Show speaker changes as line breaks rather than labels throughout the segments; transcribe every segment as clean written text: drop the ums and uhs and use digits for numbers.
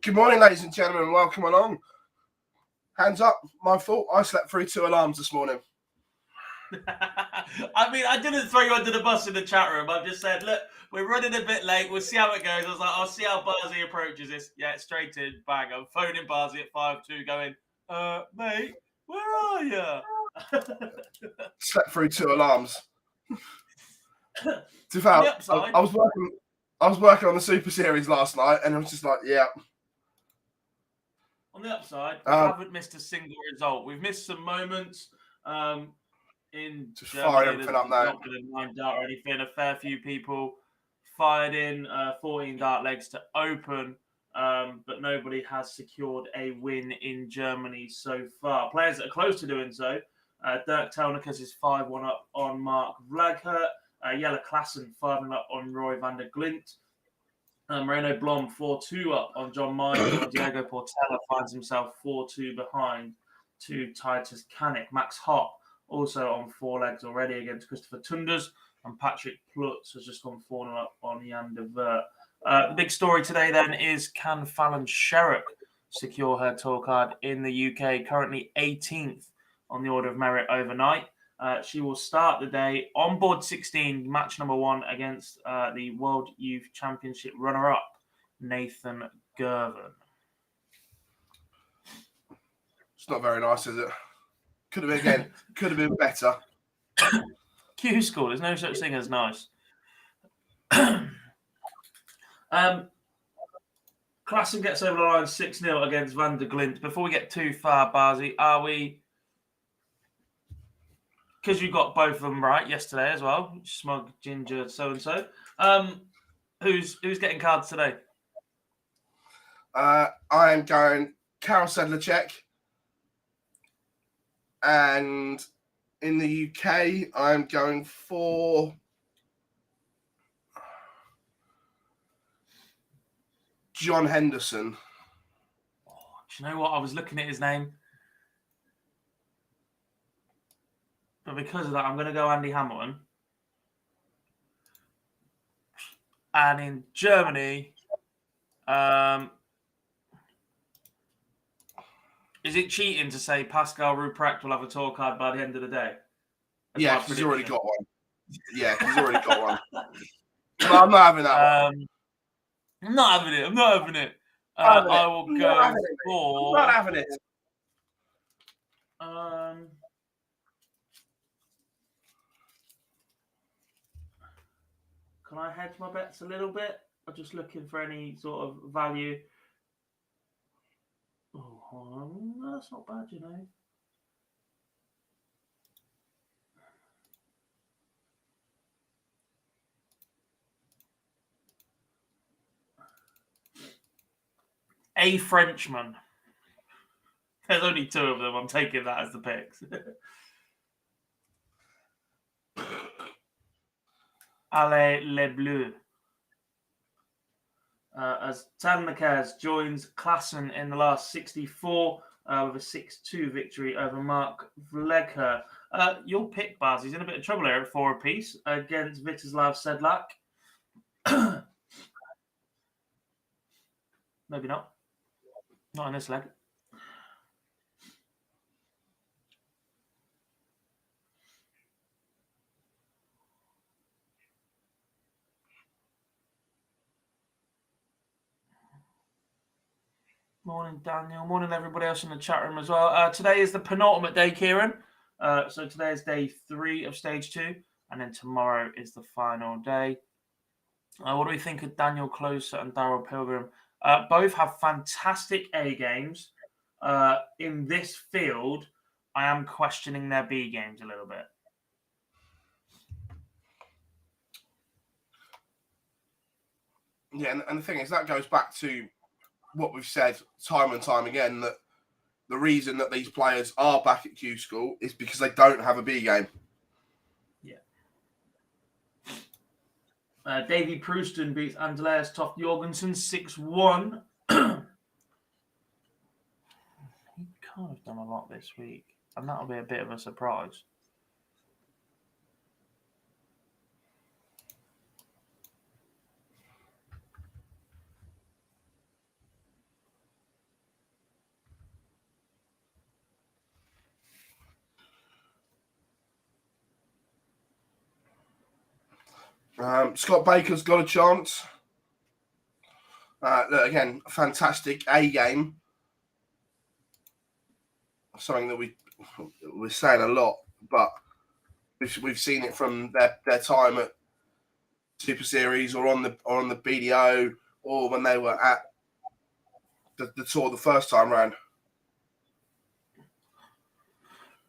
Good morning, ladies and gentlemen. Welcome along. Hands up. My fault. I slept through 2 alarms this morning.
I mean, I didn't throw you under the bus in the chat room. I just said, look, we're running a bit late. We'll see how it goes. I was like, I'll see how Barzy approaches this. Yeah, straight in. Bang. I'm phoning Barzy at 5-2 going, mate, where are you?
Slept through 2 alarms.
On the upside,
I was working on the Super Series last night, and I was just like, yeah.
On the upside, we haven't missed a single result. We've missed some moments. In
just
Germany,
fire everything up now.
Not been a 9 dart or anything. A fair few people fired in 14 dart legs to open, but nobody has secured a win in Germany so far. Players that are close to doing so, Dirk Telnikers is 5-1 up on Mark Vlaghert. Jelle Klassen 5-1 up on Roy van der Glint. Moreno Blom 4-2 up on John Michael. And Diego Portela finds himself 4-2 behind to Titus Kanik. Max Hopp also on 4 legs already against Christopher Tunders. And Patrick Plutz has just gone 4-0 up on Jan de Vert. The big story today then is, can Fallon Sherrock secure her tour card in the UK? Currently 18th on the order of merit overnight. She will start the day on board 16, match number 1 against the World Youth Championship runner-up, Nathan Gervin.
It's not very nice, is it? Could have been better.
Q-School, there's no such thing as nice. Klassen gets over the line 6-0 against Van der Glint. Before we get too far, Barzy, are we... Because you got both of them right yesterday as well, Smug, Ginger, so-and-so. Who's getting cards today?
I am going Karel Sedlacek. And in the UK, I'm going for John Henderson.
Oh, do you know what? I was looking at his name. But because of that, I'm going to go Andy Hamilton. And in Germany, is it cheating to say Pascal Ruprecht will have a tour card by the end of the day?
Yeah, he's already got one. Yeah, he's already got one. Well, I'm not having that one.
I'm not having it. I will go for...
I'm not having it.
Can I hedge my bets a little bit? I'm just looking for any sort of value. Oh, that's not bad, you know. A Frenchman. There's only 2 of them. I'm taking that as the picks. Allez les Bleus. As Telnikers joins Klassen in the last 64 with a 6-2 victory over Mark Vlaghert. Your pick, Baz, he's in a bit of trouble here at 4 apiece against Viteslav Sedlak. Maybe not. Not in this leg. Morning, Daniel. Morning, everybody else in the chat room as well. Today is the penultimate day, Kieran. So today is day 3 of stage 2, and then tomorrow is the final day. What do we think of Daniel Closer and Darryl Pilgrim? Both have fantastic A games. In this field, I am questioning their B games a little bit.
Yeah, and the thing is, that goes back to what we've said time and time again, that the reason that these players are back at Q-School is because they don't have a B game.
Yeah. Davy Prouston beats Andreas Toft Jorgensen 6-1. He can't have done a lot this week, and that'll be a bit of a surprise.
Scott Baker's got a chance. Look, again, fantastic A game. Something that we're saying a lot, but we've seen it from their time at Super Series or on the BDO, or when they were at the tour the first time round.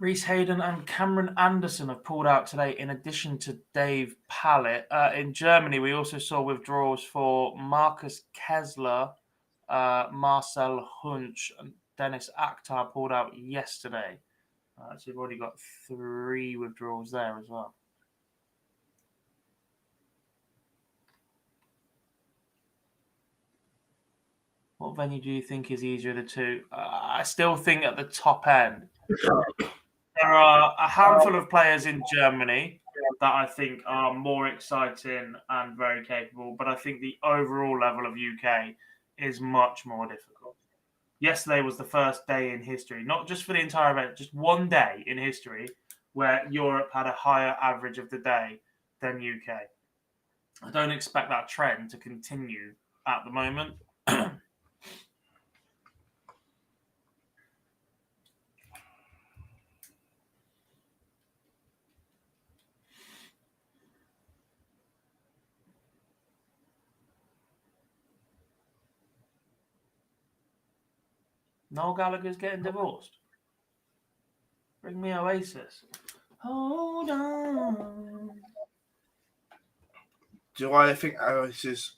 Reese Hayden and Cameron Anderson have pulled out today, in addition to Dave Pallett. In Germany, we also saw withdrawals for Marcus Kessler, Marcel Hunch, and Dennis Akhtar pulled out yesterday. So we've already got 3 withdrawals there as well. What venue do you think is easier of the two? I still think at the top end. There are a handful of players in Germany that I think are more exciting and very capable, but I think the overall level of UK is much more difficult. Yesterday was the first day in history, not just for the entire event, just one day in history where Europe had a higher average of the day than UK. I don't expect that trend to continue at the moment. Noel Gallagher's getting divorced. Bring me Oasis. Hold on.
Do I think Oasis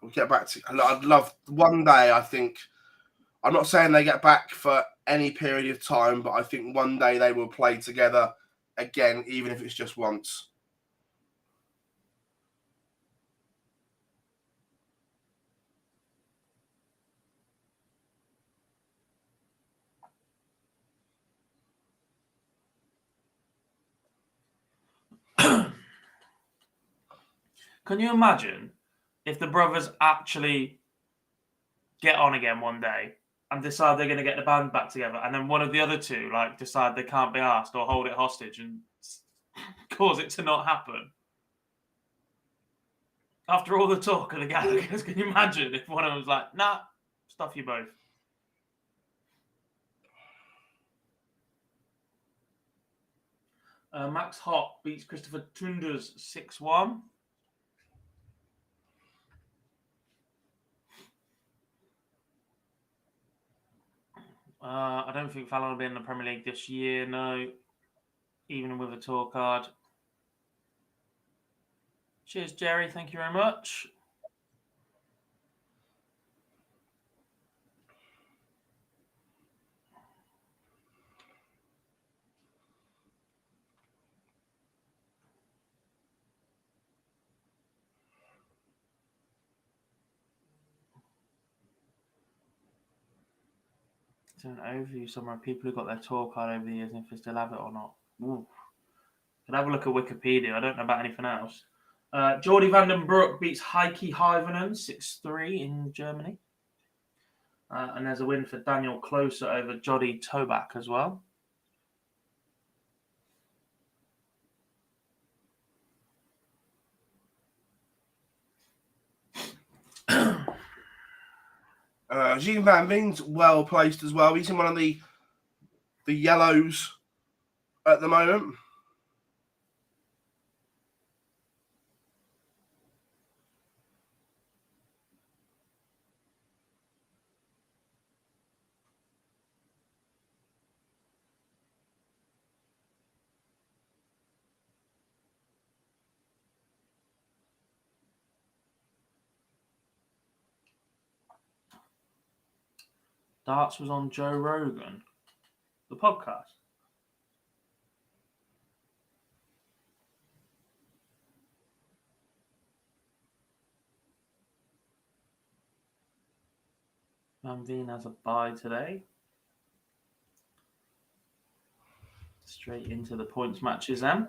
will get back to? I'd love one day. I think I'm not saying they get back for any period of time, but I think one day they will play together again, even if it's just once.
Can you imagine if the brothers actually get on again one day and decide they're going to get the band back together, and then one of the other two decide they can't be asked or hold it hostage and cause it to not happen? After all the talk of the Gallaghers, can you imagine if one of them was like, nah, stuff you both? Max Hopp beats Christopher Tunders 6-1. I don't think Fallon will be in the Premier League this year, no. Even with a tour card. Cheers, Jerry. Thank you very much. An overview somewhere of people who got their tour card over the years and if they still have it or not. Ooh. Could have a look at Wikipedia. I don't know about anything else. Jordy van den Broek beats Heikki Haivonen 6-3 in Germany. And there's a win for Daniel Closer over Jody Toback as well.
Jean Van Veen's well placed as well. He's in one of the yellows at the moment.
Darts was on Joe Rogan, the podcast. Van Veen has a bye today. Straight into the points matches then.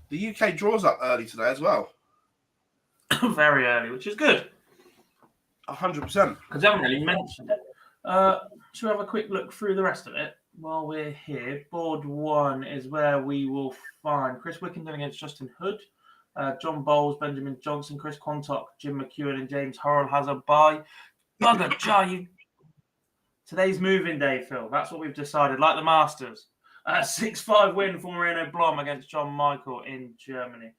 The UK draws up early today as well.
Very early, which is good.
100%.
Because I haven't really mentioned it. Should we have a quick look through the rest of it? while we're here, board 1 is where we will find Chris Wickenden against Justin Hood, John Bowles, Benjamin Johnson, Chris Quantock, Jim McEwen, and James Horrell has a bye. Bugger, Jar, today's moving day, Phil. That's what we've decided, like the Masters. 6-5 win for Moreno Blom against John Michael in Germany.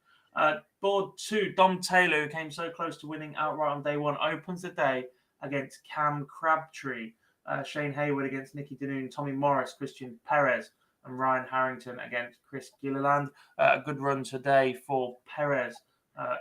Board 2, Dom Taylor, who came so close to winning outright on day 1, opens the day against Cam Crabtree. Shane Hayward against Nicky Danoon, Tommy Morris, Christian Perez, and Ryan Harrington against Chris Gilliland. A good run today for Perez.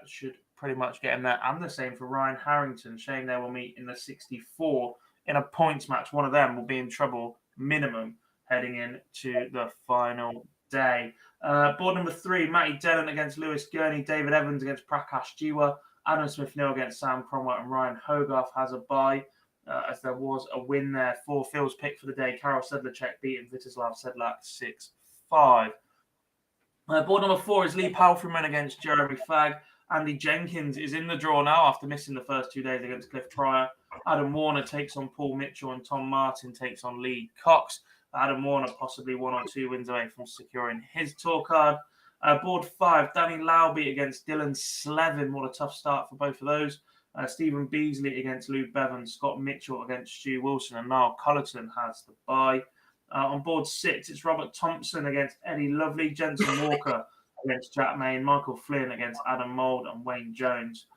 Should pretty much get him there. And the same for Ryan Harrington. Shane they will meet in the 64 in a points match. One of them will be in trouble minimum heading into the final day. Board number 3, Matty Dillon against Lewis Gurney, David Evans against Prakash Jiwa, Adam Smith-Neal against Sam Cromwell, and Ryan Hogarth has a bye. As there was a win there for Phil's pick for the day. Karol Sedlacek beating Vitislav Sedlak 6-5. Board number 4 is Lee Palfreyman against Jeremy Fagg. Andy Jenkins is in the draw now after missing the first 2 days against Cliff Trier. Adam Warner takes on Paul Mitchell, and Tom Martin takes on Lee Cox. Adam Warner possibly 1 or 2 wins away from securing his tour card. Board 5, Danny Lauby against Dylan Slevin. What a tough start for both of those. Stephen Beasley against Luke Bevan, Scott Mitchell against Stu Wilson, and Niall Cullerton has the bye. On board 6, it's Robert Thompson against Eddie Lovely, Jensen Walker against Jack Main, Michael Flynn against Adam Mould, and Wayne Jones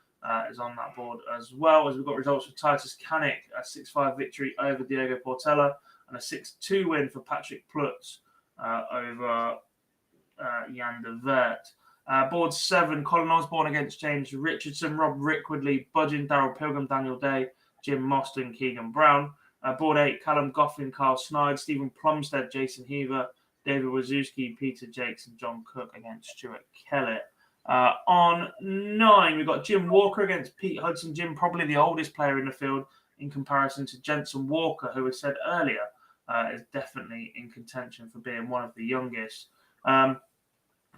is on that board as well. As we've got results for Titus Canick, a 6-5 victory over Diego Portela, and a 6-2 win for Patrick Plutz over Jan de Wert. Board 7, Colin Osborne against James Richardson, Rob Rickwoodley, Budgeon, Darryl Pilgrim, Daniel Day, Jim Mostyn, Keegan Brown. Board 8, Callum Goffin, Carl Snide, Stephen Plumstead, Jason Heaver, David Wazowski, Peter Jakes, and John Cook against Stuart Kellett. On 9, we've got Jim Walker against Pete Hudson. Jim, probably the oldest player in the field in comparison to Jensen Walker, who was said earlier is definitely in contention for being one of the youngest.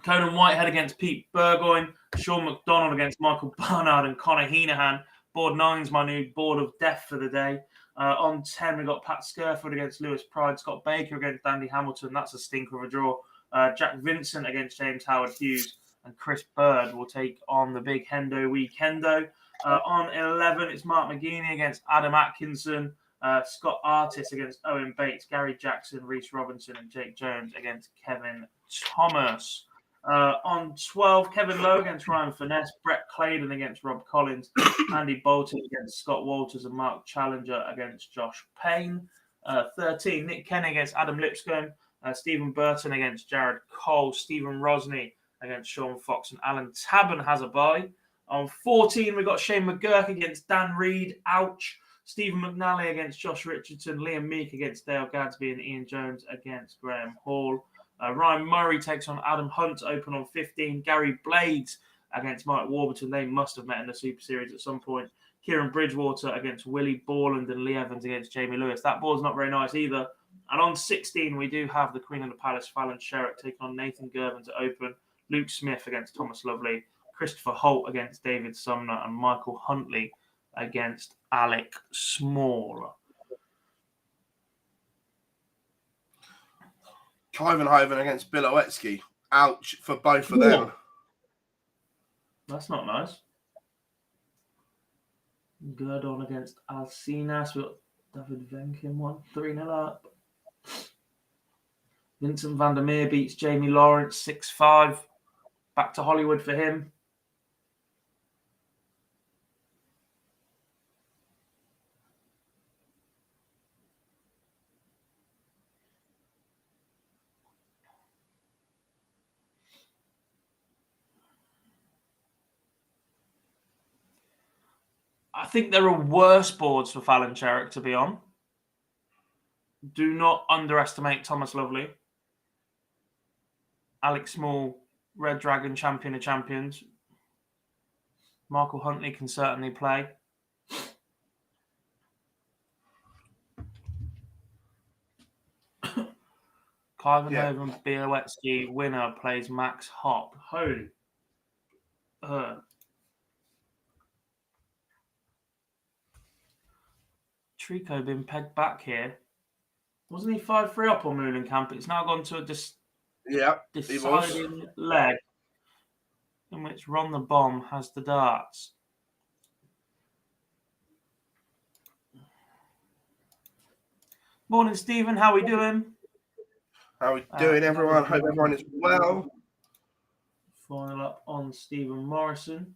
Conan Whitehead against Pete Burgoyne, Sean McDonald against Michael Barnard, and Connor Heenahan. Board 9's my new board of death for the day. On 10, we've got Pat Skirford against Lewis Pride, Scott Baker against Dandy Hamilton. That's a stinker of a draw. Jack Vincent against James Howard Hughes, and Chris Bird will take on the big Hendo Weekendo. On 11, it's Mark McGeeney against Adam Atkinson, Scott Artis against Owen Bates, Gary Jackson, Reese Robinson, and Jake Jones against Kevin Thomas. On 12, Kevin Lowe against Ryan Finesse, Brett Claydon against Rob Collins, Andy Bolton against Scott Walters, and Mark Challenger against Josh Payne. 13, Nick Kenny against Adam Lipscombe, Stephen Burton against Jared Cole, Stephen Rosney against Sean Fox, and Alan Tabban has a bye. On 14, we've got Shane McGurk against Dan Reed, ouch. Stephen McNally against Josh Richardson, Liam Meek against Dale Gadsby, and Ian Jones against Graham Hall. Ryan Murray takes on Adam Hunt, open on 15. Gary Blades against Mike Warburton. They must have met in the Super Series at some point. Kieran Bridgewater against Willie Borland, and Lee Evans against Jamie Lewis. That board's not very nice either. And on 16, we do have the Queen of the Palace, Fallon Sherrock, taking on Nathan Gervin to open. Luke Smith against Thomas Lovely. Christopher Holt against David Sumner, and Michael Huntley against Alec Small.
Kyvenhoven against Bilowetsky. Ouch for both of them.
That's not nice. Gurdon against Alcinas. We've got David Venkin 1-3-0 up. Vincent Vandermeer beats Jamie Lawrence 6-5. Back to Hollywood for him. I think there are worse boards for Fallon Sherrock to be on. Do not underestimate Thomas Lovely. Alex Small, Red Dragon champion of champions. Michael Huntley can certainly play. Kyvenhoven Bielewski winner plays Max Hopp. Holy. Trico been pegged back here. Wasn't he 5-3 up on Moolenkamp? It's now gone to a deciding leg in which Ron the Bomb has the darts. Morning, Stephen. How are we doing?
How are we doing, everyone? Hope everyone is well.
Final up on Stephen Morrison.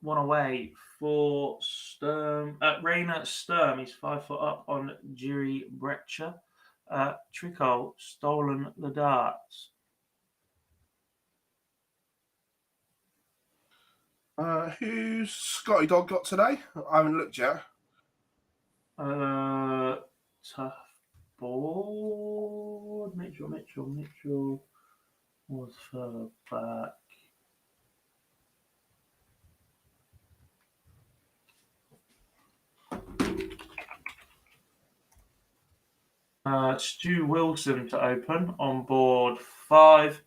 One away for Sturm. Rainer Sturm. He's 5 foot up on Jiri Brecher. Tricot stolen the darts.
Who's Scotty Dog got today? I haven't looked yet.
Tough board. Mitchell was further back. Stu Wilson to open on board 5.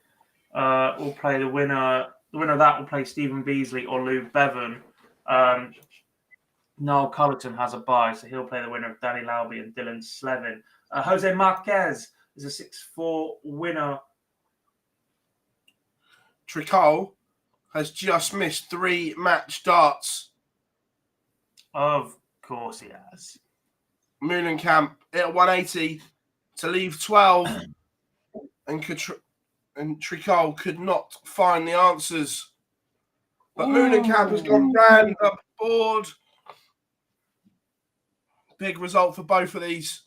We'll play the winner. The winner of that will play Stephen Beasley or Lou Bevan. Noel Cullerton has a bye, so he'll play the winner of Danny Lauby and Dylan Slevin. Jose Marquez is a 6-4 winner.
Tricol has just missed 3 match darts.
Of course he has.
Moolenkamp at 180 to leave 12, and Tricol could not find the answers. But Moolenkamp has gone round the board. Big result for both of these.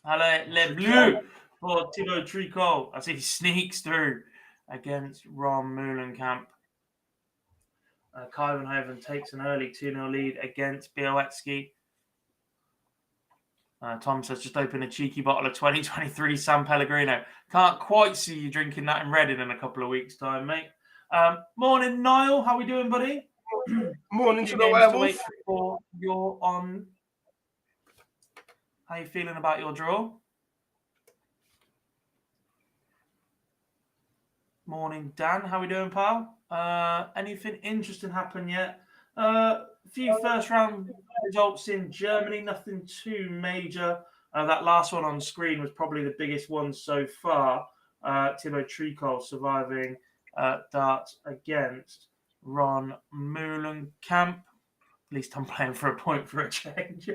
Allez, les bleus for Thibaut Tricot as he sneaks through against Ron Moolenkamp. Kuyvenhoven takes an early 2-0 lead against Białecki. Tom says, just open a cheeky bottle of 2023 San Pellegrino. Can't quite see you drinking that in Reading in a couple of weeks' time, mate. Morning, Niall. How we doing, buddy?
Morning to the werewolf.
Before you're on. How you feeling about your draw? Morning, Dan. How we doing, pal? Anything interesting happened yet? A few first-round results in Germany. Nothing too major. That last one on screen was probably the biggest one so far. Thibaut Tricot surviving darts against Ron Moolenkamp. At least I'm playing for a point for a change.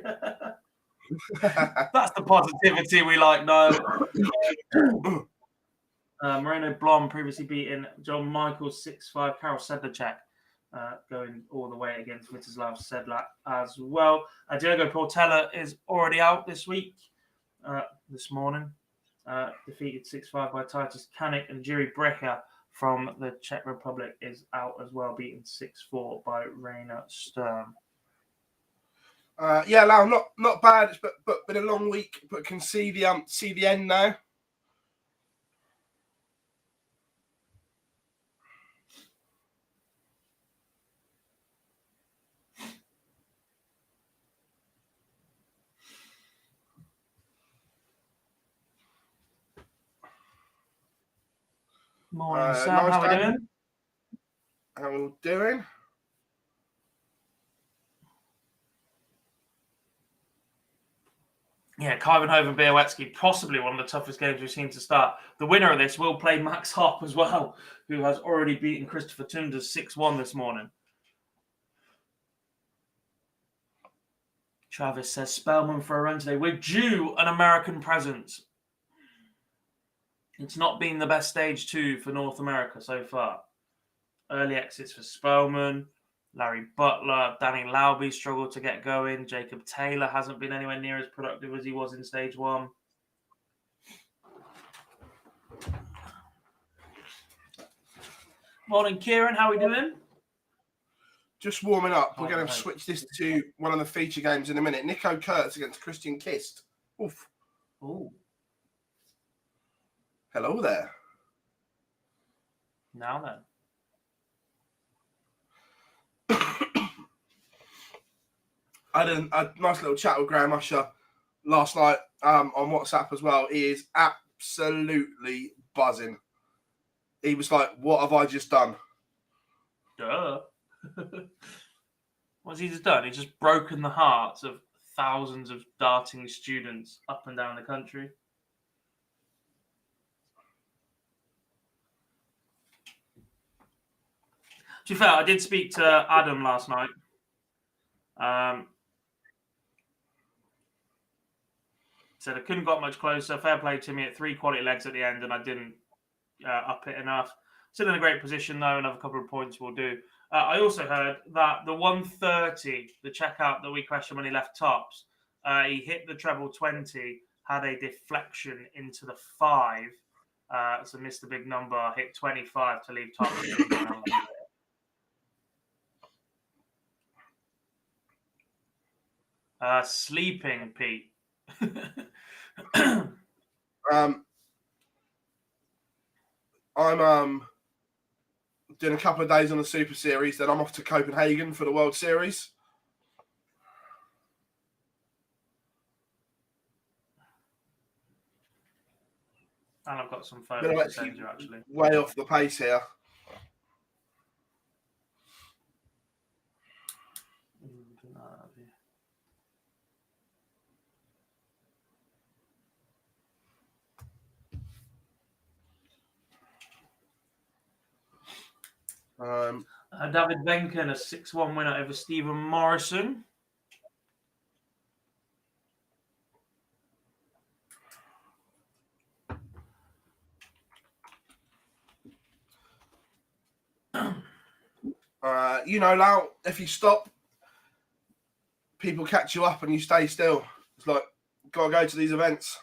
That's the positivity we like, no. Moreno Blom previously beaten John Michaels 6-5. Karol Sedlacek going all the way against Svetoslav Sedlak as well. Diogo Portela is already out this week. This morning, defeated 6-5 by Titus Kanik, and Jiri Brecher from the Czech Republic is out as well, beaten 6-4 by Rainer Sturm.
Yeah, Lau, not bad, but been a long week, but can see the end now.
Morning, Sam. Nice, how are we doing?
How are we doing?
Yeah, Kuyvenhoven Białecki, possibly one of the toughest games we've seen to start. The winner of this will play Max Hopp as well, who has already beaten Christopher Tunders 6-1 this morning. Travis says, Spellman for a run today. We're due an American presence. It's not been the best stage 2 for North America so far. Early exits for Spellman. Larry Butler, Danny Lauby struggled to get going. Jacob Taylor hasn't been anywhere near as productive as he was in stage 1. Morning, Kieran. How are we doing?
Just warming up. We're going to switch this to one of the feature games in a minute. Nico Kurtz against Christian Kist. Oof.
Ooh.
Hello there.
Now then.
I had a nice little chat with Graham Usher last night on WhatsApp as well. He is absolutely buzzing. He was like, what have I just done?
Duh. What's he just done? He's just broken the hearts of thousands of darting students up and down the country. To be fair, I did speak to Adam last night. Said I couldn't got much closer. Fair play to me at 3 quality legs at the end, and I didn't up it enough. Still in a great position though. Another couple of points will do. I also heard that the 130, the checkout that we questioned when he left tops, he hit the treble 20, had a deflection into the 5, so missed the big number. Hit 25 to leave tops. Sleeping Pete.
I'm doing a couple of days on the Super Series, then I'm off to Copenhagen for the World Series.
And I've got some photos to send you, actually.
Way off the pace here.
David Benken, a 6-1 winner over Stephen Morrison.
Lau, if you stop, people catch you up and you stay still. It's like, got to go to these events.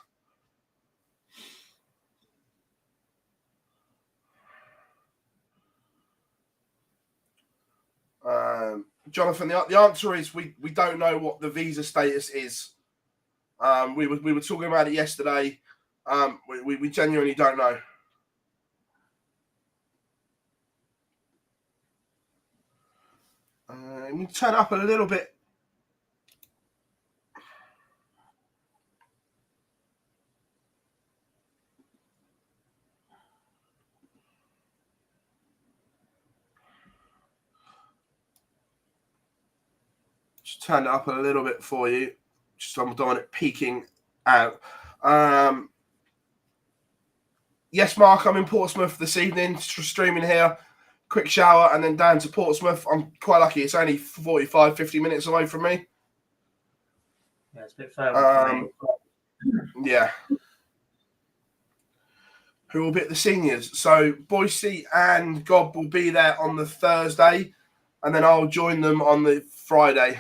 Jonathan, the answer is we don't know what the visa status is. We were talking about it yesterday. We genuinely don't know. Let me turn up a little bit. Just turn it up a little bit for you. Just I don't want it peeking out. Yes, Mark, I'm in Portsmouth this evening, streaming here. Quick shower and then down to Portsmouth. I'm quite lucky. It's only 45, 50 minutes away from me.
Yeah, it's a bit further.
Yeah. Who will be at the seniors? So Boise and Gob will be there on the Thursday, and then I'll join them on the Friday.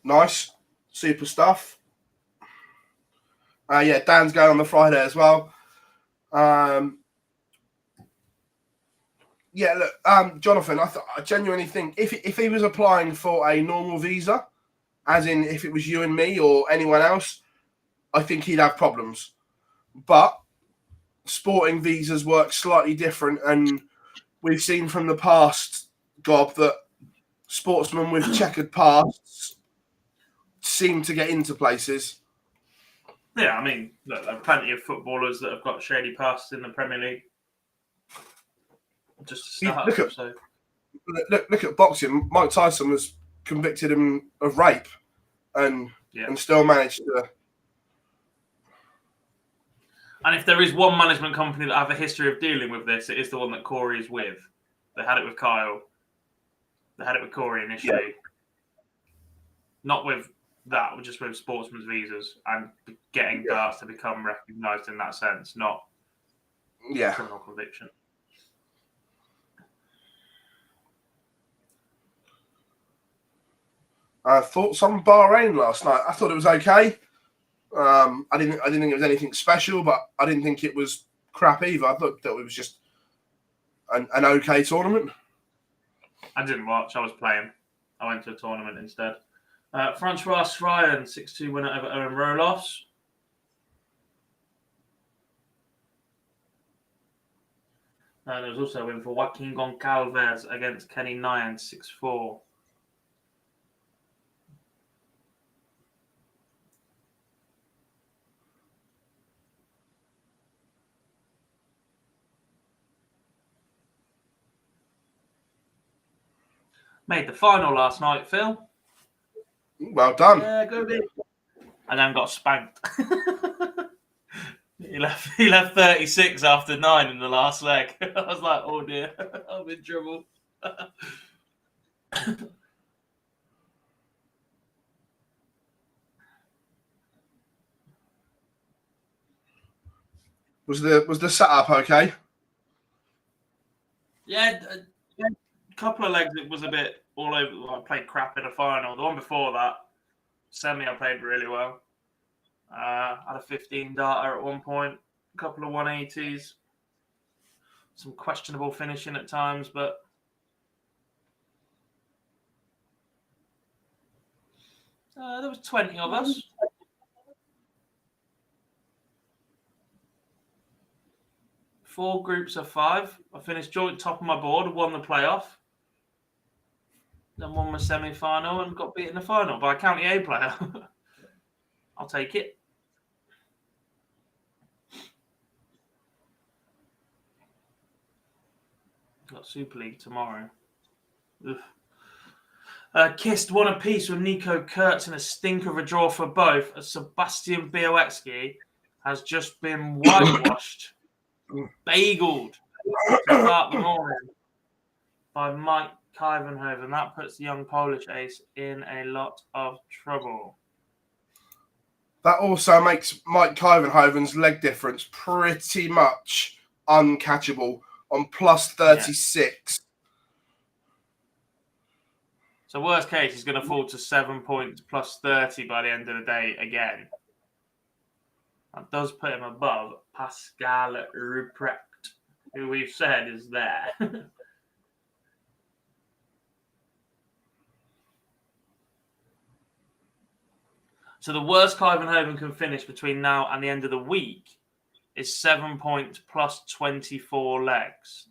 Nice. Super stuff. Yeah, Dan's going on the Friday as well. Yeah, look, Jonathan, I genuinely think if he was applying for a normal visa, as in if it was you and me or anyone else, I think he'd have problems. But sporting visas work slightly different, and we've seen from the past, Gob, that sportsmen with checkered pasts seem to get into places.
Yeah, I mean, look, there are plenty of footballers that have got shady pasts in the Premier League. just to start.
Look at boxing. Mike Tyson was convicted of rape, and still managed to.
And if there is one management company that have a history of dealing with this, it is the one that Corey is with. They had it with Kyle. They had it with Corey initially. Yeah. Not with that, just with sportsman's visas and getting darts to become recognised in that sense, not criminal conviction.
Thoughts on Bahrain last night? I thought it was okay. I didn't think it was anything special, but I didn't think it was crap either. I thought that it was just an okay tournament.
I didn't watch. I was playing. I went to a tournament instead. Francois Ryan, 6-2 winner over Owen Rolos. There was also a win for Joaquin Goncalves against Kenny Nyan, 6-4. Made the final last night, Phil.
Well done.
Yeah, go big. And then got spanked. He left 36 after 9 in the last leg. I was like, oh dear, I'm in trouble.
Was the setup okay?
Yeah, a couple of legs it was a bit all over. I played crap in the final. The one before that, semi, I played really well. Had a 15 darter at one point, a couple of 180s, some questionable finishing at times, but there was 20 of us. Four groups of 5. I finished joint top of my board, won the playoff, then won my semi-final and got beat in the final by a County A player. I'll take it. Got Super League tomorrow. Kissed one apiece with Nico Kurtz in a stinker of a draw for both, as Sebastian Białecki has just been whitewashed, bageled to start the morning by Mike Kyvenhoven. That puts the young Polish ace in a lot of trouble.
That also makes Mike Kyvenhoven's leg difference pretty much uncatchable on plus 36.
So worst case, he's going to fall to 7 points plus 30 by the end of the day again. That does put him above Pascal Ruprecht, who we've said is there. So the worst Kyvenhoven can finish between now and the end of the week is 7 points plus 24 legs.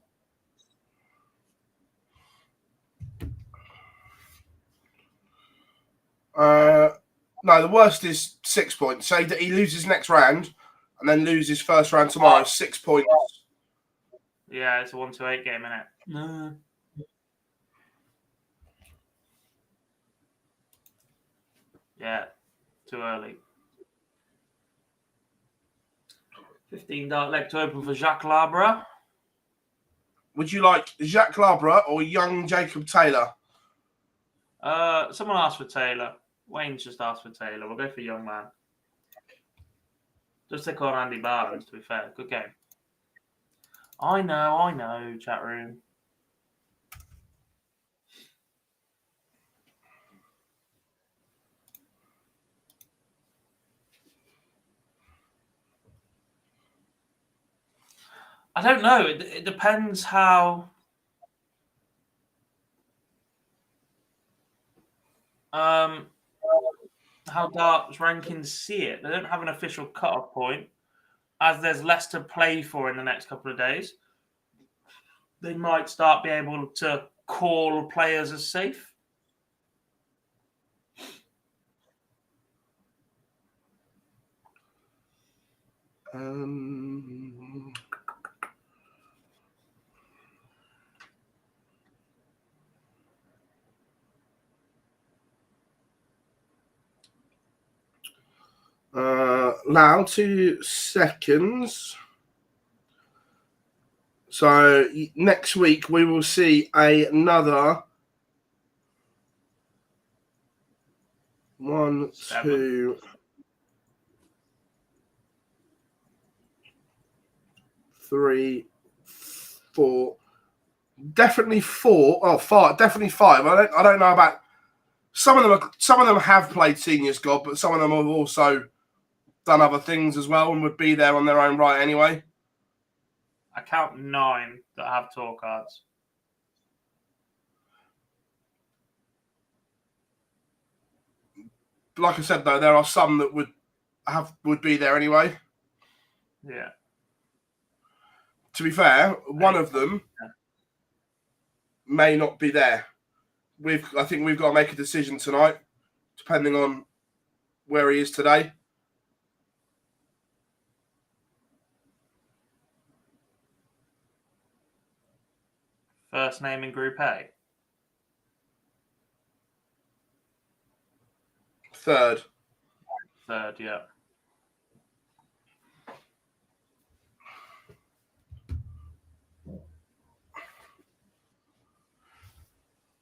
No, the worst is 6 points. Say that he loses next round and then loses first round tomorrow. 6 points.
Yeah, it's a 1-8 game, isn't it? No. Yeah, too early. 15 dart leg to open for Jacques Labra.
Would you like Jacques Labra or young Jacob Taylor?
Someone asked for Taylor. Wayne's just asked for Taylor. We'll go for young man. Just take on Andy Barnes, to be fair. Good game. I know, chat room. I don't know. It depends how darts rankings see it. They don't have an official cut-off point, as there's less to play for in the next couple of days. They might start being able to call players as safe.
Now 2 seconds. So next week we will see another 1, 2, 3, 4. Definitely 4. Oh, 5. Definitely 5. I don't know about some of them. Some of them have played seniors God, but some of them have also done other things as well and would be there on their own right anyway.
I count 9 that have tour cards.
Like I said, though, there are some that would be there anyway.
Yeah.
To be fair, one of them may not be there. I think we've got to make a decision tonight, depending on where he is today.
First name in Group A.
Third,
yeah.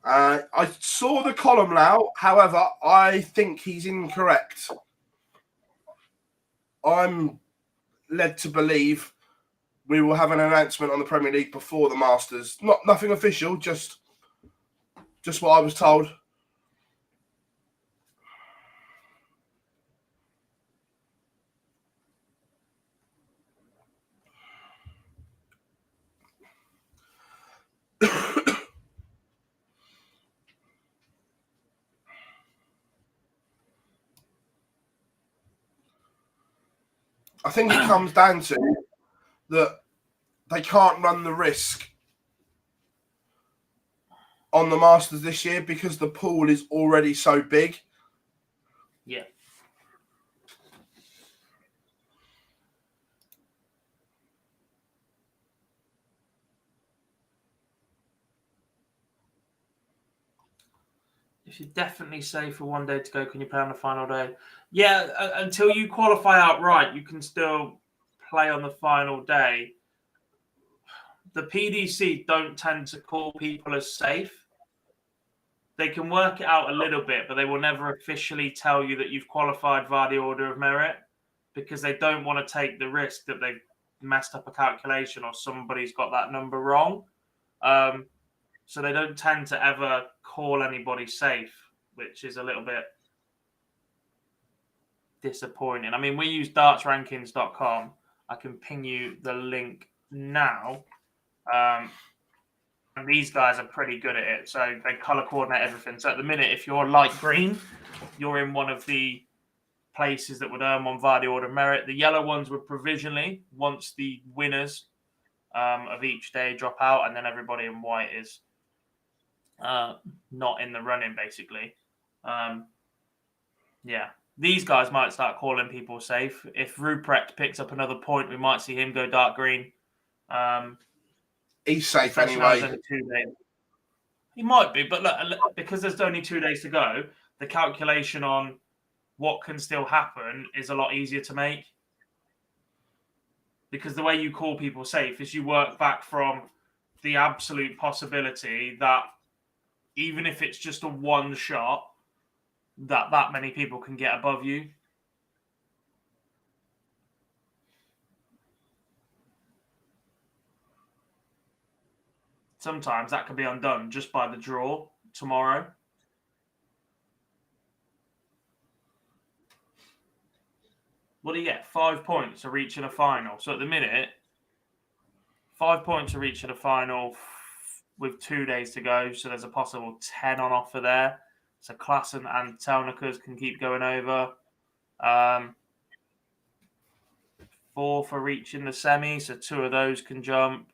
I saw the column now. However, I think he's incorrect. I'm led to believe we will have an announcement on the Premier League before the Masters. Nothing official, just what I was told. I think it comes down to that they can't run the risk on the Masters this year because the pool is already so big.
Yeah. If you're definitely safe for 1 day to go, can you play on the final day? Yeah, until you qualify outright, you can still play on the final day. The PDC don't tend to call people as safe. They can work it out a little bit, but they will never officially tell you that you've qualified via the order of merit because they don't want to take the risk that they've messed up a calculation or somebody's got that number wrong. So they don't tend to ever call anybody safe, which is a little bit disappointing. I mean, we use dartsrankings.com. I can ping you the link now. And these guys are pretty good at it. So they color coordinate everything. So at the minute, if you're light green, you're in one of the places that would earn one via the order of merit. The yellow ones would provisionally once the winners of each day drop out, and then everybody in white is not in the running, basically. Yeah, these guys might start calling people safe. If Ruprecht picks up another point, we might see him go dark green.
He's safe anyway.
Only 2 days. He might be, but look, because there's only 2 days to go, the calculation on what can still happen is a lot easier to make. Because the way you call people safe is you work back from the absolute possibility that even if it's just a one shot, that many people can get above you. Sometimes that can be undone just by the draw tomorrow. What do you get? 5 points to reach in a final. So at the minute, 5 points to reach in a final with 2 days to go. So there's a possible 10 on offer there. So Klassen and Telnikers can keep going over. 4 for reaching the semi. So 2 of those can jump.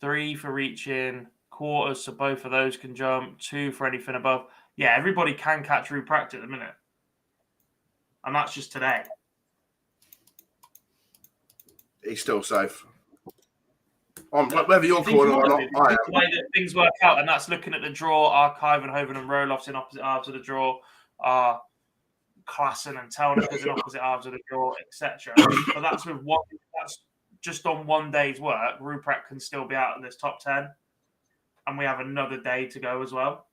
3 for reaching quarters. So both of those can jump. 2 for anything above. Yeah, everybody can catch Ruprecht at the minute. And that's just today.
He's still safe. Whether you're calling or not, I am.
The way that things work out, and that's looking at the draw. Archive and Hoven and Roloffs in opposite halves of the draw are classing and Telnikers in opposite halves of the draw, etc. But that's just on one day's work. Rupert can still be out of this top 10, and we have another day to go as well.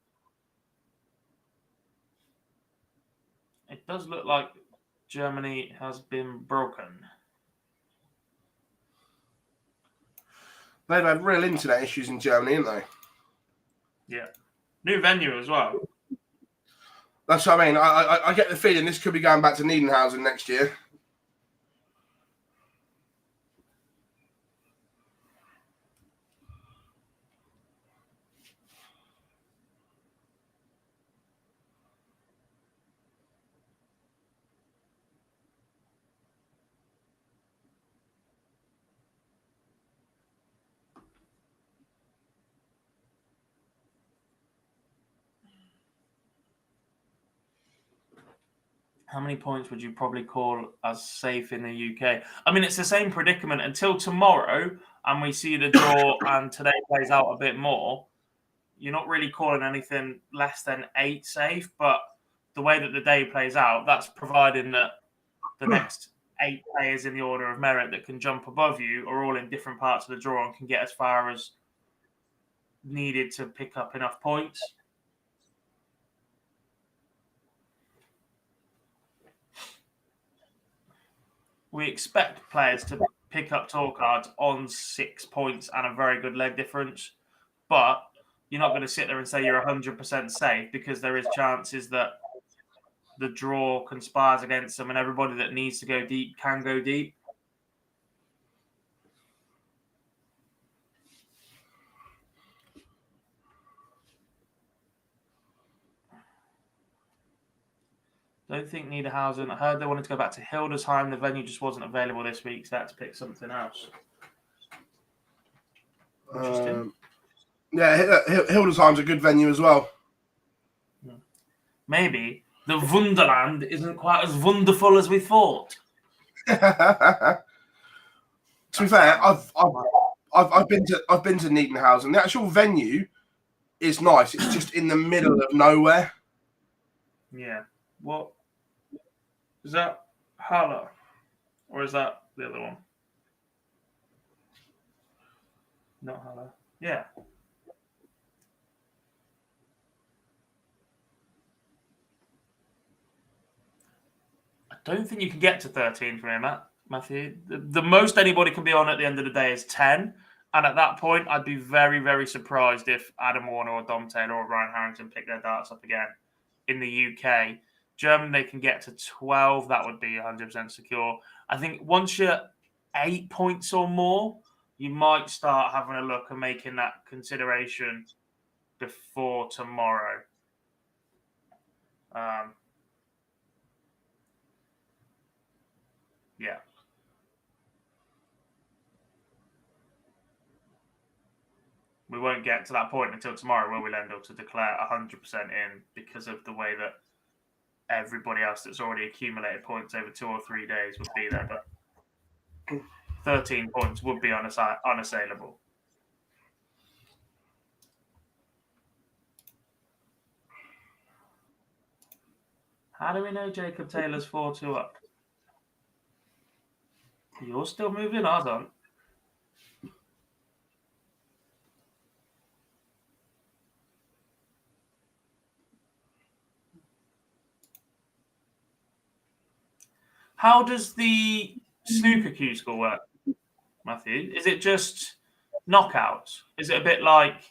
It does look like Germany has been broken.
They've had real internet issues in Germany, haven't they?
Yeah. New venue as well.
That's what I mean. I get the feeling this could be going back to Niedenhausen next year.
How many points would you probably call as safe in the UK? I mean, it's the same predicament until tomorrow, and we see the draw, and today plays out a bit more. You're not really calling anything less than 8 safe, but the way that the day plays out, that's providing that the next 8 players in the order of merit that can jump above you are all in different parts of the draw and can get as far as needed to pick up enough points. We expect players to pick up tour cards on 6 points and a very good leg difference, but you're not going to sit there and say you're 100% safe, because there is chances that the draw conspires against them and everybody that needs to go deep can go deep. Don't think Niederhausen. I heard they wanted to go back to Hildesheim. The venue just wasn't available this week, so they had to pick something else. Interesting.
Yeah, Hildesheim's a good venue as well.
Maybe the Wunderland isn't quite as wonderful as we thought.
To be fair, I've been to Niedenhausen. The actual venue is nice. It's just in the middle of nowhere.
Yeah. What is that? Halle, or is that the other one? Not Halle. Yeah. I don't think you can get to 13 from here, Matthew. The most anybody can be on at the end of the day is 10. And at that point, I'd be very, very surprised if Adam Warner or Dom Taylor or Ryan Harrington pick their darts up again. In the UK, Germany, they can get to 12. That would be 100% secure. I think once you're 8 points or more, you might start having a look and making that consideration before tomorrow. Yeah. We won't get to that point until tomorrow, will we, Lendl, to declare 100% in, because of the way that everybody else that's already accumulated points over 2 or 3 days would be there. But 13 points would be unassailable. How do we know Jacob Taylor's 4-2 up? You're still moving, ours aren't. How does the snooker Q-School work, Matthew? Is it just knockouts? Is it a bit like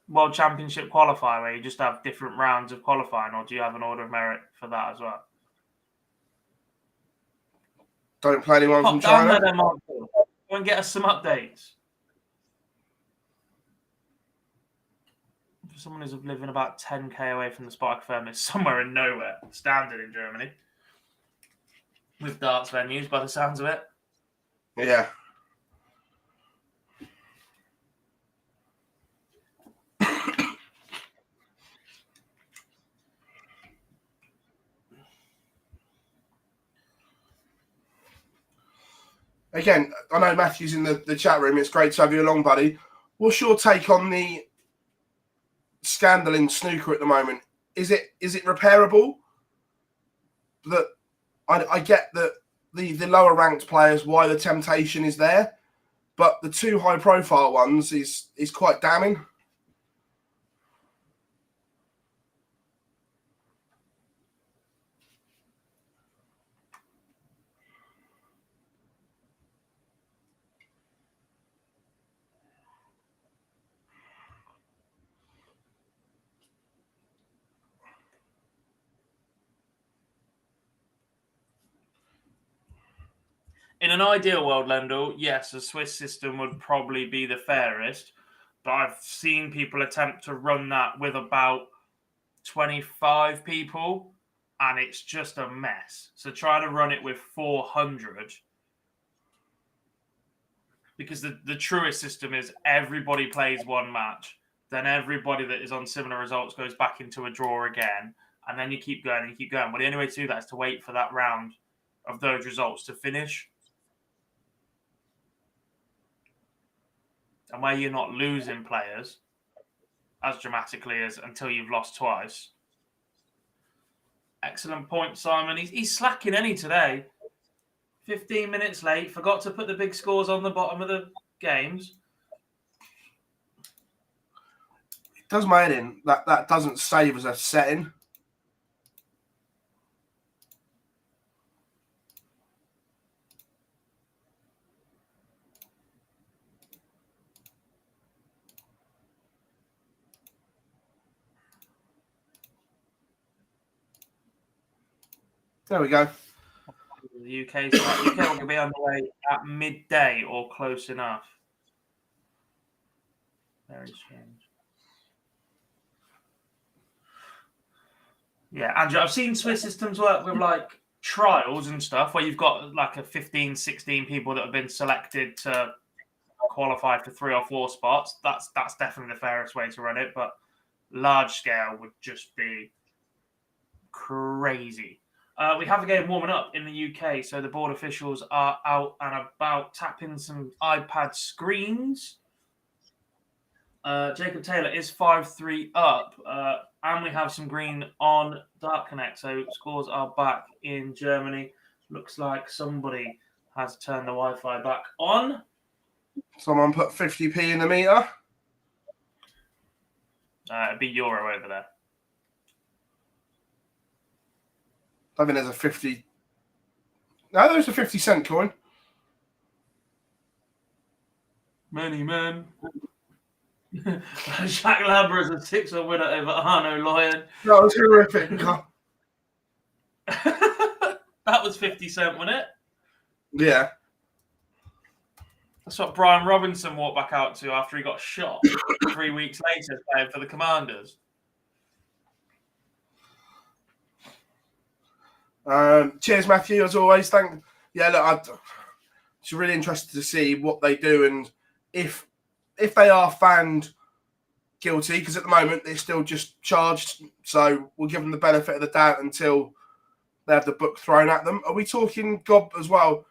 World Championship qualifier, where you just have different rounds of qualifying, or do you have an order of merit for that as well?
Don't play anyone from China.
Go and get us some updates. For someone who's living about 10k away from the Spark firm, is somewhere in nowhere, standard in Germany, with darts venues, by the sounds of it.
Yeah. Again, I know Matthew's in the chat room. It's great to have you along, buddy. What's your take on the scandal in snooker at the moment is it repairable? That I get that the lower ranked players, why the temptation is there, but the two high profile ones is quite damning.
In an ideal world, Lendl, yes, a Swiss system would probably be the fairest, but I've seen people attempt to run that with about 25 people, and it's just a mess. So try to run it with 400, because the truest system is everybody plays one match, then everybody that is on similar results goes back into a draw again, and then you keep going and you keep going. But the only way to do that is to wait for that round of those results to finish. And where you're not losing players as dramatically as until you've lost twice. Excellent point, Simon. He's slacking any today. 15 minutes late. Forgot to put the big scores on the bottom of the games.
It does my head in. That doesn't save as a setting. There we go.
The UK will be underway at midday or close enough. Very strange. Yeah, Andrew, I've seen Swiss systems work with like trials and stuff where you've got like a 15, 16 people that have been selected to qualify for 3 or 4 spots. That's definitely the fairest way to run it, but large scale would just be crazy. We have a game warming up in the UK, so the board officials are out and about tapping some iPad screens. Jacob Taylor is 5-3 up, and we have some green on Dark Connect, so scores are back in Germany. Looks like somebody has turned the Wi-Fi back on.
Someone put 50p in the meter.
It'd be euro over there.
I think there's a 50. No, there's a 50-cent coin.
Many men. Jacques Labra is a 6-1 winner over Arno Lyon.
That was horrific.
That was 50 cent, wasn't it?
Yeah.
That's what Brian Robinson walked back out to after he got shot 3 weeks later playing for the Commanders.
Cheers, Matthew, as always. It's really interested to see what they do and if they are found guilty, because at the moment they're still just charged. So we'll give them the benefit of the doubt until they have the book thrown at them. Are we talking, Gob, as well,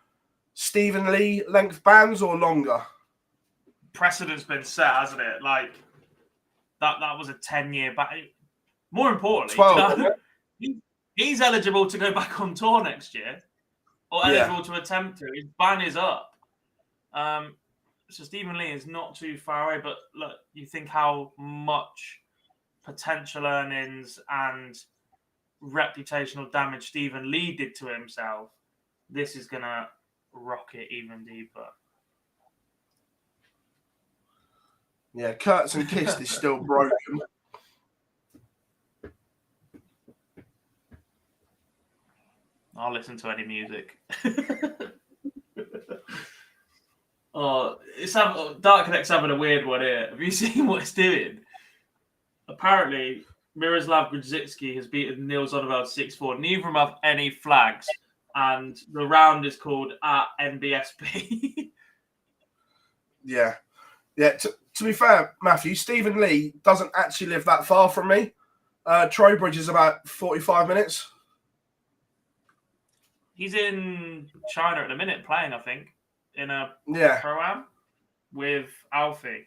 Stephen Lee length bans or longer?
Precedent's been set, hasn't it? Like, that was a 10-year ban. More importantly,
12.
He's eligible to go back on tour next year, or eligible to attempt to. His ban is up. So Stephen Lee is not too far away, but look, you think how much potential earnings and reputational damage Stephen Lee did to himself. This is going to rock it even deeper.
Yeah, Kurtz and Kist is still broken.
I'll listen to any music. Dark Connect's having a weird one here. Have you seen what it's doing? Apparently, Miroslav Grzycki has beaten Nils Zonneveld 6-4. Neither of them have any flags, and the round is called at NBSP.
Yeah. To be fair, Matthew, Stephen Lee doesn't actually live that far from me. Trowbridge is about 45 minutes.
He's in China at the minute playing, I think, in a pro-am with Alfie.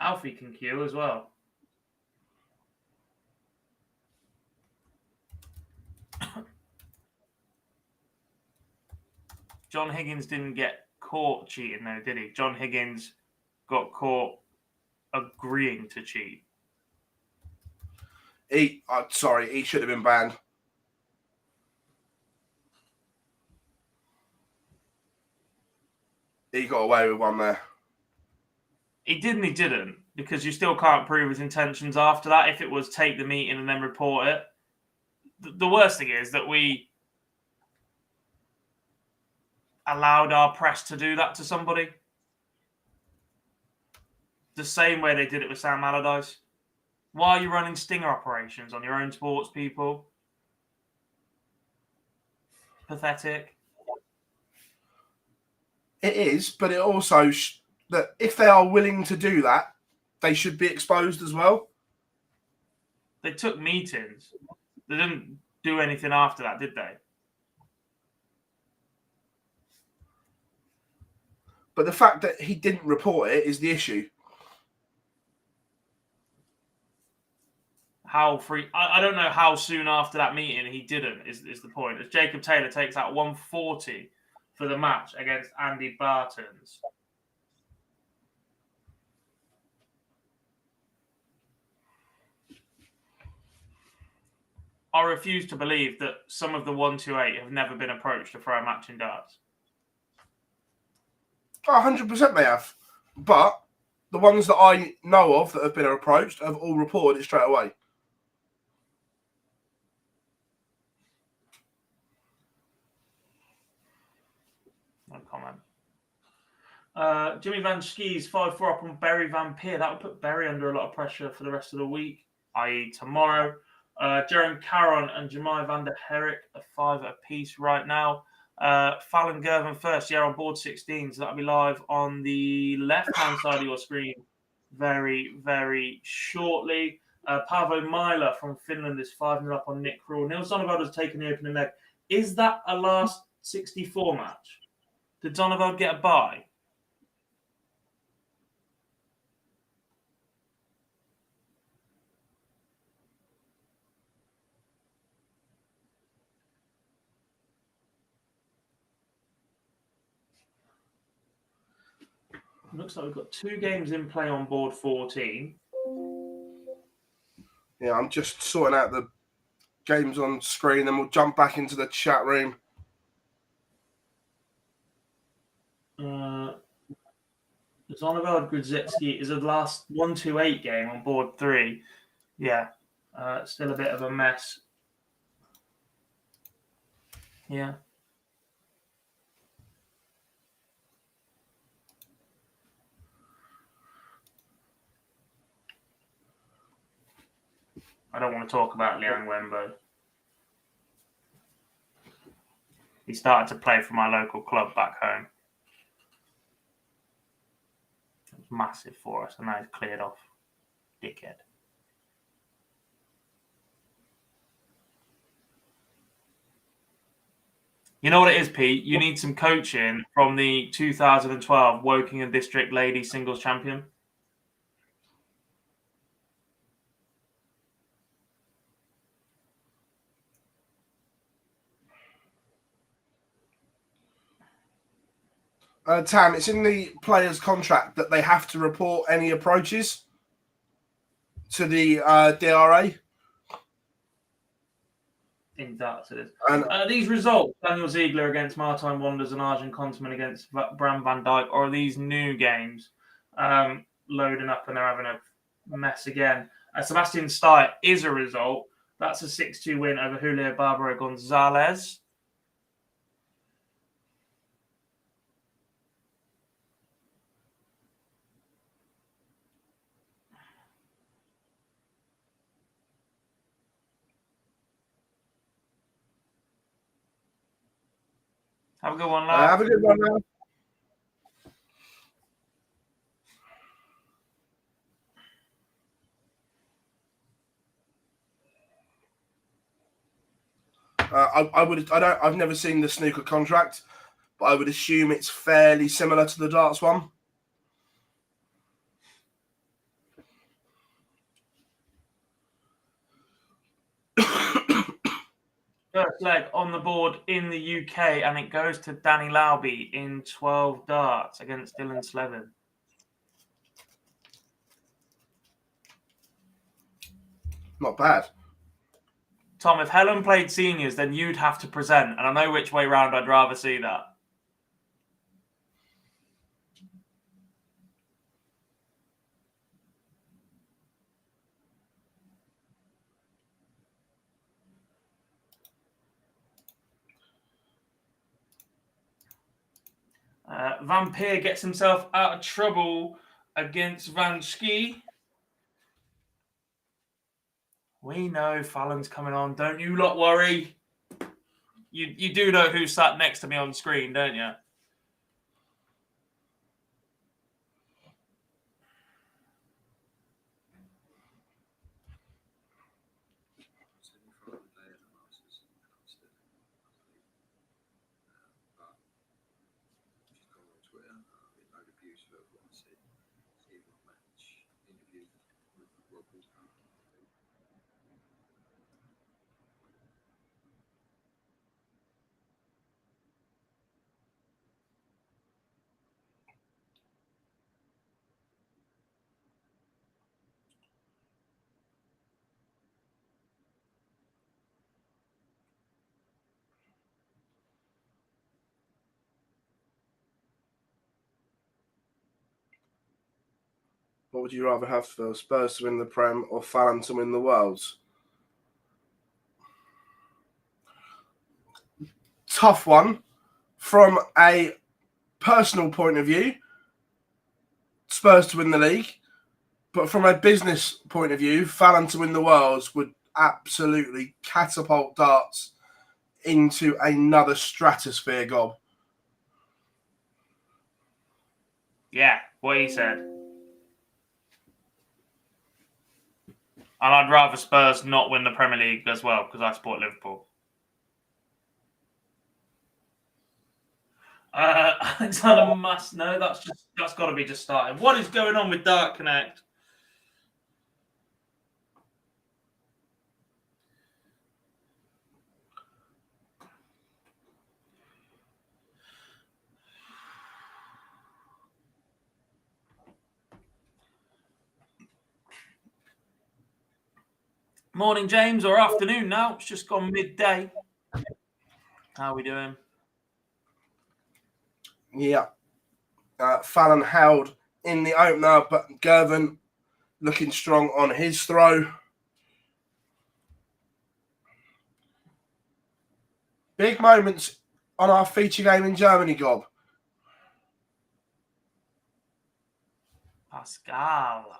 Alfie can queue as well. John Higgins didn't get caught cheating though, did he? John Higgins got caught agreeing to cheat.
He should have been banned. He got away with one there.
He did and he didn't, because you still can't prove his intentions after that. If it was take the meeting and then report it. The worst thing is that we allowed our press to do that to somebody. The same way they did it with Sam Allardyce. Why are you running stinger operations on your own sports people? Pathetic.
It is, but it also that if they are willing to do that, they should be exposed as well.
They took meetings. They didn't do anything after that, did they?
But the fact that he didn't report it is the issue.
I don't know how soon after that meeting he didn't, is the point. As Jacob Taylor takes out 140 for the match against Andy Bartons. I refuse to believe that some of the 128 have never been approached to throw a match in darts.
100% they have. But the ones that I know of that have been approached have all reported it straight away.
No comment. Jimmy Van Skis 5-4 up on Barry Van Peer. That would put Barry under a lot of pressure for the rest of the week, i.e. tomorrow. Jaron Caron and Jemai van der Herrick are 5 apiece right now. Fallon Gervin first, on board 16. So that'll be live on the left-hand side of your screen very, very shortly. Paavo Myla from Finland is 5-0 up on Nick Krul. Nils Zonneveld has taken the opening leg. Is that a last 64 match? Did Zonneveld get a bye? Looks like we've got 2 games in play on board 14.
Yeah, I'm just sorting out the games on screen, and we'll jump back into the chat room.
Zonneveld Grudzetsky is a last 128 game on board 3. Yeah, still a bit of a mess. Yeah. I don't want to talk about Liang Wenbo. He started to play for my local club back home. It was massive for us, and now he's cleared off. Dickhead. You know what it is, Pete? You need some coaching from the 2012 Woking and District Ladies Singles Champion.
Tam, it's in the player's contract that they have to report any approaches to the DRA.
In darts, it is. And these results, Daniel Ziegler against Martijn Wonders and Arjen Konteman against Bram van Dijk, or are these new games loading up and they're having a mess again? Sebastian Steyr is a result. That's a 6-2 win over Julio Barbaro Gonzalez. Have a good one, lad.
Have a good one, lad. I've never seen the snooker contract, but I would assume it's fairly similar to the darts one.
First leg on the board in the UK, and it goes to Danny Lauby in 12 darts against Dylan Slevin.
Not bad.
Tom, if Helen played seniors, then you'd have to present, and I know which way round I'd rather see that. Vampire gets himself out of trouble against Van Schie. We know Fallon's coming on. Don't you lot worry. You do know who sat next to me on screen, don't you?
What would you rather have, Phil? Spurs to win the Prem or Fallon to win the Worlds? Tough one. From a personal point of view, Spurs to win the league. But from a business point of view, Fallon to win the Worlds would absolutely catapult darts into another stratosphere, Gob.
Yeah, what he said. And I'd rather Spurs not win the Premier League as well, because I support Liverpool. Alexander must know that's got to be just starting. What is going on with Dart Connect? Morning, James, or afternoon now. It's just gone midday. How are we doing?
Yeah. Fallon held in the opener, but Gervin looking strong on his throw. Big moments on our feature game in Germany, Gob.
Pascal.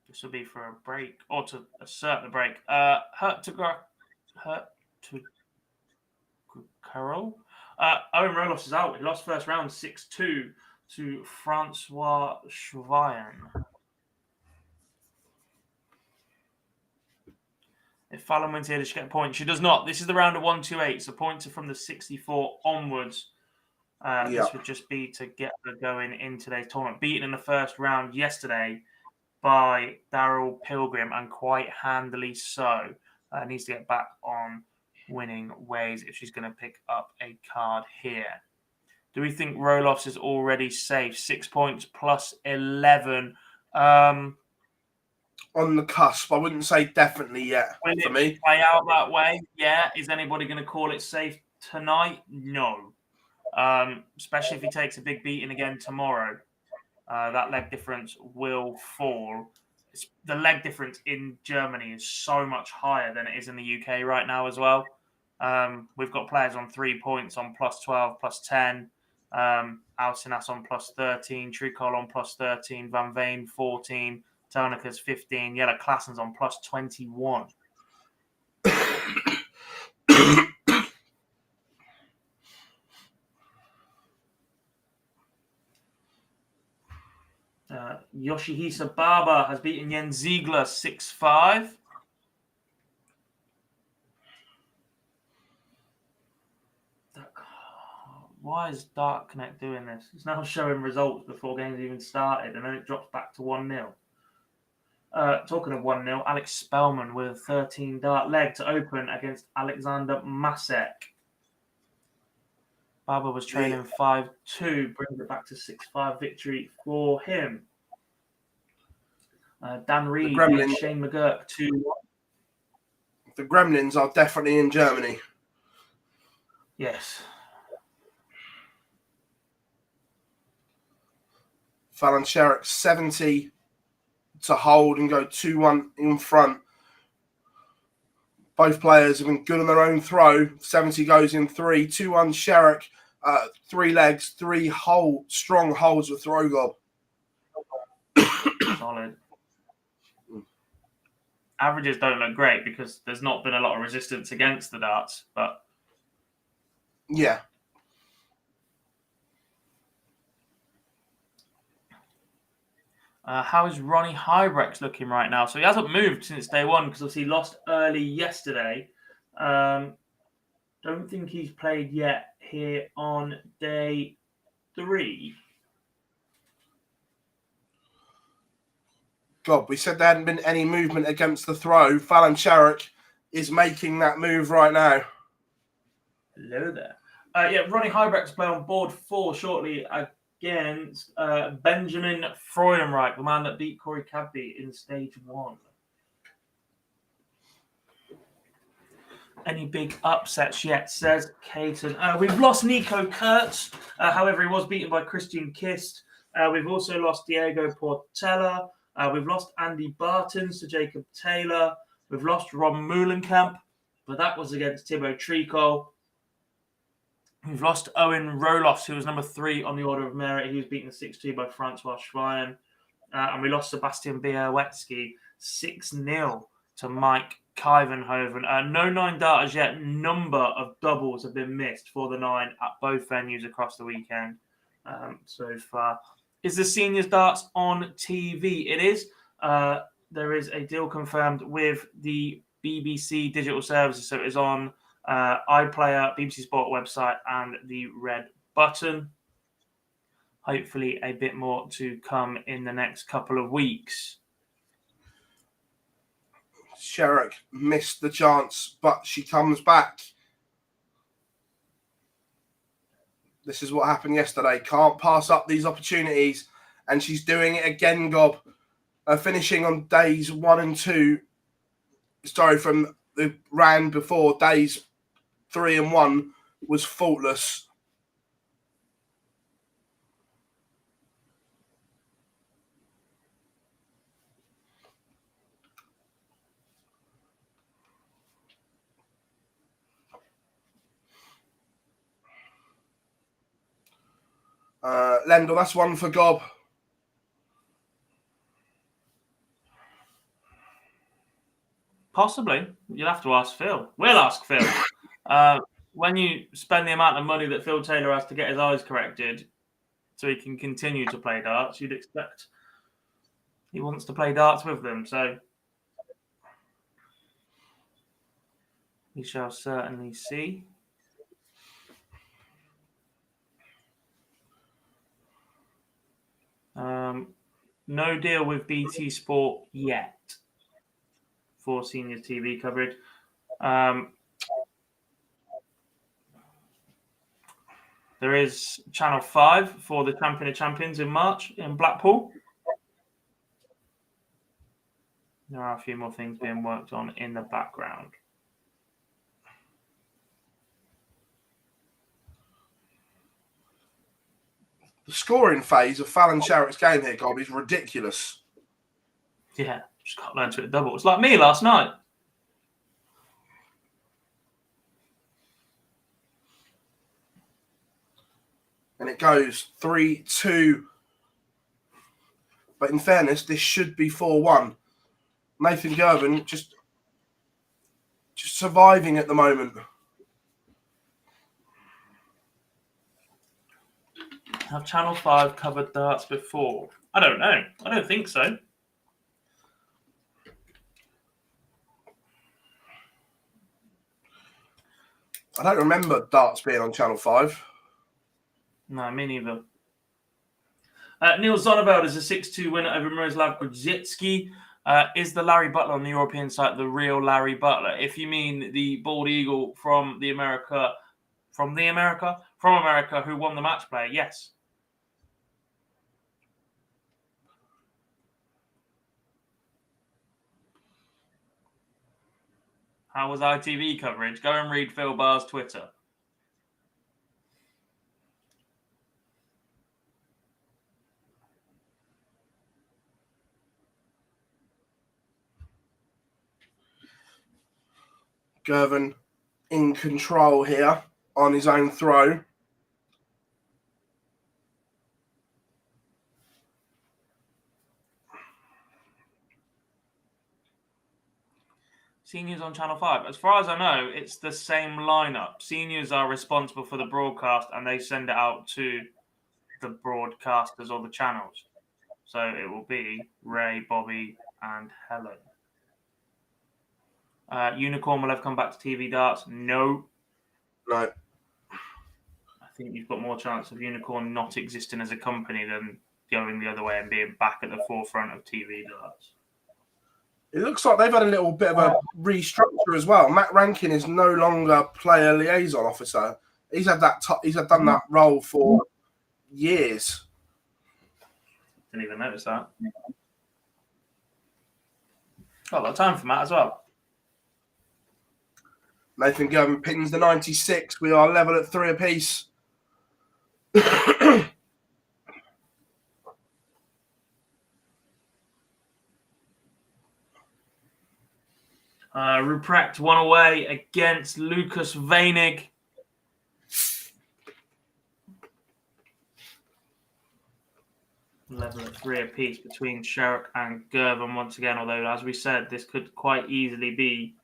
This will be for a break, or to assert the break. Carol. Owen Rolos is out. He lost first round 6-2 to Francois Chauvain. If Fallon wins here, does she get a point? She does not. This is the round of 128, so points are from the 64 onwards. This would just be to get her going in today's tournament. Beaten in the first round yesterday by Daryl Pilgrim, and quite handily so. Needs to get back on winning ways if she's going to pick up a card here. Do we think Rolos is already safe? 6 points plus 11.
On the cusp. I wouldn't say definitely yet for me.
Play out that way? Yeah. Is anybody going to call it safe tonight? No. Especially if he takes a big beating again tomorrow. That leg difference will fall. The leg difference in Germany is so much higher than it is in the UK right now as well. We've got players on 3 points on plus 12, plus 10. Alcinas on plus 13. Tricol on plus 13. Van Veen 14. Tonika's 15. Jelle Klassen's on plus 21. Yoshihisa Baba has beaten Jens Ziegler 6-5. Why is Dart Connect doing this? It's now showing results before games even started, and then it drops back to 1-0. Talking of 1-0, Alex Spellman with a 13 dart leg to open against Alexander Masek. Baba was trailing 5-2, brings it back to 6-5 victory for him. Dan Reed beat Shane McGurk 2-1.
The Gremlins are definitely in Germany.
Yes.
Fallon Sherrock 70 to hold and go 2-1 in front. Both players have been good on their own throw. 70 goes in 3. 2-1 Sherrock. 3 legs, 3 strong holds with throw gob.
Solid. Averages don't look great because there's not been a lot of resistance against the darts, but
yeah.
How is Ronnie Hybrex looking right now? So he hasn't moved since day one because obviously he lost early yesterday. Don't think he's played yet here on day 3.
God, we said there hadn't been any movement against the throw. Fallon Sherrock is making that move right now.
Hello there. Ronnie Hybrex play on board 4 shortly against Benjamin Freudenreich, the man that beat Corey Cadby in stage 1. Any big upsets yet, says Caton. We've lost Nico Kurtz. However, he was beaten by Christian Kist. We've also lost Diego Portela. We've lost Andy Bartons to Jacob Taylor. We've lost Ron Moulenkamp, but that was against Thibaut Tricot. We've lost Owen Roloffs, who was number 3 on the order of merit. He was beaten 6-2 by Francois Schwein. And we lost Sebastian Białowski 6-0 to Mike Kyvenhoven. No 9 darters yet. Number of doubles have been missed for the 9 at both venues across the weekend so far. Is the seniors darts on TV? It is. There is a deal confirmed with the BBC Digital Services. So it is on iPlayer, BBC Sport website, and the Red Button. Hopefully a bit more to come in the next couple of weeks.
Sherrock missed the chance, but she comes back. This is what happened yesterday. Can't pass up these opportunities, and she's doing it again, Gob. Finishing on days 1 and 2. Sorry, from the round before, days 3 and 1 was faultless. Lendl, that's one for Gob.
Possibly. You'll have to ask Phil. We'll ask Phil. When you spend the amount of money that Phil Taylor has to get his eyes corrected so he can continue to play darts, you'd expect he wants to play darts with them. So we shall certainly see. No deal with BT Sport yet for senior TV coverage. There is Channel 5 for the Champion of Champions in March in Blackpool. There are a few more things being worked on in the background.
The scoring phase of Fallon Sherrock's game here, Gob, is ridiculous.
Yeah, just can't learn to hit double. It's like me last night.
And it goes 3-2. But in fairness, this should be 4-1. Nathan Gerben just surviving at the moment.
Have Channel 5 covered darts before? I don't know. I don't think so.
I don't remember darts being on Channel 5.
No, me neither. Neil Zonneveld is a 6-2 winner over Miroslav Grzycki. Is the Larry Butler on the European site the real Larry Butler? If you mean the bald eagle from America who won the match play, yes. How was ITV coverage? Go and read Phil Barr's Twitter.
Gervin in control here on his own throw.
Seniors on Channel 5. As far as I know, it's the same lineup. Seniors are responsible for the broadcast and they send it out to the broadcasters or the channels. So it will be Ray, Bobby, and Helen. Unicorn will have come back to TV darts. No.
No.
I think you've got more chance of Unicorn not existing as a company than going the other way and being back at the forefront of TV darts.
It looks like they've had a little bit of a restructure as well. Matt Rankin is no longer player liaison officer. He's had that. Done that role for years.
Didn't even notice that. Got a lot of time for Matt as well.
Nathan Gervin pins the 96. We are level at 3 apiece.
Ruprecht won away against Lucas Weinig. Level at 3 apiece between Sherrock and Gervin once again, although, as we said, this could quite easily be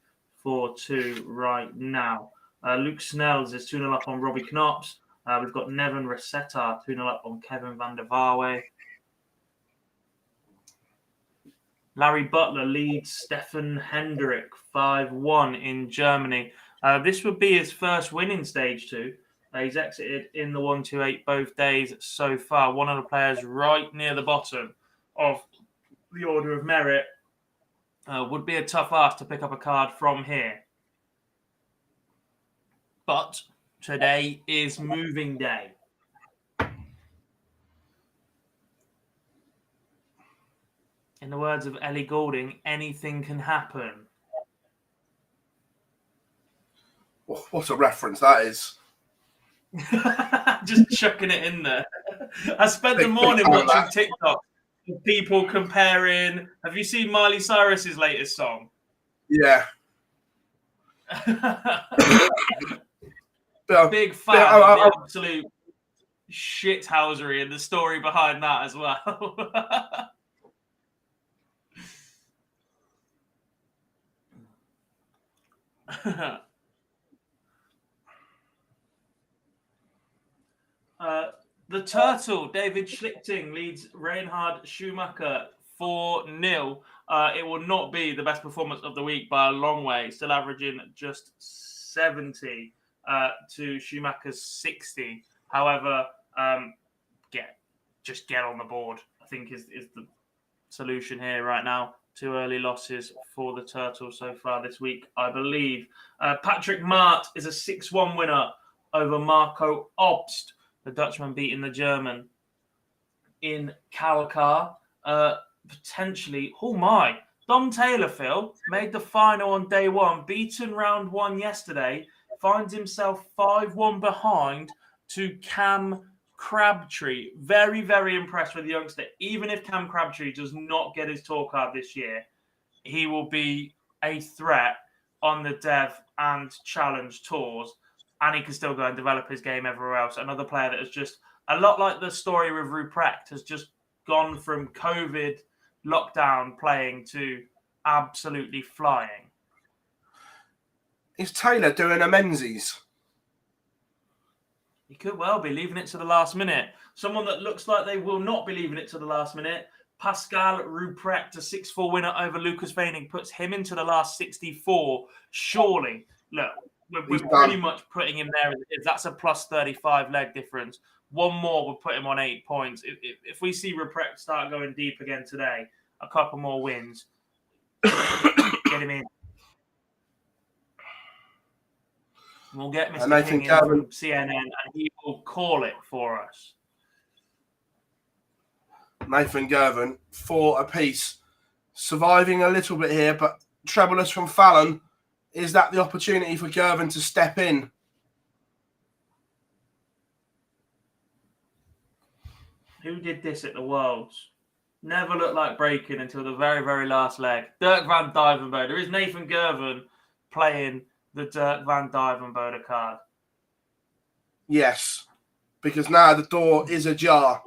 4-2 right now. Luke Snells is 2-0 up on Robbie Knops. We've got Nevin Rosetta 2-0 up on Kevin van der Varwe. Larry Butler leads Stefan Hendrick 5-1 in Germany. This would be his first win in Stage 2. He's exited in the 1-2-8 both days so far. One of the players right near the bottom of the order of merit. Would be a tough ask to pick up a card from here. But today is moving day. In the words of Ellie Goulding, anything can happen.
What a reference that is.
Just chucking it in there. I spent the morning watching TikTok with people comparing. Have you seen Miley Cyrus's latest song?
Yeah.
Big fan of the absolute shithousery and the story behind that as well. The Turtle, David Schlichting, leads Reinhard Schumacher 4-0. It will not be the best performance of the week by a long way, still averaging just 70 to Schumacher's 60. However, just get on the board, I think is the solution here right now. 2 early losses for the Turtle so far this week, I believe. Patrick Mart is a 6-1 winner over Marco Obst. The Dutchman beating the German in Kalkar. Potentially, Dom Taylor, Phil, made the final on day one, beaten round 1 yesterday, finds himself 5-1 behind to Cam Crabtree. Very, very impressed with the youngster. Even if Cam Crabtree does not get his tour card this year, he will be a threat on the Dev and Challenge tours, and he can still go and develop his game everywhere else. Another player that is just a lot like the story with Ruprecht, has just gone from COVID lockdown playing to absolutely flying.
Is Taylor doing a Menzies?
He could well be leaving it to the last minute. Someone that looks like they will not be leaving it to the last minute, Pascal Ruprecht, a 6-4 winner over Lucas Weinig, puts him into the last 64. Surely, look, we're pretty much putting him there. If that's a plus 35 leg difference, one more would put him on 8 points. If we see Ruprecht start going deep again today, a couple more wins, Get him in. We'll get Mr.
Nathan
King in from
Gervin.
CNN and he will call it for us.
Nathan Gervin, 4 apiece. Surviving a little bit here, but trebleless from Fallon. Is that the opportunity for Gervin to step in?
Who did this at the Worlds? Never looked like breaking until the very, very last leg. Dirk van Dijvenbode. There is Nathan Gervin playing the Dirk van Dijvenbode card.
Yes, because now the door is ajar.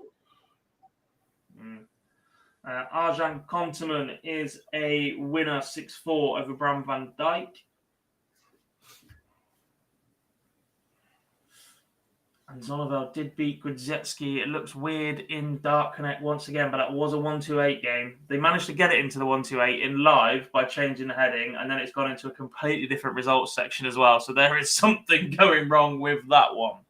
Arjan Konteman is a winner 6-4 over Bram van Dijk. And Zonnevel did beat Grudzetski. It looks weird in Dark Connect once again, but that was a 1-2-8 game. They managed to get it into the 1-2-8 in live by changing the heading, and then it's gone into a completely different results section as well. So there is something going wrong with that one.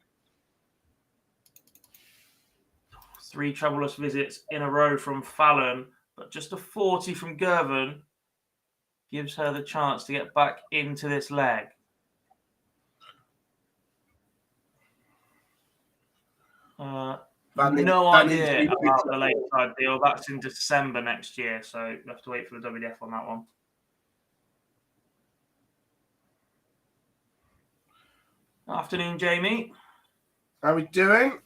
3 trebleless visits in a row from Fallon, but just a 40 from Gervin gives her the chance to get back into this leg. No idea about the late side deal. That's in December next year, so we'll have to wait for the WDF on that one. Afternoon, Jamie.
How are we doing?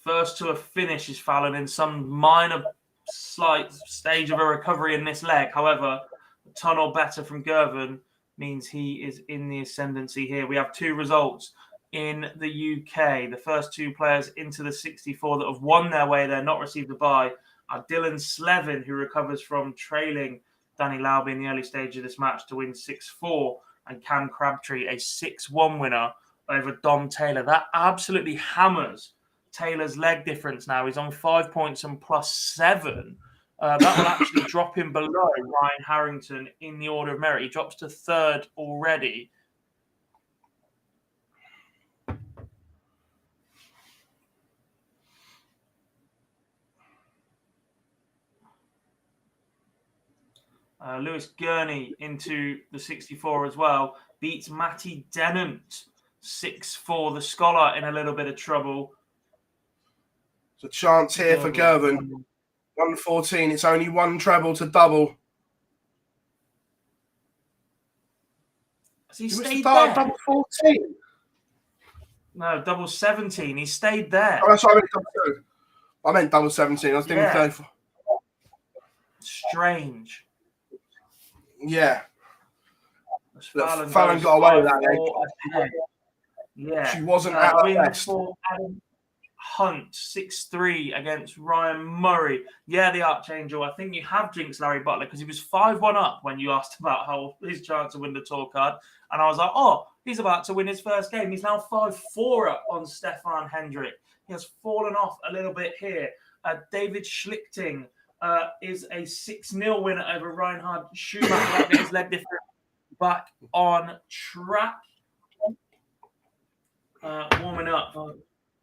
First to a finish is Fallon in some minor, slight stage of a recovery in this leg. However, a ton or better from Gervin means he is in the ascendancy here. We have 2 results in the UK. The first 2 players into the 64 that have won their way there, not received a bye, are Dylan Slevin, who recovers from trailing Danny Lauby in the early stage of this match to win 6-4, and Cam Crabtree, a 6-1 winner over Dom Taylor. That absolutely hammers Taylor's leg difference now. He's on 5 points and +7. That will actually drop him below Ryan Harrington in the order of merit. He drops to 3rd already. Lewis Gurney into the 64 as well. Beats Matty Dennant 6-4. The Scholar in a little bit of trouble.
It's a chance here for Gervin. 114. It's only 1 treble to double.
Has he stayed there?
Double 14.
No, double 17. He stayed there.
Oh, that's what I meant double 17. I was thinking 34.
Strange.
Yeah. Fallon got away with that.
Yeah.
She wasn't at her best.
Adam Hunt 6-3 against Ryan Murray. Yeah, the Archangel. I think you have jinxed Larry Butler because he was 5-1 up when you asked about how his chance to win the tour card. And I was like, oh, he's about to win his first game. He's now 5-4 up on Stefan Hendrick. He has fallen off a little bit here. David Schlichting is a 6-0 winner over Reinhard Schumacher. That his leg difference back on track. Warming up,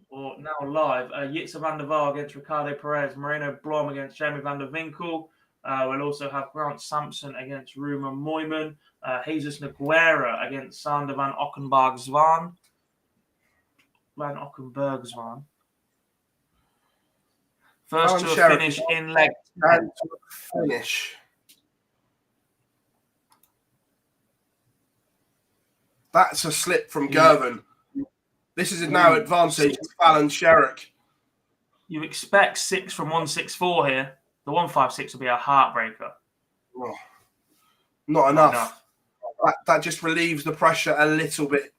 or now live, Jitse van der Waal against Ricardo Perez, Moreno Blom against Jamie van der Winkel. We'll also have Grant Sampson against Ruma Moyman, Jesus Nogueira against Sander van Ockenberg-Zwan. First to a finish in leg.
And to a finish. That's a slip from Gervin. This is now advantage to Fallon Sherrock.
You expect 6 from 164 here. The 156 will be a heartbreaker.
Oh, not enough. That just relieves the pressure a little bit.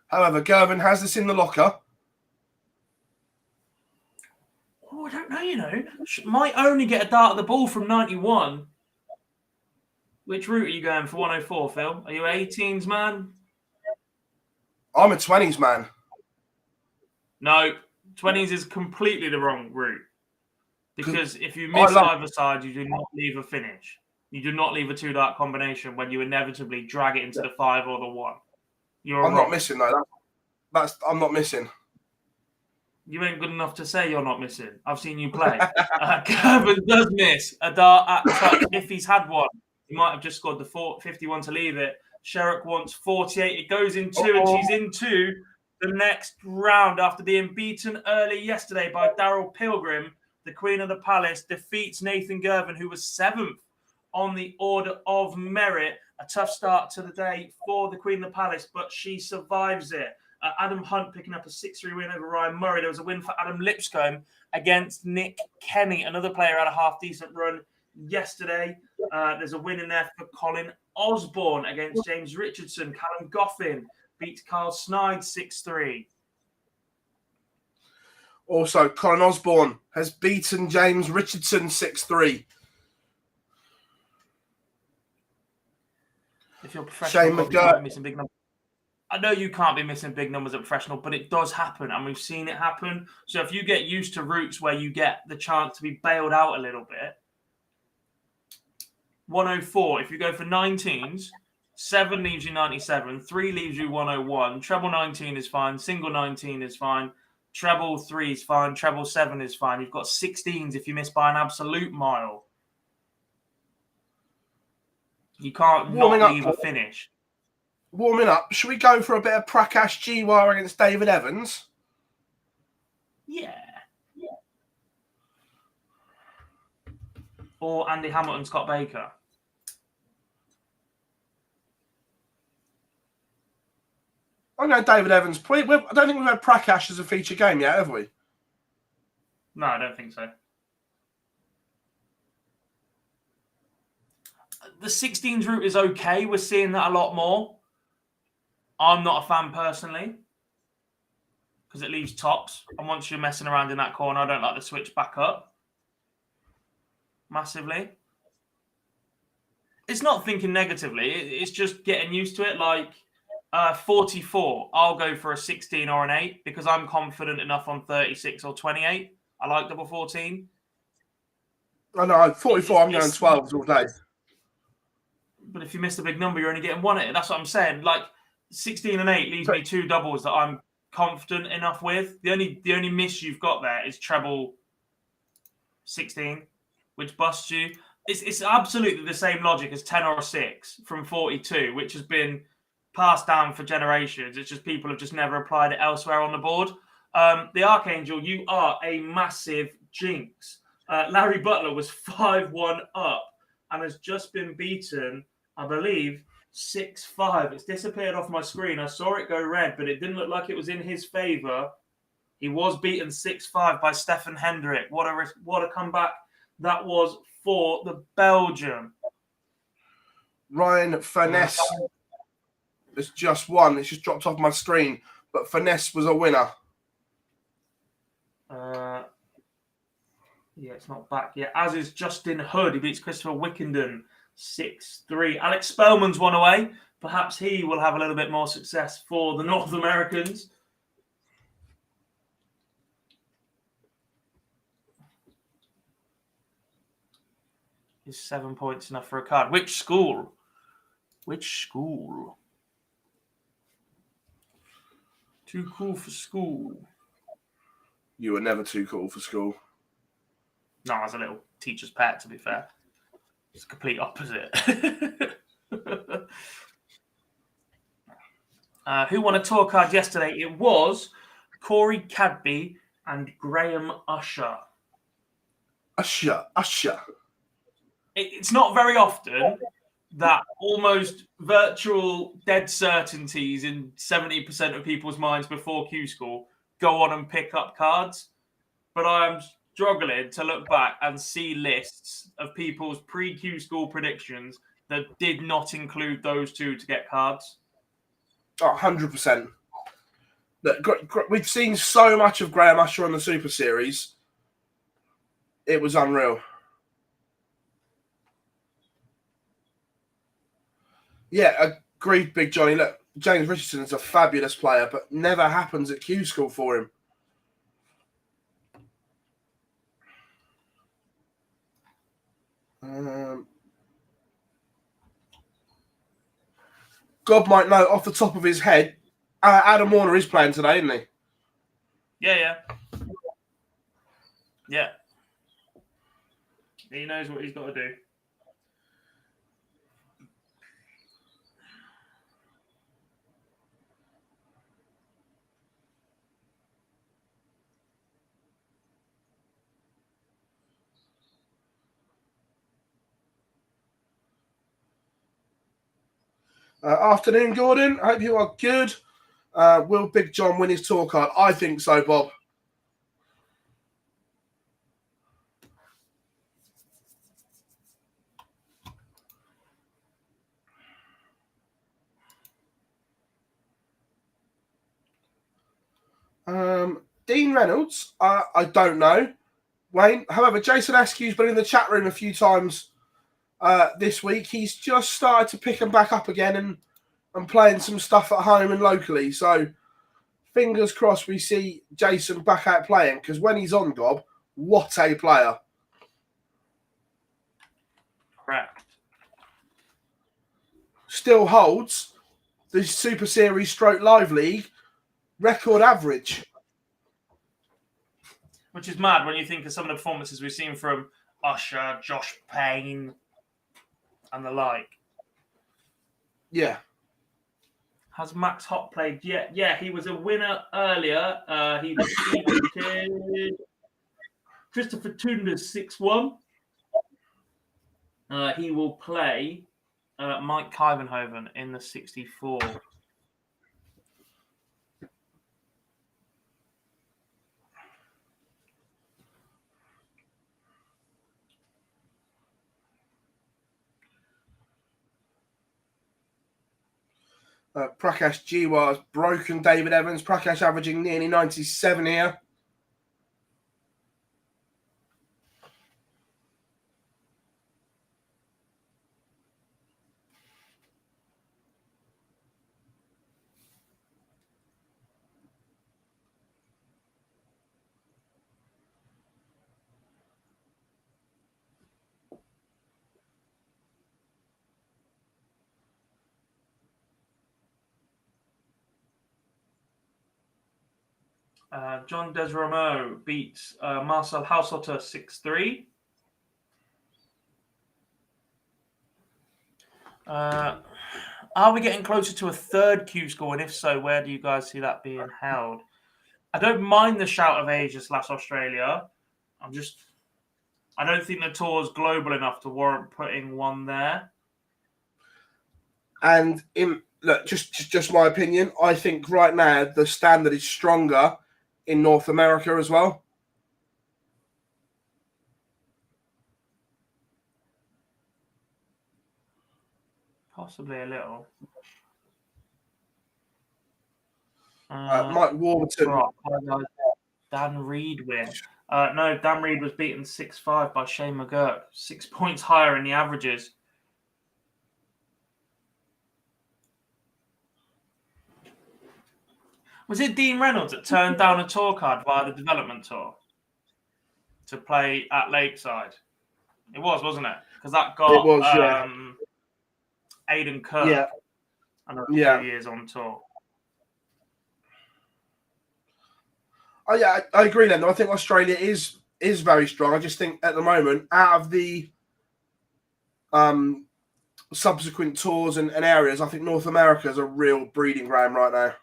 However, Gervin has this in the locker.
Oh, I don't know, you know. Might only get a dart at the ball from 91. Which route are you going for 104, Phil? Are you 18s, man?
I'm a 20s, man.
No, 20s is completely the wrong route. Because if you miss either side, you do not leave a finish. You do not leave a 2-dart combination when you inevitably drag it into the 5 or the 1.
I'm not missing, though. I'm not missing.
You ain't good enough to say you're not missing. I've seen you play. Gervin does miss a dart at touch. If he's had one, he might have just scored the 51 to leave it. Sherrock wants 48. It goes in 2, and she's into the next round after being beaten early yesterday by Daryl Pilgrim. The Queen of the Palace defeats Nathan Gervin, who was 7th on the order of merit. A tough start to the day for the Queen of the Palace, but she survives it. Adam Hunt picking up a 6-3 win over Ryan Murray. There was a win for Adam Lipscombe against Nick Kenny. Another player had a half-decent run yesterday. There's a win in there for Colin Osborne against James Richardson. Callum Goffin beats Carl Snide 6-3.
Also, Colin Osborne has beaten James Richardson 6-3.
If you're professional,
Shane McGurk.
missing big numbers. I know you can't be missing big numbers at professional, but it does happen, and we've seen it happen. So if you get used to routes where you get the chance to be bailed out a little bit, 104, if you go for 19s, 7 leaves you 97, 3 leaves you 101, treble 19 is fine, single 19 is fine, treble 3 is fine, treble 7 is fine. You've got 16s if you miss by an absolute mile. You can't not leave a finish.
Warming up, should we go for a bit of Prakash Jiwar against David Evans?
Yeah. Or Andy Hamilton, Scott Baker.
I'm going David Evans. I don't think we've had Prakash as a feature game yet, have we?
No, I don't think so. The 16s route is okay. We're seeing that a lot more. I'm not a fan personally because it leaves tops. And once you're messing around in that corner, I don't like the switch back up massively. It's not thinking negatively. It's just getting used to it. Like 44, I'll go for a 16 or an 8 because I'm confident enough on 36 or 28. I like double 14.
I know, 44, I'm going 12s all day.
But if you miss the big number, you're only getting 1 at it. That's what I'm saying. Like 16 and 8 leaves me 2 doubles that I'm confident enough with. The only miss you've got there is treble 16, which busts you. It's absolutely the same logic as 10 or 6 from 42, which has been passed down for generations. It's just people have just never applied it elsewhere on the board. The Archangel, you are a massive jinx. Larry Butler was 5-1 up and has just been beaten, I believe, 6-5. It's disappeared off my screen. I saw it go red, but it didn't look like it was in his favour. He was beaten 6-5 by Stefan Hendrick. What a comeback that was for the Belgian.
Ryan Finesse has just won. It's just dropped off my screen, but Finesse was a winner.
Yeah, it's not back yet. As is Justin Hood. He beats Christopher Wickenden 6-3. Alex Spellman's one away. Perhaps he will have a little bit more success for the North Americans. Is 7 points enough for a card? Which school? Too cool for school.
You were never too cool for school.
No, as a little teacher's pet, to be fair. It's the complete opposite. Who won a tour card yesterday? It was Corey Cadby and Graham Usher.
Usher.
It's not very often that almost virtual dead certainties in 70% of people's minds before Q-School go on and pick up cards. But I am struggling to look back and see lists of people's pre-Q-School predictions that did not include those two to get cards.
100%. We've seen so much of Graham Usher on the Super Series. It was unreal. Yeah, agreed, Big Johnny. Look, James Richardson is a fabulous player, but never happens at Q-School for him. God might know off the top of his head, Adam Warner is playing today, isn't he?
Yeah. Yeah. He knows what he's got to do.
Afternoon, Gordon. Hope you are good. Will Big John win his tour card? I think so, Bob. Dean Reynolds, I don't know, Wayne. However, Jason Askew's been in the chat room a few times this week. He's just started to pick them back up again and playing some stuff at home and locally. So fingers crossed we see Jason back out playing, because when he's on, Gob, what a player.
Correct.
Still holds the Super Series Stroke Live League record average.
Which is mad when you think of some of the performances we've seen from Usher, Josh Payne, and the like.
Yeah.
Has Max Hott played yet? Yeah, he was a winner earlier. He was defeated Christopher Toonders 6-1. He will play Mike Kyvenhoven in the 64.
Prakash Jiwa has broken David Evans. Prakash averaging nearly 97 here.
John Desramo beats Marcel Hausotter 6-3. Are we getting closer to a third Q-School? And if so, where do you guys see that being held? I don't mind the shout of Asia/Australia. I don't think the tour's global enough to warrant putting one there.
And look, just my opinion, I think right now the standard is stronger in North America as well.
Possibly a little.
Mike Warburton.
Dan Reed win. No, Dan Reed was beaten 6-5 by Shane McGurk. 6 points higher in the averages. Was it Dean Reynolds that turned down a tour card via the development tour to play at Lakeside? It was, wasn't it? Because that got Aidan Kirk another 2 years on tour.
Oh yeah, I agree then. I think Australia is very strong. I just think at the moment, out of the subsequent tours and areas, I think North America is a real breeding ground right now.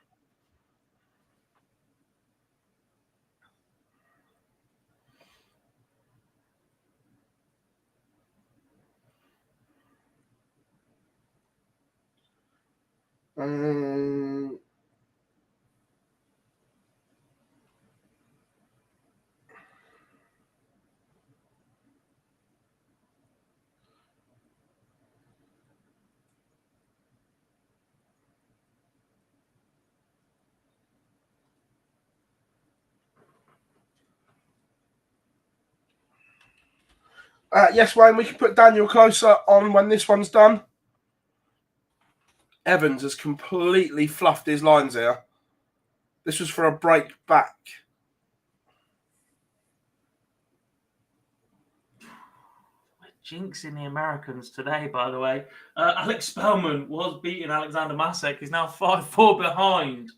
Yes, Wayne, we can put Daniel closer on when this one's done. Evans has completely fluffed his lines here. This was for a break back.
We're jinxing the Americans today, by the way. Alex Spellman was beating Alexander Masek. He's now 5-4 behind.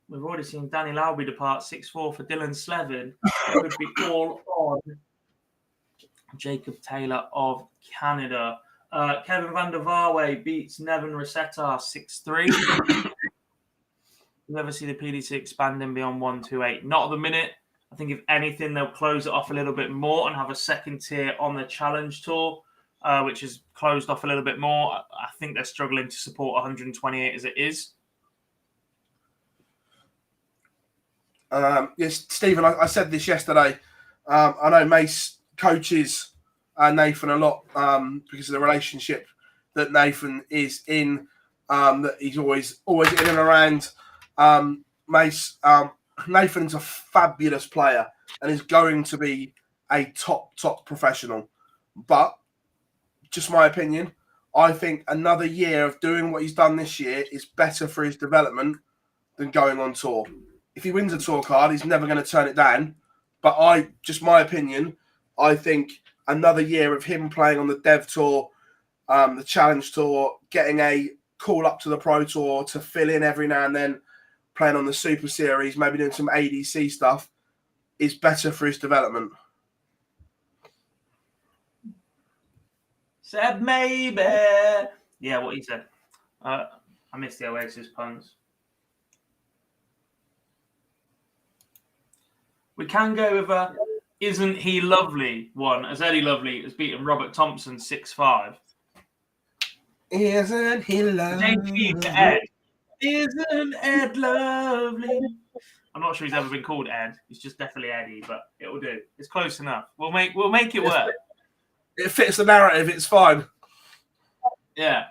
We've already seen Danny Lowby depart 6-4 for Dylan Slevin. It could be all on Jacob Taylor of Canada. Kevin van der Vaarway beats Nevin Rosetta 6-3. You'll never see the PDC expanding beyond 128. Not at the minute. I think if anything, they'll close it off a little bit more and have a second tier on the Challenge Tour, which is closed off a little bit more. I think they're struggling to support 128 as it is.
Yes, Stephen, I said this yesterday. I know Mace coaches Nathan a lot because of the relationship that Nathan is in, that he's always in and around Mace. Nathan's a fabulous player and is going to be a top professional. But just my opinion, I think another year of doing what he's done this year is better for his development than going on tour. If he wins a tour card, he's never going to turn it down. But my opinion, I think another year of him playing on the Dev Tour, the Challenge Tour, getting a call up to the Pro Tour to fill in every now and then, playing on the Super Series, maybe doing some ADC stuff, is better for his development.
Said maybe. Yeah, what he said. I missed the Oasis puns. We can go with a "Isn't he lovely?" one, as Eddie Lovely has beaten Robert Thompson 6-5.
Isn't he lovely?
Ed. Isn't Ed lovely? I'm not sure he's ever been called Ed. He's just definitely Eddie, but it'll do. It's close enough. We'll make it work.
It fits the narrative. It's fine.
Yeah.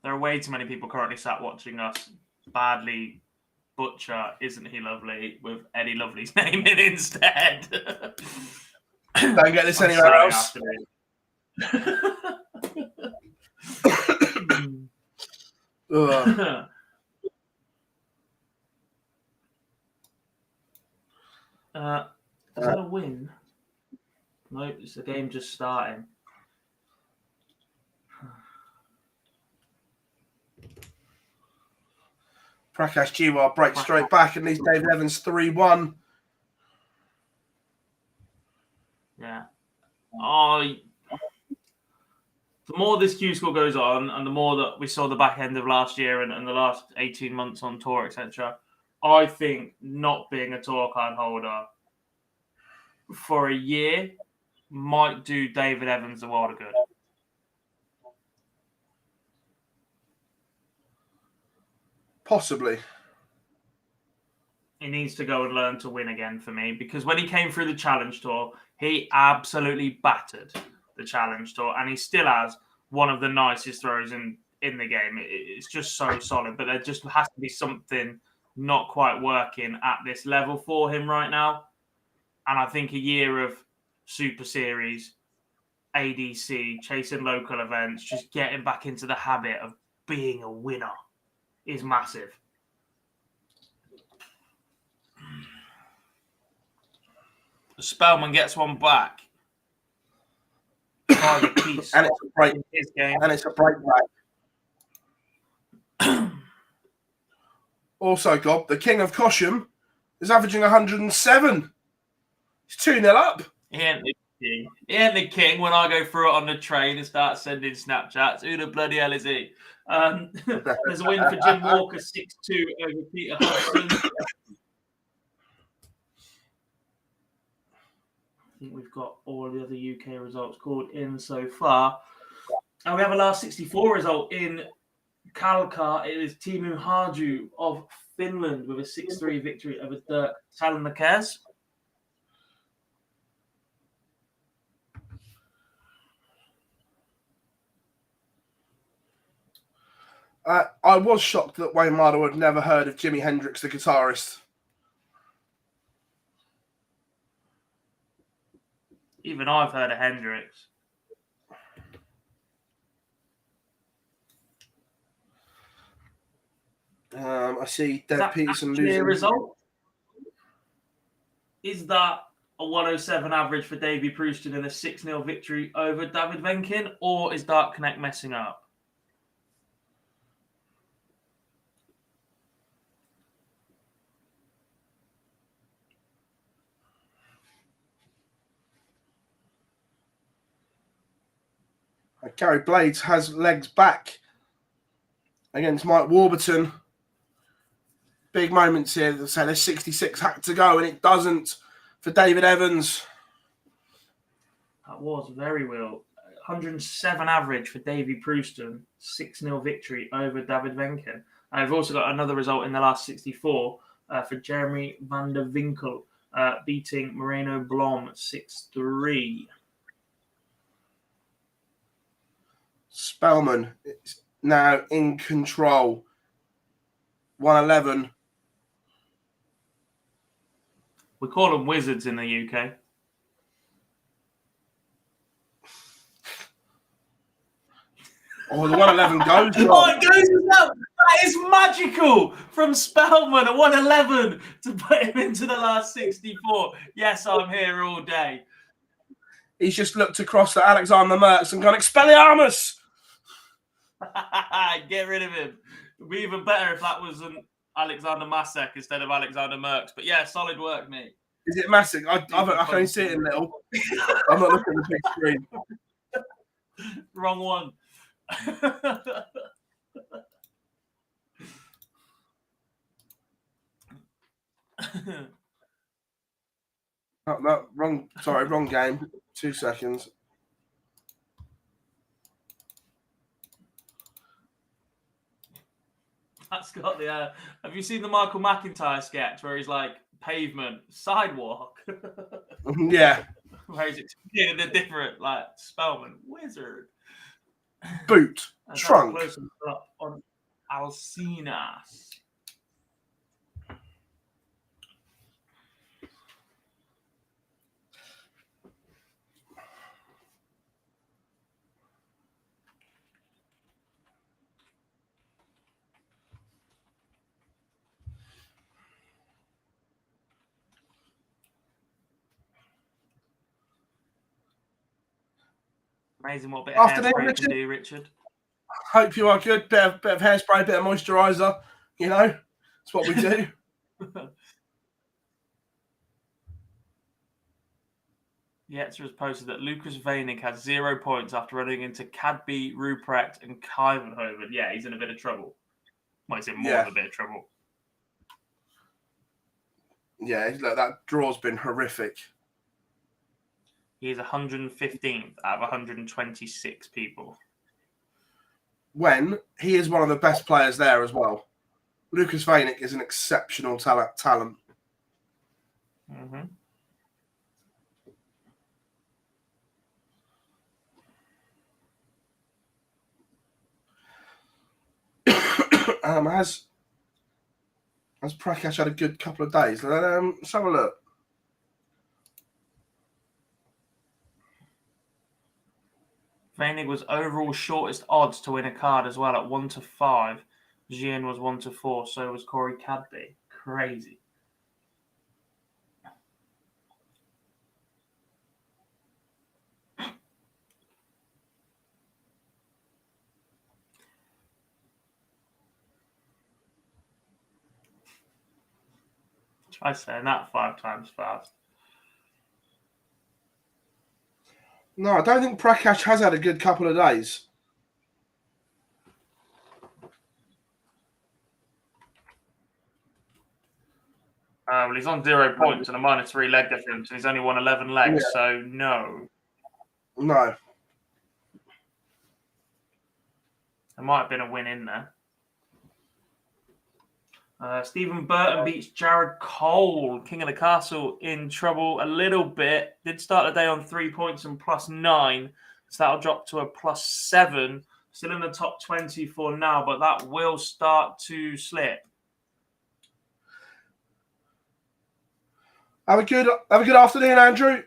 There are way too many people currently sat watching us badly butcher "Isn't he lovely?" with Eddie Lovely's name in instead.
Don't get this anywhere else.
Is that a win? Nope, it's the game just starting.
Prakash Jiwar breaks straight back and leads David Evans 3-1.
Yeah. The more this Q-School goes on and the more that we saw the back end of last year and the last 18 months on tour, etc., I think not being a tour card holder for a year might do David Evans a world of good.
Possibly.
He needs to go and learn to win again for me, because when he came through the Challenge Tour, he absolutely battered the Challenge Tour, and he still has one of the nicest throws in the game. It's just so solid, but there just has to be something not quite working at this level for him right now. And I think a year of Super Series, ADC, chasing local events, just getting back into the habit of being a winner is massive. The Spellman gets one back.
And it's a break.
His game.
And it's a break back. Also, Gob, the King of Cosham is averaging 107. He's 2-0 up.
He ain't the king. He ain't the king when I go through it on the train and start sending Snapchats. Who the bloody hell is he? There's a win for Jim Walker, 6-2 over Peter Hudson. I think we've got all the other UK results called in so far. And we have a last 64 result in Kalkar. It is Teemu Harju of Finland with a 6-3 victory over Dirk Salonakes.
I was shocked that Wayne Mardle had never heard of Jimi Hendrix, the guitarist.
Even I've heard of Hendrix.
I see Dev Peterson losing.
Result? Is that a 107 average for Davy Prouston in a 6-0 victory over David Venkin, or is Dark Connect messing up?
Gary Blades has legs back against Mike Warburton. Big moments here. So there's 66 had to go, and it doesn't for David Evans.
That was very well. 107 average for Davy Prouston. 6-0 victory over David Venken. And I've also got another result in the last 64 for Jeremy van der Winkel, beating Moreno Blom 6-3.
Spellman is now in control. 111.
We call them wizards in the UK.
Oh, the 111 goes.
Oh, it goes up. That is magical from Spellman at 111 to put him into the last 64. Yes, I'm here all day.
He's just looked across at Alexander Merckx and gone, Expelliarmus!
Get rid of him. It'd be even better if that was an Alexander Masek instead of Alexander Merckx. But yeah, solid work, mate.
Is it Masek? I can only see it in little. I'm not looking at the big screen.
Wrong one.
No, wrong. Sorry, wrong game. 2 seconds.
That's got the. Have you seen the Michael McIntyre sketch where he's like pavement, sidewalk?
Yeah.
Where he's explaining the different, like Spellman, wizard,
Boot,
and
trunk.
Close up on Alcinas. Amazing what bit of
Afternoon,
hairspray
Richard.
can do, Richard.
Hope you are good. Bit of hairspray, bit of moisturiser. You know, that's what we do.
Yetzer has posted that Lucas Veinig has 0 points after running into Cadby, Ruprecht, and Kyvenhoven. Yeah, he's in a bit of trouble. Well, he's in more of a bit of trouble.
Yeah, look, that draw's been horrific.
He is 115th out of 126 people.
When he is one of the best players there as well. Lucas Veinig is an exceptional talent.
Mm-hmm.
Has Prakash had a good couple of days? Let's have a look.
Veinig was overall shortest odds to win a card as well at 1-5. Gian was 1-4. So was Corey Cadby. Crazy. Try saying that 5 times fast.
No, I don't think Prakash has had a good couple of days.
Well, he's on 0 points and a -3 leg difference, and he's only won 11 legs, so no.
No.
There might have been a win in there. Stephen Burton beats Jared Cole. King of the Castle in trouble a little bit. Did start the day on 3 points and +9. So that'll drop to a +7. Still in the top 20 for now, but that will start to slip.
Have a good afternoon, Andrew.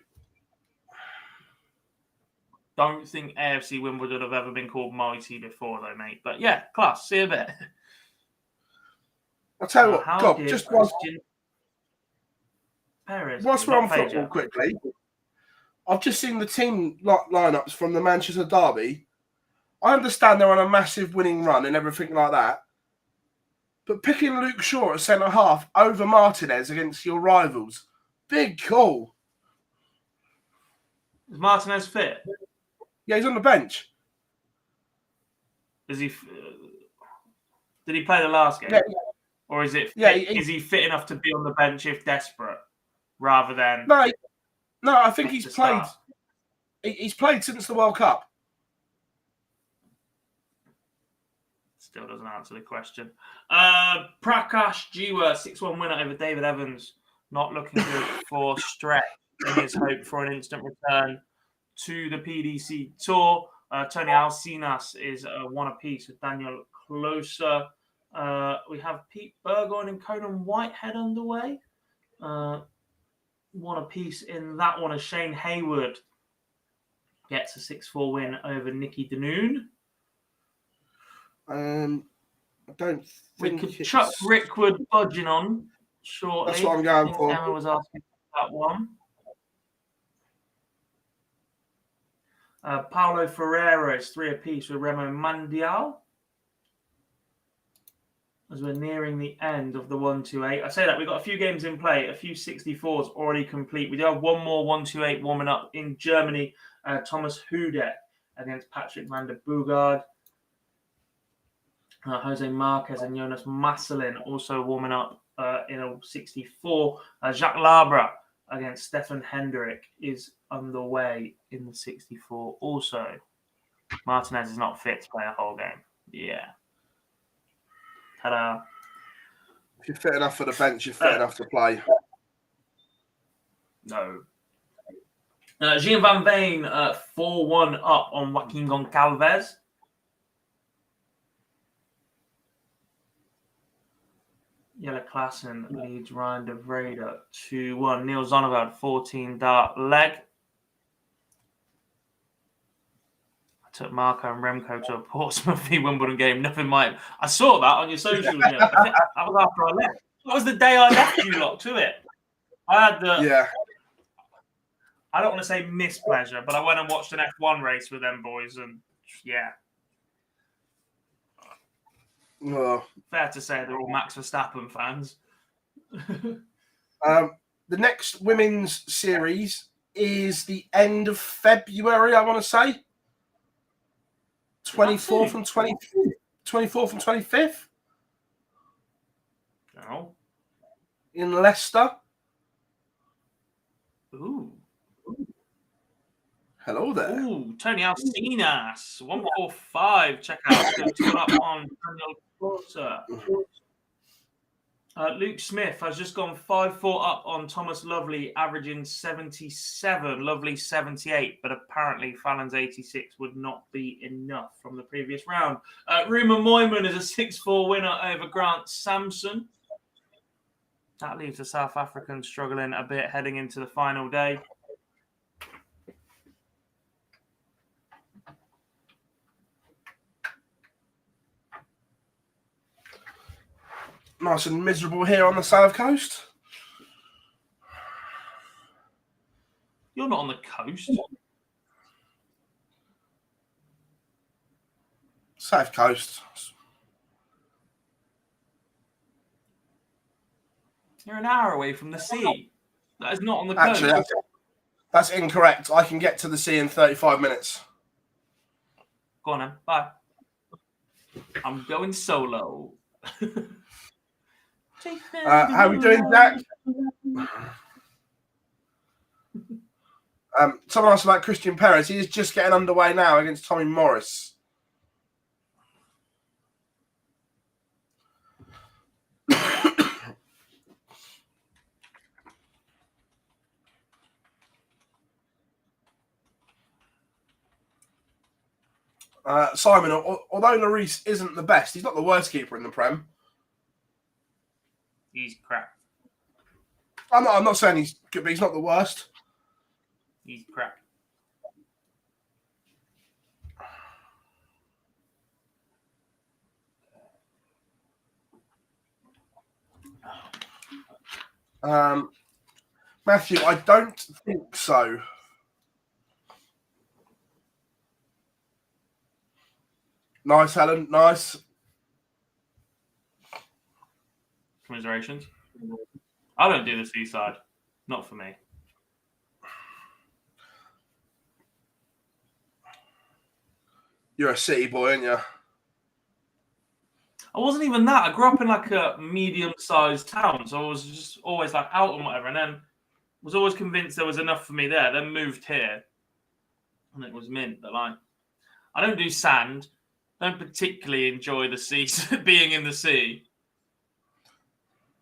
Don't think AFC Wimbledon have ever been called mighty before, though, mate. But yeah, class. See you a bit.
I'll tell you what, God, just whilst we're on football quickly, I've just seen the team lineups from the Manchester derby. I understand they're on a massive winning run and everything like that, but picking Luke Shaw at centre-half over Martinez against your rivals, big call.
Is Martinez fit?
Yeah, he's on the bench.
Is he? Did he play the last game?
Yeah.
Or is it?
Yeah,
is he fit enough to be on the bench if desperate, rather than?
No, I think he's played.
Start?
He's played since the World Cup.
Still doesn't answer the question. Prakash Jiwa, 6-1 winner over David Evans. Not looking good for Stretch in his hope for an instant return to the PDC Tour. Tony Alcinas is 1 apiece with Daniel Closer. We have Pete Burgoyne and Conan Whitehead underway. 1 apiece in that one as Shane Hayward gets a 6-4 win over Nicky Danoon.
I don't think
we could chuck Rickwood budging on shortly.
That's what I'm going for.
Emma was asking for that one. Paulo Ferreira is 3 apiece with Remo Mandial. As we're nearing the end of the 128. I say that we've got a few games in play, a few 64s already complete. We do have one more 128 warming up in Germany. Thomas Hudek against Patrick van der Bogaard. Jose Marquez and Jonas Masselin also warming up in a 64. Jacques Labra against Stefan Hendrick is underway in the 64 also. Martinez is not fit to play a whole game. Yeah. Ta-da.
If you're fit enough for the bench, you're fit enough to play.
No. Gian Van Veen 4-1 up on Joaquin Goncalves. Jelle Klassen leads Ryan de Vrede 2-1. Neil Zondergaard 14 dart leg. I took Marco and Remco to a Portsmouth v Wimbledon game. Nothing might. I saw that on your socials. Neil. I think that was after I left. That was the day I left you lot to it. I had the.
Yeah.
I don't want to say mispleasure, but I went and watched an F1 race with them boys, and yeah. Fair to say they're all Max Verstappen fans.
The next women's series is the end of February, I want to say. 24th and 25th.
Oh.
In Leicester.
Ooh.
Hello there.
Ooh, Tony Alcinas, 145. Check out. Turn up on Daniel Porter. Luke Smith has just gone 5-4 up on Thomas Lovely, averaging 77. Lovely 78, but apparently Fallon's 86 would not be enough from the previous round. Ruma Moyman is a 6-4 winner over Grant Sampson. That leaves the South Africans struggling a bit heading into the final day.
Nice and miserable here on the South Coast.
You're not on the coast.
South Coast.
You're an hour away from the sea. That is not on the coast.
Actually, that's incorrect. I can get to the sea in 35 minutes.
Go on then. Bye. I'm going solo.
How are we doing, Jack? Someone asked about Christian Perez. He is just getting underway now against Tommy Morris. Simon, although Lloris isn't the best, he's not the worst keeper in the Prem.
He's crap.
I'm not saying he's good, but he's not the worst.
He's crap.
Matthew, I don't think so. Nice, Helen. Nice.
Commiserations. I don't do the seaside. Not for me.
You're a city boy, aren't you?
I wasn't even that. I grew up in like a medium-sized town, so I was just always like out and whatever, and then was always convinced there was enough for me there. Then moved here, and it was mint. But like, I don't do sand. Don't particularly enjoy the sea, being in the sea.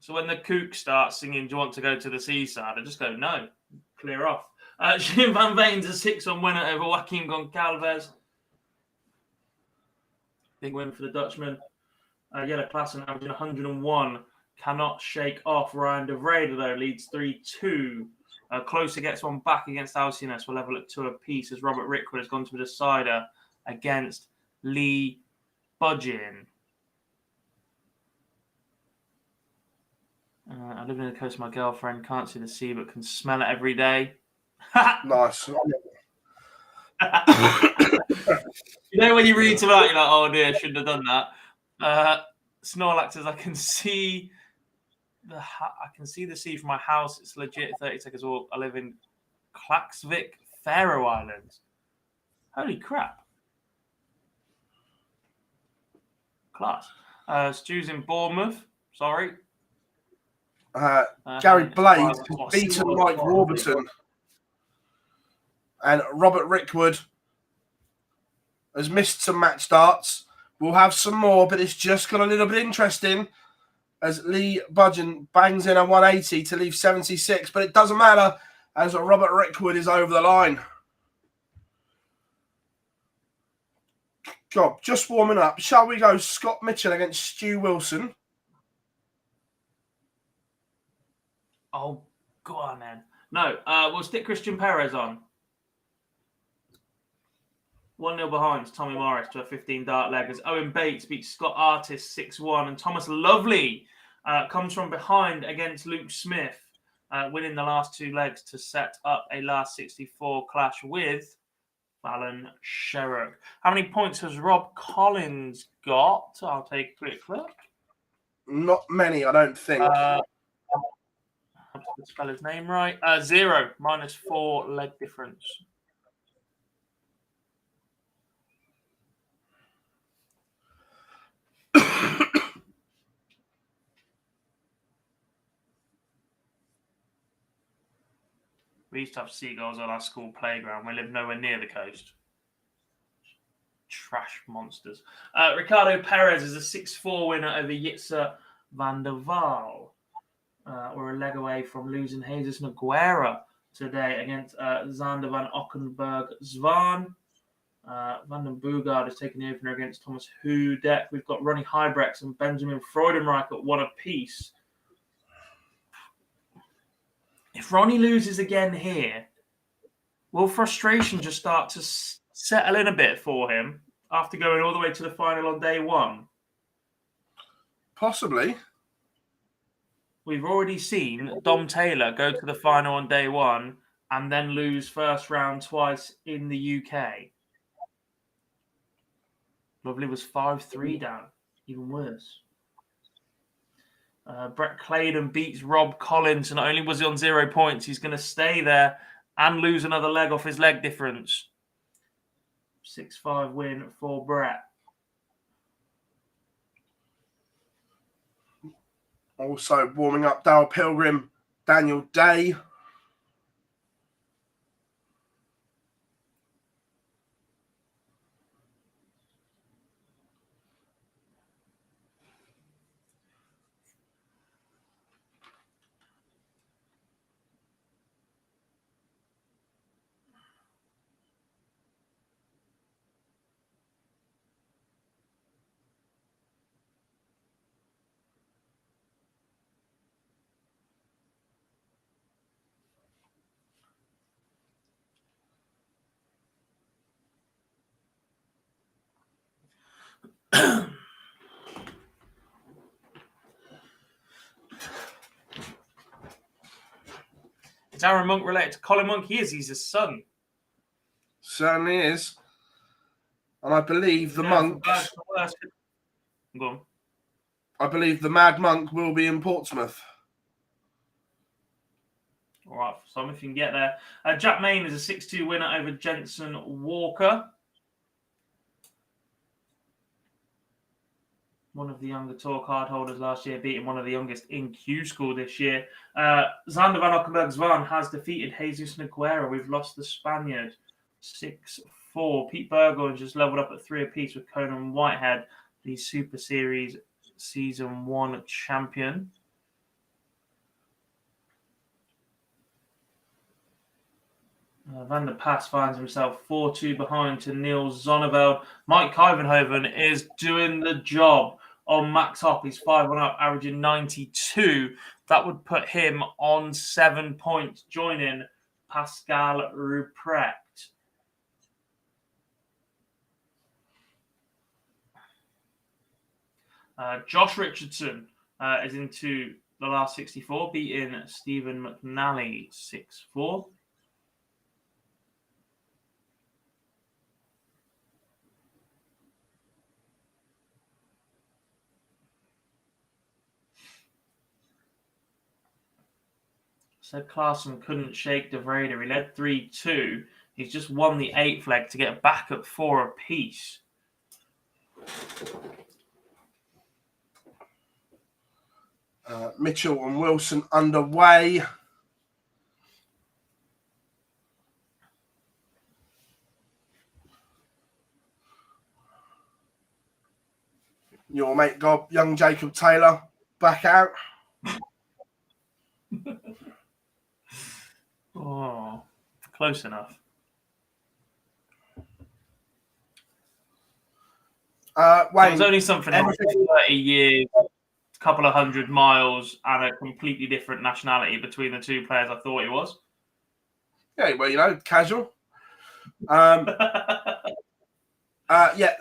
So when the kook starts singing, "Do you want to go to the seaside?" I just go, "No, clear off." Jim Van Veen's a 6-1 winner over Joaquin Goncalves. Big win for the Dutchman. Yellow class and averaging 101. Cannot shake off. Ryan de Vrede, though, leads 3-2. Closer gets one back against Alcinas. We'll level at 2 apiece as Robert Rickwood has gone to a decider against Lee Budgin. I live near the coast with my girlfriend. Can't see the sea, but can smell it every day.
Nice.
You know when you read about, you're like, "Oh dear, I shouldn't have done that." Snorlax says, I can see the sea from my house. It's legit. 30 seconds walk. I live in Klaksvik, Faroe Islands. Holy crap! Class. Stu's in Bournemouth. Sorry.
Gary Blade beaten Mike Warburton, and Robert Rickwood has missed some match starts. We'll have some more, but it's just got a little bit interesting as Lee Budgeon bangs in a 180 to leave 76, but it doesn't matter as Robert Rickwood is over the line. God, just warming up. Shall we go Scott Mitchell against Stu Wilson?
Oh, go on then. No, we'll stick Christian Perez on. 1-0 behind Tommy Morris to a 15 dart leg as Owen Bates beats Scott Artist 6-1. And Thomas Lovely comes from behind against Luke Smith, winning the last 2 legs to set up a last 64 clash with Fallon Sherrock. How many points has Rob Collins got? I'll take a quick look.
Not many, I don't think.
I have to spell his name right. 0, -4 leg difference. We used to have seagulls on our school playground. We live nowhere near the coast. Trash monsters. Ricardo Perez is a 6-4 winner over Jitse van der Waal. We're a leg away from losing Jesus Nogueira today against Xander van Ockenberg-Zwan. Van den Bogaard is taking the opener against Thomas Hudek. We've got Ronnie Hybrex and Benjamin Freudenreich at 1 apiece. If Ronnie loses again here, will frustration just start to settle in a bit for him after going all the way to the final on day 1?
Possibly.
We've already seen Dom Taylor go to the final on day 1 and then lose first round twice in the UK. Lovely was 5-3 down. Even worse. Brett Claydon beats Rob Collins, and not only was he on 0 points, he's going to stay there and lose another leg off his leg difference. 6-5 win for Brett.
Also warming up Dale Pilgrim, Daniel Day.
Is Aaron Monk related to Colin Monk? He is. He's his son.
Certainly is. And I believe the monk.
Go on.
I believe the Mad Monk will be in Portsmouth.
All right, Sam, if you can get there. Jack Main is a 6-2 winner over Jensen Walker. one of the younger tour card holders last year, beating one of the youngest in Q-School this year. Xander van Ockenberg-Zwan has defeated Jesus Nogueira. We've lost the Spaniard 6-4. Pete Burgoyne just leveled up at 3 apiece with Conan Whitehead, the Super Series Season 1 champion. Van der Pass finds himself 4-2 behind to Niels Zonneveld. Mike Kuyvenhoven is doing the job on Max Hopp. He's 5-1 up, averaging 92. That would put him on 7 points, joining Pascal Ruprecht. Josh Richardson is into the last 64, beating Stephen McNally 6-4. Said Clarkson couldn't shake De Vrede. He led 3-2. He's just won the 8th leg to get back at 4 apiece.
Mitchell and Wilson underway. Your mate Gob, young Jacob Taylor, back out.
Oh, close enough.
Wayne,
it was only something else. 30 years, a couple of 100 miles, and a completely different nationality between the two players. I thought it was.
Yeah, well, you know, casual. Yeah,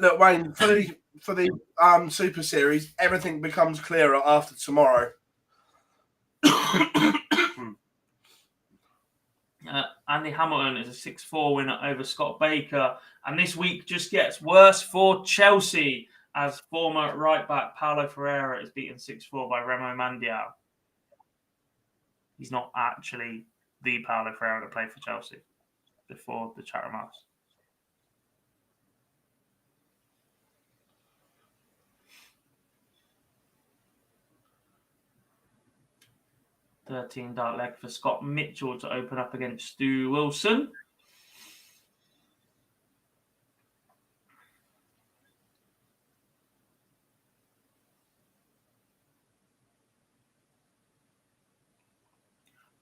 look, Wayne, for the Super Series, everything becomes clearer after tomorrow.
Andy Hamilton is a 6-4 winner over Scott Baker. And this week just gets worse for Chelsea as former right-back Paulo Ferreira is beaten 6-4 by Remo Mandiao. He's not actually the Paulo Ferreira that played for Chelsea before the Chatham House. $13 leg for Scott Mitchell to open up against Stu Wilson.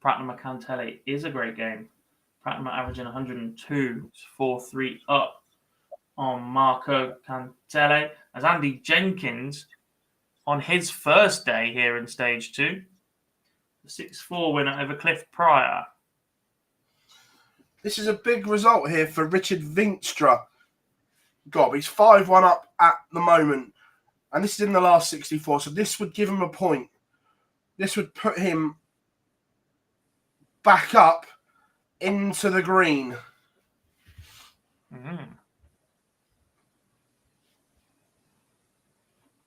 Pratnam Cantele is a great game. Pratnam averaging 102, 4-3 up on Marco Cantele. As Andy Jenkins, on his first day here in Stage 2, the 6-4 winner over Cliff Pryor.
This is a big result here for Richard Vinstra. Gob, he's 5-1 up at the moment. And this is in the last 64, so this would give him a point. This would put him back up into the green.
Mm-hmm.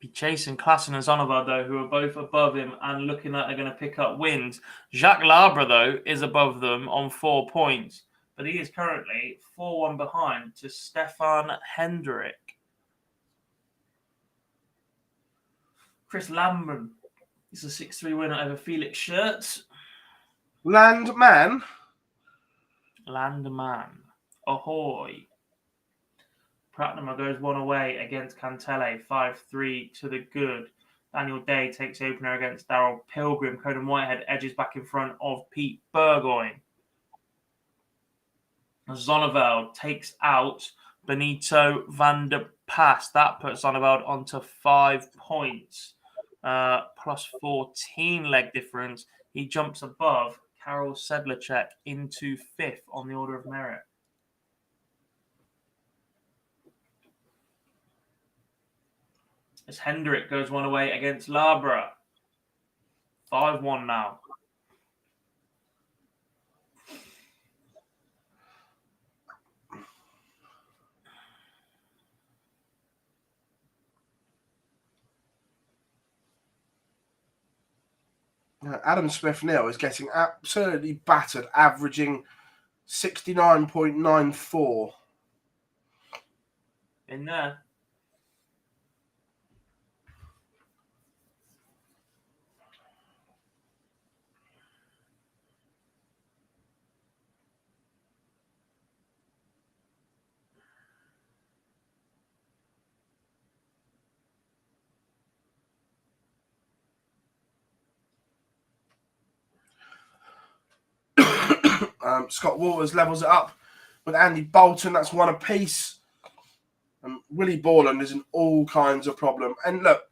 Be chasing Klassen and Zonneveld, though, who are both above him and looking like they're going to pick up wins. Jacques Labre, though, is above them on 4 points, but he is currently 4-1 behind to Stefan Hendrick. Chris Lambman is a 6-3 winner over Felix Schertz.
Landman.
Ahoy. Pratnam goes one away against Cantele, 5-3 to the good. Daniel Day takes opener against Darryl Pilgrim. Conan Whitehead edges back in front of Pete Burgoyne. Zonneveld takes out Benito van der Pass. That puts Zonneveld onto 5 points. Plus 14 leg difference. He jumps above Karol Sedlacek into 5th on the order of merit. As Hendrick goes one away against Labra. 5-1 now.
Adam Smith-Neal is getting absolutely battered, averaging 69.94.
In there.
Scott Waters levels it up with Andy Bolton. That's 1 apiece. And Willie Borland is in all kinds of problem. And look,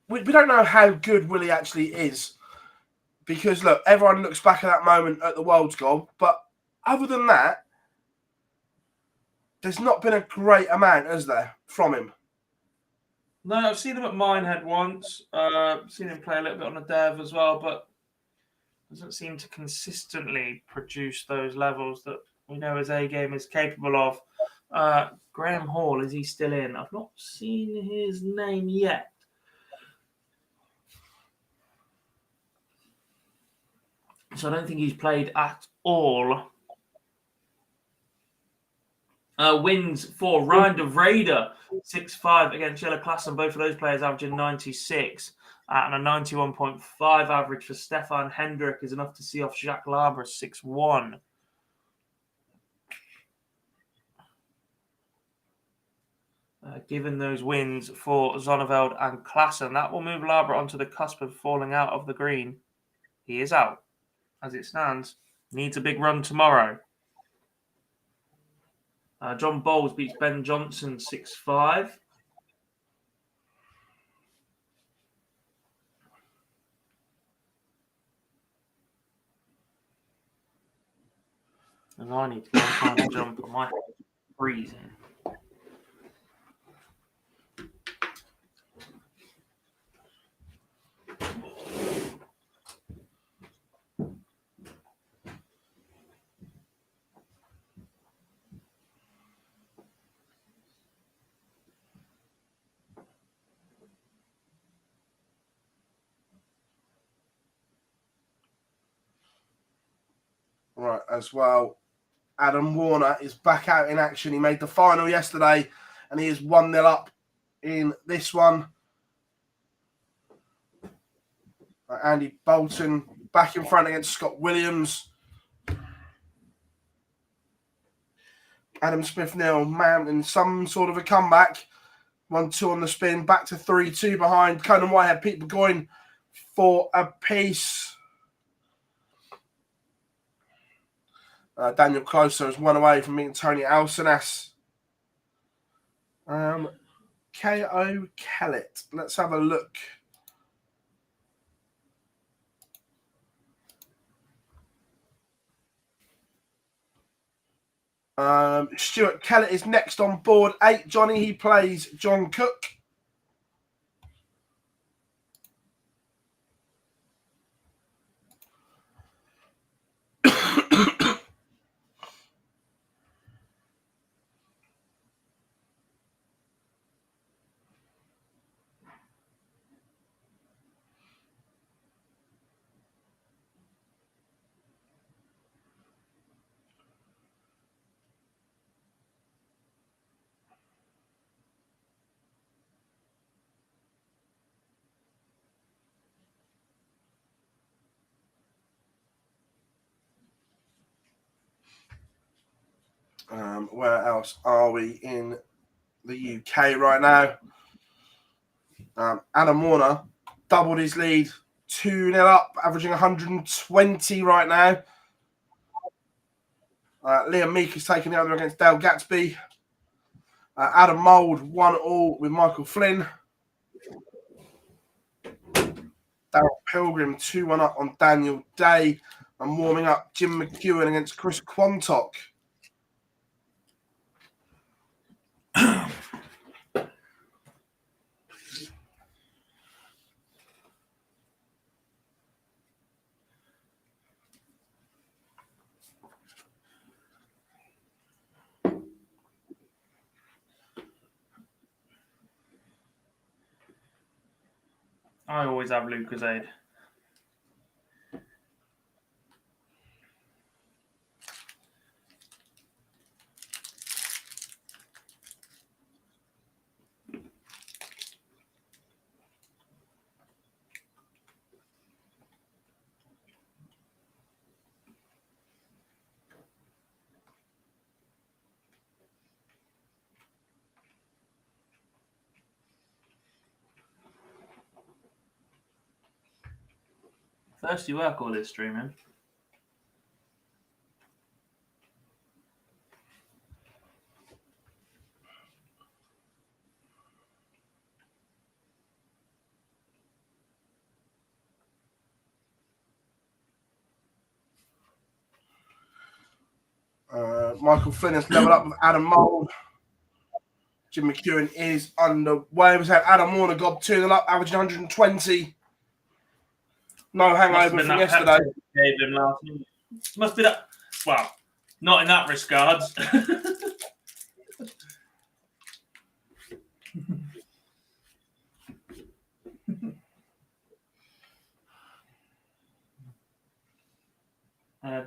we don't know how good Willie actually is. Because, look, everyone looks back at that moment at the World's Goal. But other than that, there's not been a great amount, has there, from him?
No, I've seen him at Minehead once. Seen him play a little bit on the Dev as well, but doesn't seem to consistently produce those levels that we know his A game is capable of. Graham Hall, is he still in? I've not seen his name yet. So I don't think he's played at all. Wins for Ryan de Vrede, 6-5 against Yellow Class, and both of those players averaging 96. And a 91.5 average for Stefan Hendrick is enough to see off Jacques Labre, 6-1. Given those wins for Zonneveld and Klassen, that will move Labre onto the cusp of falling out of the green. He is out, as it stands. Needs a big run tomorrow. John Bowles beats Ben Johnson 6-5. And I need to go and find a jump on my head. Freezing.
Right, as well. Adam Warner is back out in action. He made the final yesterday, and he is 1-0 up in this one. Andy Bolton back in front against Scott Williams. Adam Smith-Neal mounting some sort of a comeback. 1-2 on the spin, back to 3-2 behind. Conan Whitehead, Pete Burgoyne for a piece. Daniel Closer has 1 away from meeting Tony Alcinas. K.O. Kellett. Let's have a look. Stuart Kellett is next on board. 8, Johnny. He plays John Cook. Where else are we in the UK right now? Adam Warner doubled his lead, 2-0 up, averaging 120 right now. Liam Meek is taking the other against Dale Gatsby. Adam Mould 1-1 with Michael Flynn. Darryl Pilgrim 2-1 up on Daniel Day. And warming up Jim McEwen against Chris Quantock.
I always have Lucozade. Thirsty work all this streaming.
Michael Flynn has leveled up with Adam Mould. Jim McEwen is underway. We had Adam Warner got 2-0 up, averaging 120. No hangover from yesterday.
Must be that. Well, not in that regards.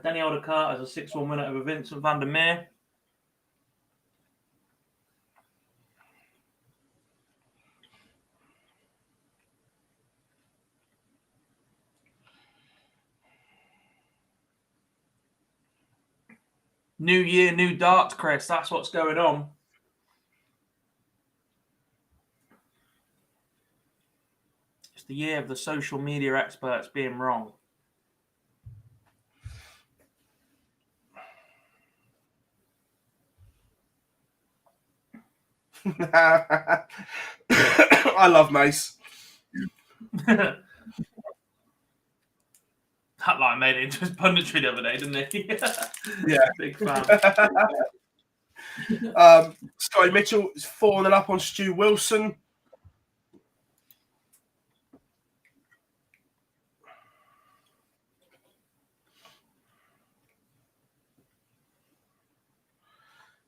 Danny Aldecart has a 6-1 winner over Vincent van der Meer. New year, new darts, Chris. That's what's going on. It's the year of the social media experts being wrong.
I love Mace.
That line made it into his punditry the other day, didn't he?
Yeah.
Big fan.
Scotty Mitchell is 4-0 up on Stu Wilson.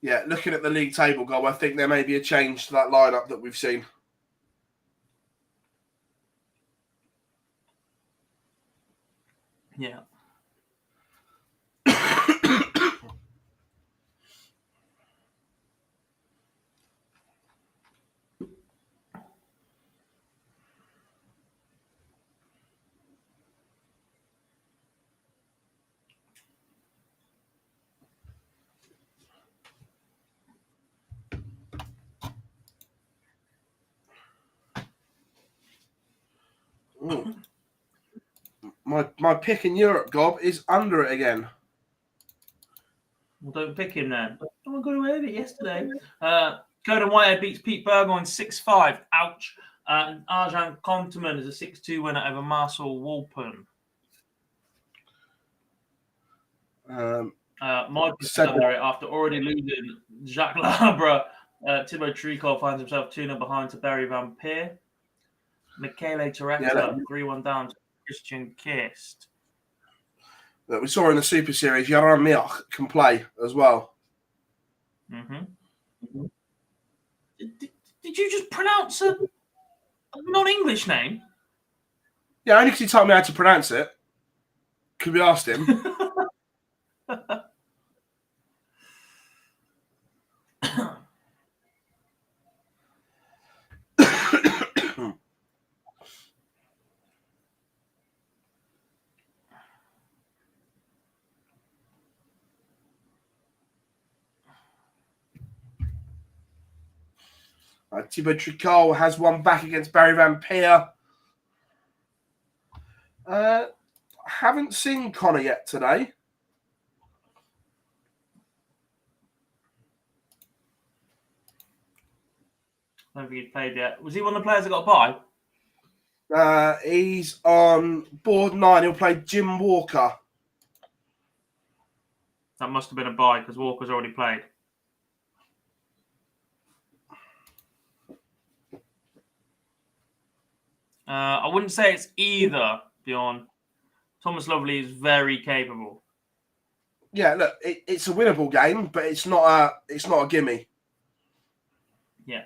Yeah, looking at the league table, Gob, I think there may be a change to that lineup that we've seen.
Yeah.
Ooh. My pick in Europe, Gob, is under it again.
Well, don't pick him then. Oh, I got away with it yesterday. Gordon Whitehead beats Pete Berger on 6-5. Ouch. And Arjan Konteman is a 6-2 winner over Marcel Wolpen. My pick under it after already losing Jacques Labre. Thibaut Tricot finds himself 2-0 behind to Barry Van Peer. Michele Toretta 3-1 down to Christian Kist.
That we saw in the Super Series, Yaran Miach can play as well.
Mm-hmm. Did you just pronounce a non-English name?
Yeah, only because he told me how to pronounce it. Could we ask him? Thibaut Tricot has one back against Barry Van Peer. Haven't seen Connor yet today.
I don't think he's played yet. Was he one of the players that got a bye?
He's on board 9. He'll play Jim Walker.
That must have been a bye because Walker's already played. I wouldn't say it's either, Bjorn. Thomas Lovely is very capable.
Yeah, look, it's a winnable game, but it's not a gimme.
Yeah.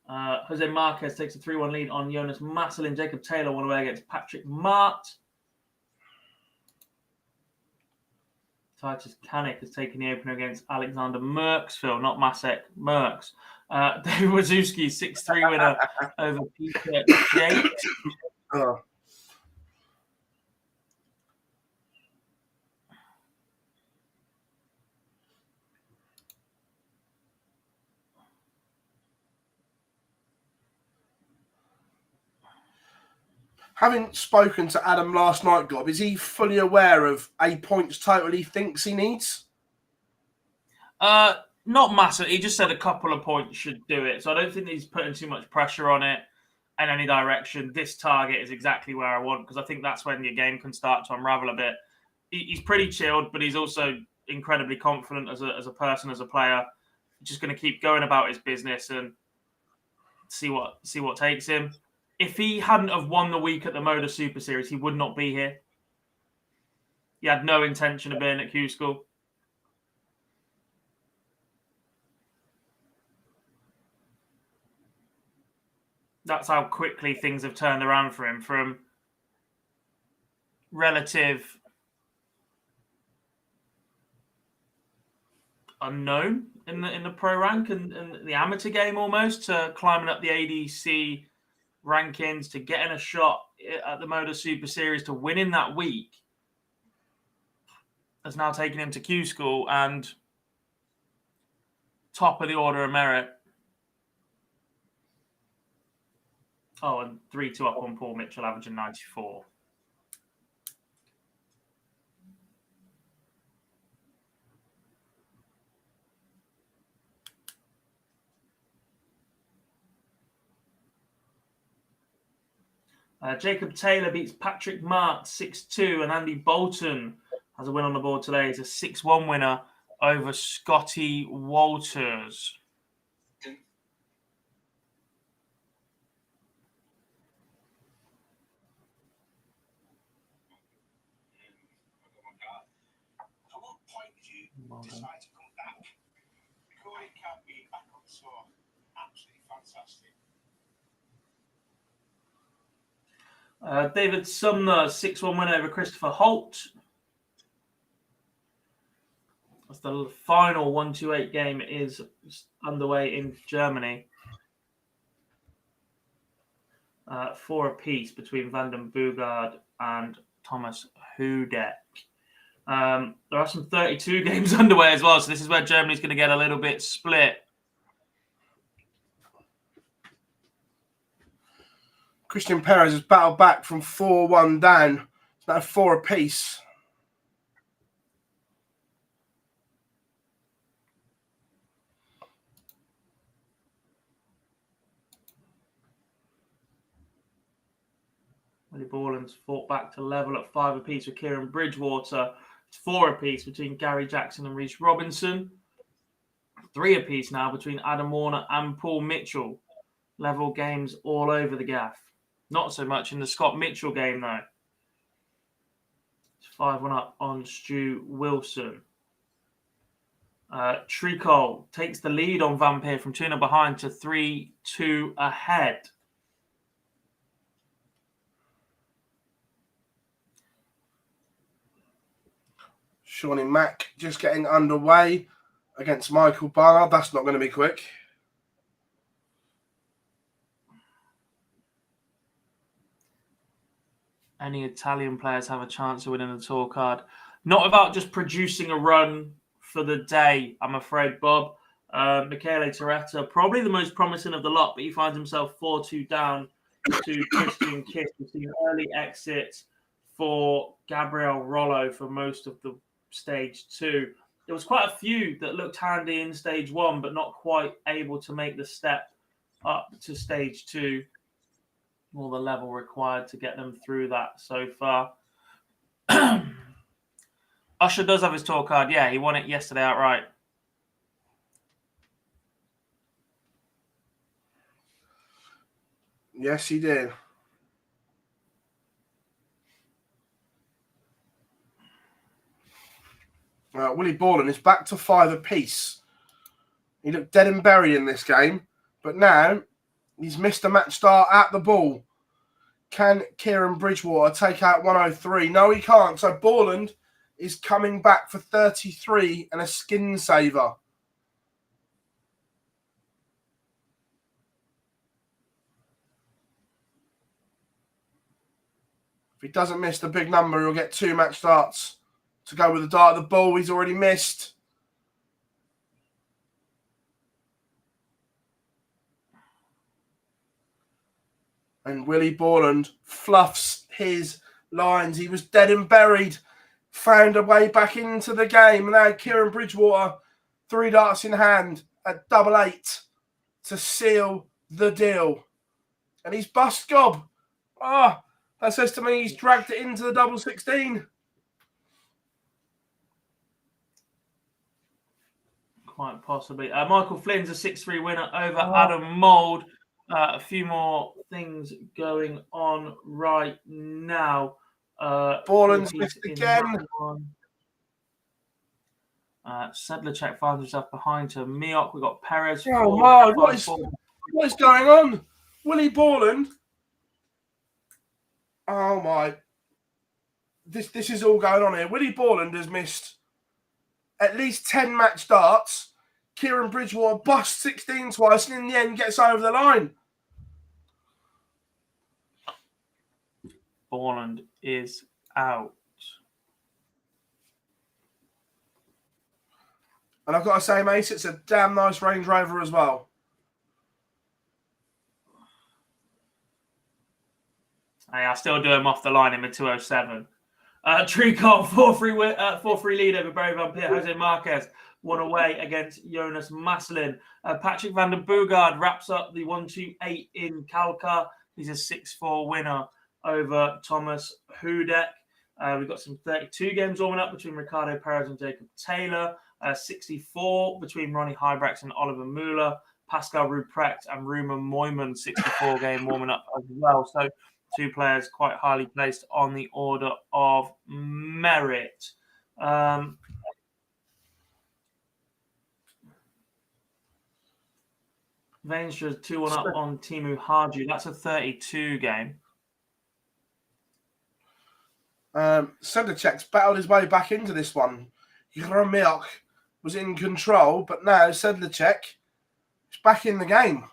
Jose Marquez takes a 3-1 lead on Jonas Masselin. Jacob Taylor won away against Patrick Mart. Titus Kanik has taken the opener against Alexander Merksville, not Masek, Merks. David Wazowski, 6-3 winner over Peter Yates.
Having spoken to Adam last night, Gob, is he fully aware of a points total he thinks he needs?
Not massive. He just said a couple of points should do it. So I don't think he's putting too much pressure on it in any direction. This target is exactly where I want, because I think that's when your game can start to unravel a bit. He's pretty chilled, but he's also incredibly confident as a person, as a player. Just going to keep going about his business and see what takes him. If he hadn't have won the week at the MODUS Super Series, he would not be here. He had no intention of being at Q-School. That's how quickly things have turned around for him, from relative unknown in the pro rank and the amateur game almost, to climbing up the ADC rankings, to getting a shot at the MODUS Super Series, to winning that week, has now taken him to Q-School and top of the order of merit. Oh, and 3-2 up on Paul Mitchell, averaging 94. Jacob Taylor beats Patrick Mart 6-2, and Andy Bolton has a win on the board today. He's a 6-1 winner over Scotty Walters.
Decide to come back. Corey can't be back on tour. Absolutely fantastic.
David Sumner, 6-1 win over Christopher Holt. That's the final 1-2-8 game is underway in Germany. 4 apiece between Vanden Bugard and Thomas Hudek. There are some 32 games underway as well, so this is where Germany's going to get a little bit split.
Christian Perez has battled back from 4-1 down. It's now 4 apiece.
Willie Borland's fought back to level at 5 apiece with Kieran Bridgewater. It's 4 apiece between Gary Jackson and Reece Robinson. 3 apiece now between Adam Warner and Paul Mitchell. Level games all over the gaff. Not so much in the Scott Mitchell game, though. It's 5-1 up on Stu Wilson. Tricol takes the lead on Vampire from 2-0 behind to 3-2 ahead.
Shawnee Mack just getting underway against Michael Barr. That's not going to be quick.
Any Italian players have a chance of winning the tour card. Not about just producing a run for the day, I'm afraid, Bob. Michele Torretta, probably the most promising of the lot, but he finds himself 4-2 down to Christian Kiss. We've seen early exits for Gabriel Rollo for most of the stage 2. There was quite a few that looked handy in stage 1, but not quite able to make the step up to stage 2, or the level required to get them through that so far. Usher does have his tour card. Yeah, he won it yesterday outright.
Yes, he did. Willie Borland is back to 5 apiece. He looked dead and buried in this game, but now he's missed a match start at the ball. Can Kieran Bridgewater take out 103? No, he can't. So Borland is coming back for 33 and a skin saver. If he doesn't miss the big number, he'll get 2 match starts to go with the dart of the ball. He's already missed. And Willie Borland fluffs his lines. He was dead and buried, found a way back into the game. And now Kieran Bridgewater, 3 darts in hand at 8-8 to seal the deal. And he's bust gob. That says to me he's dragged it into the double 16.
Quite possibly. Michael Flynn's a 6-3 winner over Adam Mould. A few more things going on right now.
Borland's missed again.
Sedlacek finds himself behind to Miok. We've got Perez.
Oh my! What is going on? Willie Borland. Oh my! This is all going on here. Willie Borland has missed at least 10 match darts. Kieran Bridgewater busts 16 twice, and in the end gets over the line.
Borland is out.
And I've got to say, Mace, it's a damn nice Range Rover as well.
Hey, I still do him off the line in the 207. Tricot 4-3 lead over Barry Van Peer. Jose Marquez won away against Jonas Maslin. Patrick van der Bogaard wraps up the 1-2-8 in Kalkar. He's a 6-4 winner over Thomas Hudek. We've got some 32 games warming up between Ricardo Perez and Jacob Taylor. 64 between Ronnie Hybrax and Oliver Mueller. Pascal Ruprecht and Ruben Moyman, 64 game warming up as well. So 2 players quite highly placed on the order of merit. Vainstra 2-1 up on Timu Harju. That's a 32 game.
Sedlacek's battled his way back into this one. Jaromilk was in control, but now Sedlacek is back in the game.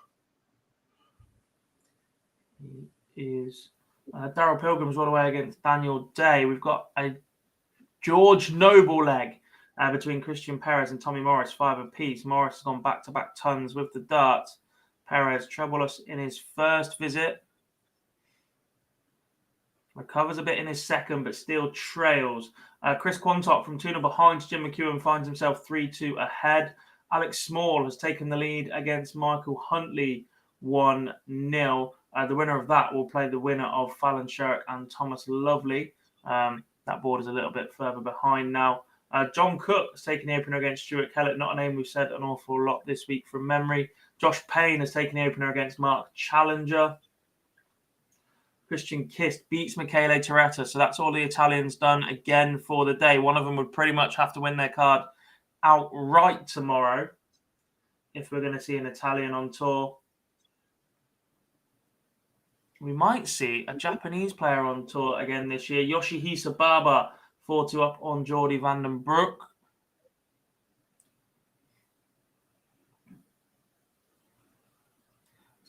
He is. Daryl Pilgrim's run away against Daniel Day. We've got a George Noble leg between Christian Perez and Tommy Morris, 5 apiece. Morris has gone back-to-back tons with the darts. Perez troubleless in his first visit. Recovers a bit in his second, but still trails. Chris Quantock from 2 behind Jim McEwen finds himself 3-2 ahead. Alex Small has taken the lead against Michael Huntley 1-0. The winner of that will play the winner of Fallon Sherrock and Thomas Lovely. That board is a little bit further behind now. John Cook has taken the opener against Stuart Kellett. Not a name we've said an awful lot this week from memory. Josh Payne has taken the opener against Mark Challenger. Christian Kist beats Michele Toretta. So that's all the Italians done again for the day. One of them would pretty much have to win their card outright tomorrow if we're going to see an Italian on tour. We might see a Japanese player on tour again this year. Yoshihisa Baba, 4-2 up on Jordy van den Broek.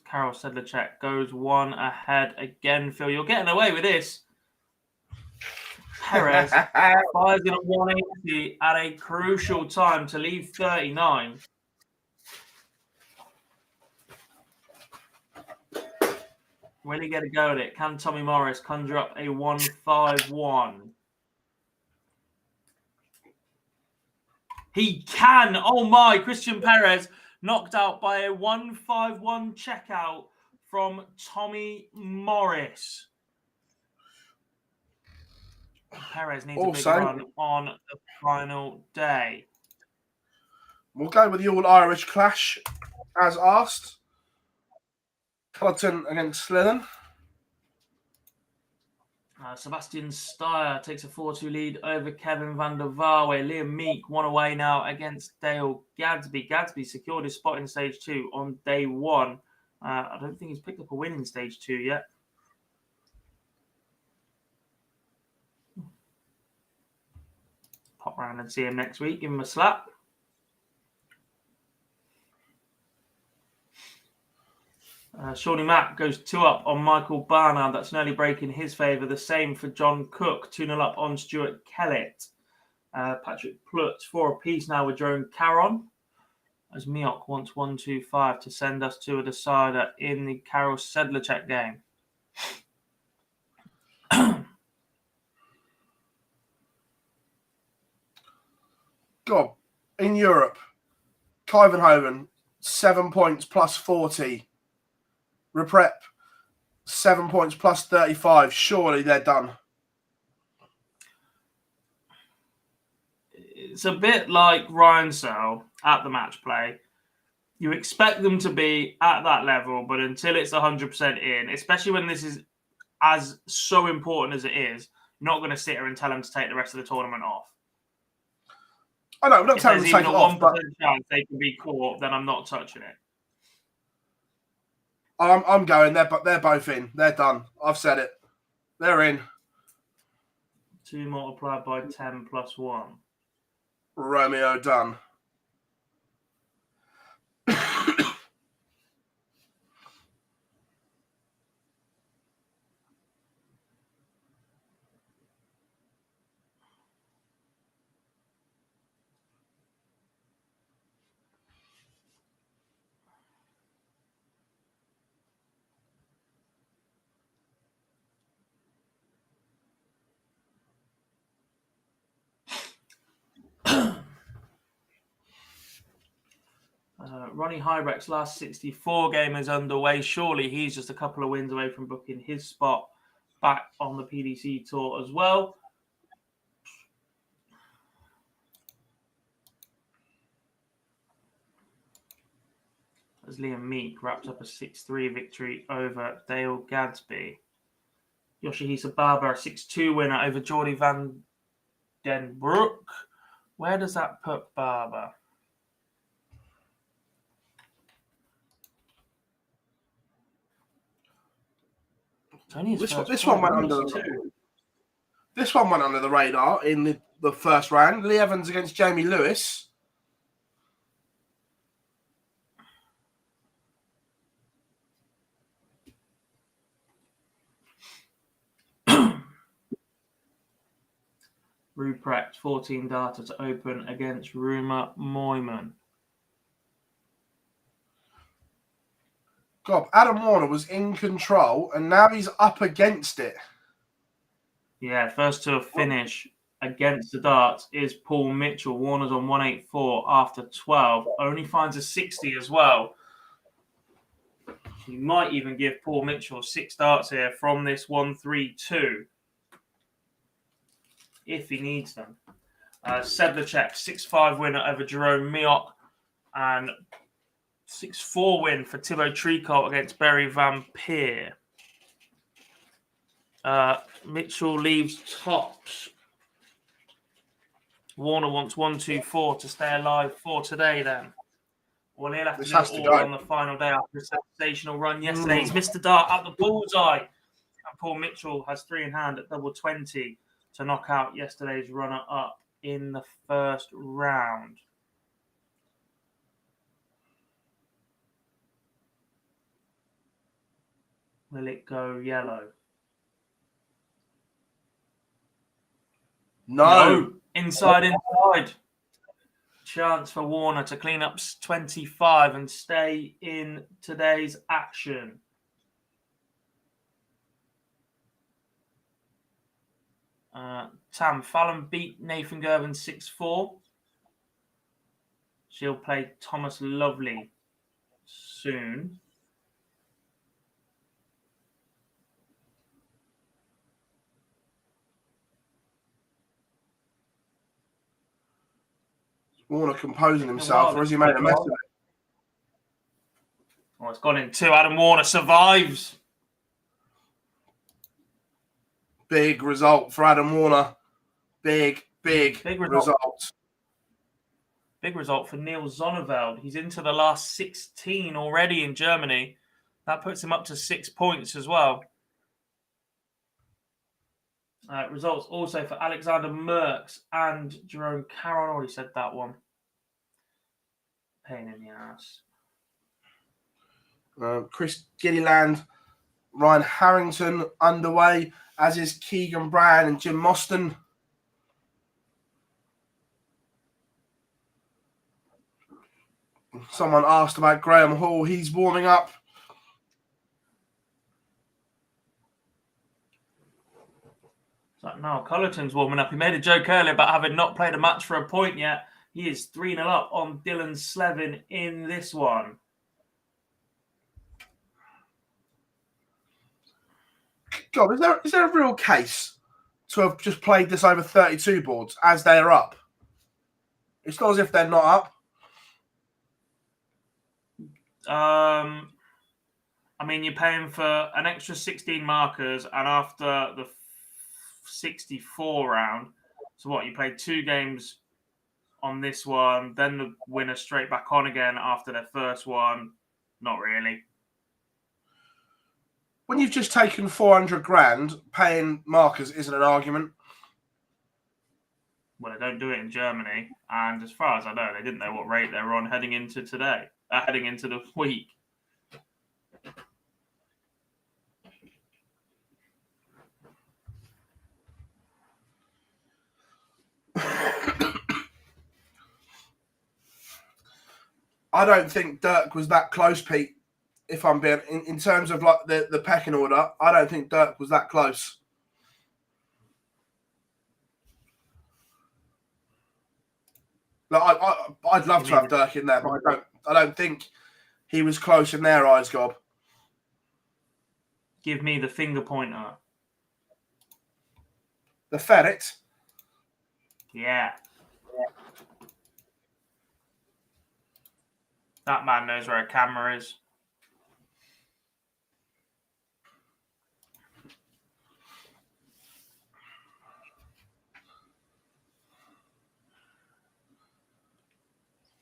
Karol Sedlacek goes 1 ahead again. Phil, you're getting away with this. Perez fires in a 180 at a crucial time to leave 39. Will he get a go at it? Can Tommy Morris conjure up a 1-5-1? He can. Oh my, Christian Perez knocked out by a 1-5-1 checkout from Tommy Morris. Perez needs a big run on the final day.
We'll go with the all-Irish clash, as asked. Cullerton against Slithen.
Sebastian Steyer takes a 4-2 lead over Kevin van der Vaarwe. Liam Meek won away now against Dale Gadsby. Gadsby secured his spot in stage 2 on day 1. I don't think he's picked up a win in stage 2 yet. Pop round and see him next week. Give him a slap. Shawnee Mack goes 2 up on Michael Barnard. That's nearly breaking his favour. The same for John Cook. 2-0 up on Stuart Kellett. Patrick Plutz 4 apiece now with Jerome Caron. As Miok wants 1-2-5 to send us to a decider in the Karol Sedlacek game.
God, in Europe, Kyvenhoven, 7 points plus 40. Reprep, 7 points plus 35. Surely they're done.
It's a bit like Rhinesell at the match play. You expect them to be at that level, but until it's 100% in, especially when this is as so important as it is, you're not going to sit here and tell them to take the rest of the tournament off.
I know, we're not
If
telling
there's
them to
even
take
a
it off,
1%
but
chance they can be caught, then I'm not touching it.
I'm going. They're both in. They're done. I've said it. They're in.
2 multiplied by 10 plus 1.
Romeo done.
Ronnie Hybrecht's last 64 game is underway. Surely he's just a couple of wins away from booking his spot back on the PDC tour as well. As Liam Meek wraps up a 6-3 victory over Dale Gadsby. Yoshihisa Baba, a 6-2 winner over Geordie Van Den Broek. Where does that put Baba?
This one went under the radar in the first round. Lee Evans against Jamie Lewis.
Ruprecht, 14 data to open against Rumer Moyman.
God, Adam Warner was in control and now he's up against it.
Yeah, first to a finish against the darts is Paul Mitchell. Warner's on 184 after 12. Only finds a 60 as well. You might even give Paul Mitchell 6 darts here from this 1-3-2 if he needs them. Sedlacek, 6-5 winner over Jerome Mioch and 6-4 win for Thibaut Tricot against Barry Van Peer. Mitchell leaves tops. Warner wants 1-2-4 to stay alive for today then. Well, he'll have to do it all on the final day after a sensational run yesterday. He's missed the dart at the bullseye. And Paul Mitchell has 3 in hand at double 20 to knock out yesterday's runner-up in the first round. Will it go yellow?
No.
Inside. Chance for Warner to clean up 25 and stay in today's action. Fallon beat Nathan Gervin 6-4. She'll play Thomas Lovely soon.
Warner composing himself, or has he made a mess of it?
Oh, it's gone in 2. Adam Warner survives.
Big result for Adam Warner. Big result.
Big result for Neil Zonneveld. He's into the last 16 already in Germany. That puts him up to 6 points as well. Results also for Alexander Merckx and Jerome Caron. Already said that one. Pain in the ass.
Chris Gilliland, Ryan Harrington underway, as is Keegan Brown and Jim Mostyn. Someone asked about Graham Hall. He's warming up.
No, Cullerton's warming up. He made a joke earlier about having not played a match for a point yet. He is 3-0 up on Dylan Slevin in this one.
God, is there a real case to have just played this over 32 boards as they are up? It's not as if they're not up.
I mean, you're paying for an extra 16 markers, and after the 64 round, so what? You played 2 games on this one, then the winner straight back on again after their first one. Not really.
When you've just taken 400 grand, paying markers isn't an argument.
Well, they don't do it in Germany, and as far as I know, they didn't know what rate they were on heading into the week.
I don't think Dirk was that close, Pete. If I'm being in terms of like the pecking order, I don't think Dirk was that close. Like I'd love to have Dirk in there, but I don't think he was close in their eyes, Gob.
Give me the finger pointer.
The ferret.
Yeah. That man knows where a camera is.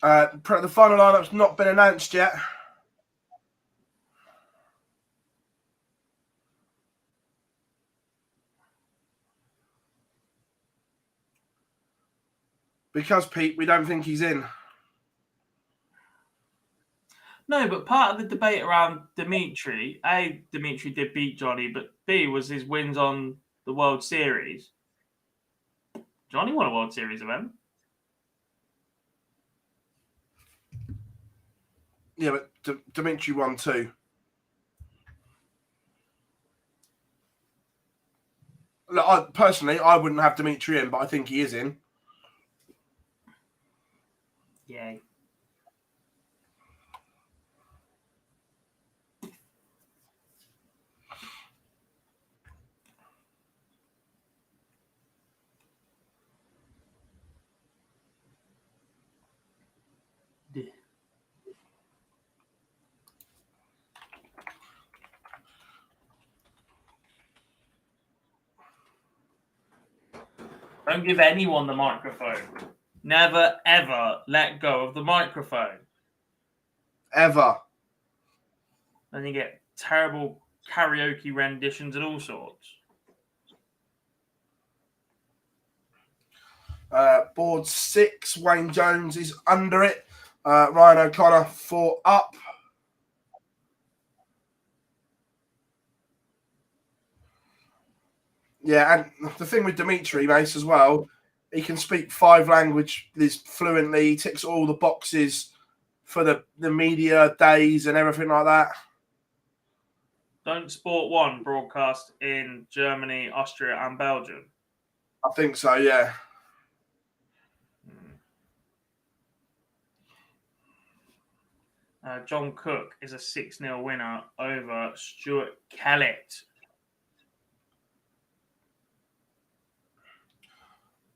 The final lineup's not been announced yet. Because, Pete, we don't think he's in.
No, but part of the debate around Dimitri, A, Dimitri did beat Johnny, but B, was his wins on the World Series. Johnny won a World Series event.
Yeah, but Dimitri won 2. Look, personally, I wouldn't have Dimitri in, but I think he is in.
Yay. Don't give anyone the microphone. Never, ever let go of the microphone.
Ever.
Then you get terrible karaoke renditions and all sorts.
Board 6, Wayne Jones is under it. Ryan O'Connor 4 up. Yeah, and the thing with Dimitri, Mace, as well, he can speak 5 languages fluently. He ticks all the boxes for the media days and everything like that.
Don't Sport 1 broadcast in Germany, Austria, and Belgium?
I think so, yeah.
John Cook is a 6-0 winner over Stuart Kellett.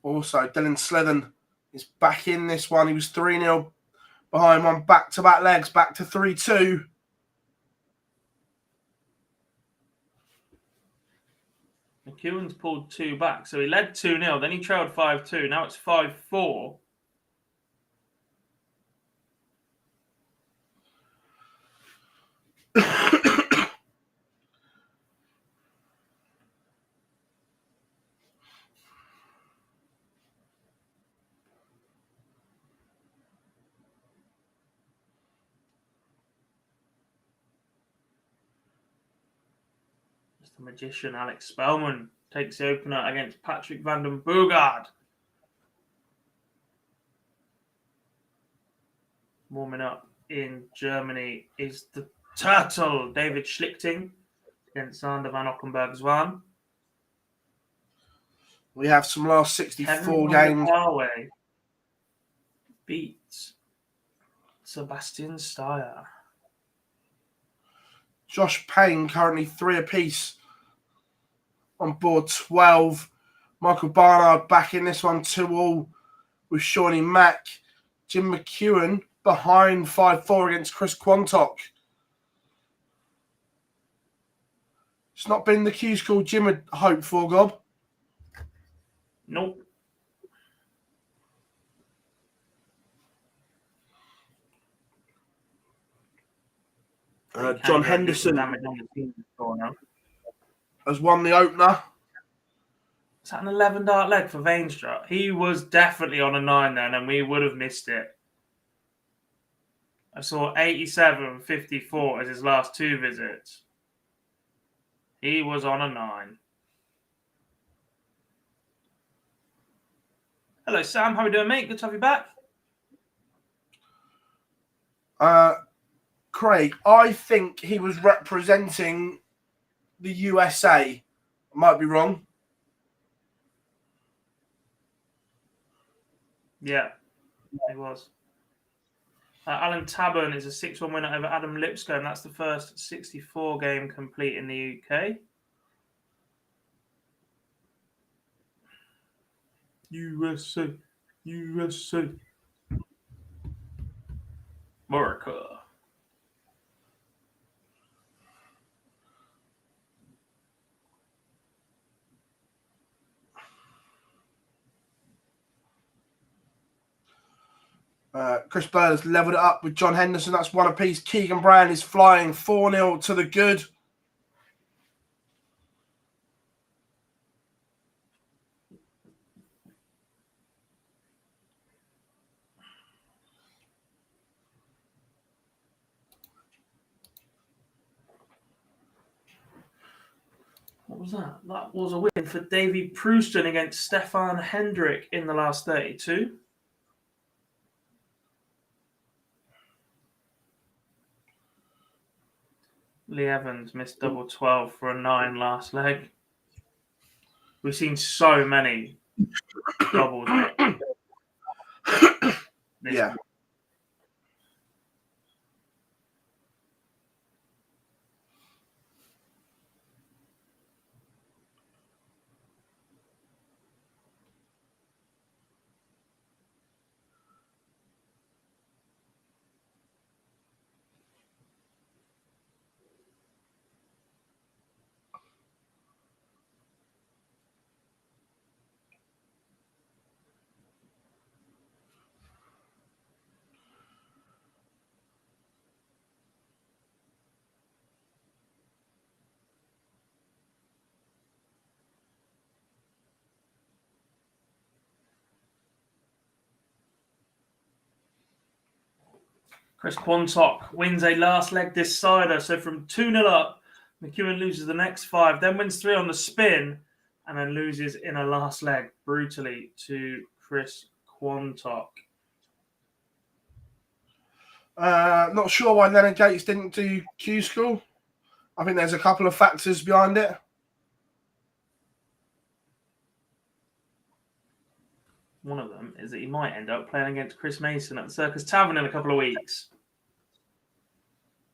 Also, Dylan Slevin is back in this one. He was 3-0 behind one back-to-back legs, back to 3-2.
McEwen's pulled 2 back. So he led 2-0, then he trailed 5-2. Now it's 5-4. The magician Alex Spellman takes the opener against Patrick van den Boogaard. Warming up in Germany is the Turtle, David Schlichting, against Sander van Ockenberg-Zwan.
We have some last 64 games.
beats Sebastian Steyer.
Josh Payne currently 3 apiece on board 12. Michael Barnard back in this one 2-all with Shawnee Mack. Jim McEwen behind 5-4 against Chris Quantock. It's not been the Q-School Jim had hoped for, Gob.
Nope.
John Henderson
damage on the team now.
has won the opener.
Is that an 11 dart leg for Vainstra? He was definitely on a 9 then, and we would have missed it. I saw 87.54 as his last 2 visits. He was on a 9. Hello, Sam. How are we doing, mate? Good to have you back.
Craig, I think he was representing the USA. I might be wrong.
Yeah, he was. Alan Tabern is a 6-1 winner over Adam Lipscombe. That's the first 64 game complete in the UK. USA. USA. America.
Chris Bird has levelled it up with John Henderson. That's 1 apiece. Keegan Brown is flying 4-0 to the good.
What was that? That was a win for Davy Prouston against Stefan Hendrick in the last 32. Lee Evans missed double 12 for a 9 last leg. We've seen so many doubles.
Yeah.
Chris Quantock wins a last leg decider. So from 2-0 up, McEwen loses the next 5, then wins 3 on the spin, and then loses in a last leg brutally to Chris Quantock.
Not sure why Leonard Gates didn't do Q-School. I think there's a couple of factors behind it.
One of them is that he might end up playing against Chris Mason at the Circus Tavern in a couple of weeks.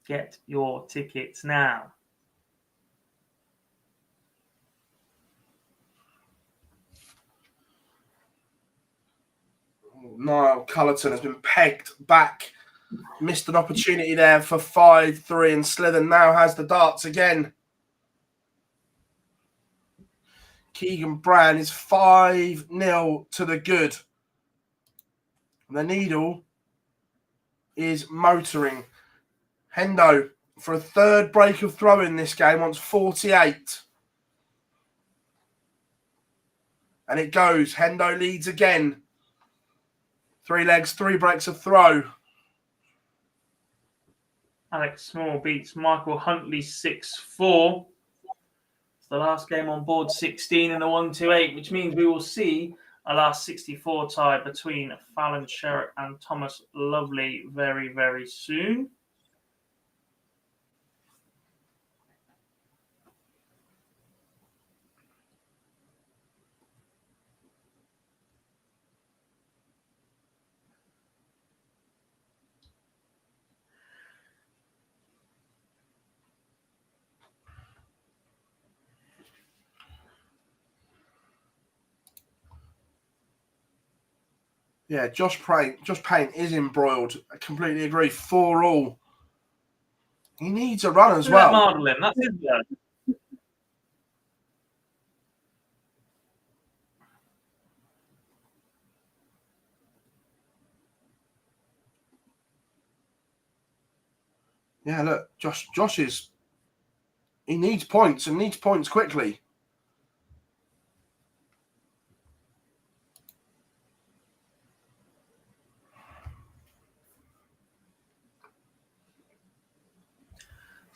Get your tickets now.
Niall Cullerton has been pegged back. Missed an opportunity there for 5-3, and Slither now has the darts again. Keegan Brown is 5-0 to the good. The needle is motoring. Hendo, for a 3rd break of throw in this game, wants 48. And it goes. Hendo leads again. 3 legs, 3 breaks of throw.
Alex Small beats Michael Huntley 6-4. It's the last game on board 16 in the 128, which means we will see a last 64 tie between Fallon Sherrock and Thomas Lovely very, very soon.
Yeah, Josh Payne is embroiled. I completely agree. 4-all. He needs a run as well.
Mardelin, that's his word.
Yeah, look, Josh is. He needs points and needs points quickly.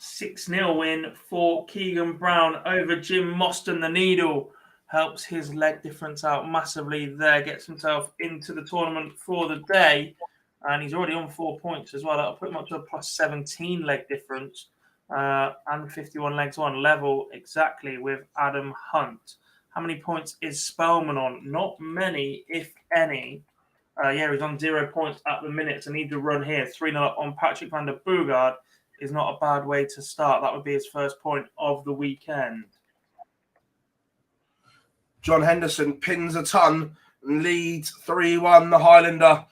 "6-0 win for Keegan Brown over Jim Mostyn. The needle helps his leg difference out massively there. Gets himself into the tournament for the day. And he's already on 4 points as well. That'll put him up to a plus 17 leg difference. And 51 legs on, level exactly with Adam Hunt. How many points is Spellman on? Not many, if any. Yeah, he's on 0 points at the minute. So need to run here. 3-0 up on Patrick van der Bogaard is not a bad way to start. That would be his first point of the weekend.
John Henderson pins a ton and leads 3-1. The Highlander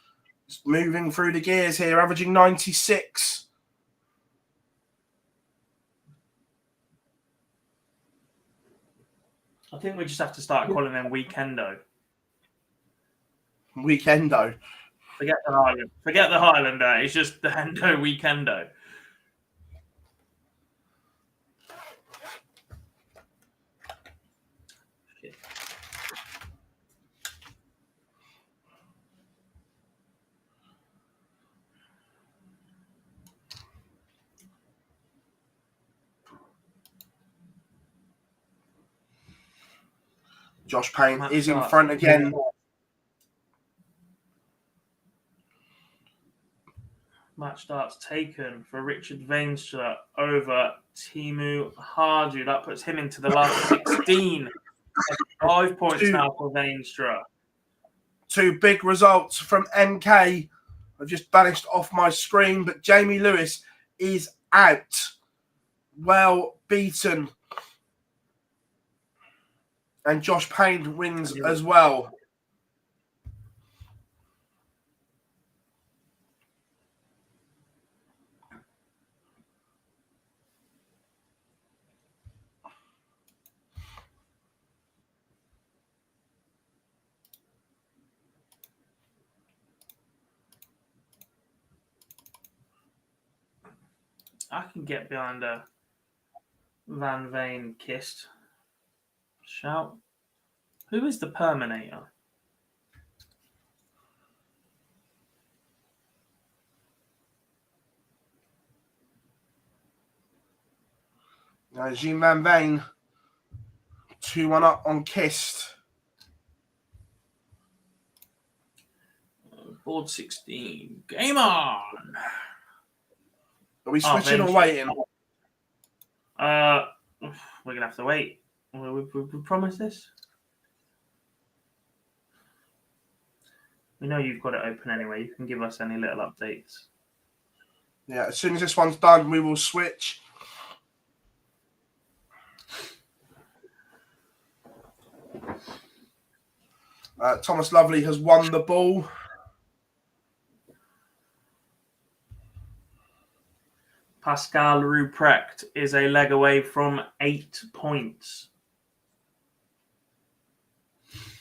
is moving through the gears here, averaging 96.
I think we just have to start calling them Weekendo.
Weekendo.
Forget the Highlander. Forget the Highlander. It's just the Hendo Weekendo.
Josh Payne is in front again.
Match starts taken for Richard Veenstra over Timu Harju. That puts him into the last 16. 5 points now for Veenstra.
2 big results from MK. I've just banished off my screen, but Jamie Lewis is out. Well beaten. And Josh Payne wins as well.
I can get behind a Van Veen kissed. Shout. Who is the Perminator?
Jean Van Veen 2-1 up on Kissed.
Board 16. Game on!
Are we switching or waiting?
We're going to have to wait. We promised this? We know you've got it open anyway. You can give us any little updates.
Yeah, as soon as this one's done, we will switch. Thomas Lovely has won the ball.
Pascal Ruprecht is a leg away from 8 points.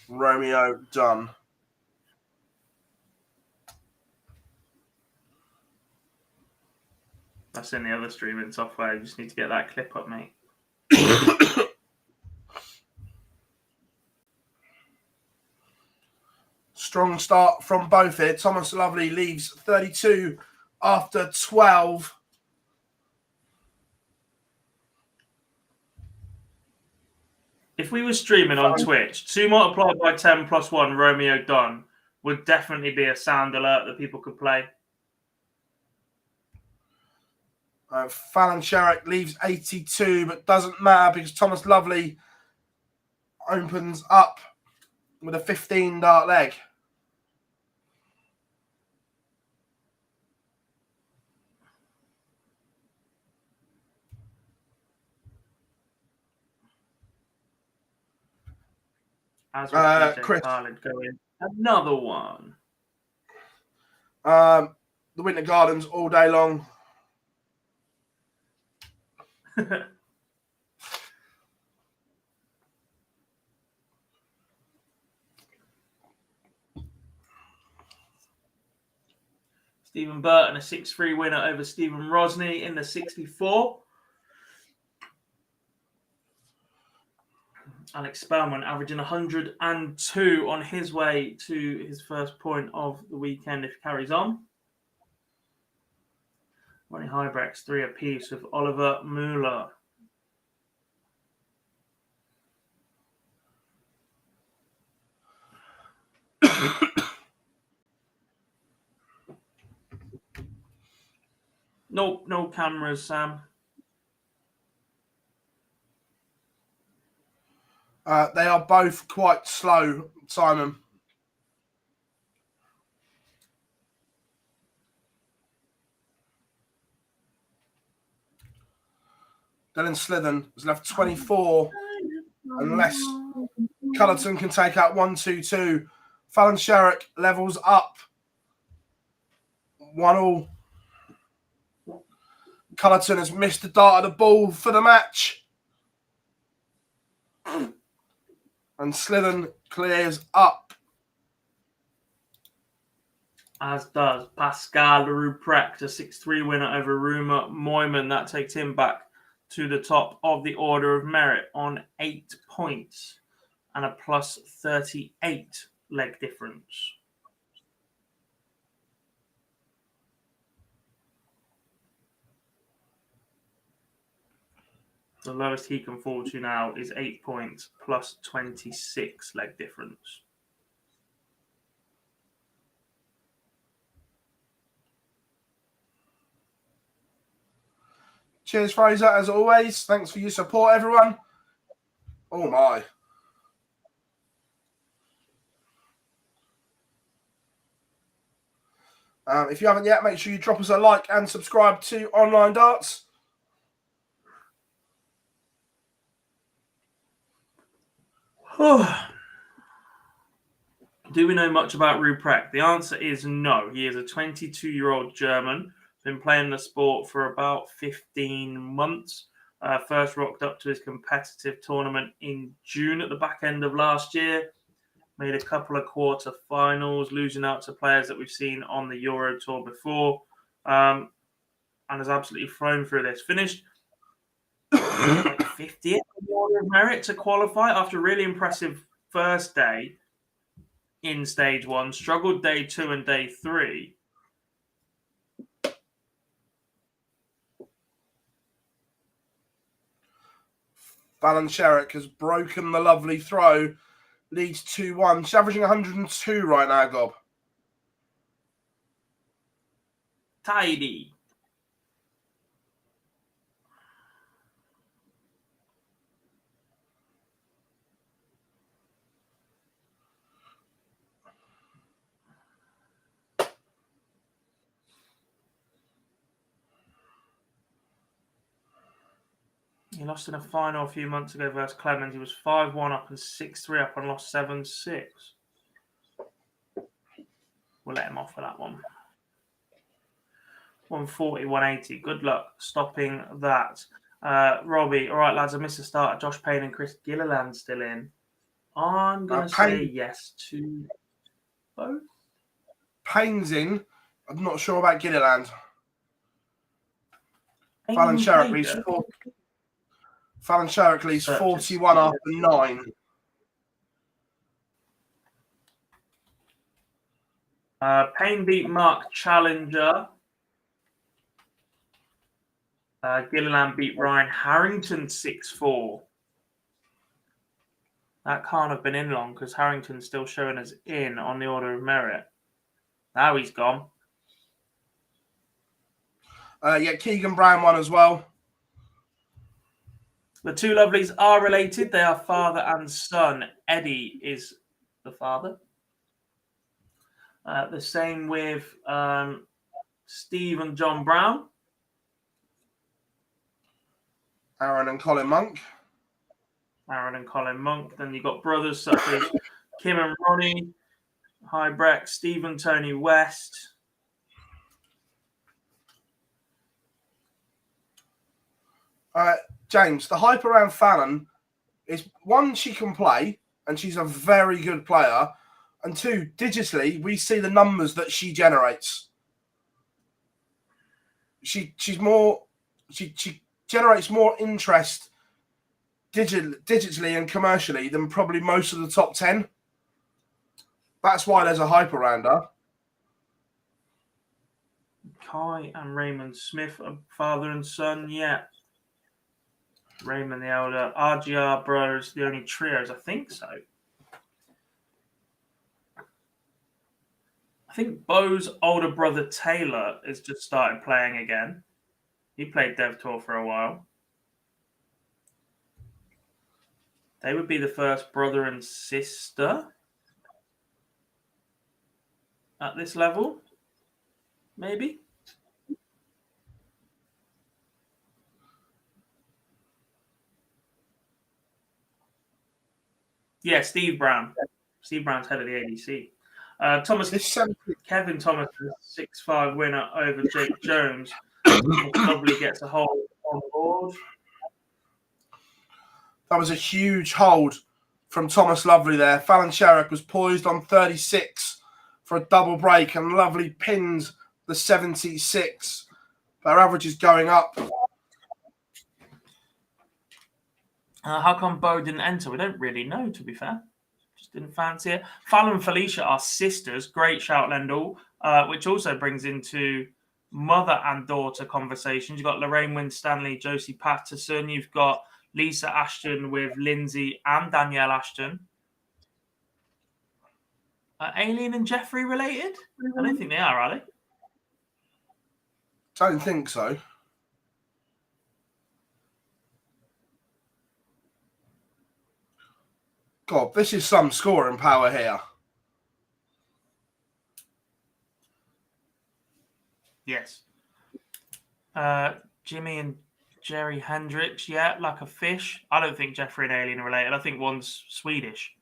Romeo done.
That's in the other streaming software. You just need to get that clip up, mate.
Strong start from both here. Thomas Lovely leaves 32 after 12.
If we were streaming on Twitch, 2 multiplied by 10 plus 1, Romeo done, would definitely be a sound alert that people could play.
Fallon Sherrock leaves 82, but doesn't matter because Thomas Lovely opens up with a 15 dart leg.
As with
Chris.
Carlin going another one.
The Winter Gardens all day long.
Stephen Burton, a 6-3 winner over Stephen Rosney in the 64. Alex Spellman averaging 102 on his way to his first point of the weekend if he carries on. Ronnie Hybrex, 3 apiece with Oliver Mueller. No cameras, Sam.
They are both quite slow, Simon. Dylan Slithen has left 24 unless Cullerton can take out 1-2-2. Fallon Sherrock levels up 1-1. Cullerton has missed the dart of the ball for the match. And Slithen clears up.
As does Pascal Ruprecht, a 6-3 winner over Ruma Moyman. That takes him back to the top of the order of merit on 8 points and a plus 38 leg difference. The lowest he can fall to now is 8 points plus 26 leg difference.
Cheers, Fraser, as always. Thanks for your support, everyone. Oh, my. If you haven't yet, make sure you drop us a like and subscribe to Online Darts.
Do we know much about Ruprecht? The answer is no. He is a 22-year-old German, been playing the sport for about 15 months. First rocked up to his competitive tournament in June at the back end of last year. Made a couple of quarter-finals, losing out to players that we've seen on the Euro Tour before, and has absolutely flown through this. Finished like 50th in the order of merit to qualify after a really impressive first day in stage 1, struggled day 2 and day 3.
Fallon Sherrock has broken the lovely throw. Leads 2-1. She's averaging 102 right now, Gob.
Tidy. He lost in a final a few months ago versus Clemens. He was 5-1 up and 6-3 up and lost 7-6. We'll let him off for that one. 140, 180. Good luck stopping that. Robbie, all right, lads, I missed the start. Josh Payne and Chris Gilliland still in. I'm going to say yes to both.
Payne's in. I'm not sure about Gilliland. Fallon Sherrock leads 41 after 9.
Payne beat Mark Challenger. Gilliland beat Ryan Harrington 6-4. That can't have been in long because Harrington's still showing as in on the order of merit. Now he's gone.
Keegan Brown won as well.
The two lovelies are related. They are father and son. Eddie is the father. The same with Steve and John Brown.
Aaron and Colin Monk.
Then you've got brothers such as Kim and Ronnie, Hybrecht, Steve and Tony West,
James, the hype around Fallon is, one, she can play, and she's a very good player. And two, digitally, we see the numbers that she generates. She generates more interest digitally and commercially than probably most of the top 10. That's why there's a hype around her.
Kai and Raymond Smith are father and son, yeah. Raymond the elder. RGR Bros, the only trios, I think so. I think Bo's older brother Taylor has just started playing again. He played Dev Tour for a while. They would be the first brother and sister at this level, maybe. Yeah, Steve Brown. Steve Brown's head of the ADC. Kevin Thomas, 6-5 winner over Jake Jones, probably gets a hold on board.
That was a huge hold from Thomas Lovely there. Fallon Sherrock was poised on 36 for a double break and Lovely pins the 76. Their average is going up.
How come Bo didn't enter? We don't really know, to be fair. Just didn't fancy it. Fallon and Felicia are sisters. Great shout, Lendl. Which also brings into mother and daughter conversations. You've got Lorraine Winstanley, Josie Patterson. You've got Lisa Ashton with Lindsay and Danielle Ashton. Are Aileen and Jeffrey related? I don't think they are they?
Don't think so. God, this is some scoring power here.
Yes. Jimmy and Jerry Hendricks, yeah, like a fish. I don't think Jeffrey and Aileen are related. I think one's Swedish.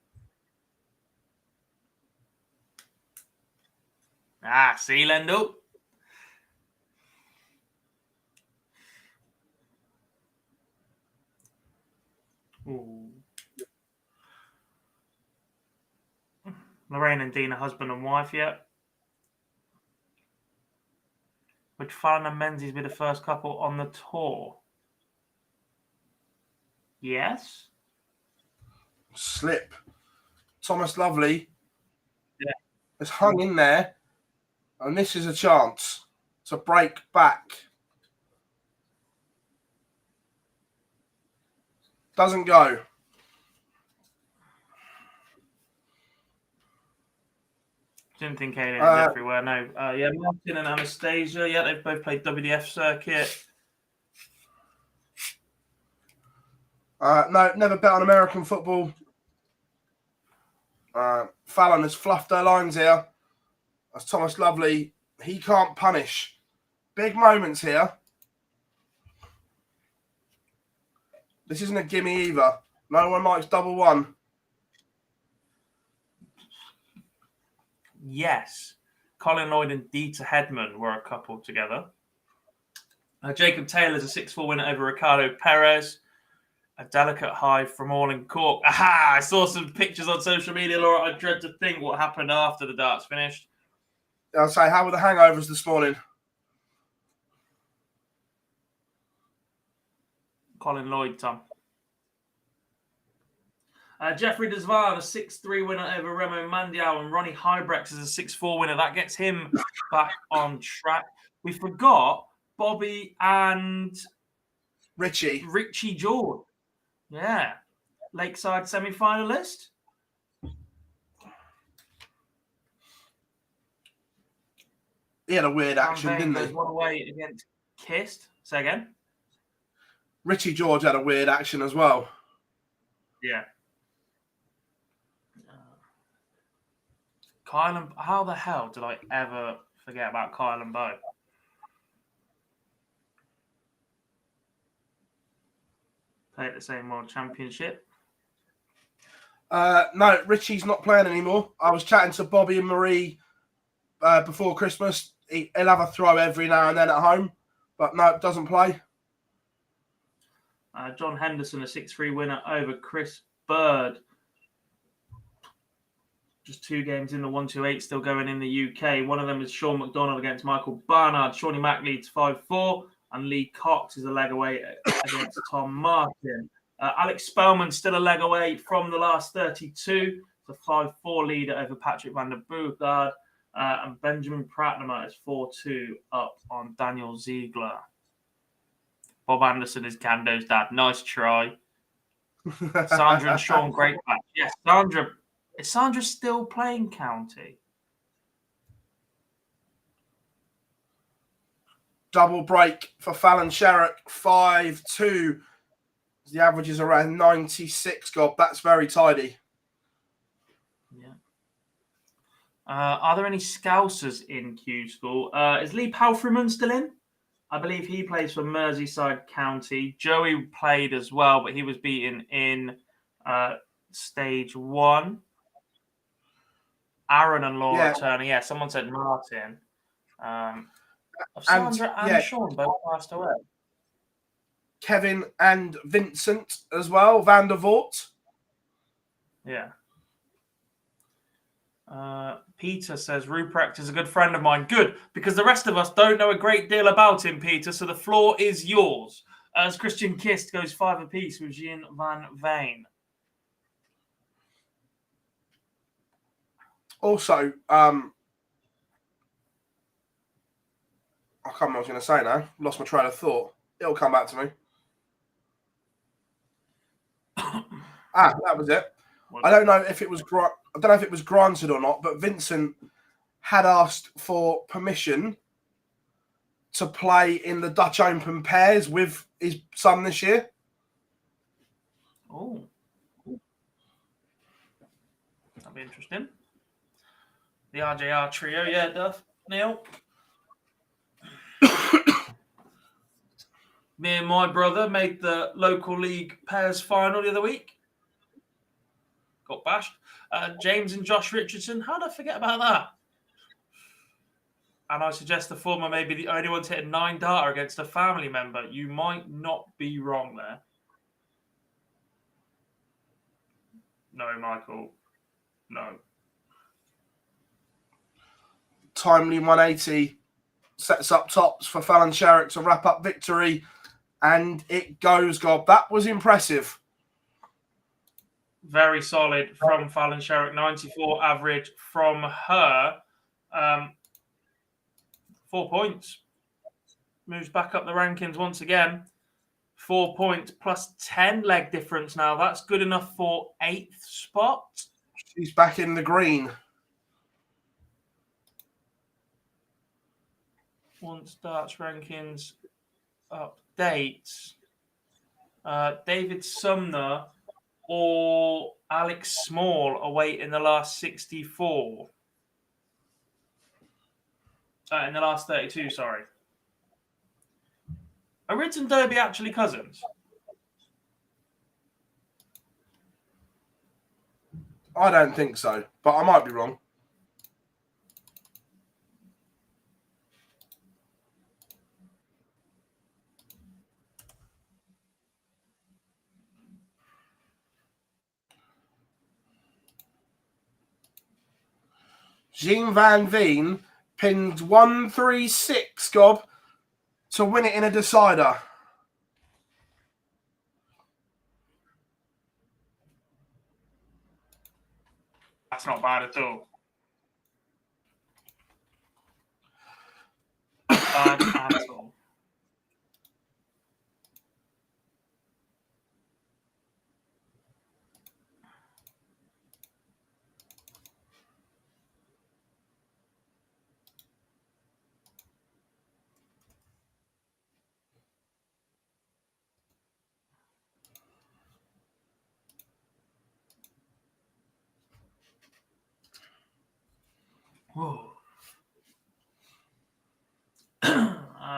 See, Lendl? Ooh. Lorraine and Dean are husband and wife, yeah. Would Fallon and Menzies be the first couple on the tour? Yes.
Slip. Thomas Lovely has
Yeah.
hung in there, and this is a chance to break back. Doesn't go.
Didn't think Aileen and Jeffrey were, no. Yeah, Martin and Anastasia, yeah, they've both played WDF circuit.
No, never bet on American football. Fallon has fluffed her lines here. That's Thomas Lovely. He can't punish. Big moments here. This isn't a gimme either. No one likes double one.
Yes. Colin Lloyd and Dieter Hedman were a couple together. Jacob Taylor's a 6-4 winner over Ricardo Perez. A delicate high from All in Cork. Aha! I saw some pictures on social media, Laura. I dread to think what happened after the darts finished.
I'll say, how were the hangovers this morning?
Colin Lloyd, Tom. Jeffrey Desvan, a 6-3 winner over Remo Mandiao, and Ronnie Hybrex is a 6-4 winner. That gets him back on track. We forgot Bobby and Richie George. Yeah. Lakeside semi-finalist.
He had a weird action, didn't he?
One away against Kist. Say again.
Richie George had a weird action as well.
Yeah. Kyle and how the hell did I ever forget about Kyle and Bo? Play at the same World Championship.
No, Richie's not playing anymore. I was chatting to Bobby and Marie before Christmas. He'll have a throw every now and then at home, but no, doesn't play.
John Henderson, a 6-3 winner over Chris Bird. Just 2 games in the 128 still going in the UK. One of them is Sean McDonald against Michael Barnard. Shawnee Mack leads 5-4. And Lee Cox is a leg away against Tom Martin. Alex Spellman still a leg away from the last 32. It's a 5-4 leader over Patrick van der Boogard. And Benjamin Pratnam is 4-2 up on Daniel Ziegler. Bob Anderson is Kando's dad. Nice try. Sandra and Sean, great match. Yes, Sandra. Is Sandra still playing county?
Double break for Fallon Sherrock, 5-2. The average is around 96, God. That's very tidy.
Yeah. Are there any Scousers in Q-School? Is Lee Palfreman still in? I believe he plays for Merseyside County. Joey played as well, but he was beaten in stage 1. Aaron and Laura Turner. Yeah, someone said Martin. Sandra and Sean both passed away.
Kevin and Vincent as well, Van der Voort.
Yeah. Peter says, Ruprecht is a good friend of mine. Good, because the rest of us don't know a great deal about him, Peter, so the floor is yours. As Christian Kist goes 5 apiece with Jean Van Veen.
Also, I can't remember what I was going to say now. Lost my train of thought. It'll come back to me. That was it. I don't know if it was granted or not, but Vincent had asked for permission to play in the Dutch Open pairs with his son this year.
Oh, that'll be interesting. The RJR trio, yeah, Duff, Neil. Me and my brother made the local league pairs final the other week. Got bashed. James and Josh Richardson. How did I forget about that? And I suggest the former may be the only one to hit a 9 darter against a family member. You might not be wrong there. No, Michael. No.
Timely 180 sets up tops for Fallon Sherrock to wrap up victory. And it goes, God. That was impressive.
Very solid from Fallon Sherrock. 94 average from her. 4 points. Moves back up the rankings once again. 4 points plus 10 leg difference now. That's good enough for 8th spot.
She's back in the green.
Once darts rankings updates. David Sumner or Alex Small await in the last 64. In the last 32, sorry. Are Rids and Derby actually cousins?
I don't think so, but I might be wrong. Jean Van Veen pinned 136, Gob, to win it in a decider.
That's not bad at all. Bad at all.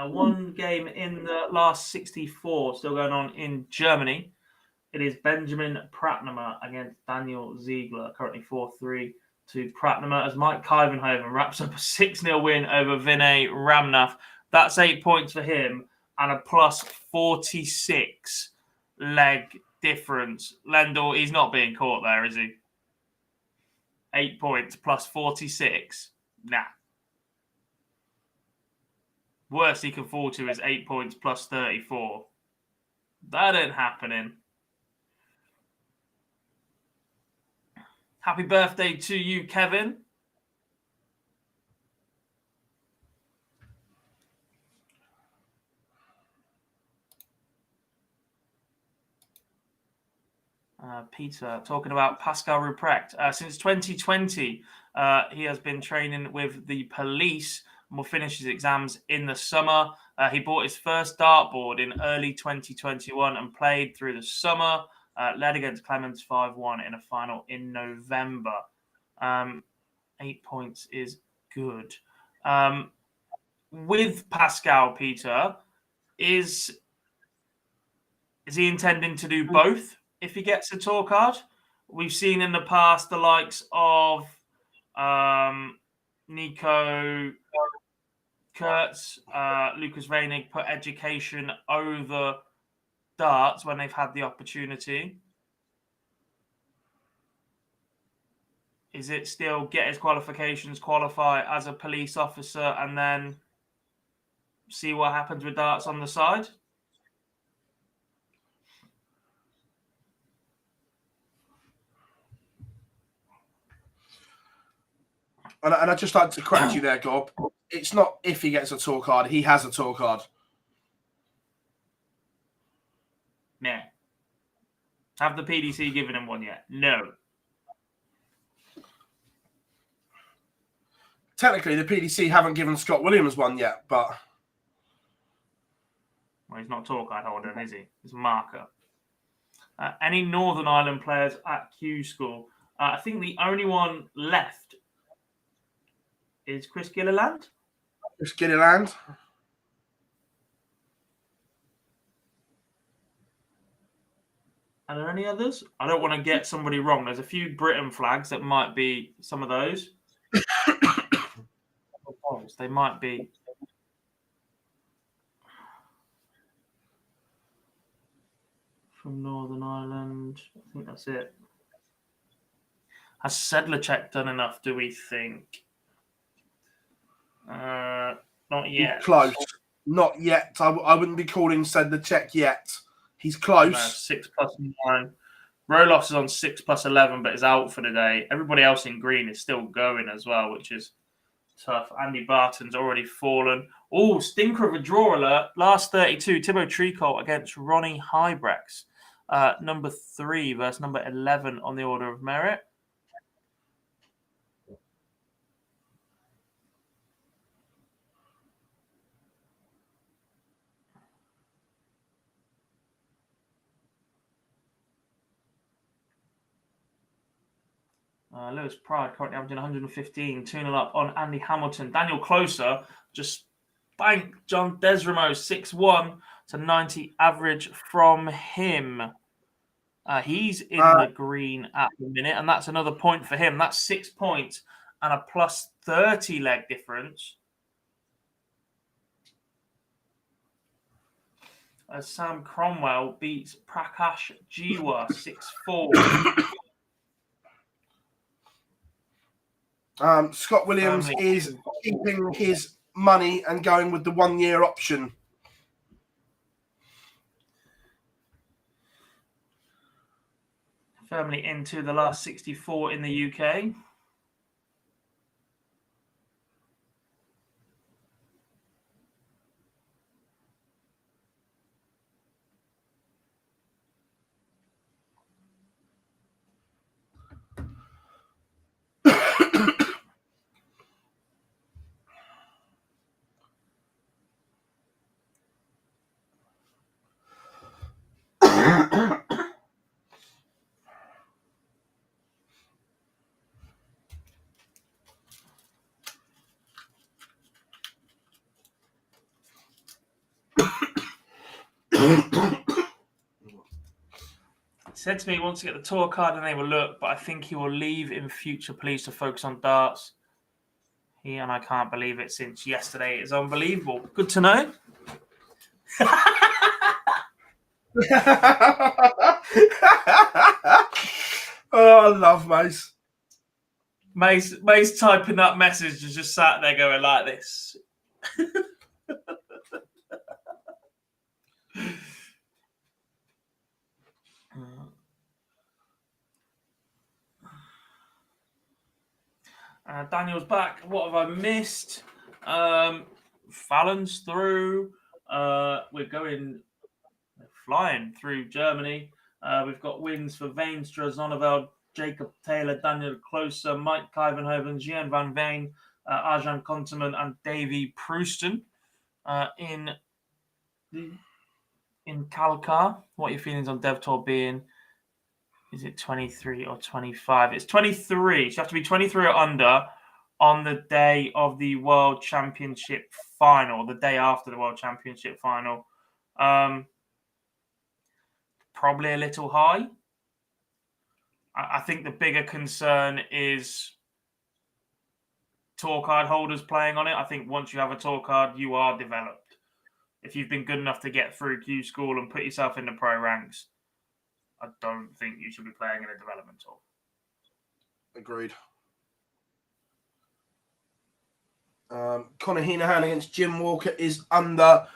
One game in the last 64 still going on in Germany. It is Benjamin Pratnam against Daniel Ziegler, currently 4-3 to Pratnam as Mike Kyvenhoven wraps up a 6-0 win over Vinay Ramnath. That's 8 points for him and a plus 46 leg difference. Lendl, he's not being caught there, is he? 8 points plus 46. Nah. Worst he can fall to is 8 points plus 34. That ain't happening. Happy birthday to you, Kevin. Peter, talking about Pascal Ruprecht. Since 2020, he has been training with the police and will finish his exams in the summer. He bought his first dartboard in early 2021 and played through the summer. Led against Clemens 5-1 in a final in November. 8 points is good. With Pascal, Peter, is he intending to do both if he gets a tour card? We've seen in the past the likes of Nico Kurtz, Lucas Reinig put education over darts when they've had the opportunity. Is it still get his qualifications, qualify as a police officer, and then see what happens with darts on the side?
And I'd just like to correct you there, Gob. It's not if he gets a tour card, he has a tour card.
No. Have the PDC given him one yet? No.
Technically, the PDC haven't given Scott Williams one yet, but...
Well, he's not a tour card holder, is he? He's a marker. Any Northern Ireland players at Q-School? I think the only one left is Chris Gilliland.
Chris Gilliland.
Are there any others? I don't want to get somebody wrong. There's a few Britain flags that might be some of those. They might be. From Northern Ireland. I think that's it. Has Sedlacek done enough, do we think? Not yet.
Close. Not yet. I wouldn't be calling Sedlacek yet. He's close.
No, 6 plus 9. Roloff is on 6 plus 11, but is out for the day. Everybody else in green is still going as well, which is tough. Andy Barton's already fallen. Oh, stinker of a draw alert. Last 32, Thibaut Tricot against Ronnie Hybrex. Number 3 versus number 11 on the order of merit. Lewis Pride currently averaging 115, 2-0 up on Andy Hamilton. Daniel Closer just banked John Desremo 6-1 to 90 average from him. He's in the green at the minute, and that's another point for him. That's 6 points and a plus 30 leg difference. As Sam Cromwell beats Prakash Jiwa 6-4.
Scott Williams is keeping his money and going with the 1-year option.
Firmly into the last 64 in the UK. Said to me he wants to get the tour card and they will look, but I think he will leave in future, please, to focus on darts. And I can't believe it since yesterday. It's unbelievable. Good to know.
Oh, I love Mace.
Mace typing that message is just sat there going like this. Daniel's back. What have I missed? Fallon's through. We're flying through Germany. We've got wins for Veenstra, Zonneveld, Jacob Taylor, Daniel Closer, Mike Clivenhoven, Gian van Veen, Arjan Konteman, and Davy Prouston in Kalkar. What are your feelings on Dev Tour being? Is it 23 or 25? It's 23. So you have to be 23 or under on the day of the World Championship final, the day after the World Championship final. Probably a little high. I think the bigger concern is tour card holders playing on it. I think once you have a tour card, you are developed. If you've been good enough to get through Q-School and put yourself in the pro ranks, I don't think you should be playing in a development tour.
Agreed. Conor Heenahan against Jim Walker is underway.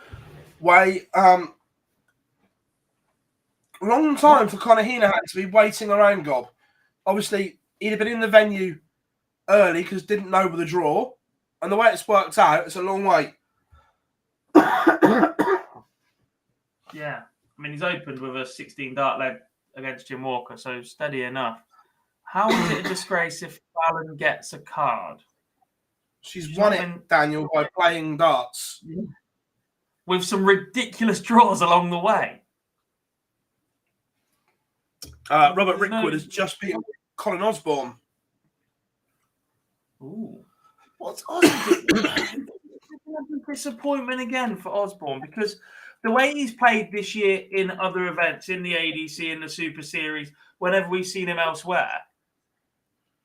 Long time for Conor Heenahan to be waiting around, Gob. Obviously, he'd have been in the venue early because didn't know the draw. And the way it's worked out, it's a long wait.
Yeah. I mean, he's opened with a 16 dart leg against Jim Walker, so steady enough. How is it a disgrace if Fallon gets a card?
She's won it, Daniel, by playing darts.
With some ridiculous draws along the way.
Robert Rickwood has just beaten Colin Osborne.
Ooh. What's Osborne? Disappointment again for Osborne, because the way he's played this year in other events, in the ADC, in the Super Series, whenever we've seen him elsewhere,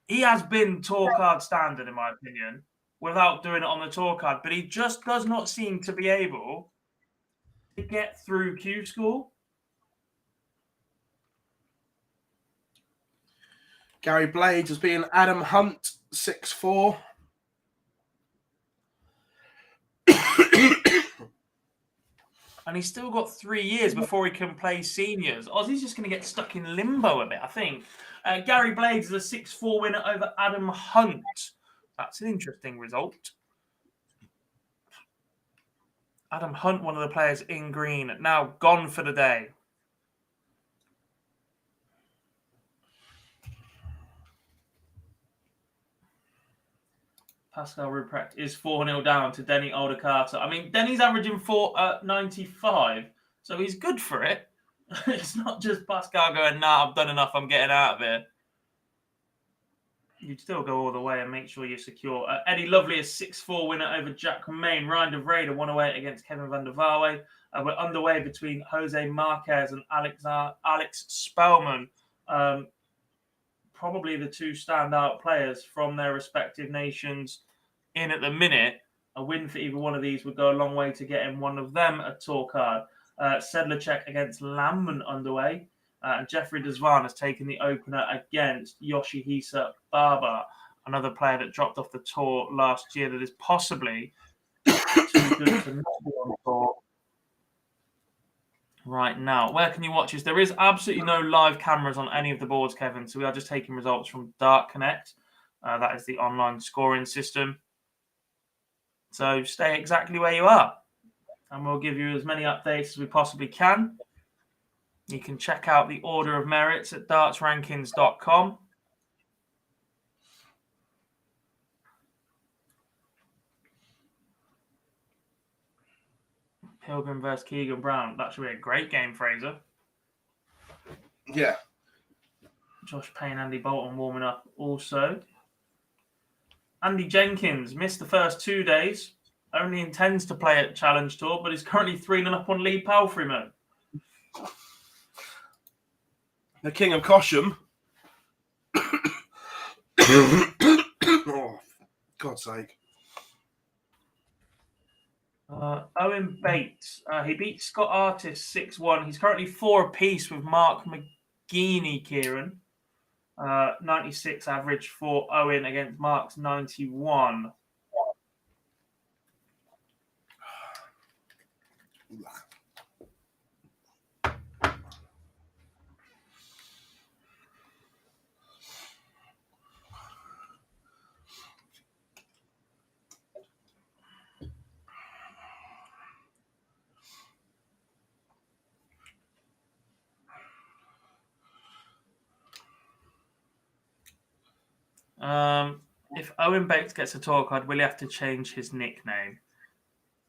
he has been tour card standard, in my opinion, without doing it on the tour card. But he just does not seem to be able to get through Q-School.
Gary Blades has been Adam Hunt, 6'4".
And he's still got 3 years before he can play seniors. Ozzy's just going to get stuck in limbo a bit, I think. Gary Blades is a 6'4" winner over Adam Hunt. That's an interesting result. Adam Hunt, one of the players in green, now gone for the day. Pascal Ruprecht is 4-0 down to Denny Aldercarter. I mean, Denny's averaging 4.95, so he's good for it. It's not just Pascal going, nah, I've done enough, I'm getting out of here. You'd still go all the way and make sure you're secure. Eddie Lovely is 6-4 winner over Jack Main. Ryan de Vrede 108 against Kevin van der Vaarwe. We're underway between Jose Marquez and Alex Spellman. Probably the two standout players from their respective nations in at the minute. A win for either one of these would go a long way to getting one of them a tour card. Sedlacek against Lamman underway. And Jeffrey Desvan has taken the opener against Yoshihisa Baba, another player that dropped off the tour last year that is possibly too good to not be on the tour right now. Where can you watch us? There is absolutely no live cameras on any of the boards, Kevin, so we are just taking results from Dart Connect. That is the online scoring system. So stay exactly where you are, and we'll give you as many updates as we possibly can. You can check out the order of merits at dartsrankings.com. Pilgrim versus Keegan Brown. That should be a great game, Fraser.
Yeah.
Josh Payne, Andy Bolton warming up also. Andy Jenkins missed the first 2 days. Only intends to play at Challenge Tour, but is currently 3-0 up on Lee Palfrey, man.
The King of Cosham. Oh, for God's sake.
Owen Bates. He beat Scott Artist 6-1. He's currently 4 apiece with Mark McGeaney, Kieran. 96 average for Owen against Mark's 91. If Owen Bates gets a tour card, will he have to change his nickname?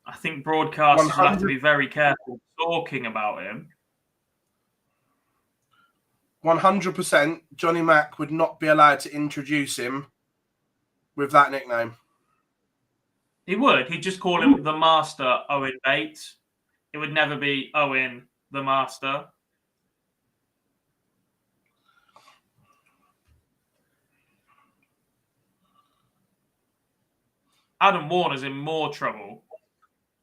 I think broadcasters will have to be very careful talking about him.
100%, Johnny Mack would not be allowed to introduce him with that nickname.
He would. He'd just call him the Master Owen Bates. It would never be Owen the Master. Adam Warner's in more trouble.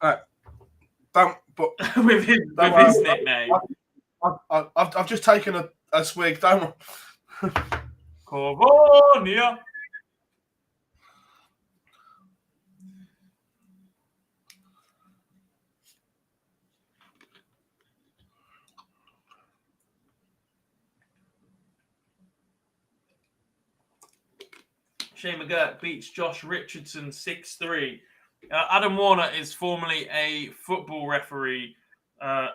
Don't. But
with his nickname.
I've just taken a swig. Don't.
Corvonia. Shane McGurk beats Josh Richardson 6-3. Adam Warner is formerly a football referee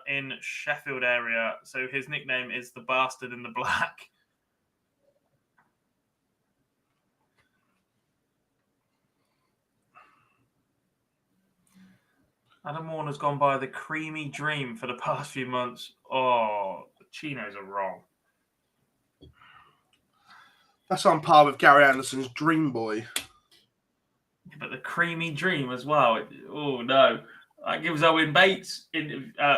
in Sheffield area, so his nickname is the Bastard in the Black. Adam Warner's gone by the Creamy Dream for the past few months. Oh, the chinos are wrong.
That's on par with Gary Anderson's Dream Boy.
But the Creamy Dream as well. Oh, no. That gives Owen Bates. Ryan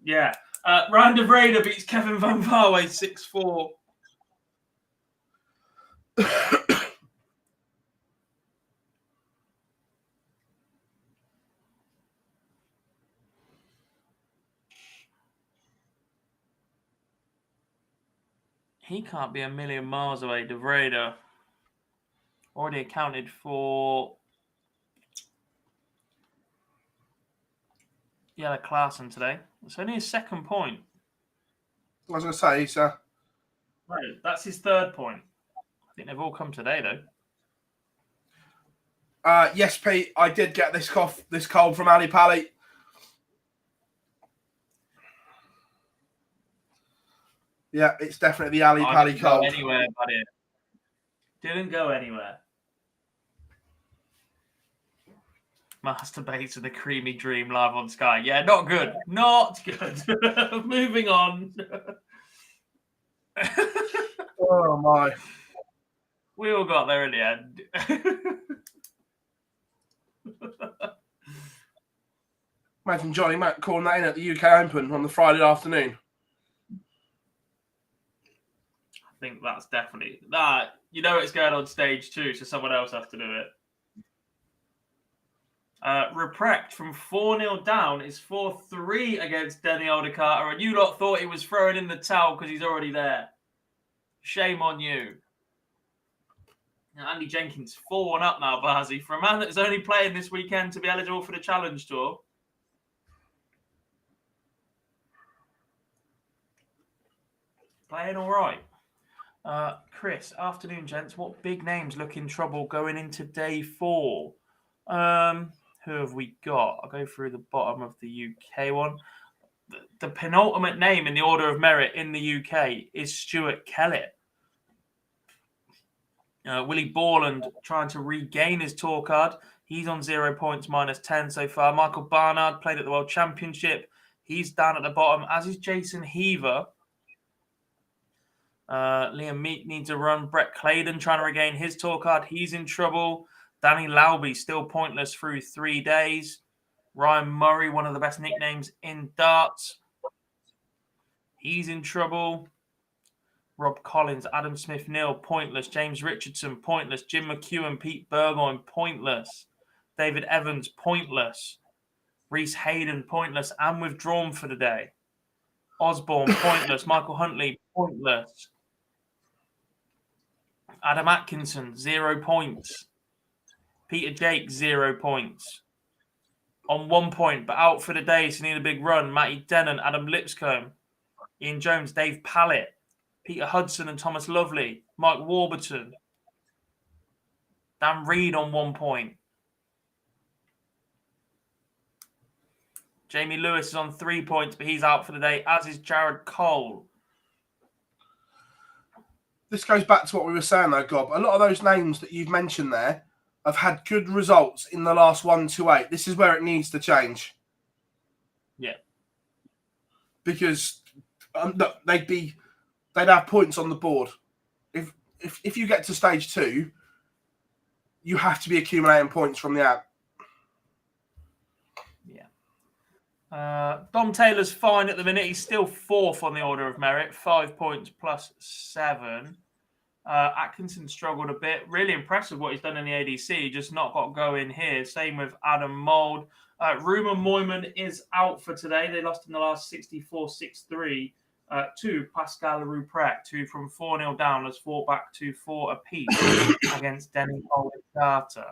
de Vrede beats Kevin Van Varway 6-4. He can't be a million miles away. De Vrede already accounted for Yella Klaassen today. It's only his second point.
I was going to say, sir.
Right, that's his third point. I think they've all come today, though.
Yes, Pete, I did get this cold from Ali Pally. Yeah, it's definitely the Ali Pally cold.
Didn't go anywhere, buddy. Didn't go anywhere. Master Bates and the Creamy Dream live on Sky. Yeah, not good. Not good. Moving on.
Oh, my.
We all got there in the end.
Imagine Johnny Mack calling that in at the UK Open on the Friday afternoon.
I think that's definitely that. You know it's going on stage 2, so someone else has to do it. Reprecht from 4-0 down is 4-3 against Denny Aldercarter, and you lot thought he was throwing in the towel because he's already there. Shame on you. Now, Andy Jenkins 4-1 up now, Bazi, for a man that's only playing this weekend to be eligible for the Challenge Tour. Playing all right. Chris, afternoon, gents. What big names look in trouble going into day 4? Who have we got? I'll go through the bottom of the UK one. The penultimate name in the order of merit in the UK is Stuart Kelly. Willie Borland trying to regain his tour card. He's on 0 points, -10 so far. Michael Barnard played at the World Championship. He's down at the bottom, as is Jason Heaver. Liam Meek needs a run. Brett Claydon trying to regain his tour card. He's in trouble. Danny Lauby still pointless through 3 days. Ryan Murray, one of the best nicknames in darts. He's in trouble. Rob Collins, Adam Smith-Neal, pointless. James Richardson, pointless. Jim McEwen, Pete Burgoyne, pointless. David Evans, pointless. Reece Hayden, pointless and withdrawn for the day. Osborne, pointless. Michael Huntley, pointless. Adam Atkinson, 0 points. Peter Jake, 0 points. On 1 point, but out for the day, so need a big run. Matty Denon, Adam Lipscombe, Ian Jones, Dave Pallett, Peter Hudson and Thomas Lovely, Mike Warburton, Dan Reed on 1 point. Jamie Lewis is on 3 points, but he's out for the day, as is Jared Cole.
This goes back to what we were saying, though, Gob. A lot of those names that you've mentioned there have had good results in the last 1 to 8. This is where it needs to change.
Yeah.
Because they'd have points on the board. If you get to stage 2, you have to be accumulating points from the out.
Yeah. Dom Taylor's fine at the minute. He's still 4th on the order of merit, 5 points plus 7. Atkinson struggled a bit. Really impressive what he's done in the ADC. Just not got going here. Same with Adam Mould. Ruben Moyman is out for today. They lost in the last 64-6-3 to Pascal Ruprecht, who from 4-0 down has fought back to 4 apiece against Denny Carter.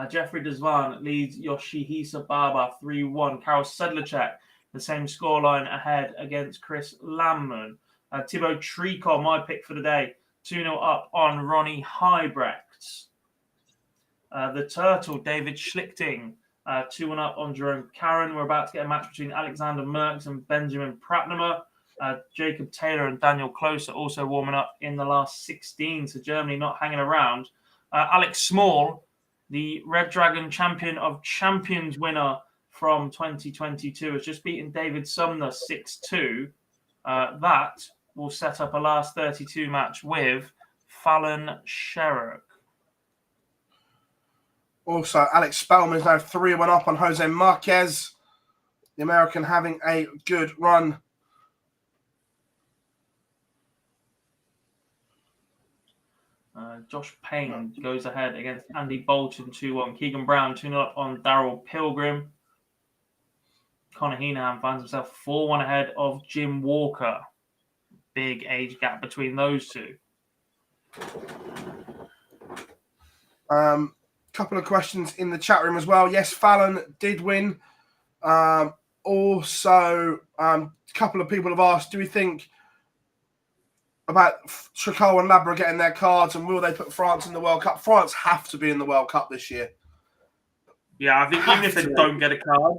Jeffrey Desvan leads Yoshihisa Baba 3-1. Karol Sedlacek, the same scoreline ahead against Chris Lamman. Thibaut Tricot, my pick for the day, 2-0 up on Ronnie Highbrecht. The Turtle, David Schlichting, 2-1 up on Jerome Karen. We're about to get a match between Alexander Merckx and Benjamin Pratnamer. Jacob Taylor and Daniel Close are also warming up in the last 16, so Germany not hanging around. Alex Small, the Red Dragon Champion of Champions winner from 2022, has just beaten David Sumner 6-2. That will set up a last 32 match with Fallon Sherrock.
Also, Alex Spellman is now 3-1 up on Jose Marquez. The American having a good run.
Josh Payne goes ahead against Andy Bolton 2-1. Keegan Brown 2-0 up on Daryl Pilgrim. Connor Heenan finds himself 4-1 ahead of Jim Walker. Big age gap between those two.
Couple of questions in the chat room as well. Yes, Fallon did win. Also, a couple of people have asked, do we think about Tricot and Labra getting their cards, and will they put France in the World Cup? France have to be in the World Cup this year.
Yeah, I think even if they don't get a card,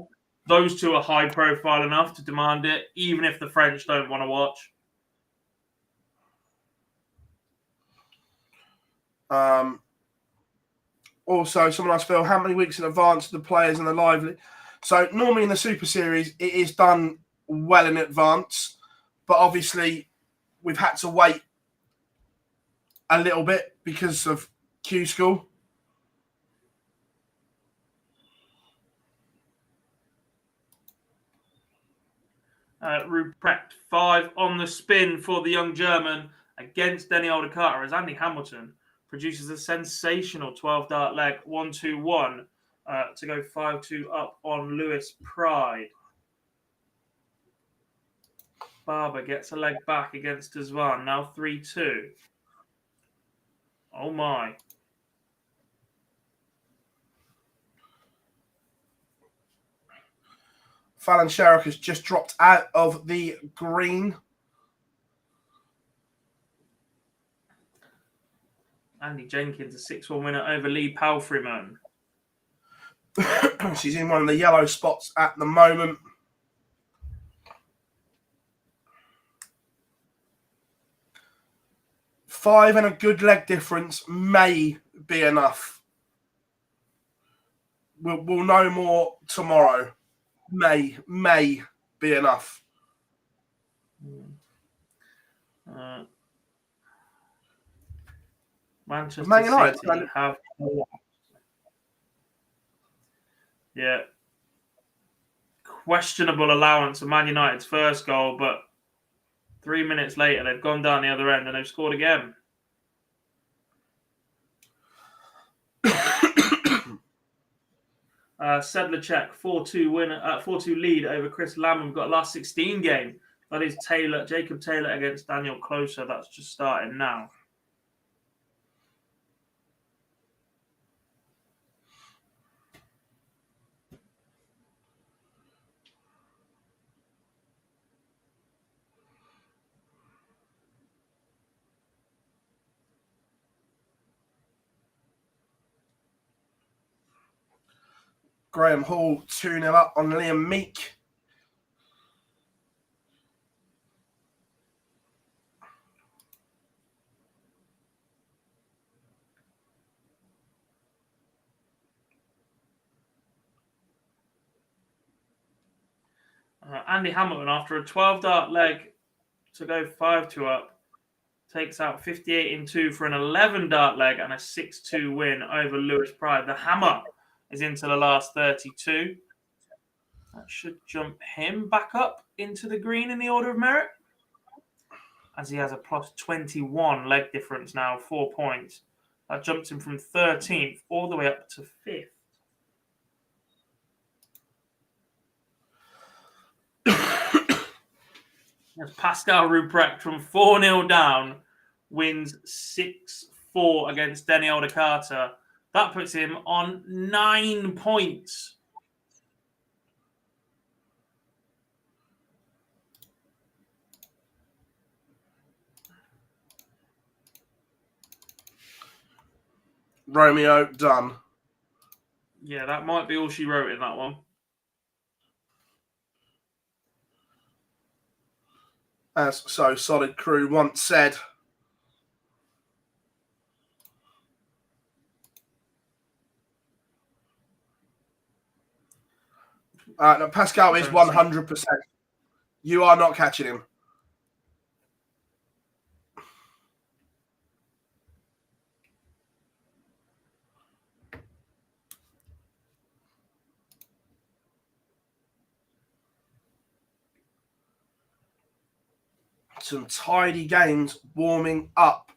those two are high profile enough to demand it, even if the French don't want to watch.
Also, someone asked Phil, how many weeks in advance do the players in the live? So normally in the Super Series, it is done well in advance, but obviously we've had to wait a little bit because of Q-School.
Ruprecht 5 on the spin for the young German against Denny Carter as Andy Hamilton produces a sensational 12-dart leg 1-2-1 to go 5-2 up on Lewis Pride. Barber gets a leg back against Desvan, now 3-2. Oh my.
Fallon Sherrock has just dropped out of the green.
Andy Jenkins, a 6-1 winner over Lee Palfreyman.
She's in one of the yellow spots at the moment. Five and a good leg difference may be enough. We'll know more tomorrow. May be enough.
Manchester
Man United
City have... Yeah. Questionable allowance of Man United's first goal, but 3 minutes later, they've gone down the other end and they've scored again. Sedlacek 4-2 win, 4-2 lead over Chris Lamb. We've got last 16 game. That is Jacob Taylor against Daniel Closer. That's just starting now.
Graham Hall 2-0 up on Liam Meek.
Andy Hamilton, after a 12-dart leg to go 5-2 up, takes out 58-2 for an 11-dart leg and a 6-2 win over Lewis Pride. The Hammer is into the last 32. That should jump him back up into the green in the order of merit, as he has a plus 21 leg difference now, 4 points. That jumps him from 13th all the way up to 5th. As Pascal Ruprecht from 4-0 down wins 6-4 against Denny Carter. That puts him on 9 points.
Romeo done.
Yeah, that might be all she wrote in that one.
As So Solid Crew once said. No, Pascal is 100%. You are not catching him. Some tidy games warming up.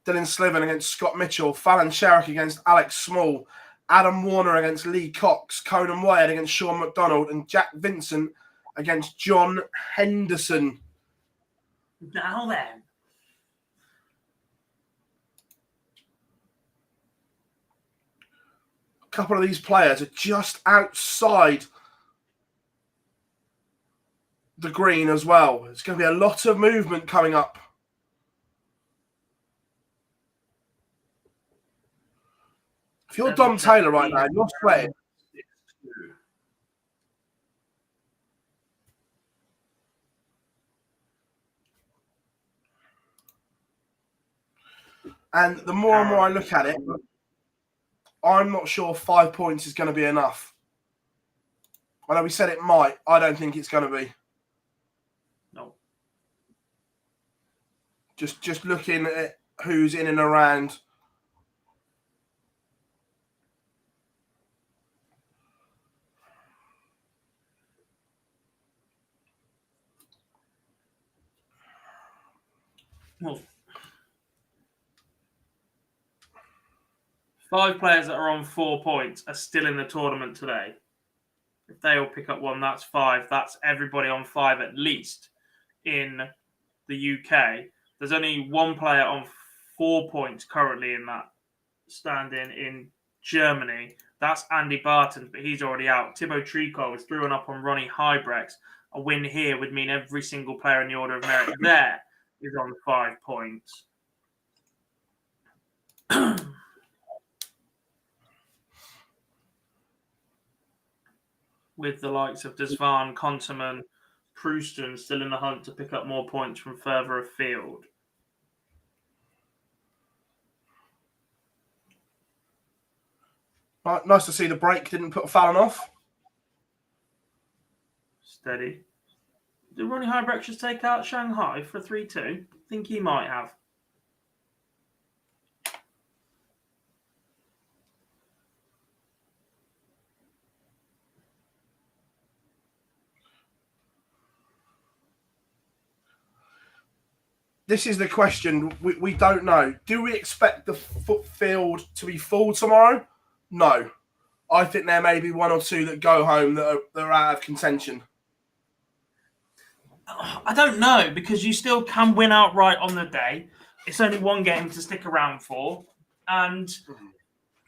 Dylan Sliven against Scott Mitchell. Fallon Sherrock against Alex Small. Adam Warner against Lee Cox. Conan Wyatt against Sean McDonald. And Jack Vincent against John Henderson.
Now then.
A couple of these players are just outside the green as well. It's going to be a lot of movement coming up. If you're Dom Taylor right now, you're sweating. And the more and more I look at it, I'm not sure 5 points is going to be enough. I know we said it might. I don't think it's going to be.
No.
Just looking at who's in and around.
Well, 5 players that are on 4 points are still in the tournament today. If they all pick up one, that's 5. That's everybody on 5 at least in the UK. There's only one player on 4 points currently in that standing in Germany. That's Andy Barton, but he's already out. Thibaut Tricot is through and up on Ronnie Hybrex. A win here would mean every single player in the order of merit there is on 5 points. With the likes of Desvan, Konterman, Prouston still in the hunt to pick up more points from further afield.
Right, nice to see the break didn't put Fallon off.
Steady. Did Ronnie Hybrex just take out Shanghai for 3-2? I think he might have.
This is the question we don't know. Do we expect the field to be full tomorrow? No. I think there may be one or two that go home that are out of contention.
I don't know, because you still can win outright on the day. It's only one game to stick around for. And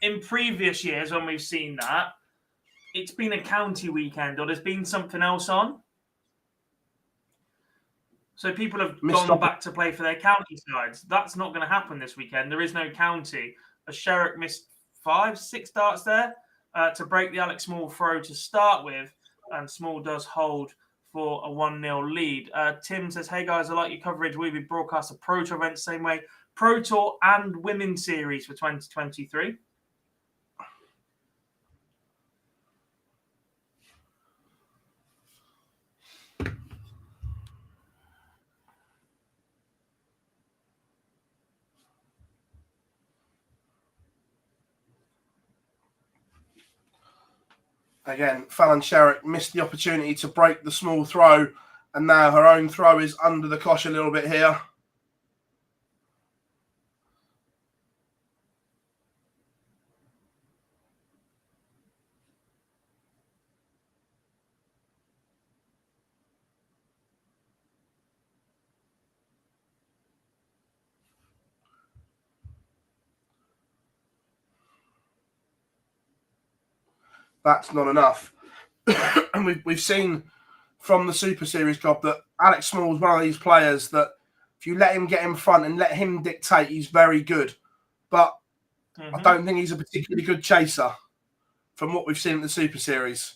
in previous years, when we've seen that, it's been a county weekend or there's been something else on. So people have gone back to play for their county sides. That's not going to happen this weekend. There is no county. Sherrock missed 5-6 darts there to break the Alex Small throw to start with. And Small does hold for a 1-0 lead. Tim says, hey guys, I like your coverage. We'll be broadcast a Pro Tour event the same way. Pro Tour and Women's Series for 2023.
Again, Fallon Sherrock missed the opportunity to break the small throw, and now her own throw is under the cosh a little bit here. That's not enough. And we've seen from the Super Series job that Alex Small is one of these players that if you let him get in front and let him dictate, he's very good. But I don't think he's a particularly good chaser from what we've seen in the Super Series.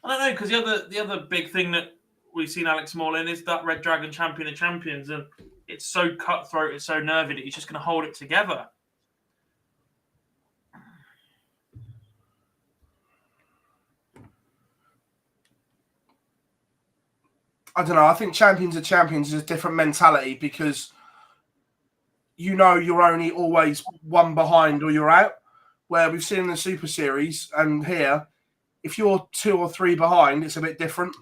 I don't know, because the other big thing that we've seen Alex Small in is that Red Dragon Champion of Champions, and it's so cutthroat, it's so nervy that he's just going to hold it together.
I don't know. I think Champions of Champions is a different mentality because you know you're only always one behind or you're out. Where we've seen in the Super Series and here, if you're 2 or 3 behind, it's a bit different.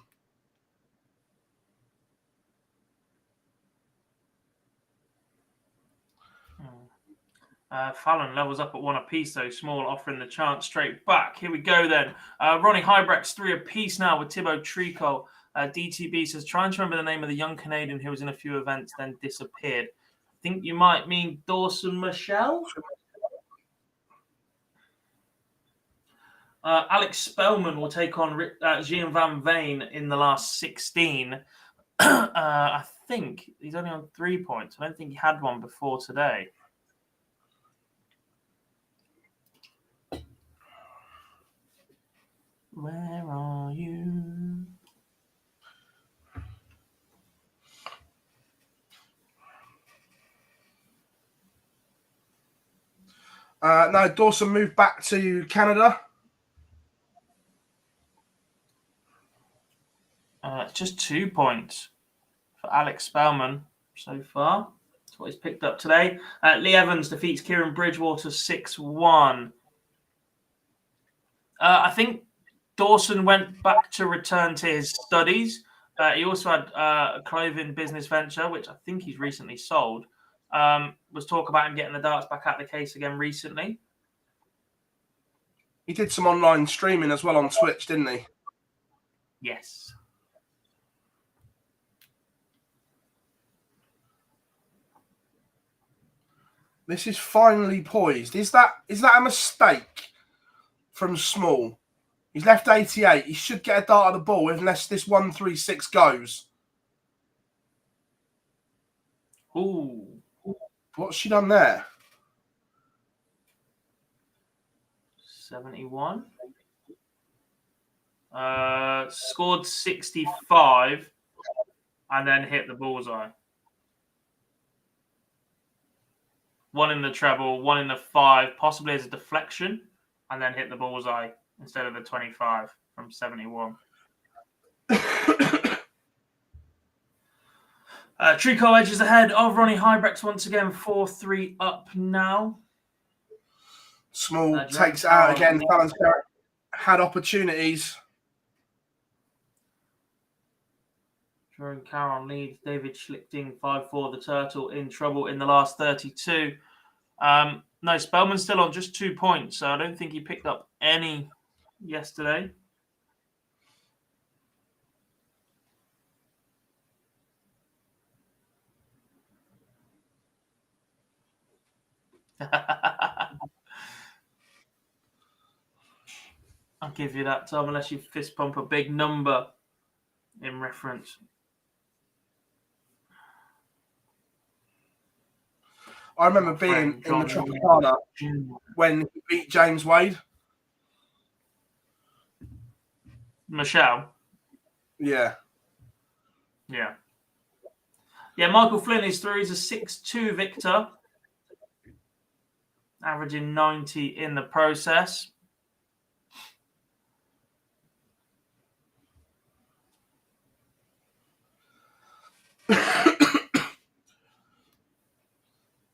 Fallon levels up at 1 apiece, though. Small offering the chance straight back. Here we go then. Ronnie Hybrecht's 3 apiece now with Thibaut Tricot. DTB says, trying to remember the name of the young Canadian who was in a few events then disappeared. I think you might mean Dawson Michelle. Alex Spellman will take on Gian Van Veen in the last 16. I think he's only on 3 points. I don't think he had one before today. Where are you?
No, Dawson moved back to Canada.
Just 2 points for Alex Spellman so far. That's what he's picked up today. Lee Evans defeats Kieran Bridgewater 6-1. I think Dawson went back to return to his studies. He also had a clothing business venture, which I think he's recently sold. Was talk about him getting the darts back out the case again recently.
He did some online streaming as well on Twitch, didn't he?
Yes.
This is finally poised. Is that a mistake from Small? He's left 88. He should get a dart at the ball unless this 136 goes.
Ooh.
What's she done there?
71. Scored 65 and then hit the bullseye. 1 in the treble, 1 in the 5, possibly as a deflection, and then hit the bullseye instead of the 25 from 71. Tricot edges ahead of Ronnie Hybrecht once again, 4-3 up now.
Small takes out again. Fallon Sherrock had opportunities.
Jerome Caron leads. David Schlichting 5-4. The Turtle in trouble in the last 32. No, Spellman's still on just 2 points, so I don't think he picked up any yesterday. I'll give you that, Tom, unless you fist pump a big number in reference.
I remember being in the Tropicana when he beat James Wade.
Michelle.
Yeah.
Yeah. Yeah, Michael Flynn is through. He's a 6-2 victor, averaging 90 in the process.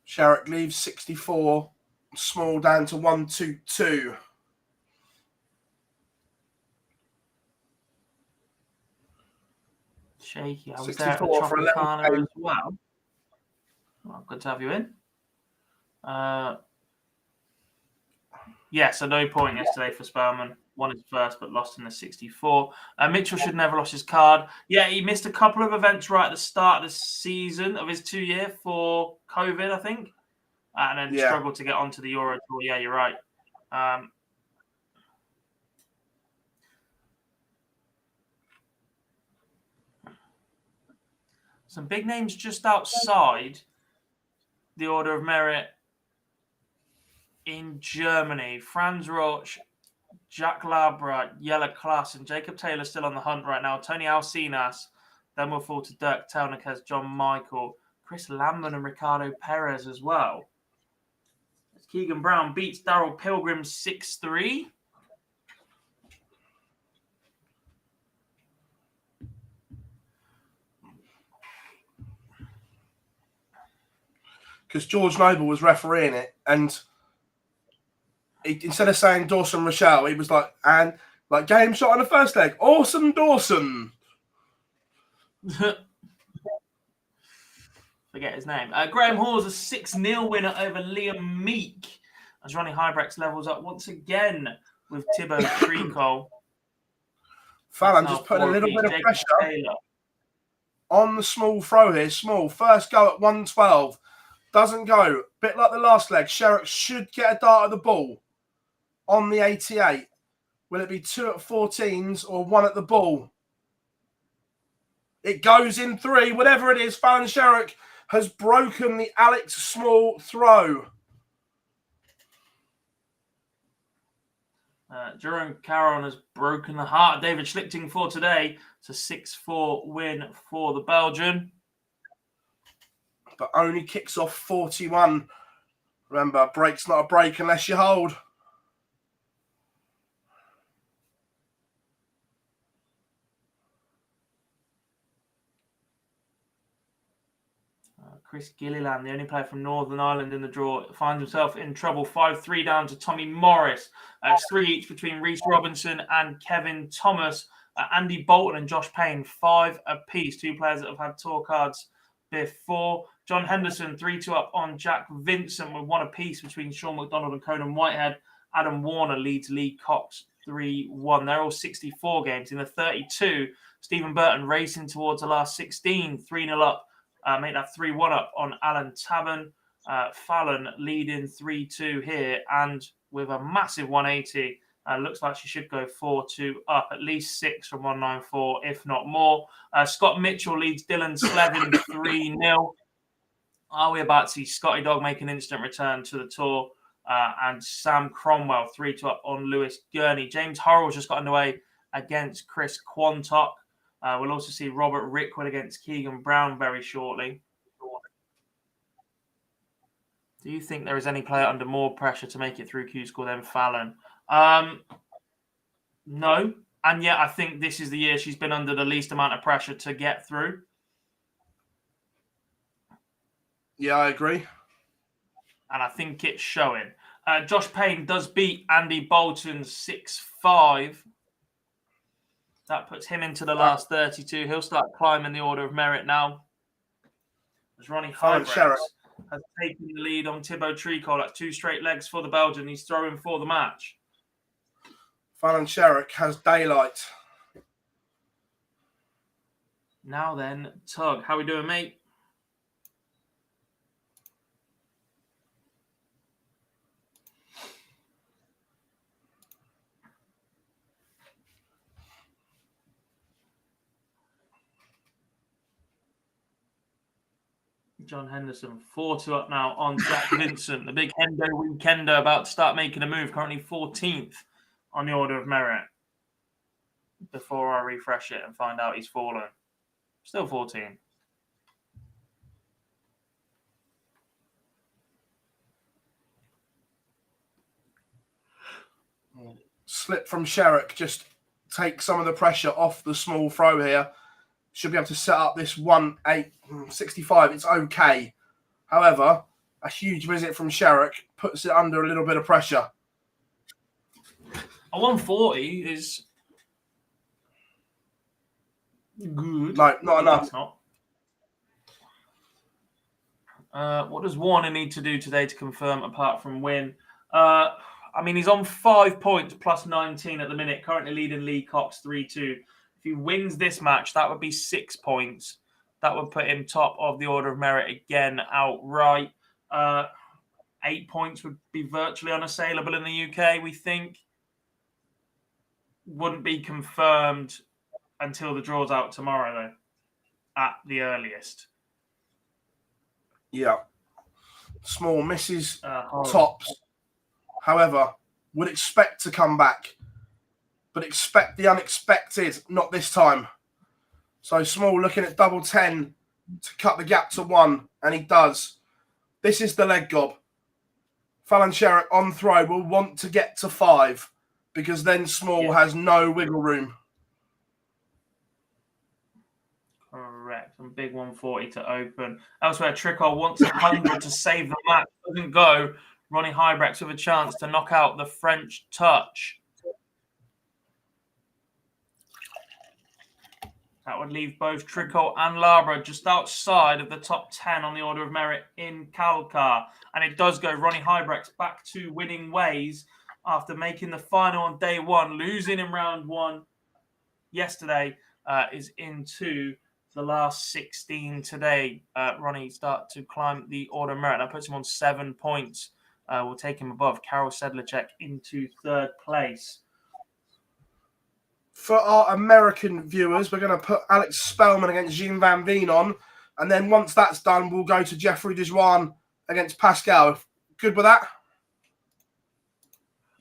Sherrock leaves 64, small down to 122.
Shaky. I was there at the Tropicana as well. Good to have you in. Yeah, so no point yesterday for Spellman. Won his first, but lost in the 64. Mitchell should never lost his card. Yeah, he missed a couple of events right at the start of the season of his 2-year for COVID, I think. And then struggled to get onto the Euro Tour. Yeah, you're right. Some big names just outside the Order of Merit in Germany. Franz Roch, Jack Labra, Jelle Klaas, and Jacob Taylor still on the hunt right now. Tony Alcinas. Then we'll fall to Dirk Telnikes, John Michael, Chris Lambert, and Ricardo Perez as well. As Keegan Brown beats Darrell Pilgrim 6-3.
Because George Noble was refereeing it, and instead of saying Dawson Rochelle, he was like, and like game shot on the first leg. Awesome Dawson.
Forget his name. Graham Hall's a 6-0 winner over Liam Meek. As Ronnie Hybrex levels up once again with Thibaut Tricol.
Fallon just put a little bit of pressure on the small throw here. Small. First go at 112. Doesn't go. Bit like the last leg. Sherrock should get a dart at the ball on the 88. Will it be 2 at 14s or 1 at the ball? It goes in 3. Whatever it is, Fallon Sherrock has broken the Alex Small throw.
Jerome Caron has broken the heart of David Schlichting for today. It's a 6-4 win for the Belgian.
But only kicks off 41. Remember, a break's not a break unless you hold.
Chris Gilliland, the only player from Northern Ireland in the draw, finds himself in trouble. 5-3 down to Tommy Morris. It's 3 each between Reece Robinson and Kevin Thomas. Andy Bolton and Josh Payne, 5 apiece. 2 players that have had tour cards before. John Henderson, 3-2 up on Jack Vincent with 1 apiece between Sean McDonald and Conan Whitehead. Adam Warner leads Lee Cox 3-1. They're all 64 games. In the 32, Stephen Burton racing towards the last 16, 3-0 up. Made that 3-1 up on Alan Tabban. Fallon leading 3-2 here, and with a massive 180, looks like she should go 4-2 up, at least 6 from 194, if not more. Scott Mitchell leads Dylan Slevin 3-0. Are we about to see Scotty Dog make an instant return to the tour? And Sam Cromwell 3-2 up on Lewis Gurney. James Horrell's just got underway against Chris Quantock. We'll also see Robert Rickwood against Keegan Brown very shortly. Do you think there is any player under more pressure to make it through Q-School than Fallon? No. And yet I think this is the year she's been under the least amount of pressure to get through.
Yeah, I agree.
And I think it's showing. Josh Payne does beat Andy Bolton 6-5. That puts him into the last 32. He'll start climbing the order of merit now. As Ronnie Hybrex has taken the lead on Thibaut Tricol. That's 2 straight legs for the Belgian. He's throwing for the match.
Fallon Sherrock has daylight.
Now then, Tug, how we doing, mate? John Henderson, 4-2 up now on Jack Vincent. The big Hendo weekender about to start making a move. Currently 14th on the order of merit. Before I refresh it and find out he's fallen. Still 14.
Slip from Sherrock, just take some of the pressure off the small throw here. Should be able to set up this 1-8-65. It's okay. However, a huge visit from Sherrock puts it under a little bit of pressure.
A 140 is good.
No, not enough.
It's not. What does Warner need to do today to confirm apart from win? I mean, he's on 5 points plus 19 at the minute, currently leading Lee Cox 3-2. If he wins this match, that would be 6 points. That would put him top of the order of merit again outright. 8 points would be virtually unassailable in the UK, we think. Wouldn't be confirmed until the draw's out tomorrow, though, at the earliest.
Yeah. Small misses, tops. However, would expect to come back, but expect the unexpected, not this time. So Small looking at double 10 to cut the gap to 1, and he does. This is the leg gob. Fallon Sherrock on throw will want to get to 5 because then Small has no wiggle room.
Correct. And big 140 to open. Elsewhere, Tricol wants 100 to save the match. Doesn't go. Ronnie Hybrex with a chance to knock out the French touch. That would leave both Tricol and Labra just outside of the top 10 on the order of merit in Kalkar. And it does go Ronnie Hybrex back to winning ways after making the final on day 1, losing in round 1 yesterday, is into the last 16 today. Ronnie start to climb the order of merit. That puts him on 7 points. Will take him above Karol Sedlacek into 3rd place.
For our American viewers, we're going to put Alex Spellman against Jean Van Veen on. And then once that's done, we'll go to Jeffrey Dejuan against Pascal. Good with that?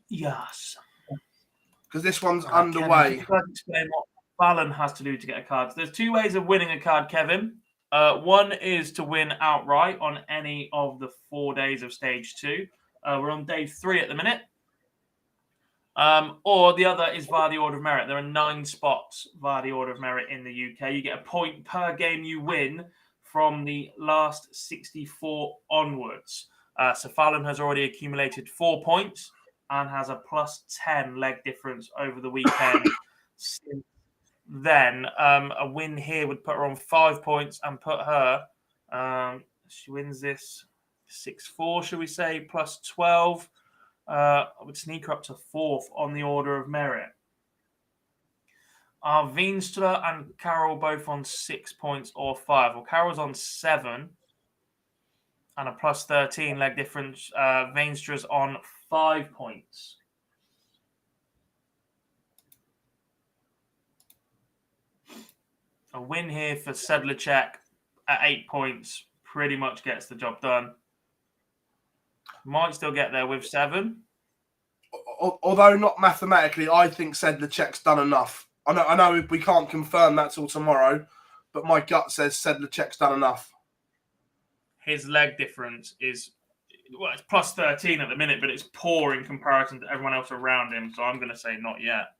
Yes.
Because this one's underway.
Can you explain what Fallon has to do to get a card? So there's 2 ways of winning a card, Kevin. One is to win outright on any of the 4 days of stage 2. We're on day 3 at the minute. Or the other is via the order of merit. There are 9 spots via the order of merit in the UK. You get a point per game you win from the last 64 onwards. So Fallon has already accumulated 4 points and has a plus 10 leg difference over the weekend. Since then, a win here would put her on 5 points and put her, she wins this 6-4, shall we say, plus 12. I would sneak her up to 4th on the order of merit. Are Veenstra and Carol both on 6 points or 5? Well, Carol's on 7 and a plus 13 leg difference. Veenstra's on 5 points. A win here for Sedlacek at 8 points pretty much gets the job done. Might still get there with 7.
Although not mathematically, I think Sedlacek's done enough. I know we can't confirm that till tomorrow, but my gut says Sedlacek's done enough.
His leg difference is, well, it's plus 13 at the minute, but it's poor in comparison to everyone else around him. So I'm going to say not yet.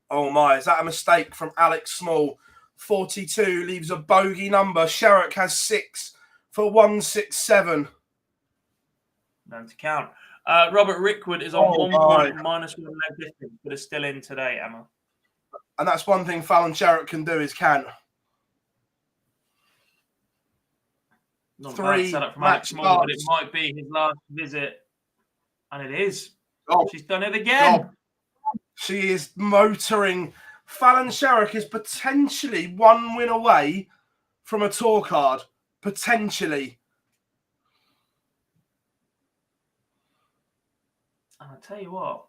Oh my, is that a mistake from Alex Small? 42 leaves a bogey number. Sherrock has 6 for 167.
None to count. Robert Rickwood is on 1 point minus 1 leg difference, but is still in today, Emma.
And that's one thing Fallon Sherrock can do is can.
Not a
3
bad setup from
match
Alex Small, but it
starts.
might be his last visit. And it is.
Oh,
She's done it again.
God. She is motoring. Fallon Sherrock is potentially 1 win away from a tour card. Potentially.
And I'll tell you what.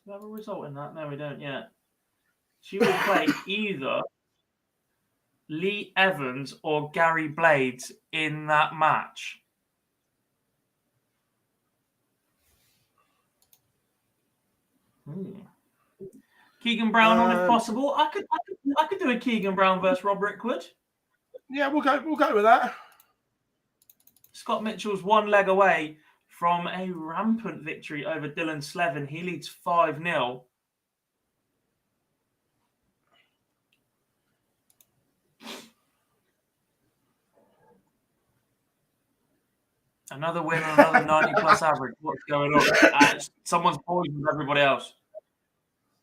Do we have a result in that? No, we don't yet. She will play either Lee Evans or Gary Blades in that match. Keegan Brown on if possible. I could do a Keegan Brown versus Rob Rickwood.
Yeah, we'll go with that.
Scott Mitchell's 1 leg away from a rampant victory over Dylan Slevin. He leads 5-0. Another win on another 90-plus average. What's going on? Someone's poisoned everybody else.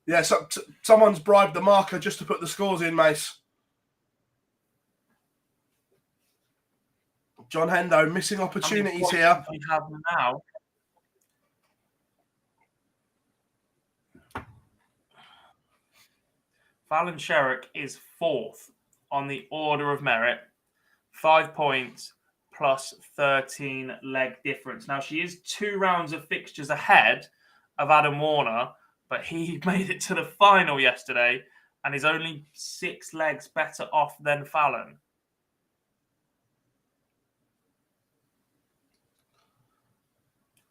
Yeah, someone's bribed the marker just to put the scores in, Mace. John Hendo missing opportunities here.
We have now. Fallon Sherrock is 4th on the order of merit. 5 points plus 13 leg difference. Now, she is 2 rounds of fixtures ahead of Adam Warner, but he made it to the final yesterday and is only 6 legs better off than Fallon.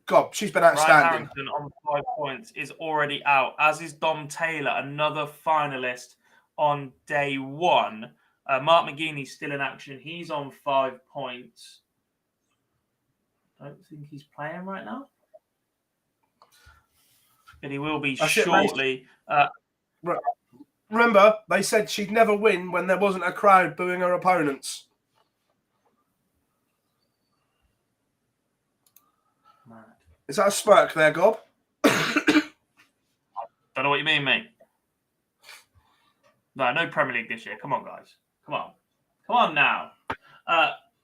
God, she's been outstanding.
Ryan Harrington on 5 points is already out, as is Dom Taylor, another finalist on day 1. Mark McGeeney's still in action. He's on 5 points. I don't think he's playing right now. But he will be shortly.
Remember, they said she'd never win when there wasn't a crowd booing her opponents.
Mad.
Is that a smirk there, Gob?
Don't know what you mean, mate. No Premier League this year. Come on, guys. Come on now.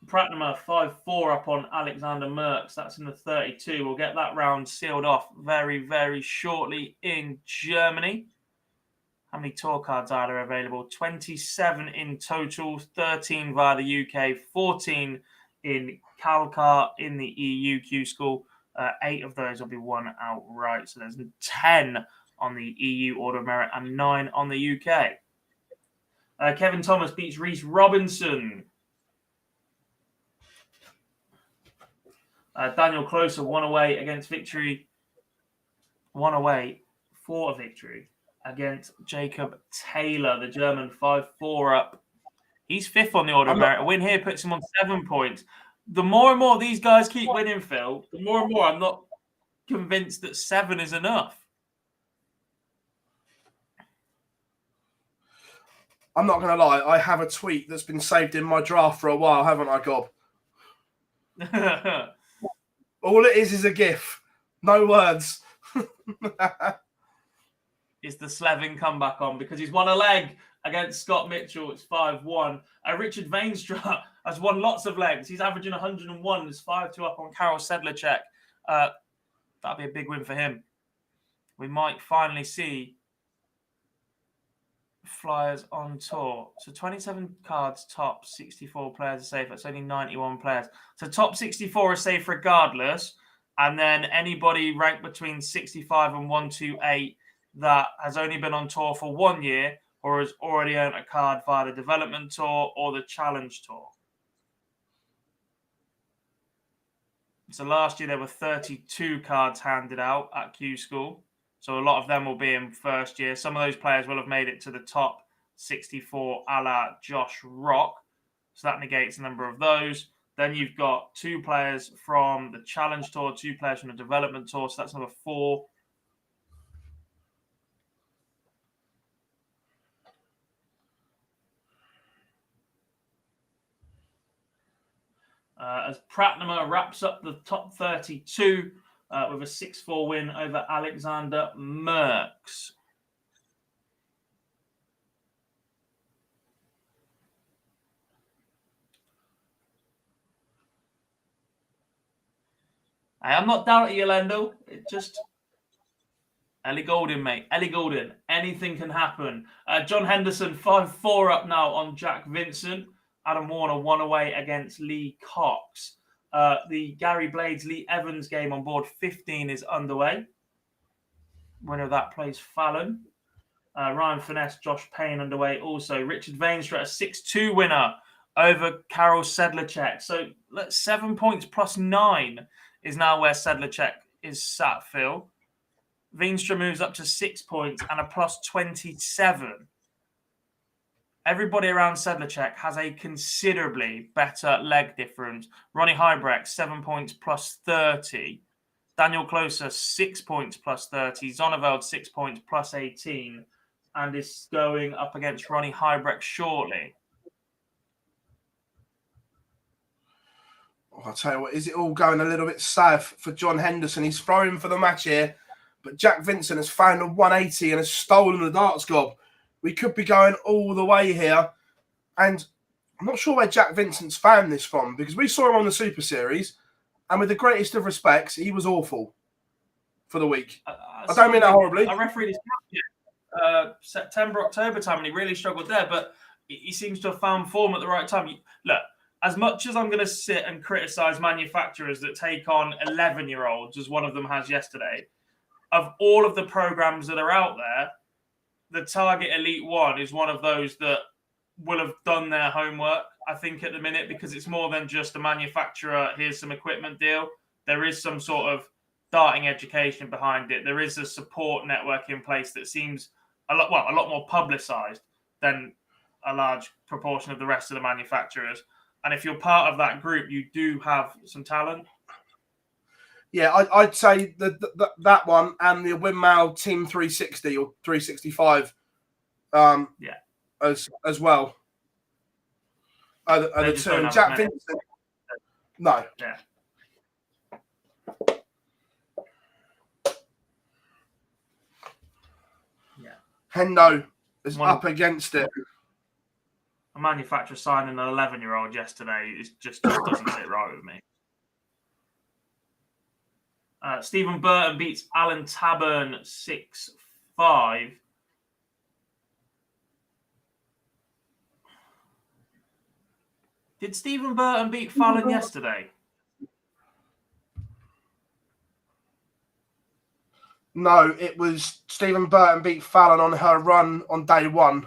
Pratnama 5-4 up on Alexander Merckx. That's in the 32. We'll get that round sealed off very, very shortly in Germany. How many tour cards are there available? 27 in total, 13 via the UK, 14 in Kalkar in the EU Q-School. 8 of those will be won outright. So there's 10 on the EU Order of Merit and 9 on the UK. Kevin Thomas beats Reece Robinson. Daniel Closer 1 away against victory. 1 away for a victory against Jacob Taylor, the German 5-4 up. He's 5th on the order of merit. A win here puts him on 7 points. The more and more these guys keep winning, Phil, the more and more I'm not convinced that 7 is enough.
I'm not going to lie. I have a tweet that's been saved in my draft for a while, haven't I, Gob? All it is a GIF. No words.
Is the Slevin comeback on because he's won a leg against Scott Mitchell. It's 5-1. Richard Veenstra has won lots of legs. He's averaging 101. There's 5-2 up on Karol Sedlacek. That'll be a big win for him. We might finally see Flyers on tour. So 27 cards, top 64 players are safe. That's only 91 players. So top 64 are safe regardless. And then anybody ranked between 65 and 128 that has only been on tour for 1 year or has already earned a card via the development tour or the challenge tour. So last year there were 32 cards handed out at Q-School. So a lot of them will be in first year. Some of those players will have made it to the top 64 a la Josh Rock. So that negates a number of those. Then you've got 2 players from the challenge tour, 2 players from the development tour. So that's number 4. As Pratnama wraps up the top 32 with a 6-4 win over Alexander Merckx. I'm not doubting you, Lendl. It just Ellie Goulding, mate. Ellie Goulding. Anything can happen. John Henderson 5-4 up now on Jack Vincent. Adam Warner 1 away against Lee Cox. The Gary Blades Lee Evans game on board 15 is underway. Winner of that plays Fallon. Ryan Finesse, Josh Payne underway also. Richard Vainstra, a 6-2 winner over Karol Sedlacek. So 7 points plus 9 is now where Sedlacek is sat, Phil. Veenstra moves up to 6 points and a plus 27. Everybody around Sedlacek has a considerably better leg difference. Ronnie Hybrecht, 7 points plus 30. Daniel Closer, 6 points plus 30. Zonneveld, 6 points plus 18. And is going up against Ronnie Hybrecht shortly.
I'll tell you what, is it all going a little bit south for John Henderson? He's throwing for the match here, but Jack Vincent has found a 180 and has stolen the darts gob. We could be going all the way here. And I'm not sure where Jack Vincent's found this from, because we saw him on the Super Series, and with the greatest of respects, he was awful for the week. I don't mean that horribly.
I refereed his September, October time, and he really struggled there, but he seems to have found form at the right time. Look, as much as I'm going to sit and criticise manufacturers that take on 11-year-olds, as one of them has yesterday, of all of the programs that are out there, the Target Elite One is one of those that will have done their homework, I think, at the minute, because it's more than just a manufacturer, here's some equipment deal. There is some sort of darting education behind it. There is a support network in place that seems a lot more publicised than a large proportion of the rest of the manufacturers. And if you're part of that group, you do have some talent.
Yeah, I'd say that one and the Windmill Team 360 or 365 as well. The two. Jack Vincent. No.
Yeah. Yeah.
Hendo is up against it.
A manufacturer signing an 11-year-old yesterday just doesn't sit right with me. Stephen Burton beats Alan Tabern 6-5. Did Stephen Burton beat Fallon yesterday?
No, it was Stephen Burton beat Fallon on her run on day one.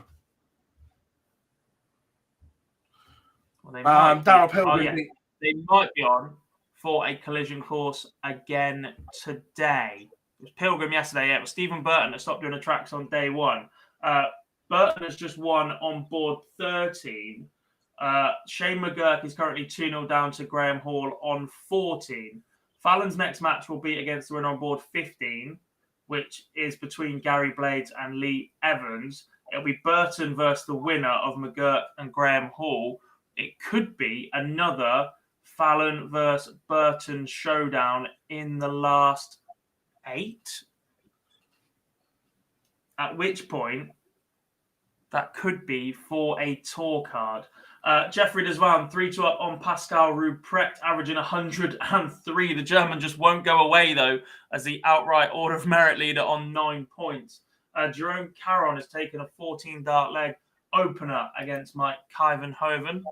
Well,
Daryl Pilgrim.
They might be on for a collision course again today. It was Pilgrim yesterday. Yeah, it was Stephen Burton that stopped doing the tracks on day one. Burton has just won on board 13. Shane McGurk is currently 2-0 down to Graham Hall on 14. Fallon's next match will be against the winner on board 15, which is between Gary Blades and Lee Evans. It'll be Burton versus the winner of McGurk and Graham Hall. It could be another Fallon versus Burton showdown in the last 8. At which point, that could be for a tour card. Jeffrey Desvan, 3-2 up on Pascal Ruprecht, averaging 103. The German just won't go away, though, as the outright order of merit leader on 9 points. Jerome Caron has taken a 14-dart leg opener against Mike Kyvenhoven.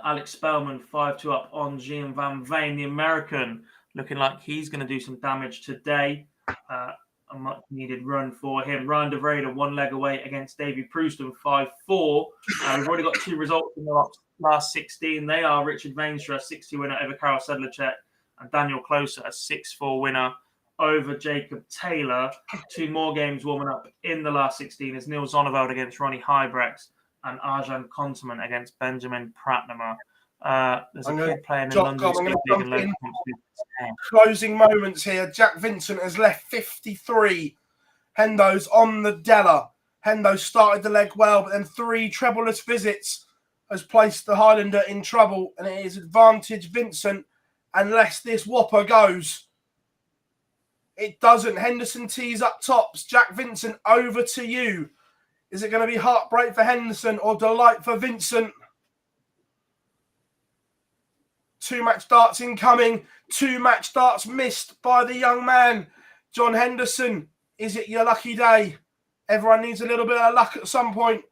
Alex Spellman, 5-2 up on Gian Van Veen, the American, looking like he's going to do some damage today. A much-needed run for him. Ryan de Vrede, 1 leg away against Davy Prouston, 5-4. We've already got 2 results in the last 16. They are Richard Vainstra, a 60 winner over Karol Sedlacek, and Daniel Closer, a 6-4 winner over Jacob Taylor. 2 more games warming up in the last 16 is Neil Zonneveld against Ronnie Hybrecht and Arjan Konterman against Benjamin Pratnama. There's a kid playing in London Speed League and
closing moments here. Jack Vincent has left 53. Hendo's on the Della. Hendo started the leg well, but then 3 trebleless visits has placed the Highlander in trouble, and it is advantage Vincent unless this whopper goes. It doesn't. Henderson tees up tops. Jack Vincent, over to you. Is it going to be heartbreak for Henderson or delight for Vincent? 2-match darts incoming. 2-match darts missed by the young man. John Henderson, is it your lucky day? Everyone needs a little bit of luck at some point.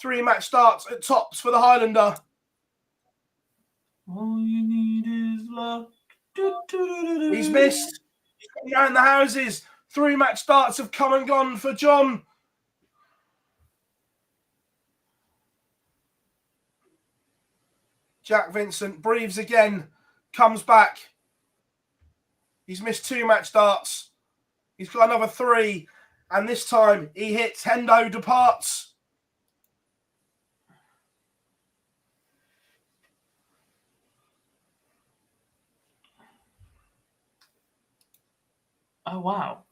3-match darts at tops for the Highlander.
All you need is luck.
He's missed. He's gone round the houses. 3-match darts have come and gone for John. Jack Vincent breathes again, comes back. He's missed 2-match darts. He's got another 3, and this time he hits. Hendo departs.
Oh, wow.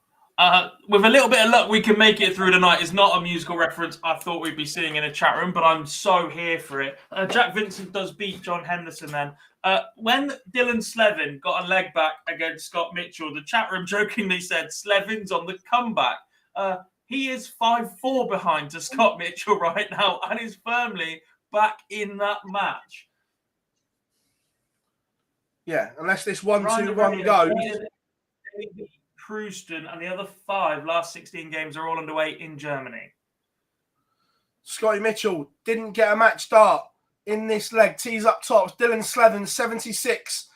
With a little bit of luck, we can make it through tonight. It's not a musical reference I thought we'd be seeing in a chat room, but I'm so here for it. Jack Vincent does beat John Henderson then. When Dylan Slevin got a leg back against Scott Mitchell, the chat room jokingly said Slevin's on the comeback. He is 5-4 behind to Scott Mitchell right now and is firmly back in that match.
Yeah, unless this 1-2-1 goes.
Prouston and the other 5 last 16 games are all underway in Germany.
Scotty Mitchell didn't get a match start in this leg. Tees up top. Dylan Slevin, 76,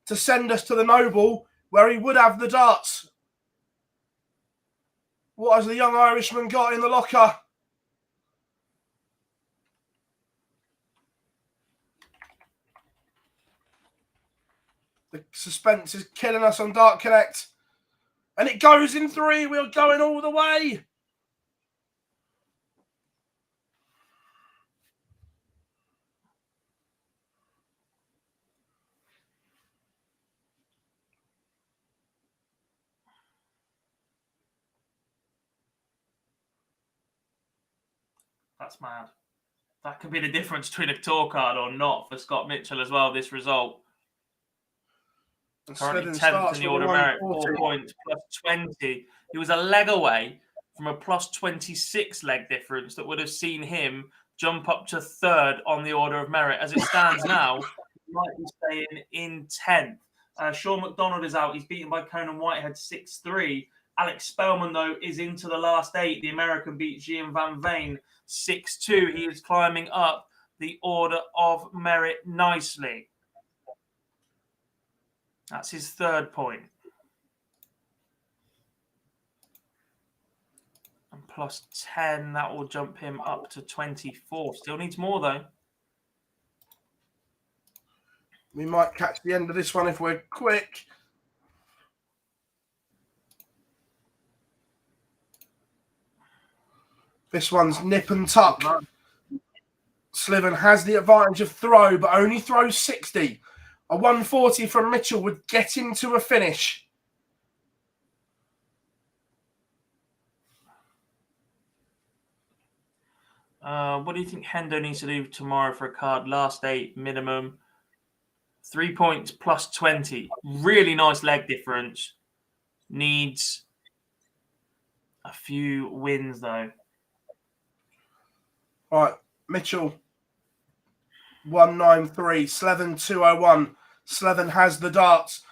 to send us to the Noble, where he would have the darts. What has the young Irishman got in the locker? The suspense is killing us on Dart Connect. And it goes in 3. We're going all the way.
That's mad. That could be the difference between a tour card or not for Scott Mitchell as well, this result.
And
Currently
Slevin
10th in the order of merit, 4 points, plus 20. He was a leg away from a plus 26 leg difference that would have seen him jump up to 3rd on the order of merit. As it stands now, he might be staying in 10th. Sean McDonald is out. He's beaten by Conan Whitehead 6-3. Alex Spellman, though, is into the last 8. The American beat Gian Van Veen 6-2. He is climbing up the order of merit nicely. That's his 3rd point. And plus 10, that will jump him up to 24. Still needs more, though.
We might catch the end of this one if we're quick. This one's nip and tuck. Slevin has the advantage of throw, but only throws 60. A 140 from Mitchell would get him to a finish.
What do you think Hendo needs to do tomorrow for a card? Last 8 minimum. 3 points plus 20. Really nice leg difference. Needs a few wins, though.
All right, Mitchell, 193. Slevin, 201. Slevin has the darts,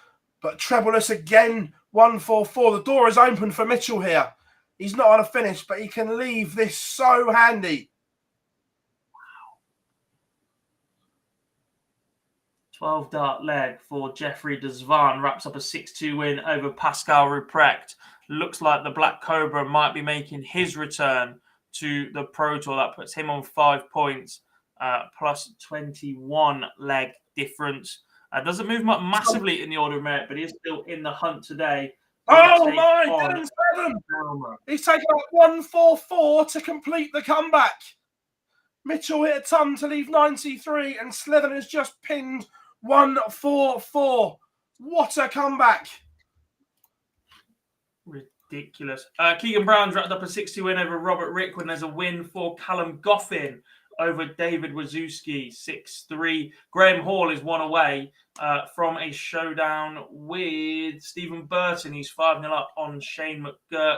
but Trebulus again, 144. The door is open for Mitchell here. He's not on a finish, but he can leave this so handy.
12 dart leg for Jeffrey Desvan wraps up a 6-2 win over Pascal Ruprecht. Looks like the Black Cobra might be making his return to the Pro Tour. That puts him on 5 points, plus 21 leg difference. Doesn't move him up massively in the order of merit, but he is still in the hunt today.
Oh my, Dylan Slevin! He's taken out 144 to complete the comeback. Mitchell hit a ton to leave 93, and Slevin has just pinned 144. What a comeback!
Ridiculous. Keegan Brown's wrapped up a 60 win over Robert Rick when there's a win for Callum Goffin over David Wazowski, 6-3. Graham Hall is one away from a showdown with Stephen Burton. He's 5-0 up on Shane McGurk.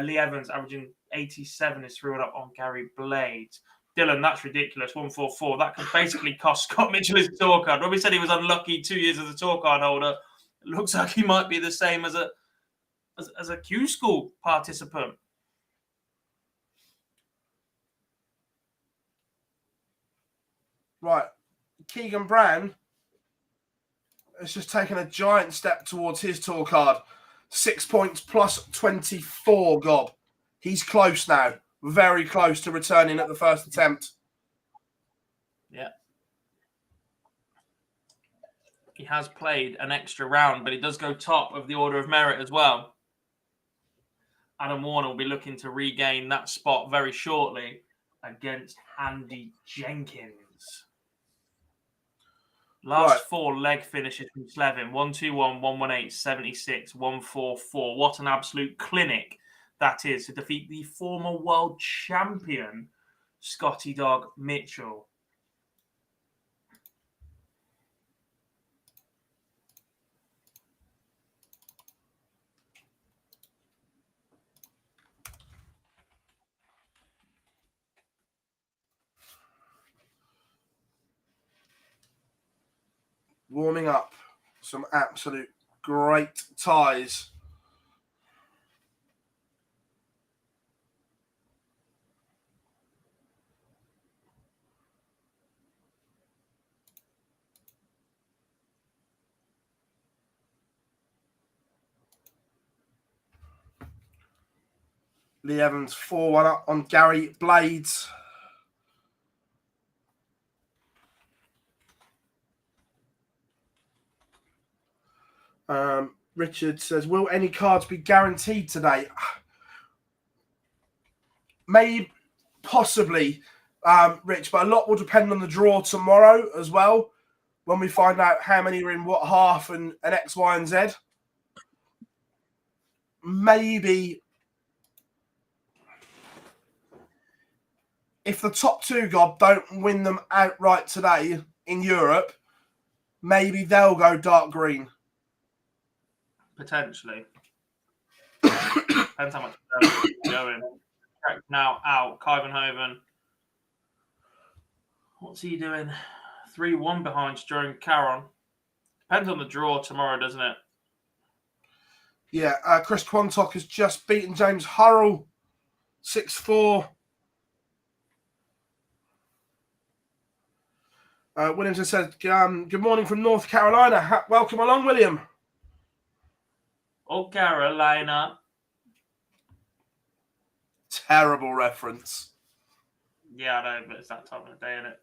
Lee Evans, averaging 87, is 3-1 up on Gary Blades. Dylan, that's ridiculous. 144. That could basically cost Scott Mitchell his tour card. Robbie said he was unlucky 2 years as a tour card holder. It looks like he might be the same as a Q-School participant.
Right. Keegan Brown has just taken a giant step towards his tour card. 6 points plus 24, Gob. He's close now. Very close to returning at the first attempt.
Yeah. He has played an extra round, but he does go top of the order of merit as well. Adam Warner will be looking to regain that spot very shortly against Andy Jenkins. Last four leg finishes from Slevin. 121, 118, 76, 144. What an absolute clinic that is to defeat the former world champion, Scotty Dog Mitchell.
Warming up. Some absolute great ties. Lee Evans 4-1 up on Gary Blades. Richard says, will any cards be guaranteed today? Maybe, possibly, Rich, but a lot will depend on the draw tomorrow as well, when we find out how many are in what half and X, Y, and Z. Maybe if the top two, Gob, don't win them outright today in Europe, maybe they'll go dark green.
Potentially. Depends how much they're going. Now out. Kyvenhoven. What's he doing? 3-1 behind during Caron. Depends on the draw tomorrow, doesn't it?
Yeah, Chris Quantock has just beaten James Hurrell 6-4. Williams has said, good morning from North Carolina. Welcome along, William.
Oh, Carolina.
Terrible reference.
Yeah, I know, but it's that time of the day, isn't it?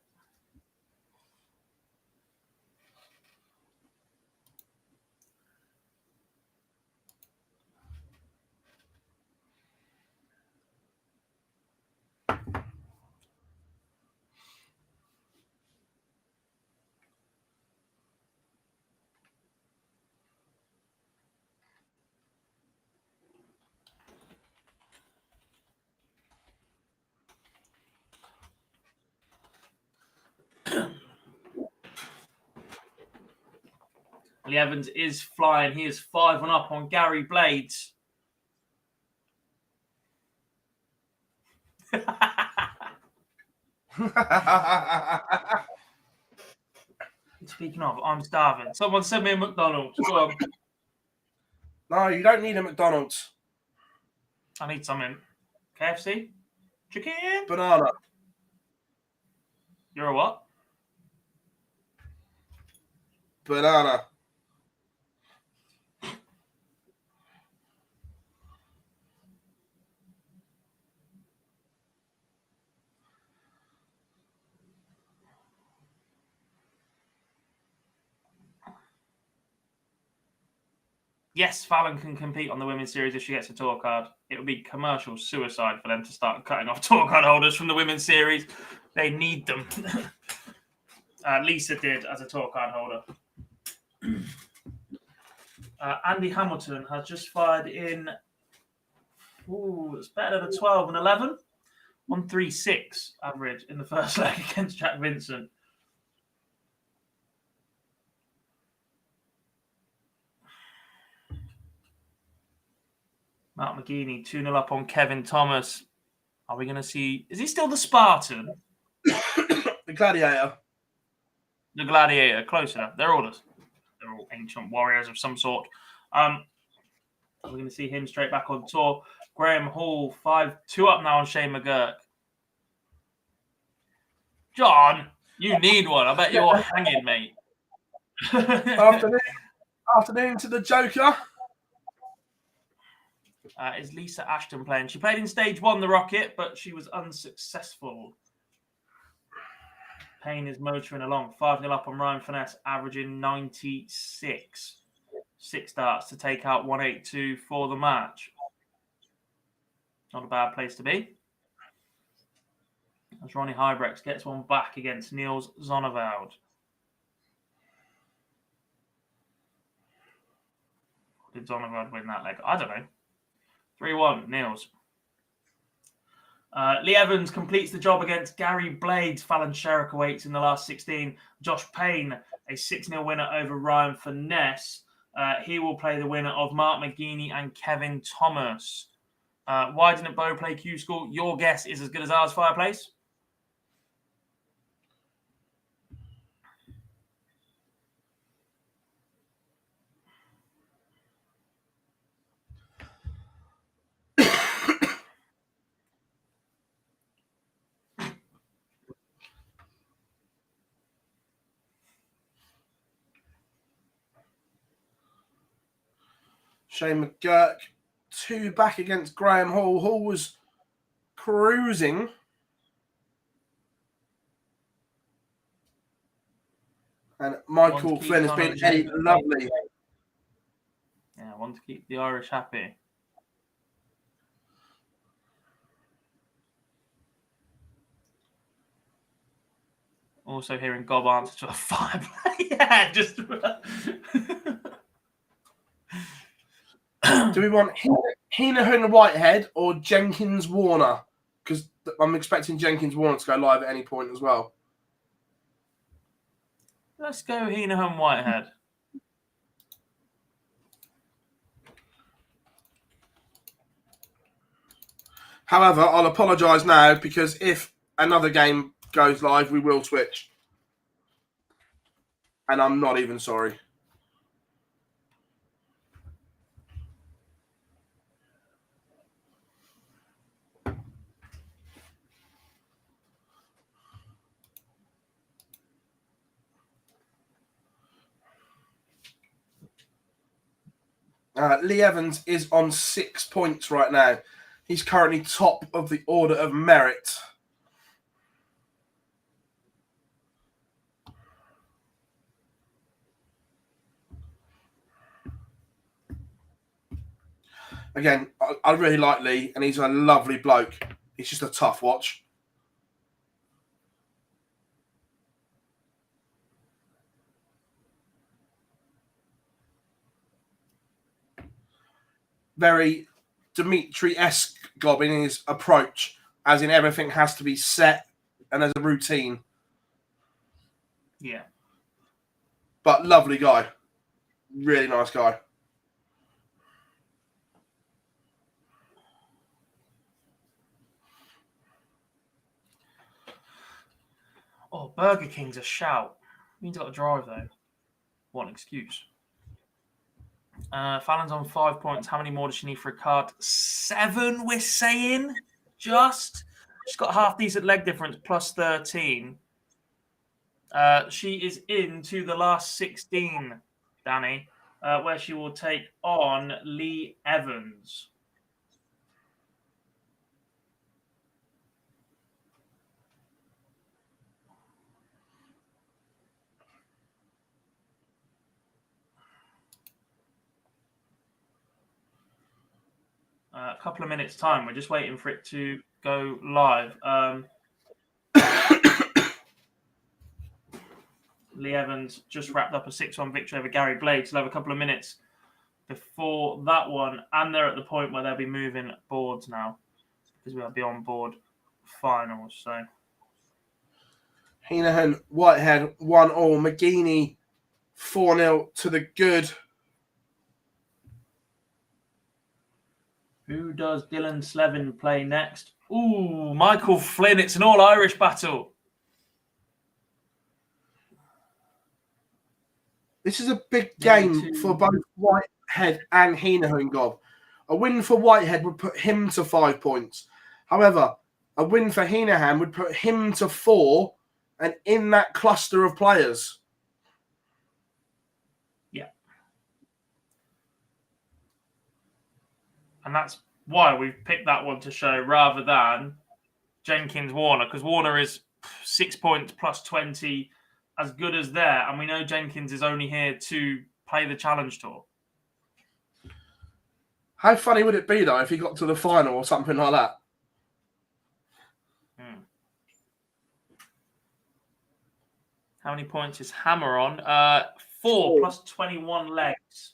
Lee Evans is flying. He is 5-1 up on Gary Blades. Speaking of, I'm starving. Someone send me a McDonald's. Go on.
No, you don't need a McDonald's.
I need something. KFC? Chicken?
Banana.
You're a what?
Banana.
Yes, Fallon can compete on the women's series if she gets a tour card. It would be commercial suicide for them to start cutting off tour card holders from the women's series. They need them. Lisa did as a tour card holder. Andy Hamilton has just fired in. It's better than a 12 and 11. 136 average in the first leg against Jack Vincent. Matt McGeaney 2-0 up on Kevin Thomas. Are we going to see? Is he still the Spartan?
The Gladiator.
The Gladiator, close enough. They're all ancient warriors of some sort. We're going to see him straight back on tour. Graham Hall, 5-2 up now on Shane McGurk. John, you need one. I bet you're hanging, mate.
Afternoon to the Joker.
Is Lisa Ashton playing? She played in stage 1, the Rocket, but she was unsuccessful. Payne is motoring along. 5-0 up on Ryan Finesse, averaging 96. 6 starts to take out 182 for the match. Not a bad place to be. As Ronnie Hybrex gets one back against Niels Zonneveld. Did Zonneveld win that leg? I don't know. 3-1, Niels. Lee Evans completes the job against Gary Blades. Fallon Sherrock awaits in the last 16. Josh Payne, a 6-0 winner over Ryan Finesse. He will play the winner of Mark McGeaney and Kevin Thomas. Why didn't Bo play Q-School? Your guess is as good as ours, Fireplace.
Shane McGurk, 2 back against Graham Hall. Hall was cruising. And Michael Flynn has been lovely.
Yeah, I want to keep the Irish happy. Also hearing Gob answer to a fireplace. Yeah, just...
Do we want Heenahan Whitehead or Jenkins Warner? Because I'm expecting Jenkins Warner to go live at any point as well.
Let's go Heenahan Whitehead.
However, I'll apologise now because if another game goes live, we will switch. And I'm not even sorry. Lee Evans is on 6 points right now. He's currently top of the order of merit. Again, I really like Lee, and he's a lovely bloke. He's just a tough watch. Very Dimitri-esque Gob in his approach, as in everything has to be set and there's a routine.
Yeah.
But lovely guy. Really nice guy.
Oh, Burger King's a shout. Means I've got to drive, though. What an excuse. Fallon's on 5 points. How many more does she need for a card? 7, we're saying. Just. She's got half decent leg difference, plus 13. She is into the last 16, Danny, where she will take on Lee Evans. A couple of minutes' time. We're just waiting for it to go live. Lee Evans just wrapped up a 6-1 victory over Gary Blades. They'll have a couple of minutes before that one. And they're at the point where they'll be moving boards now because we'll be on board finals. So
Heenahan, Whitehead, 1-1. McGeaney, 4-0 to the good.
Who does Dylan Slevin play next? Ooh, Michael Flynn. It's an all-Irish battle.
This is a big game for both Whitehead and Heenahan. A win for Whitehead would put him to 5 points. However, a win for Heenahan would put him to 4 and in that cluster of players.
Yeah. And that's why we've picked that one to show rather than Jenkins-Warner, because Warner is 6 points plus 20, as good as there. And we know Jenkins is only here to play the Challenge Tour.
How funny would it be, though, if he got to the final or something like that?
How many points is Hammer on? 4 plus 21 legs.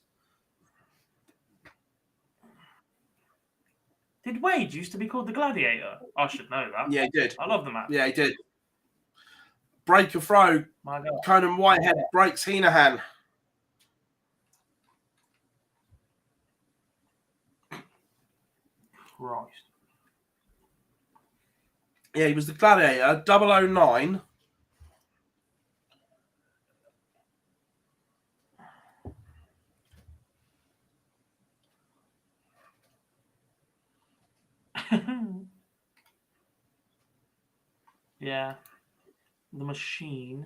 Did Wade used to be called the Gladiator? I should know that.
Yeah, he did.
I love the match.
Yeah, he did. Break a throw.
My God.
Conan Whitehead breaks Heenahan.
Christ.
Yeah, he was the Gladiator, 009.
Yeah. The machine.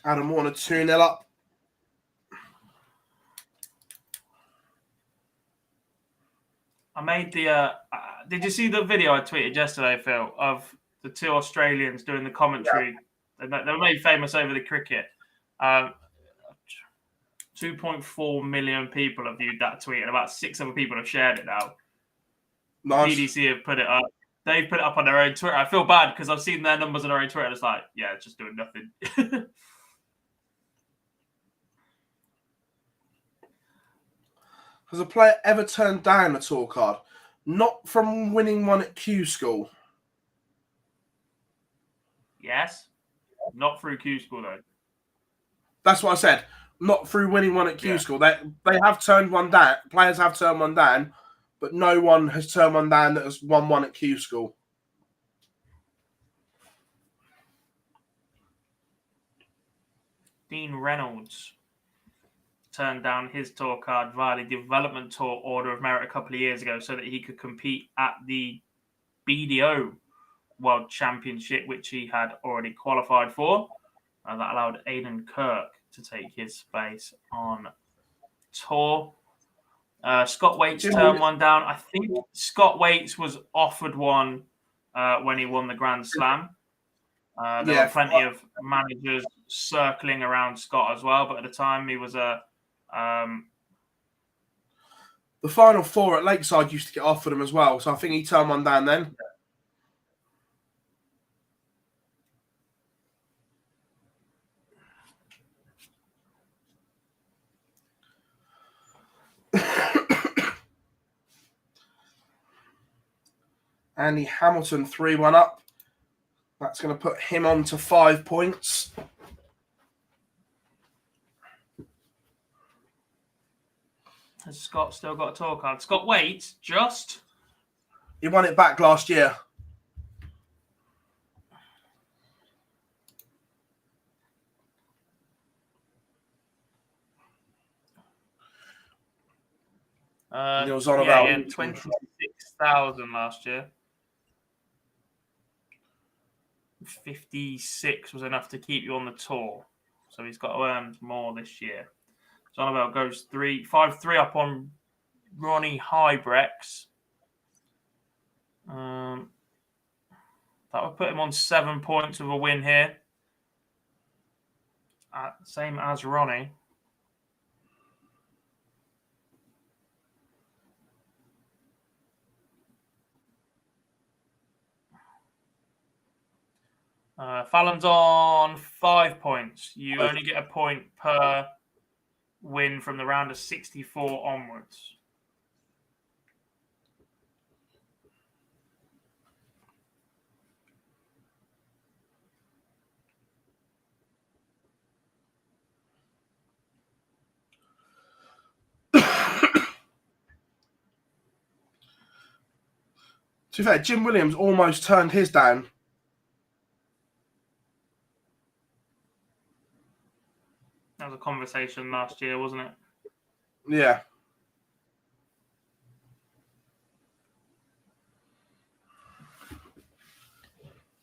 Adam Warner 2-0 up.
I made the. Did you see the video I tweeted yesterday, Phil, of the 2 Australians doing the commentary? Yeah. They were made famous over the cricket. 2.4 million people have viewed that tweet, and about 6 other people have shared it now.
Nice.
PDC have put it up. They've put it up on their own Twitter. I feel bad because I've seen their numbers on their own Twitter. And it's like, yeah, it's just doing nothing.
Has a player ever turned down a tour card? Not from winning one at Q-School.
Yes. Not through Q-School, though.
That's what I said. Not through winning one at Q-School. They have turned one down. Players have turned one down, but no one has turned one down that has won one at Q-School.
Dean Reynolds turned down his tour card via the Development Tour Order of Merit a couple of years ago so that he could compete at the BDO World Championship, which he had already qualified for. And that allowed Aidan Kirk to take his space on tour. Scott Waits turned one down. I think Scott Waits was offered one when he won the Grand Slam. There were plenty of managers circling around Scott as well, but at the time he was a...
The Final Four at Lakeside used to get offered him as well, so I think he turned one down then. Andy Hamilton 3-1 up. That's going to put him on to 5 points.
Has Scott still got a tour card? Scott Waits, just?
He won it back last year. It was on about
26,000 last year. 56 was enough to keep you on the tour, so he's got to earn more this year. Zonabel goes 5-3 up on Ronnie Hybrex. That would put him on 7 points with a win here. Same as Ronnie. Fallon's on 5 points. You only get a point per win from the round of 64 onwards.
To be fair, Jim Williams almost turned his down.
That was a conversation last year, wasn't it?
Yeah.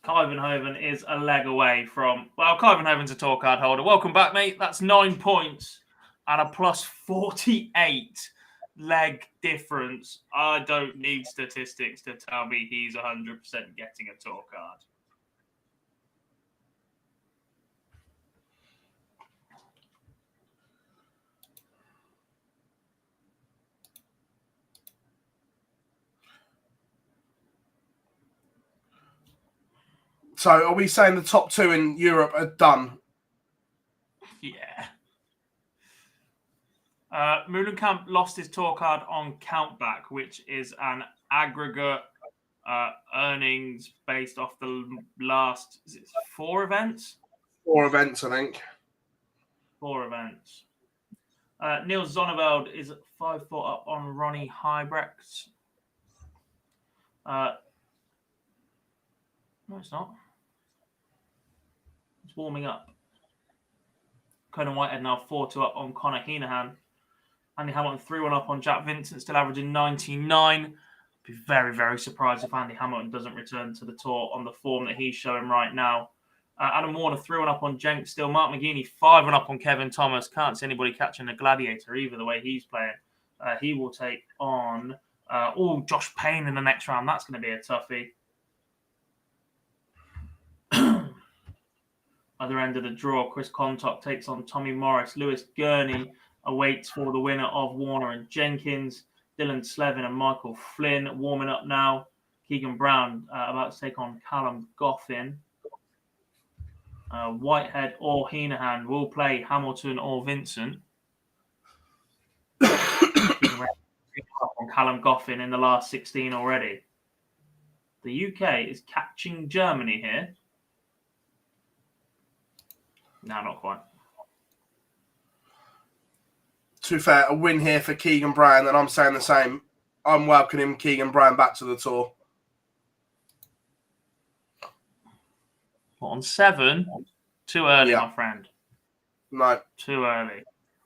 Kyvenhoven is a leg away from... Well, Kyvenhoven's a tour card holder. Welcome back, mate. That's 9 points and a plus 48 leg difference. I don't need statistics to tell me he's 100% getting a tour card.
So are we saying the top 2 in Europe are done?
Yeah. Mühlenkamp lost his tour card on Countback, which is an aggregate earnings based off the last 4 events?
4 events, I think.
4 events. Niels Zonneveld is 5 foot up on Ronnie Hybrecht. No, it's not. It's warming up. Conan Whitehead now 4-2 up on Conor Heenahan. Andy Hamilton 3-1 up on Jack Vincent, still averaging 99. Be very, very surprised if Andy Hamilton doesn't return to the tour on the form that he's showing right now. Adam Warner 3-1 up on Jenk still. Mark McGeaney 5-1 up on Kevin Thomas. Can't see anybody catching a Gladiator either the way he's playing. He will take on Josh Payne in the next round. That's going to be a toughie. Other end of the draw, Chris Contock takes on Tommy Morris. Lewis Gurney awaits for the winner of Warner and Jenkins. Dylan Slevin and Michael Flynn warming up now. Keegan Brown about to take on Callum Goffin. Whitehead or Heenahan will play Hamilton or Vincent. On Callum Goffin in the last 16 already. The UK is catching Germany here. No, not quite.
To be fair, a win here for Keegan Brown, and I'm saying the same. I'm welcoming Keegan Brown back to the tour.
On 7? Too early, my friend.
No.
Too early.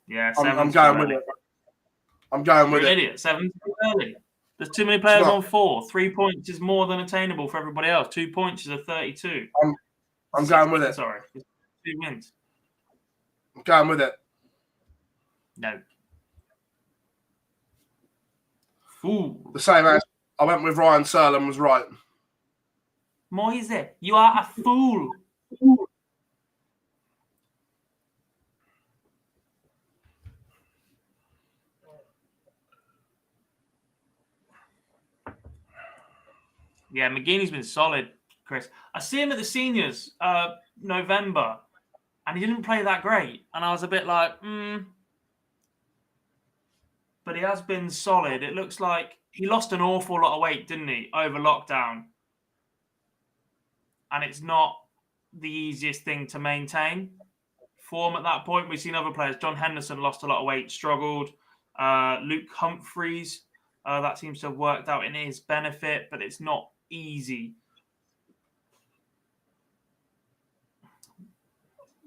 Yeah,
7. I'm going with it. I'm going with it.
You're an idiot. 7's too early. There's too many players on 4. 3 points is more than attainable for everybody else. 2 points is a 32.
I'm going with it.
Sorry. 2 wins.
I'm going with it.
No. Fool.
The same as I went with Ryan Serlin was right.
Moise, you are a fool. Yeah, McGeaney's been solid, Chris. I see him at the seniors November, and he didn't play that great. And I was a bit like, But he has been solid. It looks like he lost an awful lot of weight, didn't he, over lockdown? And it's not the easiest thing to maintain. Form at that point, we've seen other players. John Henderson lost a lot of weight, struggled. Luke Humphreys, that seems to have worked out in his benefit, but it's not easy.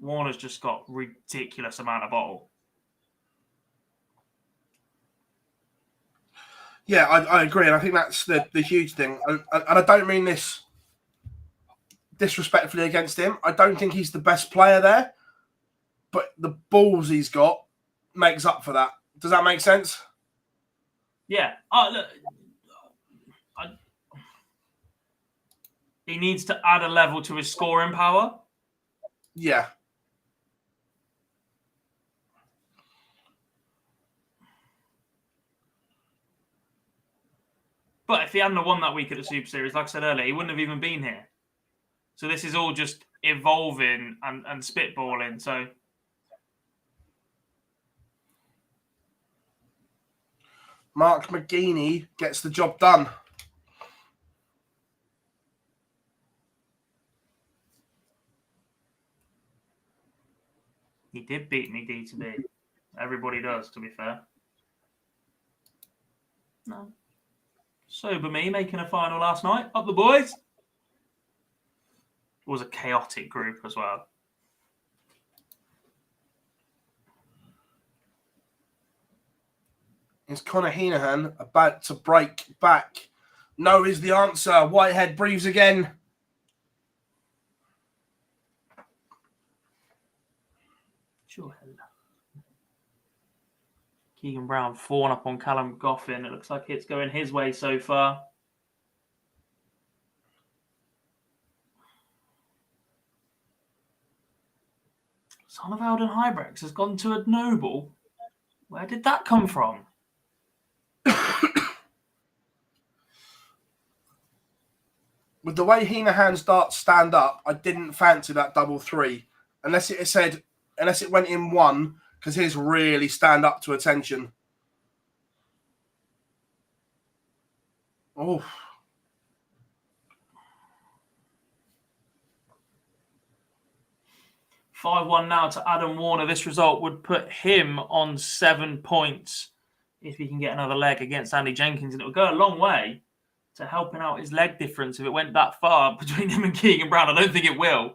Warner's just got ridiculous amount of bottle.
Yeah, I agree, and I think that's the huge thing. And I don't mean this disrespectfully against him. I don't think he's the best player there, but the balls he's got makes up for that. Does that make sense?
Yeah. He needs to add a level to his scoring power.
Yeah.
But if he hadn't won that week at the Super Series, like I said earlier, he wouldn't have even been here. So this is all just evolving and spitballing. So
Mark McGeaney gets the job done.
He did beat me D2B. Everybody does, to be fair. No. Sober me making a final last night. Up the boys. It was a chaotic group as well.
Is Conor Heenahan about to break back? No is the answer. Whitehead breathes again.
Sure. Keegan Brown 4 up on Callum Goffin. It looks like it's going his way so far. Son of Alden Hybrex has gone to a noble. Where did that come from?
With the way Heenahan's darts stand up, I didn't fancy that double three. Unless it went in one, because his really stand up to attention. Oh.
$5-1 now to Adam Warner. This result would put him on 7 points if he can get another leg against Andy Jenkins. And it would go a long way to helping out his leg difference if it went that far between him and Keegan Brown. I don't think it will.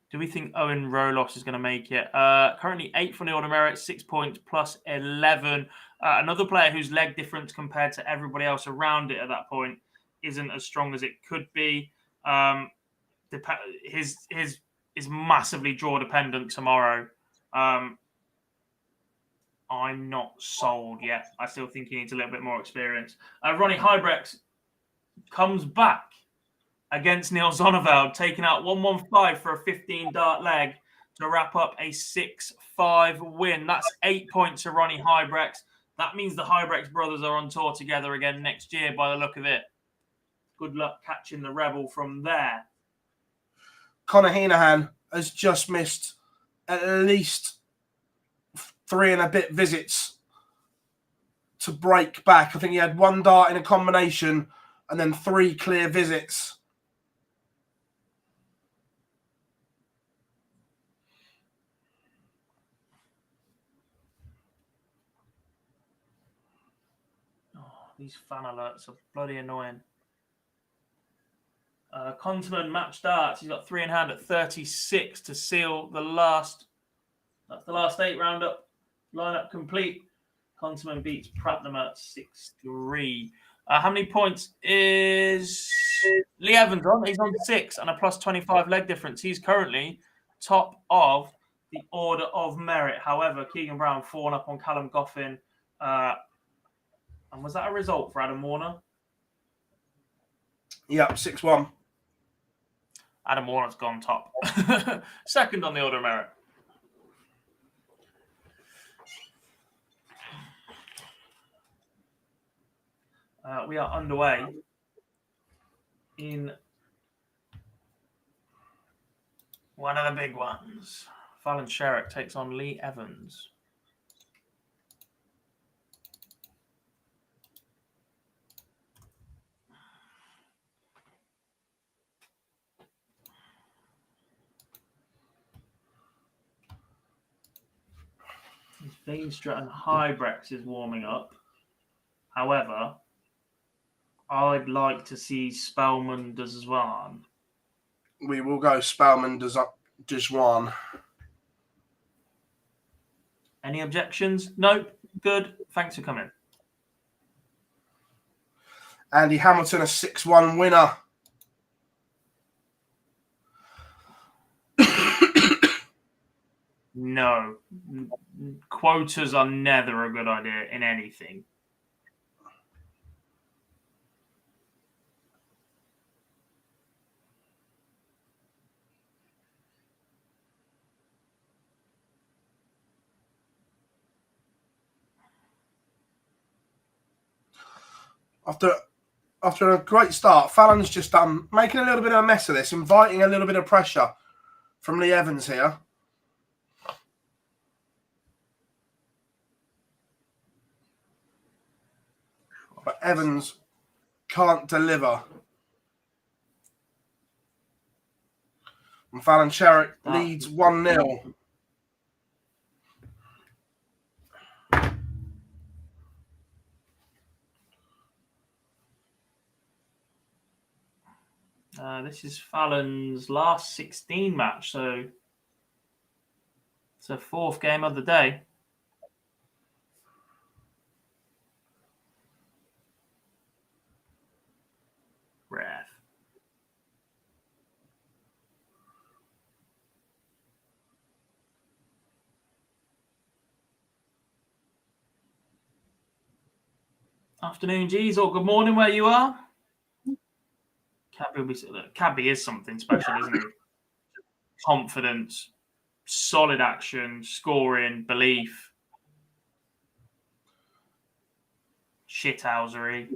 Do we think Owen Rolos is going to make it? Currently 8th on the order merit, 6 points plus 11. Another player whose leg difference compared to everybody else around it at that point isn't as strong as it could be. His is massively draw dependent tomorrow. I'm not sold yet. I still think he needs a little bit more experience. Ronnie Hybrex comes back against Neil Zonneveld, taking out 115 for a 15-dart leg to wrap up a 6-5 win. That's 8 points to Ronnie Hybrex. That means the Hybrex brothers are on tour together again next year by the look of it. Good luck catching the Rebel from there.
Conor Heenahan has just missed at least 3 and a bit visits to break back. I think he had 1 dart in a combination and then 3 clear visits.
Oh, these fan alerts are bloody annoying. Continent match darts. He's got 3 in hand at 36 to seal the last. That's the last 8 roundup. Lineup complete. Continent beats Prattnam at 6-3. How many points is Lee Evans on? He's on 6 and a plus 25 leg difference. He's currently top of the order of merit. However, Keegan Brown 4 up on Callum Goffin. And was that a result for Adam Warner?
Yep, 6-1.
Adam Warner's gone top. Second on the order of merit. We are underway in one of the big ones. Fallon Sherrock takes on Lee Evans. Veenstra and Hybrex is warming up. However, I'd like to see Spellman Dazwan.
We will go Spellman Dazwan.
Any objections? Nope. Good. Thanks for coming.
Andy Hamilton, a 6-1 winner.
No. Quotas are never a good idea in anything.
After a great start, Fallon's just making a little bit of a mess of this, inviting a little bit of pressure from Lee Evans here. But Evans can't deliver. And Fallon Sherrock leads 1-0.
This is Fallon's last 16 match, so it's a fourth game of the day. Ref. Afternoon, G's, or good morning where you are. Cabby is something special, isn't he? Confidence, solid action, scoring, belief, shithousery.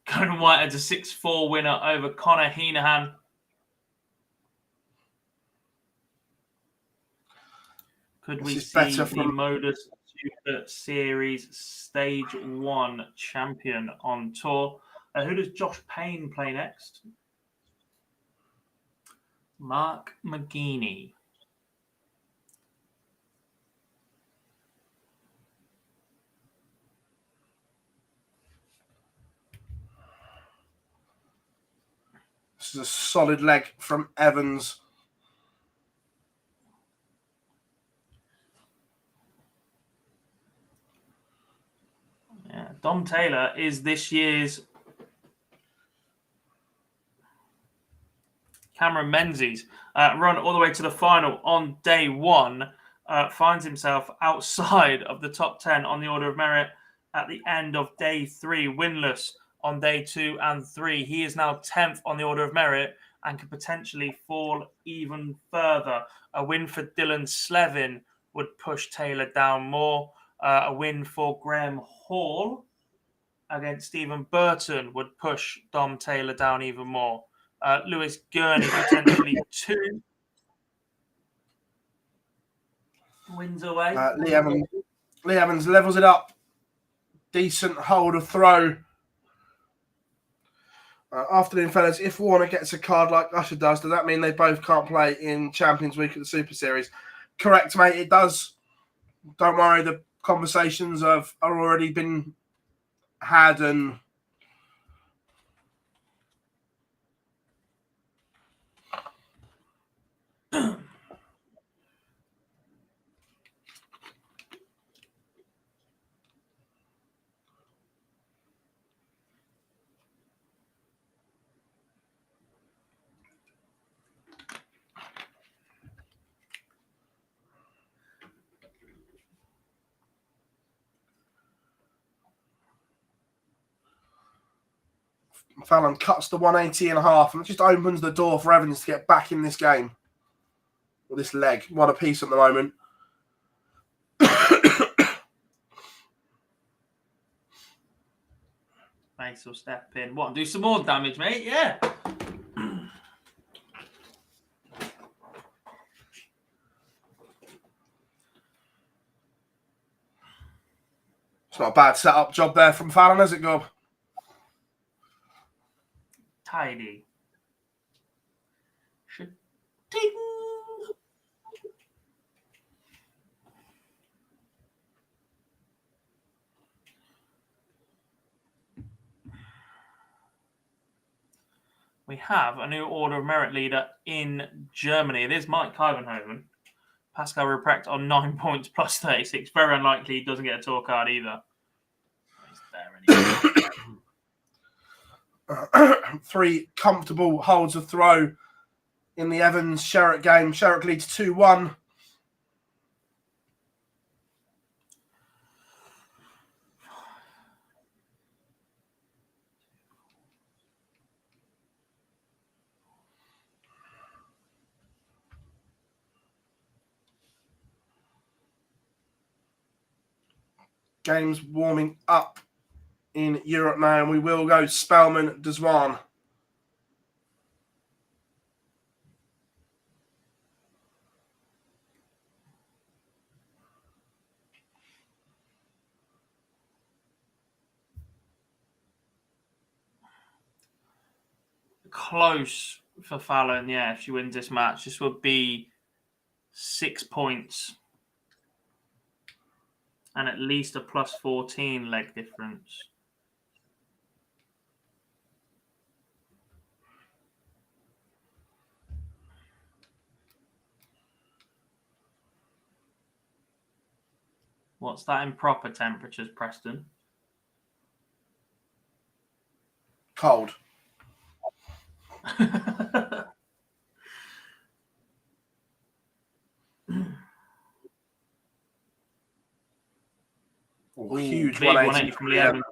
Conan White had a 6-4 winner over Connor Heenahan. Could we see the MODUS Super Series Stage 1 champion on tour? Who does Josh Payne play next? Mark McGeaney.
This is a solid leg from Evans.
Yeah, Dom Taylor is this year's Cameron Menzies. Run all the way to the final on day one. Finds himself outside of the top 10 on the order of merit at the end of day 3, winless on day 2 and 3. He is now 10th on the order of merit and could potentially fall even further. A win for Dylan Slevin would push Taylor down more. A win for Graham Hall against Stephen Burton would push Dom Taylor down even more. Lewis Gurney potentially 2 wins away.
Lee Evans levels it up. Decent hold of throw. Afternoon, fellas. If Warner gets a card like Usher does that mean they both can't play in Champions Week at the Super Series? Correct, mate. It does. Don't worry. The conversations are already been had and Fallon cuts the 180.5 and it just opens the door for Evans to get back in this game. With this leg. What a piece at the moment.
Mace will step in. What? Do some more damage, mate? Yeah.
It's not a bad setup job there from Fallon, has it, Gob?
Tidy. Ding. We have a new order of merit leader in Germany. It is Mike Kyvenhoven. Pascal Ruprecht on 9 points plus 36. Very unlikely he doesn't get a tour card either. He's there anyway.
3 comfortable holds of throw in the Evans Sherrock game. Sherrock leads 2-1. Games warming up in Europe now, and we will go Spellman Deswan.
Close for Fallon, yeah, if she wins this match. This would be 6 points. And at least a plus 14 leg difference. What's that in proper temperatures, Preston?
Cold.
Ooh,
Huge
big 180 from Lee Evans.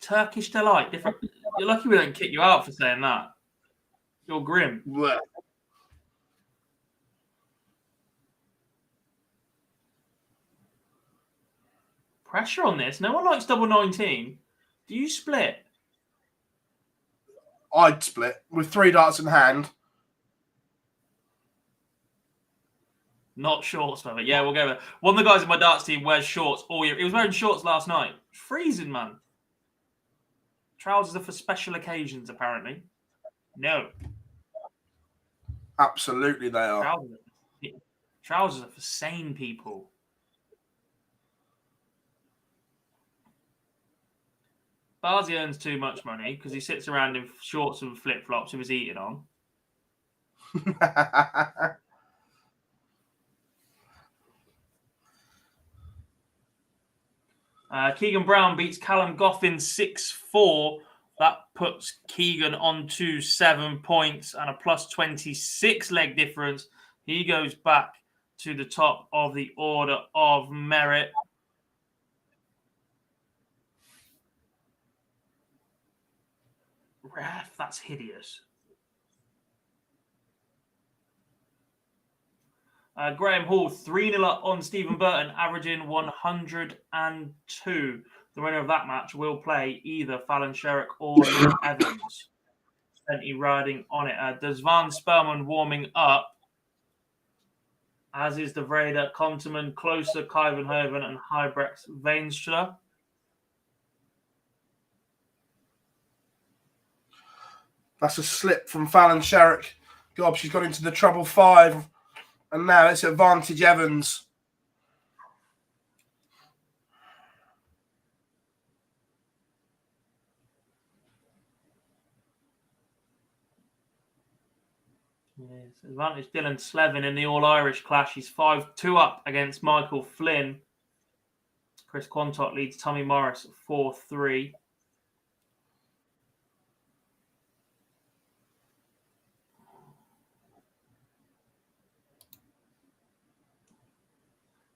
Turkish delight. Different. You're lucky we don't kick you out for saying that. You're grim.
Well,
Pressure on this. No one likes double 19. Do you split?
I'd split with 3 darts in hand.
Not shorts, brother. Yeah, we'll go there. One of the guys in my darts team wears shorts all year. He was wearing shorts last night. Freezing, man. Trousers are for special occasions, apparently. No.
Absolutely, they are.
Trousers are for sane people. Barzi earns too much money because he sits around in shorts and flip-flops with his eating on. Keegan Brown beats Callum Goffin 6-4. That puts Keegan on to 7 points and a plus 26 leg difference. He goes back to the top of the order of merit. Ref, that's hideous. Graham Hall, 3-0 up on Stephen Burton, averaging 102. The winner of that match will play either Fallon Sherrock or Lee Evans. Plenty riding on it. Desvan Spurman warming up, as is the Vreda, Konterman, Closer, Kyvenhoven, and Hybrex Vainstra.
That's a slip from Fallon Sherrock. God, she's got into the treble 5. And now it's advantage Evans.
Yes, advantage Dylan Slevin in the All-Irish clash. He's 5-2 up against Michael Flynn. Chris Quantock leads Tommy Morris 4-3.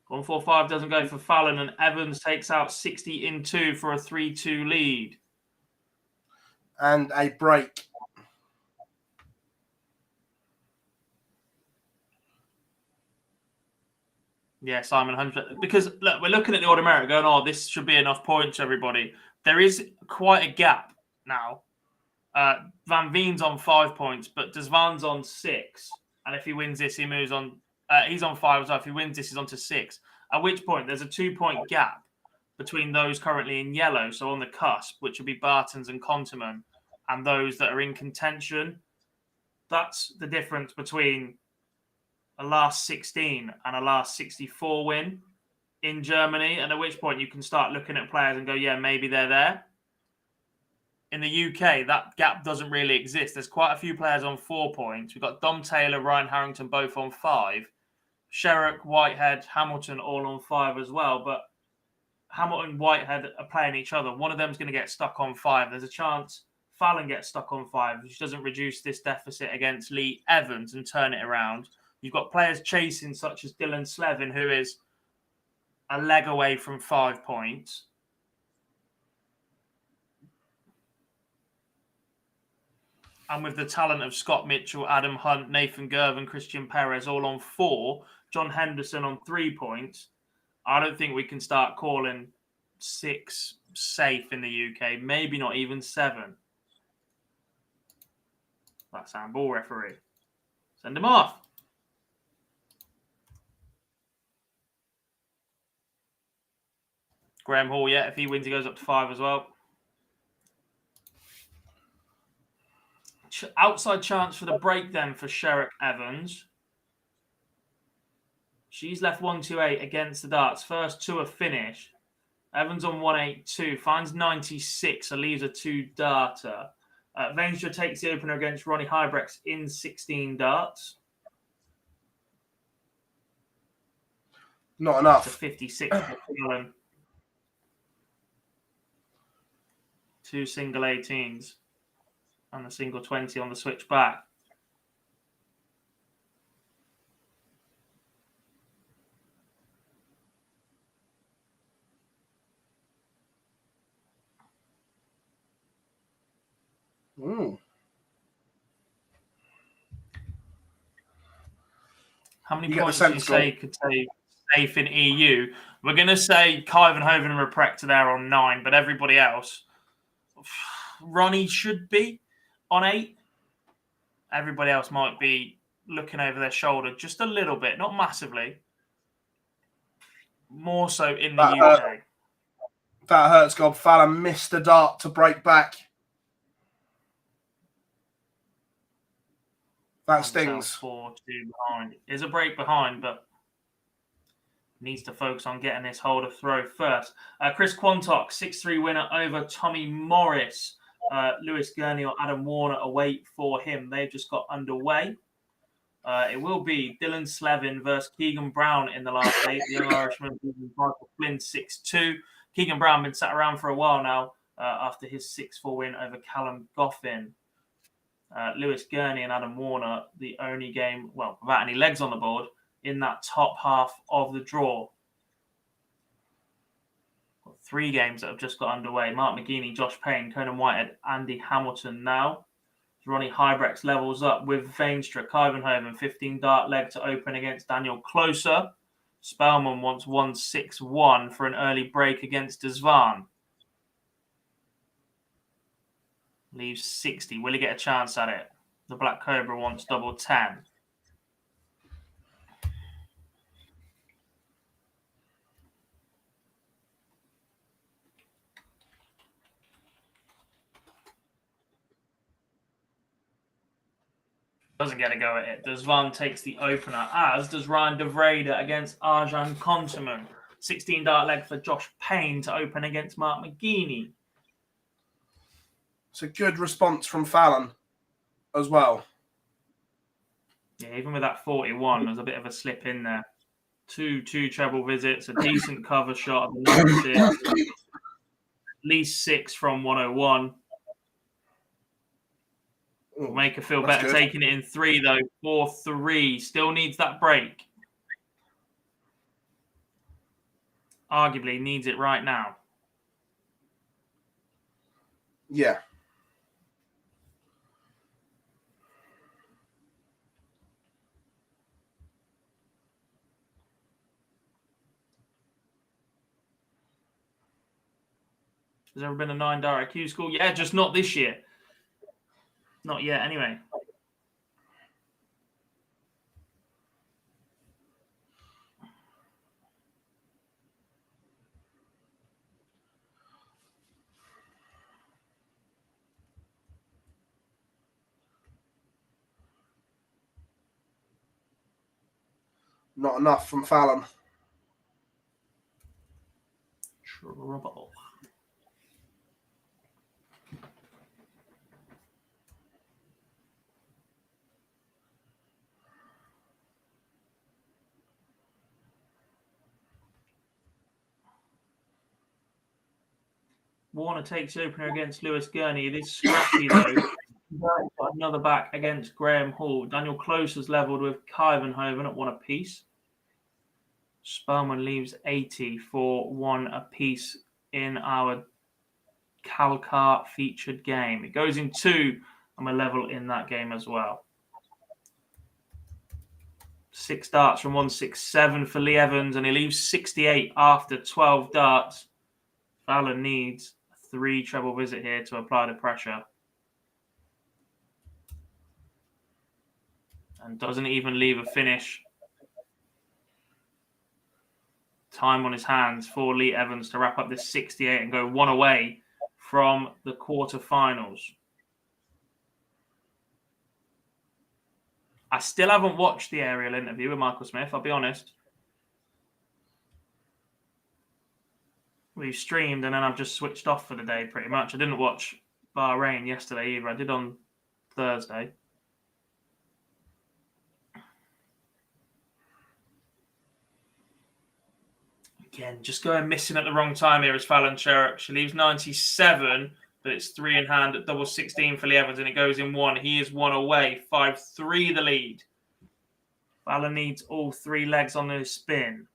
One 4-5 doesn't go for Fallon, and Evans takes out 60 in 2 for a 3-2 lead.
And a break.
Yeah, Simon 100. Because look, we're looking at the order merit going, oh, this should be enough points, everybody. There is quite a gap now. Van Veen's on 5 points, but Desvan's on 6. And if he wins this, he moves on. He's on 5 as well. If he wins this, he's on to 6. At which point, there's a 2-point gap between those currently in yellow, so on the cusp, which would be Bartons and Konterman, and those that are in contention. That's the difference between a last 16 and a last 64 win in Germany, and at which point you can start looking at players and go, yeah, maybe they're there. In the UK, that gap doesn't really exist. There's quite a few players on 4 points. We've got Dom Taylor, Ryan Harrington, both on 5. Sherrock, Whitehead, Hamilton all on 5 as well. But Hamilton and Whitehead are playing each other. One of them's going to get stuck on 5. There's a chance Fallon gets stuck on 5, which doesn't reduce this deficit against Lee Evans and turn it around. You've got players chasing, such as Dylan Slevin, who is a leg away from 5 points. And with the talent of Scott Mitchell, Adam Hunt, Nathan Gervin, Christian Perez all on 4, John Henderson on 3 points, I don't think we can start calling 6 safe in the UK. Maybe not even 7. That's handball, referee. Send him off. Graham Hall, yeah, if he wins, he goes up to 5 as well. Outside chance for the break then for Sherrock Evans. She's left 128 against the darts. First 2 are finished. Evans on 182, finds 96, so leaves a 2 darter. Veenstra takes the opener against Ronnie Hybrex in 16 darts.
Not
To
enough.
56 for Fallon. 2 single 18s and a single 20 on the switch back. How many points do you say could take safe in EU? We're going to say Kyvenhoven and Reprect are there on 9, but everybody else, Ronnie should be on 8. Everybody else might be looking over their shoulder just a little bit, not massively. More so in the UK.
That hurts, God. Fallon missed the dart to break back. That stings.
4-2 behind. Is a break behind, but needs to focus on getting this holder throw first. Chris Quantock, 6-3 winner over Tommy Morris. Lewis Gurney or Adam Warner await for him. They've just got underway. It will be Dylan Slevin versus Keegan Brown in the last 8. The young Irishman beating Michael Flynn 6-2. Keegan Brown been sat around for a while now after his 6-4 win over Callum Goffin. Lewis Gurney and Adam Warner, the only game, well, without any legs on the board, in that top half of the draw. 3 games that have just got underway. Mark McGeaney, Josh Payne, Conan Whitehead, Andy Hamilton now. Ronnie Hybrex levels up with Veenstra, Kyvenhoven, 15 dart leg to open against Daniel Closer. Spellman wants 1-6-1 for an early break against Desvan. Leaves 60. Will he get a chance at it? The Black Cobra wants double 10. Doesn't get a go at it. Desvan takes the opener, as does Ryan De Vrede against Arjan Konteman. 16 dart leg for Josh Payne to open against Mark McGeaney.
It's a good response from Fallon as well.
Yeah, even with that 41, there's a bit of a slip in there. Two treble visits, a decent cover shot of the number 6. At least 6 from 101. Will make her feel better. Good. Taking it in 3, though. 4-3. Still needs that break. Arguably needs it right now.
Yeah.
Has there ever been a 9 dart at Q-School? Yeah, just not this year. Not yet, anyway.
Not enough from Fallon.
Trouble. Warner takes the opener against Lewis Gurney. It is scrappy, though. Got another back against Graham Hall. Daniel Close has levelled with Kyvenhoven at 1 apiece. Spellman leaves 80 for 1 apiece in our Kalkar featured game. It goes in 2, and we're level in that game as well. 6 darts from 167 for Lee Evans, and he leaves 68 after 12 darts. Fallon needs a 3 treble visit here to apply the pressure. And doesn't even leave a finish. Time on his hands for Lee Evans to wrap up this 68 and go 1 away from the quarterfinals. I still haven't watched the aerial interview with Michael Smith, I'll be honest. We've streamed and then I've just switched off for the day pretty much. I didn't watch Bahrain yesterday either. I did on Thursday. Again, just going missing at the wrong time here is Fallon Sherrock. She leaves 97, but it's 3 in hand at double 16 for Lee Evans, and it goes in 1. He is 1 away. 5-3 the lead. Fallon needs all 3 legs on the spin.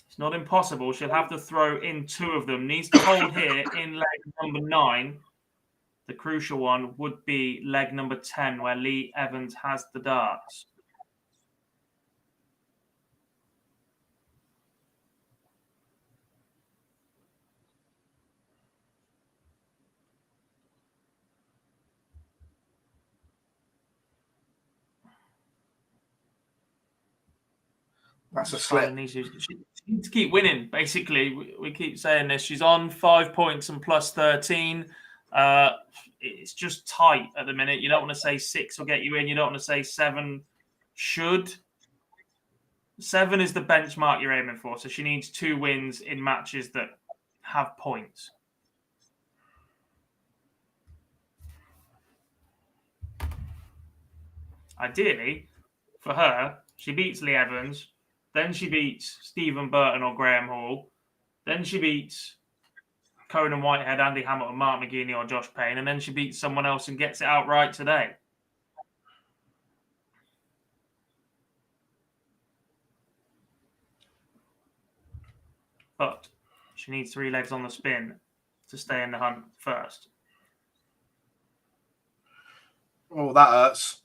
It's not impossible. She'll have to throw in 2 of them. Needs to hold here in leg number 9. The crucial one would be leg number 10, where Lee Evans has the darts.
That's a slip.
She needs to keep winning, basically. We keep saying this. She's on 5 points and plus 13. It's just tight at the minute. You don't want to say 6 will get you in. You don't want to say 7 should. 7 is the benchmark you're aiming for. So she needs 2 wins in matches that have points. Ideally, for her, she beats Lee Evans. Then she beats Stephen Burton or Graham Hall. Then she beats Conan Whitehead, Andy Hamilton, Mark McGeaney or Josh Payne. And then she beats someone else and gets it outright today. But she needs 3 legs on the spin to stay in the hunt first.
Oh, that hurts.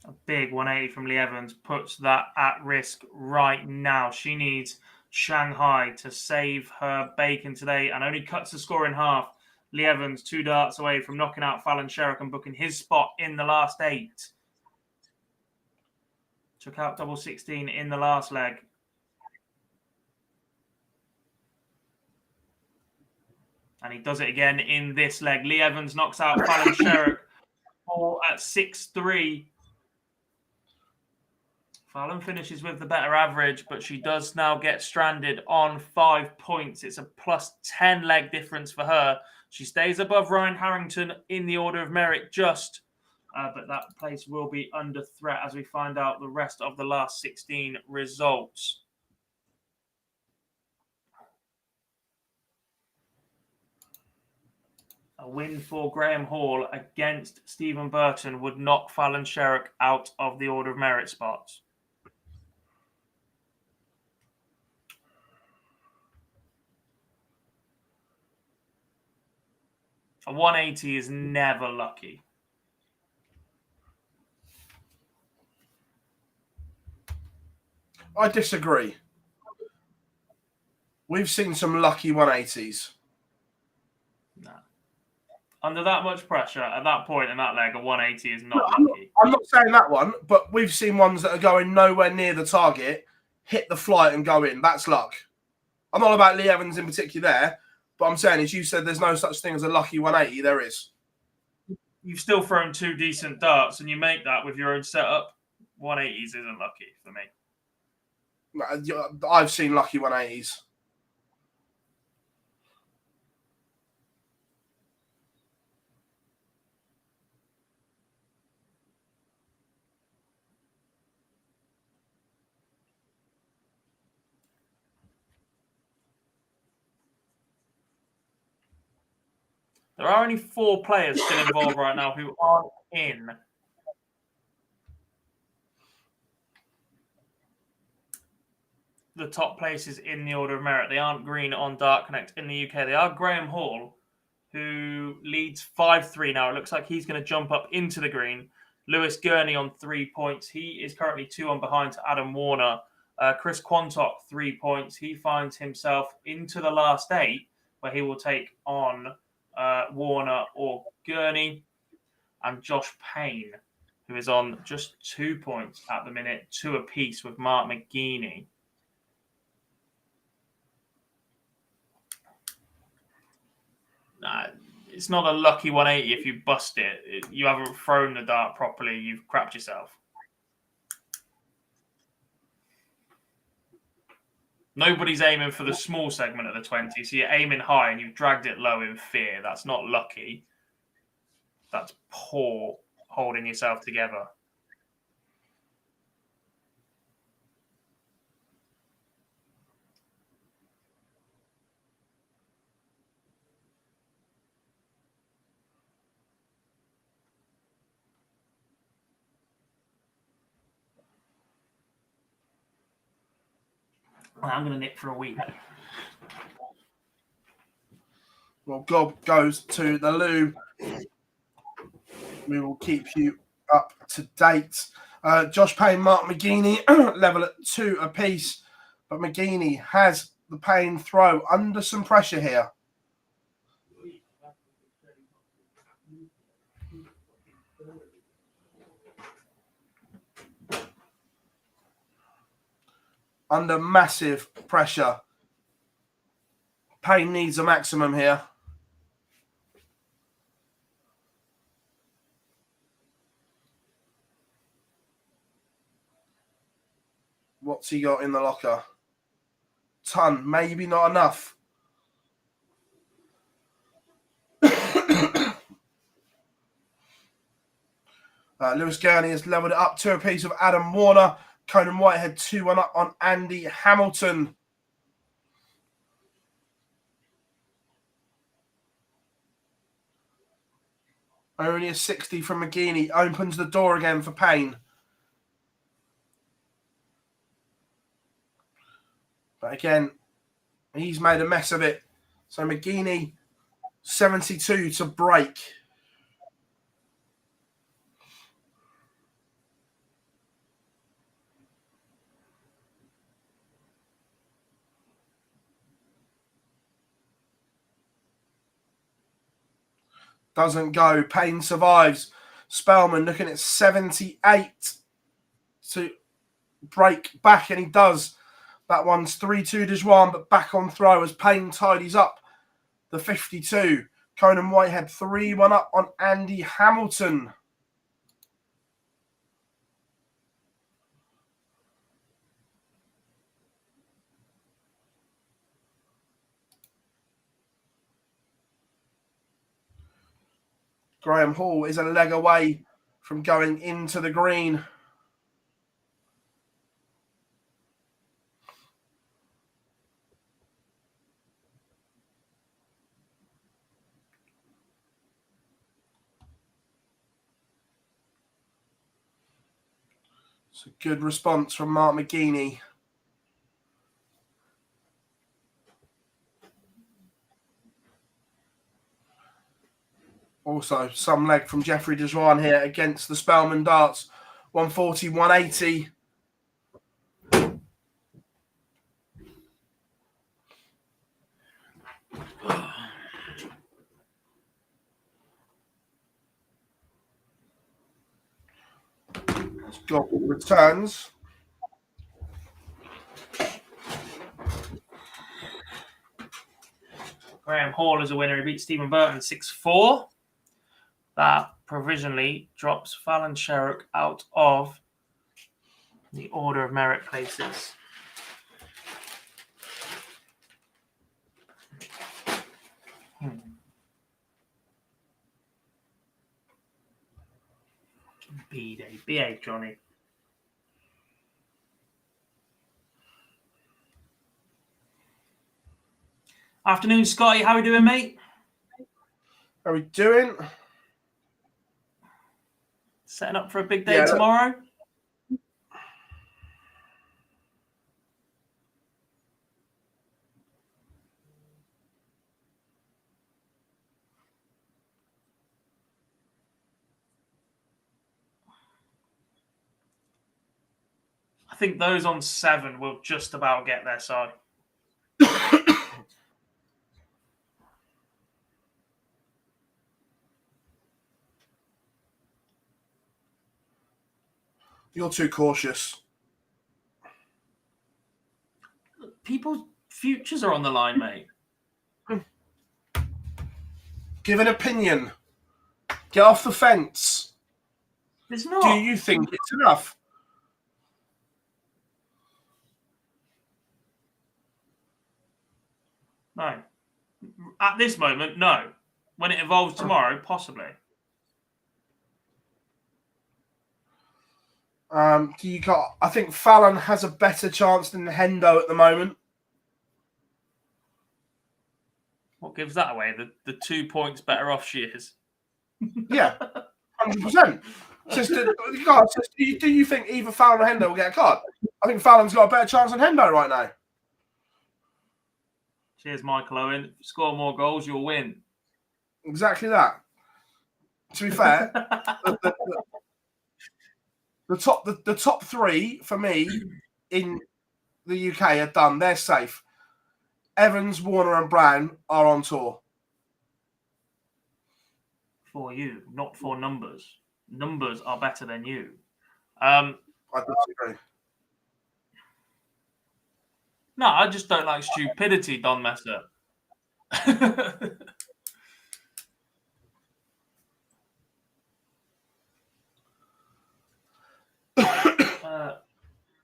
A big 180 from Lee Evans puts that at risk right now. She needs Shanghai to save her bacon today and only cuts the score in half. Lee Evans 2 darts away from knocking out Fallon Sherrock and booking his spot in the last 8. Took out double 16 in the last leg. And he does it again in this leg. Lee Evans knocks out Fallon Sherrock all at 6-3. Fallon finishes with the better average, but she does now get stranded on 5 points. It's a plus 10 leg difference for her. She stays above Ryan Harrington in the order of merit just, but that place will be under threat as we find out the rest of the last 16 results. A win for Graham Hall against Stephen Burton would knock Fallon Sherrock out of the order of merit spots. A 180 is never lucky.
I disagree. We've seen some lucky 180s.
No. Under that much pressure, at that point in that leg, a 180 is not
No,
lucky.
I'm not saying that one, but we've seen ones that are going nowhere near the target, hit the flight and go in. That's luck. I'm not about Lee Evans in particular there, but I'm saying, as you said, there's no such thing as a lucky 180. There is.
You've still thrown 2 decent darts and you make that with your own setup. 180s isn't lucky for me.
I've seen lucky 180s.
There are only 4 players still involved right now who aren't in the top places in the order of merit. They aren't green on Dart Connect in the UK. They are Graham Hall, who leads 5-3 now. It looks like he's going to jump up into the green. Lewis Gurney on 3 points. He is currently 2 on behind to Adam Warner. Chris Quantock, 3 points. He finds himself into the last 8, where he will take on Warner or Gurney. And Josh Payne, who is on just 2 points at the minute, 2 apiece with Mark McGeaney. It's not a lucky 180 if you bust it. You haven't thrown the dart properly. You've crapped yourself. Nobody's aiming for the small segment of the 20, so you're aiming high and you've dragged it low in fear. That's not lucky. That's poor holding yourself together. I'm going to nip for a week.
Well, Gob goes to the loo. We will keep you up to date. Josh Payne, Mark McGeaney, level at 2 apiece. But McGeaney has the Payne throw under some pressure here. Under massive pressure. Payne needs a maximum here. What's he got in the locker? Ton, maybe not enough. Lewis Gurney has leveled it up 2 apiece of Adam Warner. Conan Whitehead 2-1 up on Andy Hamilton. Only a 60 from McGeaney. Opens the door again for Payne. But again, he's made a mess of it. So McGeaney, 72 to break. Doesn't go. Payne survives. Spellman looking at 78 to break back, and he does. That one's 3-2 Dejuan, but back on throw as Payne tidies up the 52. Conan Whitehead 3-1 up on Andy Hamilton. Graham Hall is a leg away from going into the green. It's a good response from Mark McGeaney. Also, some leg from Jeffrey Dejuan here against the Spellman darts. 140, 180. Gob returns.
Graham Hall is a winner. He beat Stephen Burton 6-4. That provisionally drops Fallon Sherrock out of the order of merit places. B-Day. B-A, Johnny. Afternoon, Scotty. How are we doing, mate?
How are we doing?
Setting up for a big day tomorrow? I think those on 7 will just about get their side.
You're too cautious.
People's futures are on the line, mate.
Give an opinion. Get off the fence.
There's not.
Do you think it's enough?
No. At this moment, no. When it evolves tomorrow, possibly.
I think Fallon has a better chance than Hendo at the moment.
What gives that away? The 2 points better off she is.
Yeah, 100%. Do you think either Fallon or Hendo will get a card? I think Fallon's got a better chance than Hendo right now.
Cheers, Michael Owen. If you score more goals, you'll win.
Exactly that. To be fair, the top three for me in the UK are done. They're safe. Evans, Warner, and Brown are on tour.
For you, not for numbers. Numbers are better than you.
I disagree.
No, I just don't like stupidity, Don Messer.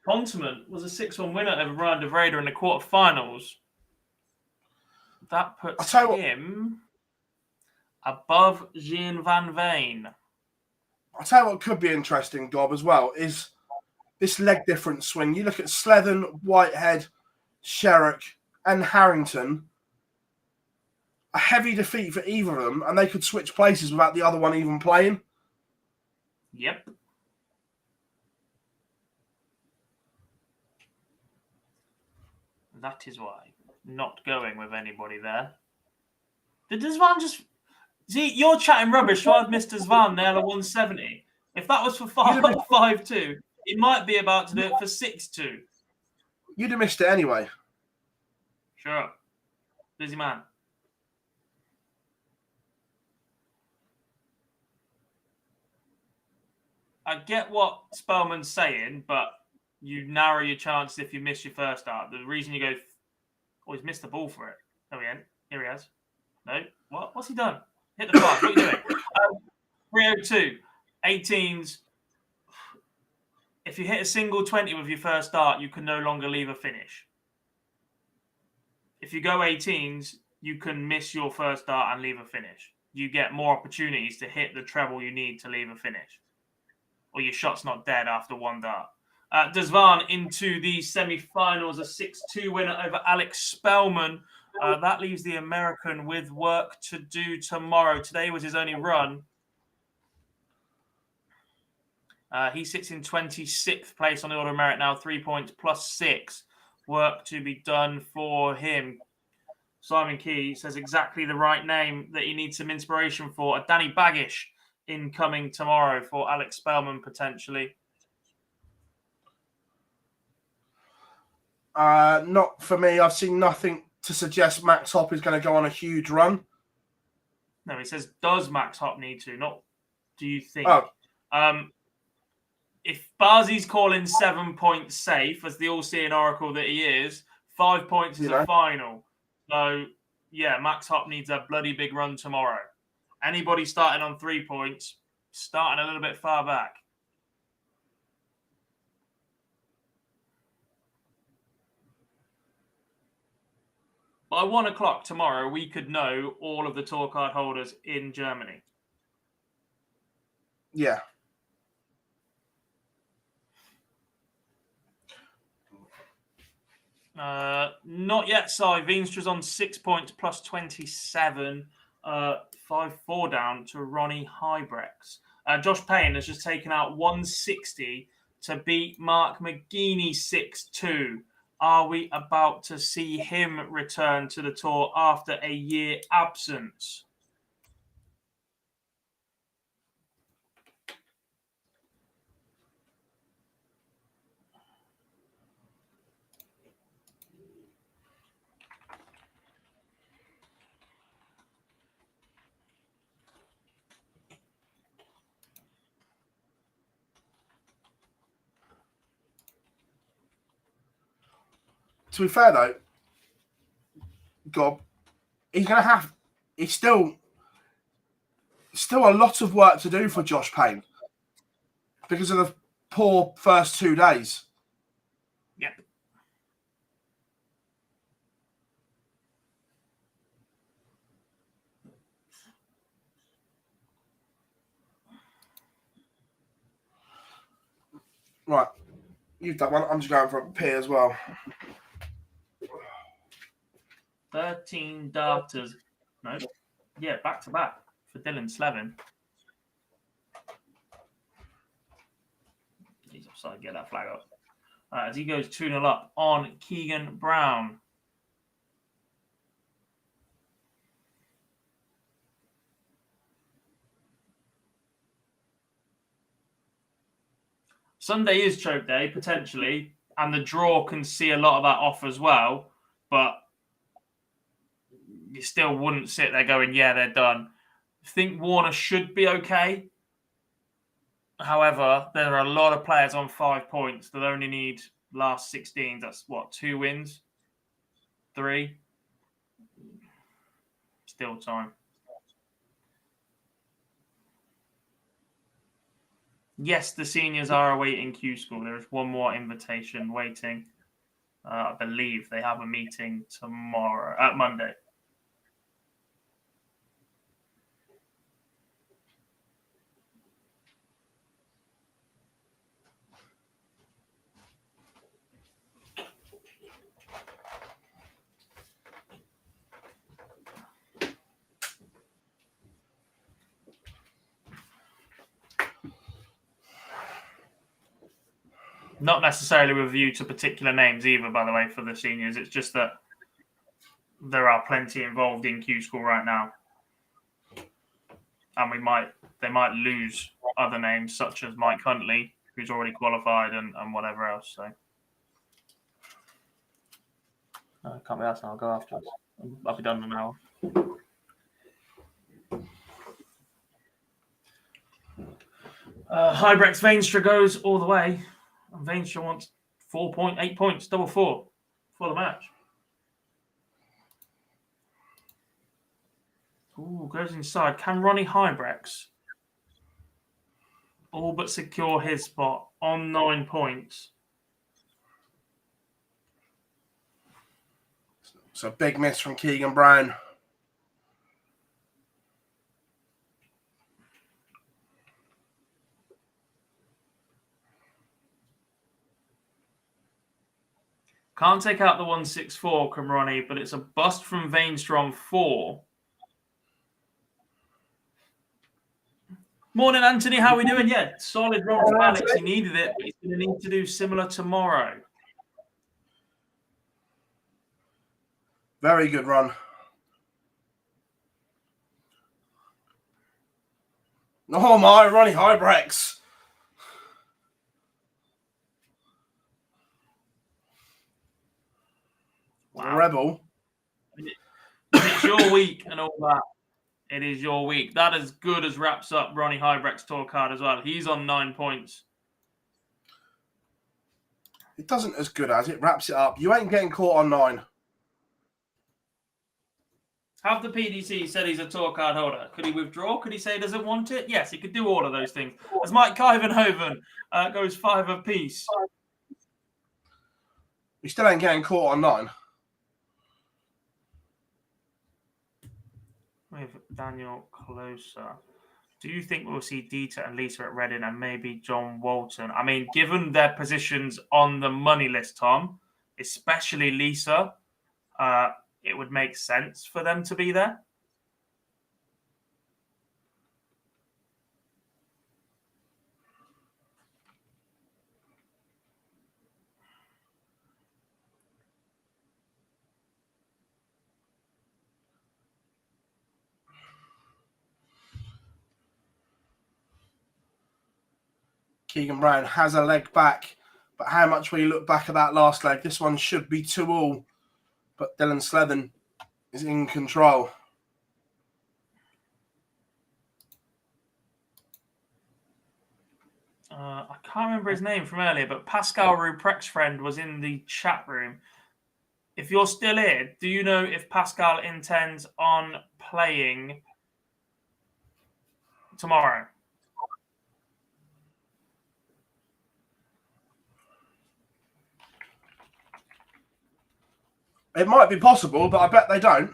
Ponteman was a 6-1 winner over Ryan de Vrede in the quarterfinals. That puts him above Jean Van Veen.
I'll tell you what could be interesting, Gob, as well, is this leg difference swing. You look at Slethen, Whitehead, Sherrock, and Harrington. A heavy defeat for either of them, and they could switch places without the other one even playing.
Yep. That is why. Not going with anybody there. Did Zvan just... See, you're chatting rubbish, so I've missed Zvan nail a 170. If that was for 5-2, he might be about to do it for 6-2.
You'd have missed it anyway.
Sure. Busy man. I get what Spellman's saying, but you narrow your chances if you miss your first start. The reason you go... Oh, he's missed the ball for it. There we go. Here he has. No. What? What's he done? Hit the pass. What are you doing? 302. 18s. If you hit a single 20 with your first start, you can no longer leave a finish. If you go 18s, you can miss your first start and leave a finish. You get more opportunities to hit the treble you need to leave a finish. Or your shot's not dead after one dart. Desvan into the semi-finals, a 6-2 winner over Alex Spellman. That leaves the American with work to do tomorrow. Today was his only run. He sits in 26th place on the order of merit now, 3 points plus 6. Work to be done for him. Simon Key says exactly the right name that he needs some inspiration for. A Danny Baggish incoming tomorrow for Alex Spellman, potentially.
Not for me. I've seen nothing to suggest Max Hopp is going to go on a huge run.
No, he says, does Max Hopp need to? Not do you think?
Oh.
If Barzi's calling 7 points safe, as the all-seeing oracle that he is, 5 points is a final. So, yeah, Max Hopp needs a bloody big run tomorrow. Anybody starting on 3 points, starting a little bit far back. By 1 o'clock tomorrow, we could know all of the tour card holders in Germany.
Yeah.
Not yet, Si. Veenstra's on 6 points plus 27. 5-4 down to Ronnie Hybrex. Josh Payne has just taken out 160 to beat Mark McGeaney 6-2. Are we about to see him return to the tour after a year absence?
To be fair, though, Gob, he's going to have... It's still a lot of work to do for Josh Payne because of the poor first 2 days.
Yep.
Right. You've done one. I'm just going for a P as well.
13 darters. No. Yeah, back to back for Dylan Slevin. He's offside. Get that flag up. As he goes 2-0 up on Keegan Brown. Sunday is choke day, potentially, and the draw can see a lot of that off as well, but you still wouldn't sit there going, yeah, they're done. I think Warner should be okay. However, there are a lot of players on 5 points that only need last 16. That's what, 2 wins? 3? Still time. Yes, the seniors are awaiting Q-School. There is one more invitation waiting. I believe they have a meeting Monday. Not necessarily with a view to particular names either, by the way, for the seniors. It's just that there are plenty involved in Q-School right now. And they might lose other names, such as Mike Huntley, who's already qualified, and whatever else. So can't be asked now. I'll go afterwards. I'll be done in an hour. Hybrex Veenstra goes all the way. And Veenstra wants 8 points, double 4 for the match. Ooh, goes inside. Can Ronnie Hybrex all but secure his spot on 9 points?
So big miss from Keegan Brown.
Can't take out the 164, Ronnie, but it's a bust from Veenstra on 4. Morning, Anthony. How are we doing? Yeah, solid run from Alex. He needed it, but he's going to need to do similar tomorrow.
Very good run. Oh my, Ronnie Hybrex. Wow. Rebel.
It's your week and all that. It is your week. That as good as wraps up Ronnie Hybrex tour card as well. He's on 9 points.
It doesn't as good as it wraps it up. You ain't getting caught on 9.
Have the PDC said he's a tour card holder? Could he withdraw? Could he say he doesn't want it? Yes, he could do all of those things. As Mike Kyvenhoven goes 5 apiece.
You still ain't getting caught on 9.
With Daniel Closer. Do you think we'll see Dieter and Lisa at Reading and maybe John Walton? I mean, given their positions on the money list, Tom, especially Lisa, it would make sense for them to be there.
Keegan Brown has a leg back, but how much will you look back at that last leg? This one should be 2-all, but Dylan Slevin is in control.
I can't remember his name from earlier, but Pascal Ruprek's friend was in the chat room. If you're still here, do you know if Pascal intends on playing tomorrow?
It might be possible, but I bet they don't.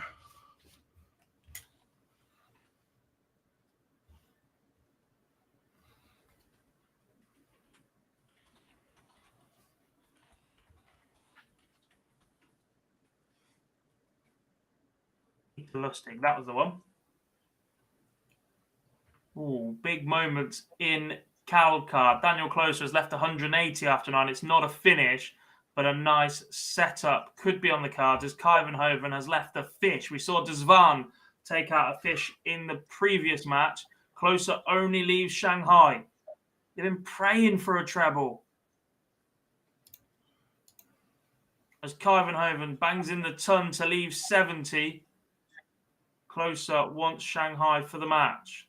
Peter Lustig, that was the one. Ooh, big moments in Kalkar. Daniel Closer has left 180 after 9. It's not a finish, but a nice setup could be on the cards as Kuyvenhoven has left a fish. We saw Desvan take out a fish in the previous match. Closer only leaves Shanghai. They've been praying for a treble. As Kuyvenhoven bangs in the ton to leave 70. Closer wants Shanghai for the match.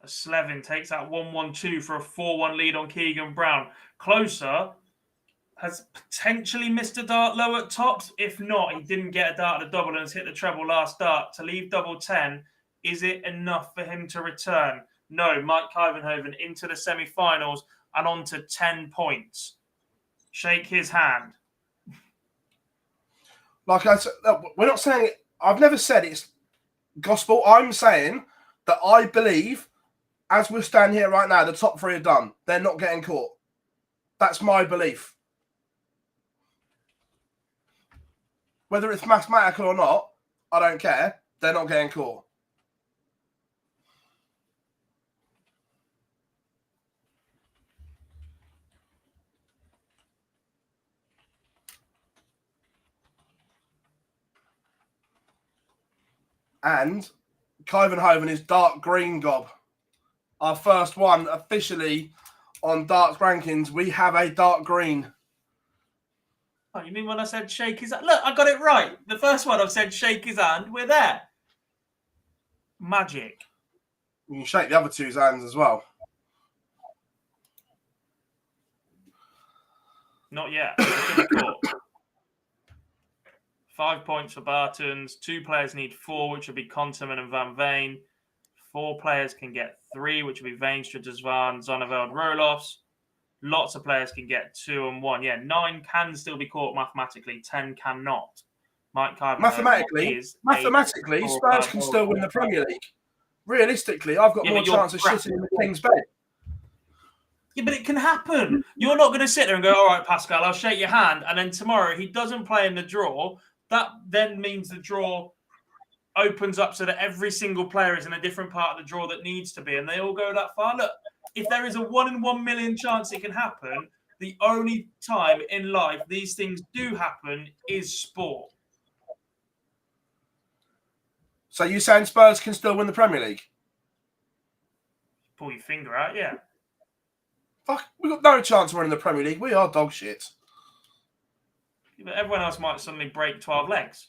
Slevin takes out 1-1-2 for a 4-1 lead on Keegan Brown. Closer has potentially missed a dart low at tops. If not, he didn't get a dart at the double and has hit the treble last dart to leave double 10. Is it enough for him to return? No, Mike Kuyvenhoven into the semi-finals and on to 10 points. Shake his hand.
Like I said, we're not saying it. I've never said it's gospel. I'm saying that I believe, as we stand here right now, the top 3 are done. They're not getting caught. That's my belief. Whether it's mathematical or not, I don't care. They're not getting caught. And Kuyvenhoven is dark green gob. Our first one officially on darts rankings. We have a dark green.
Oh, you mean when I said shake his hand? Look, I got it right. The first one I've said shake his hand. We're there. Magic.
You can shake the other two's hands as well.
Not yet. 5 points for Bartons. 2 players need 4, which would be Konterman and Van Veen. 4 players can get 3, which would be Veenstra, Desvan, Zonneveld, Roloffs. Lots of players can get 2 and 1. Yeah, 9 can still be caught mathematically. 10 cannot. Mike Kuyvenhoven
mathematically, Spurs can still win the Premier League. Realistically, I've got more chance of shitting in the King's bed.
Yeah, but it can happen. You're not going to sit there and go, all right, Pascal, I'll shake your hand. And then tomorrow he doesn't play in the draw. That then means the draw opens up so that every single player is in a different part of the draw that needs to be. And they all go that far. Look, if there is a 1 in 1 million chance it can happen, the only time in life these things do happen is sport.
So you saying Spurs can still win the Premier League?
Pull your finger out, yeah.
Fuck, we've got no chance of winning the Premier League. We are dog shit.
But everyone else might suddenly break 12 legs.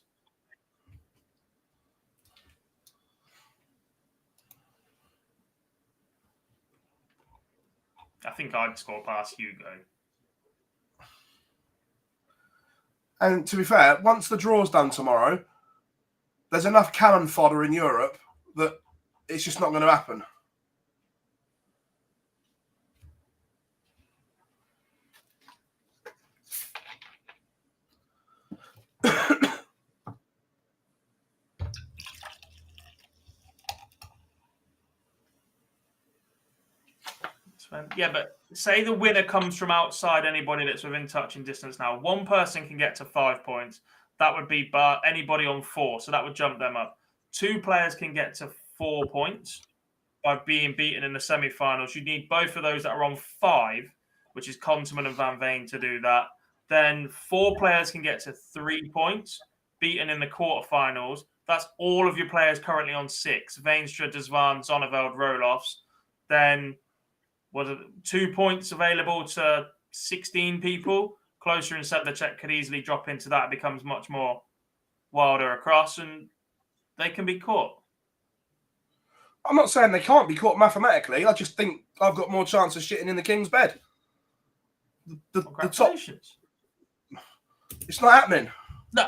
I think I'd score past Hugo.
And to be fair, once the draw's done tomorrow, there's enough cannon fodder in Europe that it's just not going to happen.
Yeah, but say the winner comes from outside anybody that's within touching distance now. 1 person can get to 5 points. That would be anybody on 4, so that would jump them up. 2 players can get to 4 points by being beaten in the semi-finals. You need both of those that are on 5, which is Konterman and Van Veen to do that. Then 4 players can get to 3 points, beaten in the quarterfinals. That's all of your players currently on 6. Veenstra, Desvan, Zonneveld, Roloffs. Then 2 points available to 16 people. Closer and Sedlacek could easily drop into that. It becomes much more wilder across, and they can be caught.
I'm not saying they can't be caught mathematically. I just think I've got more chance of shitting in the King's bed. The top. It's not happening.
No,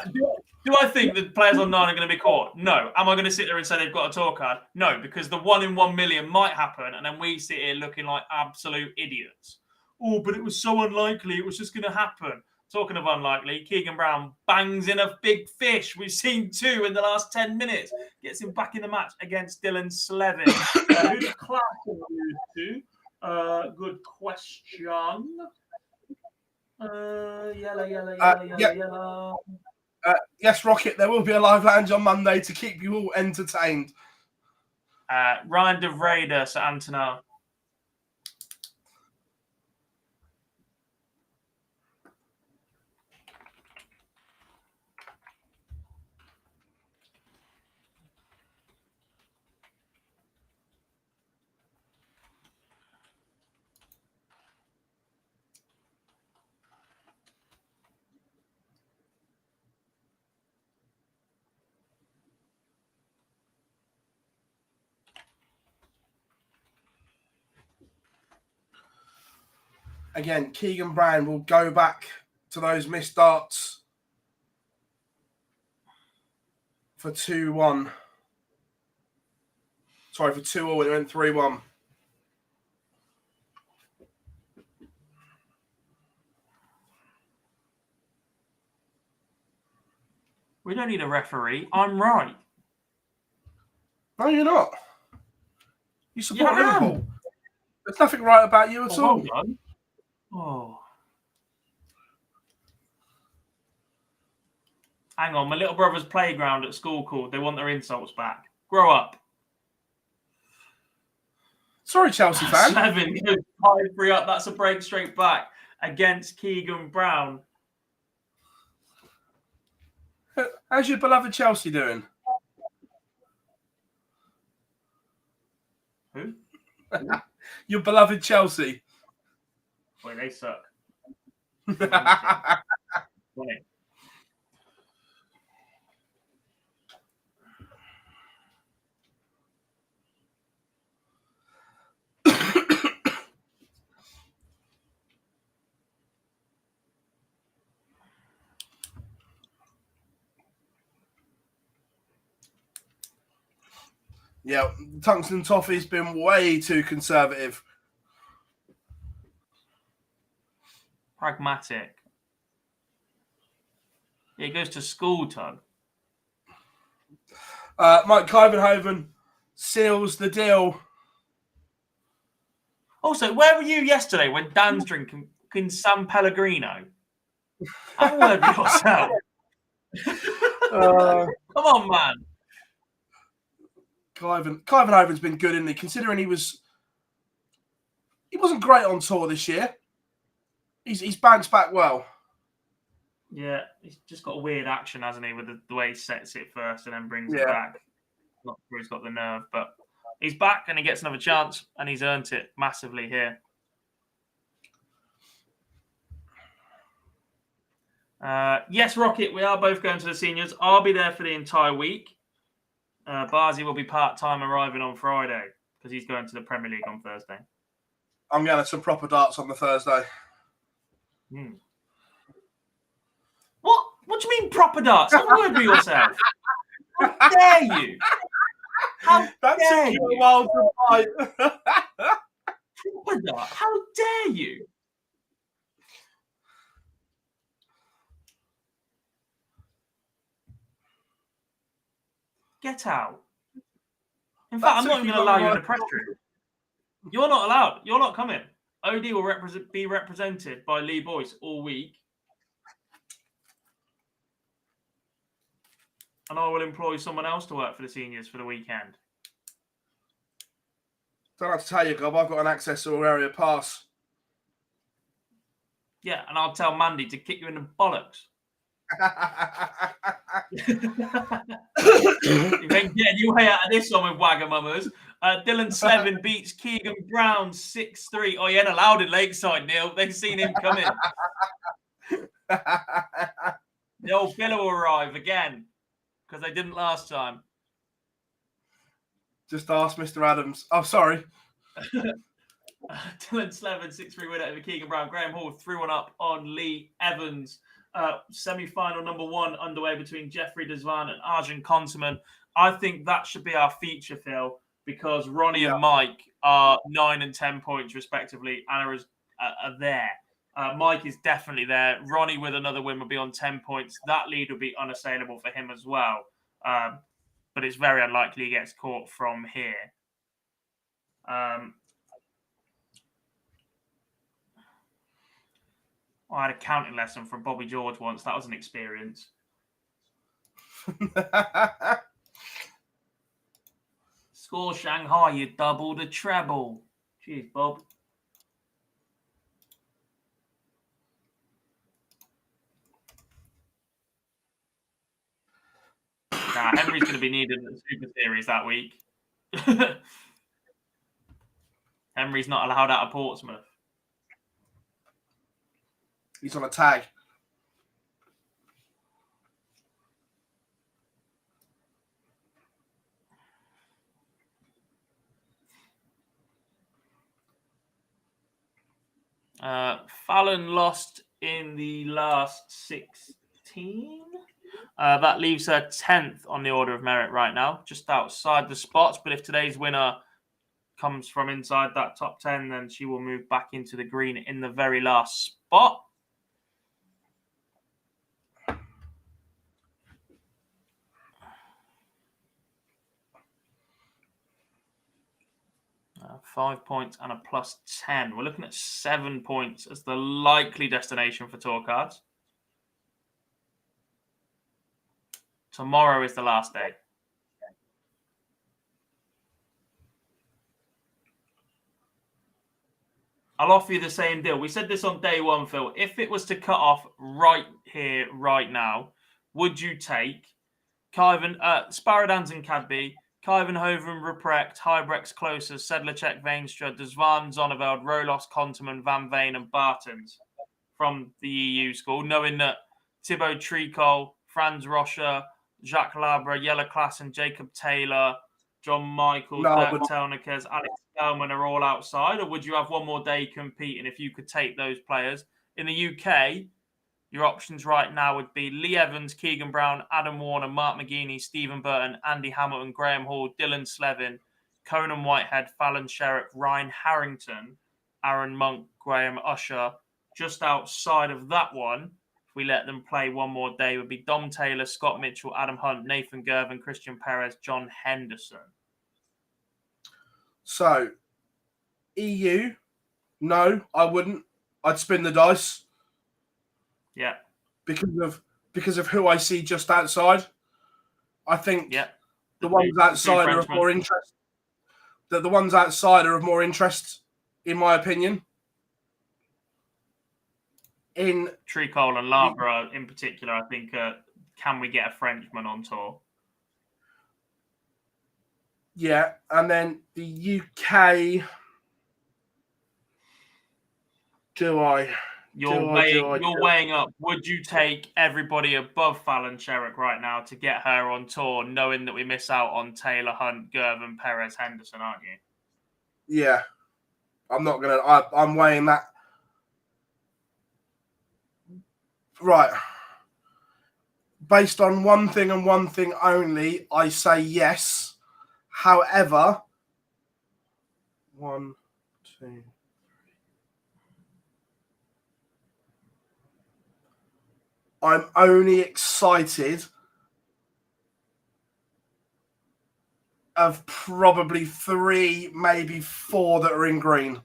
do I think that players on 9 are going to be caught? No. Am I going to sit there and say they've got a tour card? No, because the 1 in 1 million might happen, and then we sit here looking like absolute idiots. Oh, but it was so unlikely. It was just going to happen. Talking of unlikely, Keegan Brown bangs in a big fish. We've seen 2 in the last 10 minutes. Gets him back in the match against Dylan Slevin. Who does Clark allude to? Good question. Yellow.
Yes, Rocket, there will be a live lounge on Monday to keep you all entertained.
Ryan de Vrede, Sir Antonin.
Again, Keegan Brown will go back to those missed darts for 2-1. Sorry, for 2-all. It went 3-1.
We don't need a referee. I'm right.
No, you're not. You support
Yeah, I am.
Liverpool. There's nothing right about you at all.
Well done. Oh. Hang on, my little brother's playground at school called. They want their insults back. Grow up.
Sorry, Chelsea fan.
7, good. 5-3 up. That's a break straight back against Keegan Brown.
How's your beloved Chelsea doing?
Who?
Your beloved Chelsea.
Boy, they suck.
Yeah, Tungsten Toffee's been way too conservative.
Pragmatic. It goes to school, Tug.
Mike Kyvenhoven seals the deal.
Also, where were you yesterday when Dan's drinking San Pellegrino? Have a word with yourself. Come on, man.
Kyvenhoven's been good, isn't he? Considering he wasn't great on tour this year. He's bounced back well.
Yeah, he's just got a weird action, hasn't he, with the way he sets it first and then brings it back. Not sure he's got the nerve, but he's back and he gets another chance and he's earned it massively here. Yes, Rocket, we are both going to the seniors. I'll be there for the entire week. Barzy will be part-time arriving on Friday because he's going to the Premier League on Thursday.
I'm going to some proper darts on the Thursday.
What do you mean proper darts? Have a word with yourself. How dare you? How dare you?
A while to fight.
Proper dart? How dare you? Get out. In fact, I'm not even going to allow you in the press room. You're not allowed. You're not coming. OD will be represented by Lee Boyce all week. And I will employ someone else to work for the seniors for the weekend.
Don't have to tell you, Gob, I've got an access to all area pass.
Yeah, and I'll tell Mandy to kick you in the bollocks. You ain't getting your way out of this one with Wagamamas. Dylan Slevin beats Keegan Brown 6-3. Oh, he ain't allowed in Lakeside, Neil. They've seen him coming. The old Bill will arrive again because they didn't last time.
Just ask Mr. Adams. Oh, sorry.
Dylan Slevin 6-3 winner over Keegan Brown. Graham Hall 3-1 up on Lee Evans. Semi-final number 1 underway between Jeffrey Desvan and Arjun Konsuman. I think that should be our feature, Phil, because Ronnie and Mike are 9 and 10 points respectively and are there. Mike is definitely there. Ronnie with another win will be on 10 points. That lead will be unassailable for him as well. But it's very unlikely he gets caught from here. I had a counting lesson from Bobby George once. That was an experience. Score Shanghai, you doubled a treble. Cheers, Bob. Nah, Henry's going to be needed at the Super Series that week. Henry's not allowed out of Portsmouth.
He's on a tag.
Fallon lost in the last 16. That leaves her 10th on the order of merit right now, just outside the spots. But if today's winner comes from inside that top 10, then she will move back into the green in the very last spot. +5 points and a +10. We're looking at 7 points as the likely destination for tour cards. Tomorrow is the last day. I'll offer you the same deal. We said this on day one, Phil. If it was to cut off right here, right now, would you take Sparadans and Cadby, Kuyvenhoven, Ruprecht, Hybrex, Closer, Sedlacek, Veenstra, Desvan, Zonneveld, Rolos, Konterman, Van Veen, and Bartens from the EU school, knowing that Thibaut Tricol, Franz Rocher, Jacques Labre, Jelle Klassen, Jacob Taylor, John Michaels, Dirk Telnikes, Alex Spellman are all outside? Or would you have one more day competing if you could take those players? In the UK, your options right now would be Lee Evans, Keegan Brown, Adam Warner, Mark McGeaney, Stephen Burton, Andy Hamilton, Graham Hall, Dylan Slevin, Conan Whitehead, Fallon Sherrock, Ryan Harrington, Aaron Monk, Graham Usher. Just outside of that one, if we let them play one more day, would be Dom Taylor, Scott Mitchell, Adam Hunt, Nathan Gervin, Christian Perez, John Henderson.
So, EU, no, I wouldn't. I'd spin the dice.
Yeah.
Because of who I see just outside. I think the ones outside are of more interest. The ones outside are of more interest, in my opinion. In
Tricol and Labra in particular, I think, can we get a Frenchman on tour?
Yeah, and then the UK. You're
weighing up. Would you take everybody above Fallon Sherrock right now to get her on tour, knowing that we miss out on Taylor, Hunt, Gervin, Perez, Henderson, aren't you?
Yeah. I'm weighing that. Right. Based on one thing and one thing only, I say yes. However, 1, 2. I'm only excited of probably 3, maybe 4 that are in green.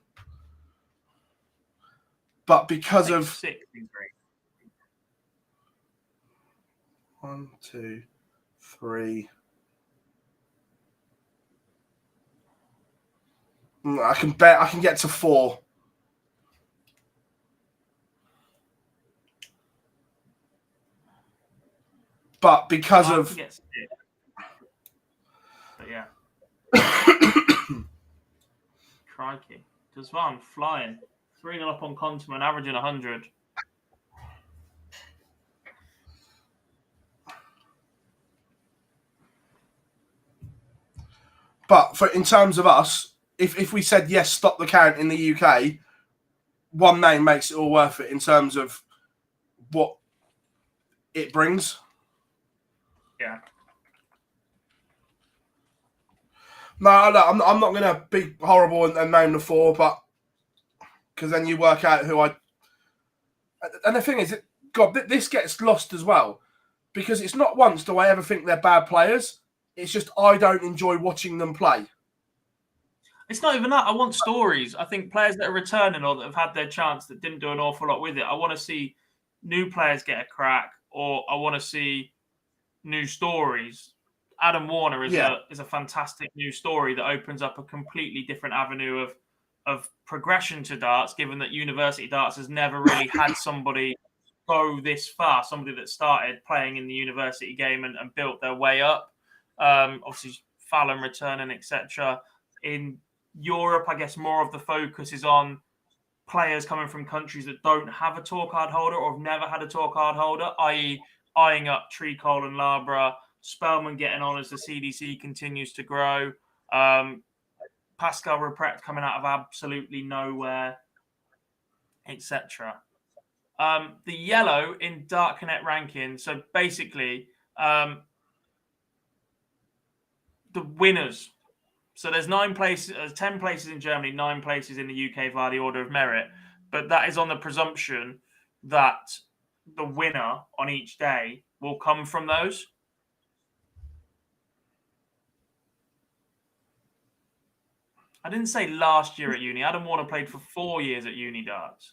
But because of
6 in green.
1, 2, 3. I can bet I can get to 4. But because of...
But yeah. Crikey. Desvan flying. 3-0 up on Konterman, averaging 100.
But in terms of us, if we said yes, stop the count in the UK, one name makes it all worth it in terms of what it brings.
Yeah.
No, I'm not going to be horrible and name the 4, but because then you work out who I And the thing is, God, this gets lost as well, because it's not once do I ever think they're bad players. It's just I don't enjoy watching them play.
It's not even that. I want stories. I think players that are returning or that have had their chance that didn't do an awful lot with it, I want to see new players get a crack, or I want to see new stories. Adam Warner is a fantastic new story that opens up a completely different avenue of progression to darts, given that university darts has never really had somebody go this far, somebody that started playing in the university game and built their way up. Obviously, Fallon returning, etc. In Europe, I guess more of the focus is on players coming from countries that don't have a tour card holder or have never had a tour card holder, i.e. eyeing up Treacle and Labra, Spellman getting on as the CDC continues to grow, Pascal Repret coming out of absolutely nowhere, etc. The yellow in Dart Connect ranking, so basically the winners. So there's 9 places, 10 places in Germany, 9 places in the UK via the order of merit. But that is on the presumption that the winner on each day will come from those. I didn't say last year at uni. Adam Warner played for 4 years at uni darts.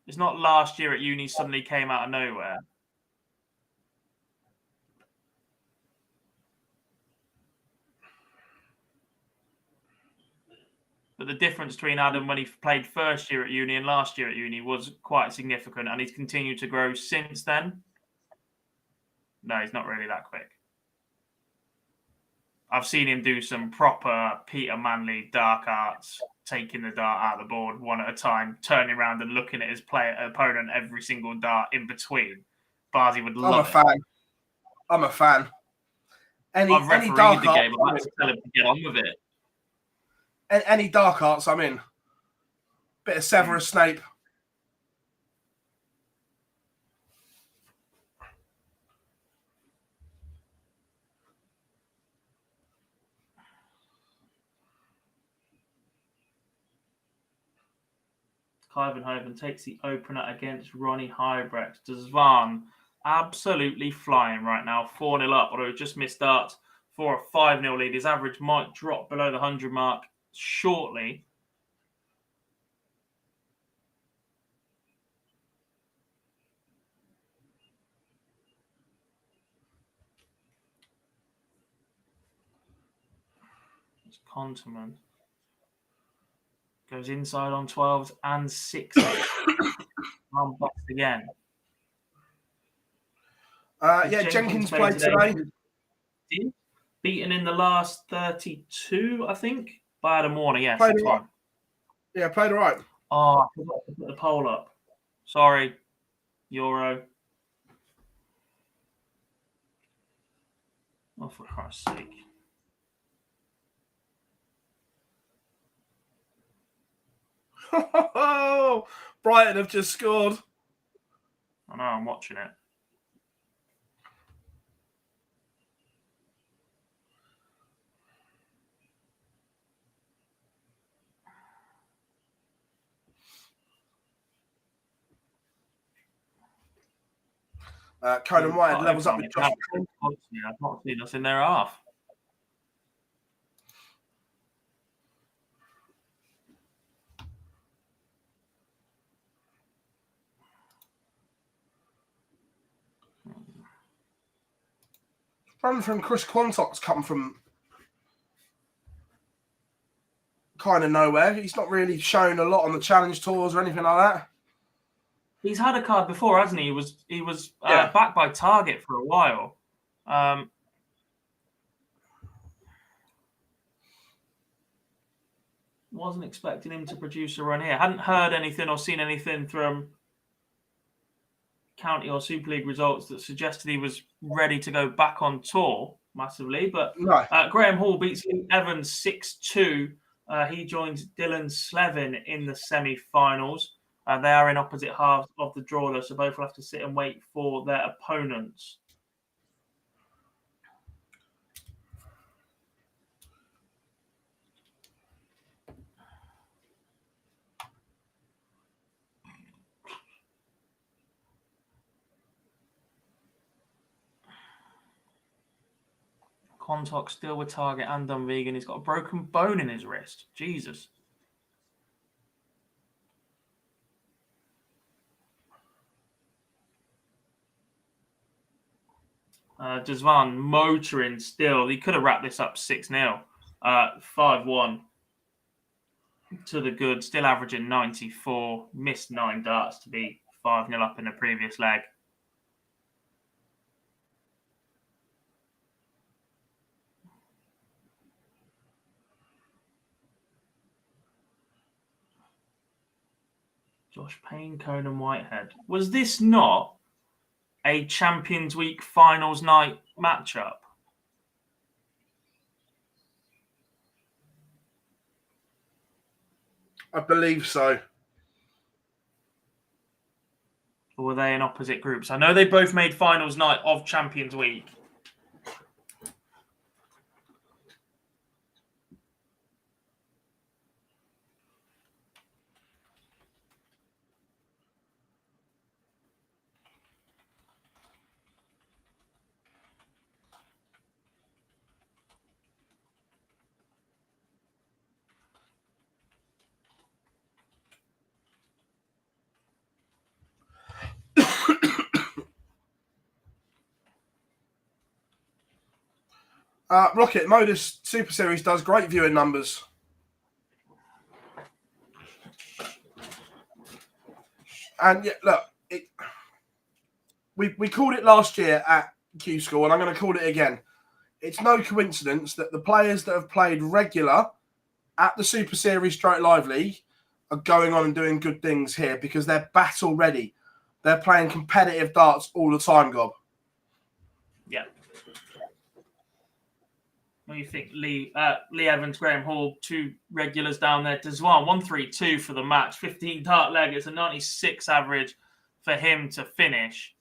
It's not last year at uni suddenly came out of nowhere. But the difference between Adam when he played first year at uni and last year at uni was quite significant, and he's continued to grow since then. No, he's not really that quick. I've seen him do some proper Peter Manley dark arts, taking the dart out of the board one at a time, turning around and looking at his opponent every single dart in between. Barzy would love it.
I'm a fan.
I've refereed the game. I'd like to tell him to get on with it.
Any dark arts, I'm in. Bit of Severus Snape.
Kyvenhoven takes the opener against Ronnie Hybrecht. Dazvan absolutely flying right now. 4-0 up, although he just missed darts for a 5-0 lead. His average might drop below the 100 mark shortly. It's Conterman. Goes inside on 12s and 6s. Box again.
Jenkins played today.
Beaten in the last 32, I think, by Adam Warner. Yeah,
played all right. Yeah, played all right.
Oh, I forgot to put the poll up. Sorry, Euro. Oh, for Christ's sake.
Brighton have just scored.
I know, I'm watching it.
Conan White levels up with Josh.
I've not seen us in their half.
Run from Chris Quantock's come from kind of nowhere. He's not really shown a lot on the challenge tours or anything like that.
He's had a card before, hasn't he? He was backed by Target for a while. Wasn't expecting him to produce a run here. Hadn't heard anything or seen anything from county or Super League results that suggested he was ready to go back on tour massively. But
no.
Graham Hall beats Luke Evans 6-2. He joins Dylan Slevin in the semi-finals. They are in opposite halves of the draw, though, so both will have to sit and wait for their opponents. Quantox still with target and done vegan. He's got a broken bone in his wrist. Jesus. Dazvan motoring still. He could have wrapped this up 6-0. 5-1 to the good. Still averaging 94. Missed 9 darts to be 5-0 up in the previous leg. Josh Payne, Conan Whitehead. Was this not a Champions Week finals night matchup?
I believe so.
Or were they in opposite groups? I know they both made finals night of Champions Week.
Rocket, MODUS Super Series does great viewing numbers. And yeah, look, we called it last year at Q-School, and I'm going to call it again. It's no coincidence that the players that have played regular at the Super Series Stroke Live League are going on and doing good things here because they're battle ready. They're playing competitive darts all the time, Gob.
Yeah. What do you think? Lee Evans, Graham Hall, 2 regulars down there. Dazwan, 1-3-2 for the match. 15 dart leg. It's a 96 average for him to finish.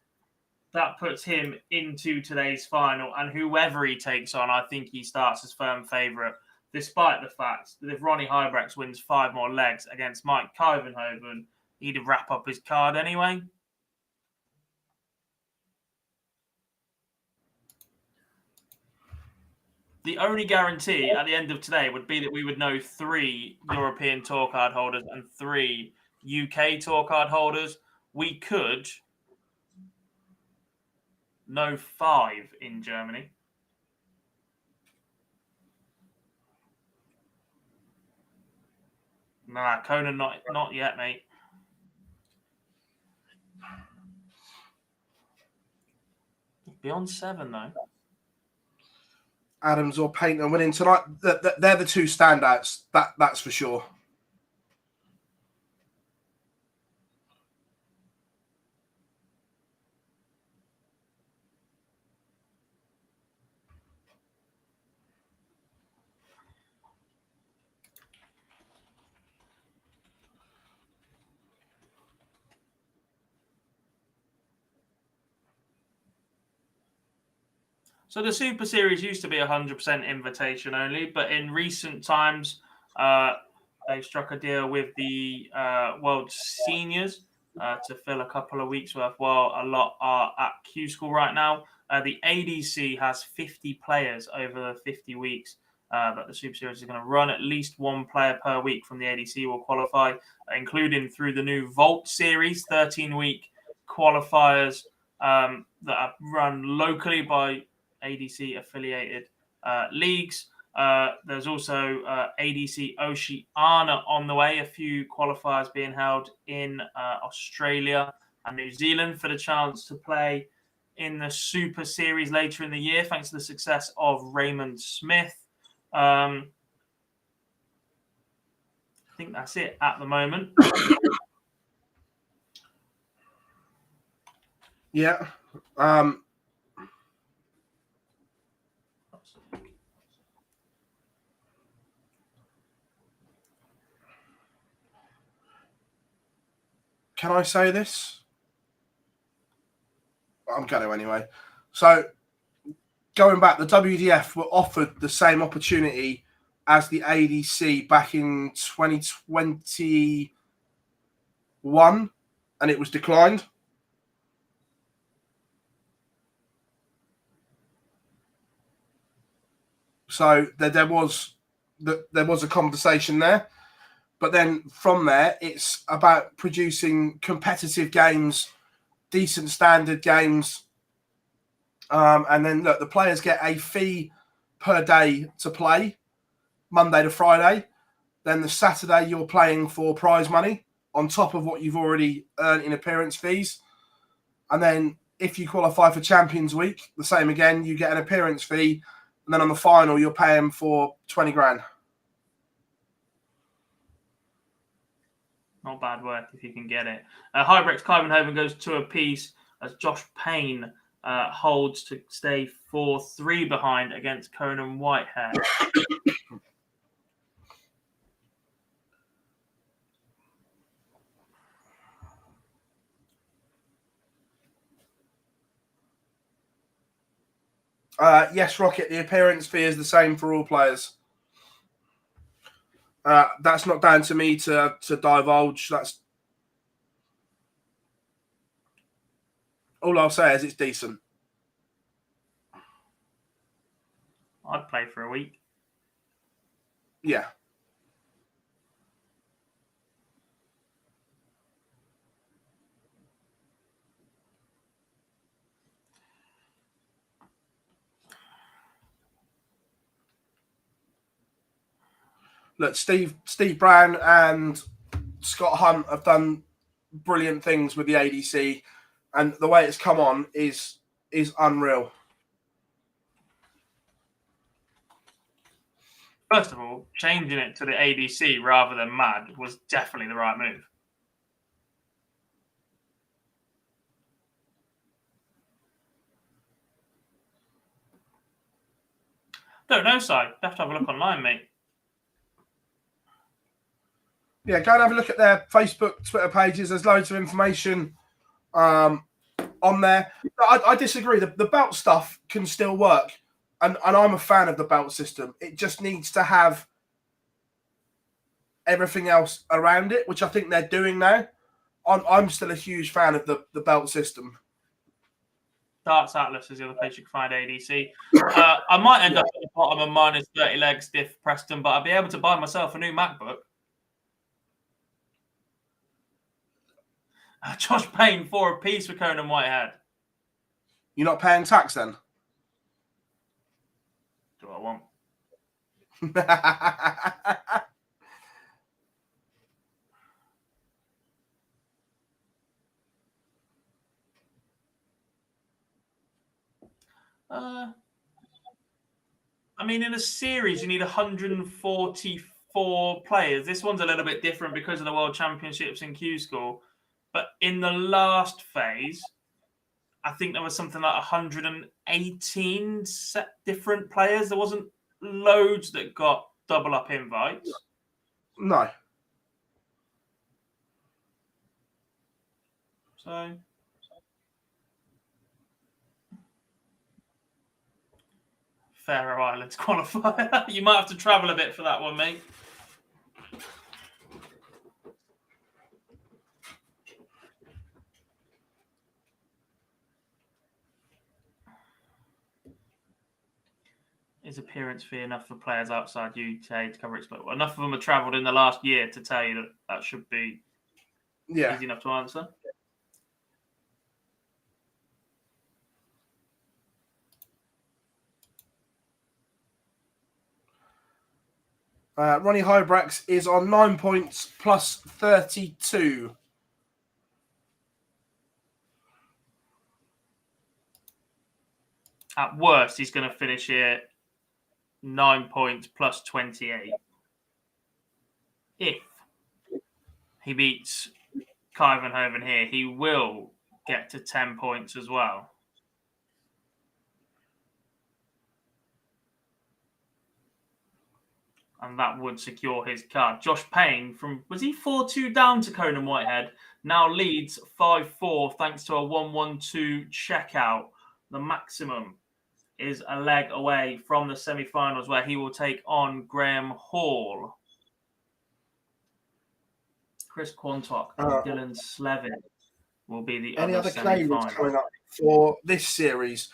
That puts him into today's final. And whoever he takes on, I think he starts as firm favourite, despite the fact that if Ronnie Hybrex wins 5 more legs against Mike Kyvenhoven, he'd wrap up his card anyway. The only guarantee at the end of today would be that we would know 3 European tour card holders and 3 UK tour card holders. We could know 5 in Germany. Nah, Conan, not yet, mate. Beyond 7, though.
Adams or Painter winning tonight. They're the 2 standouts. That's for sure.
So the Super Series used to be 100% invitation only, but in recent times, they've struck a deal with the World Seniors to fill a couple of weeks worth. While a lot are at Q-School right now. The ADC has 50 players over the 50 weeks that the Super Series is going to run. At least 1 player per week from the ADC will qualify, including through the new Vault Series, 13-week qualifiers that are run locally by ADC affiliated leagues. There's also ADC Oceania on the way. A few qualifiers being held in Australia and New Zealand for the chance to play in the Super Series later in the year, thanks to the success of Raymond Smith. I think that's it at the moment.
Yeah. Can I say this? I'm going to anyway. So, going back, the WDF were offered the same opportunity as the ADC back in 2021, and it was declined. So there was a conversation there. But then from there, it's about producing competitive games, decent standard games. And then, look, the players get a fee per day to play, Monday to Friday. Then the Saturday, you're playing for prize money on top of what you've already earned in appearance fees. And then if you qualify for Champions Week, the same again, you get an appearance fee. And then on the final, you're paying for 20 grand.
Not bad work if you can get it. Hybrex Kyvenhoven goes 2 apiece as Josh Payne holds to stay 4-3 behind against Conan Whitehead.
Yes, Rocket, the appearance fee is the same for all players. That's not down to me to divulge. That's all I'll say is it's decent.
I'd play for a week.
Yeah. Look, Steve Brown and Scott Hunt have done brilliant things with the ADC, and the way it's come on is unreal.
First of all, changing it to the ADC rather than MAD was definitely the right move. Don't know, Si. You have to have a look online, mate.
Yeah, go and have a look at their Facebook, Twitter pages. There's loads of information on there. I disagree. The belt stuff can still work, and I'm a fan of the belt system. It just needs to have everything else around it, which I think they're doing now. I'm still a huge fan of the belt system.
Darts Atlas is the other place you can find ADC. I might end up at the bottom of minus 30 legs diff Preston, but I'll be able to buy myself a new MacBook. Josh Payne 4 apiece for Conan Whitehead.
You're not paying tax then?
Do what I want. I mean, in a series, you need 144 players. This one's a little bit different because of the World Championships in Q-School. But in the last phase, I think there was something like 118 different players. There wasn't loads that got double up invites.
No.
So Faroe Islands qualifier. You might have to travel a bit for that one, mate. Is appearance fee enough for players outside UK to cover its split? Well, enough of them have travelled in the last year to tell you that should be easy enough to answer.
Ronnie Hybrax is on 9 points plus 32.
At worst, he's going to finish here 9 points plus 28. If he beats Kyvenhoven here, he will get to 10 points as well. And that would secure his card. Josh Payne, was he 4-2 down to Conan Whitehead, now leads 5-4 thanks to a 1-1-2 checkout. The maximum is a leg away from the semi-finals where he will take on Graham Hall. Chris Quantock and Dylan Slevin will be the
any
other
claimants
semi-finals
coming up for this series.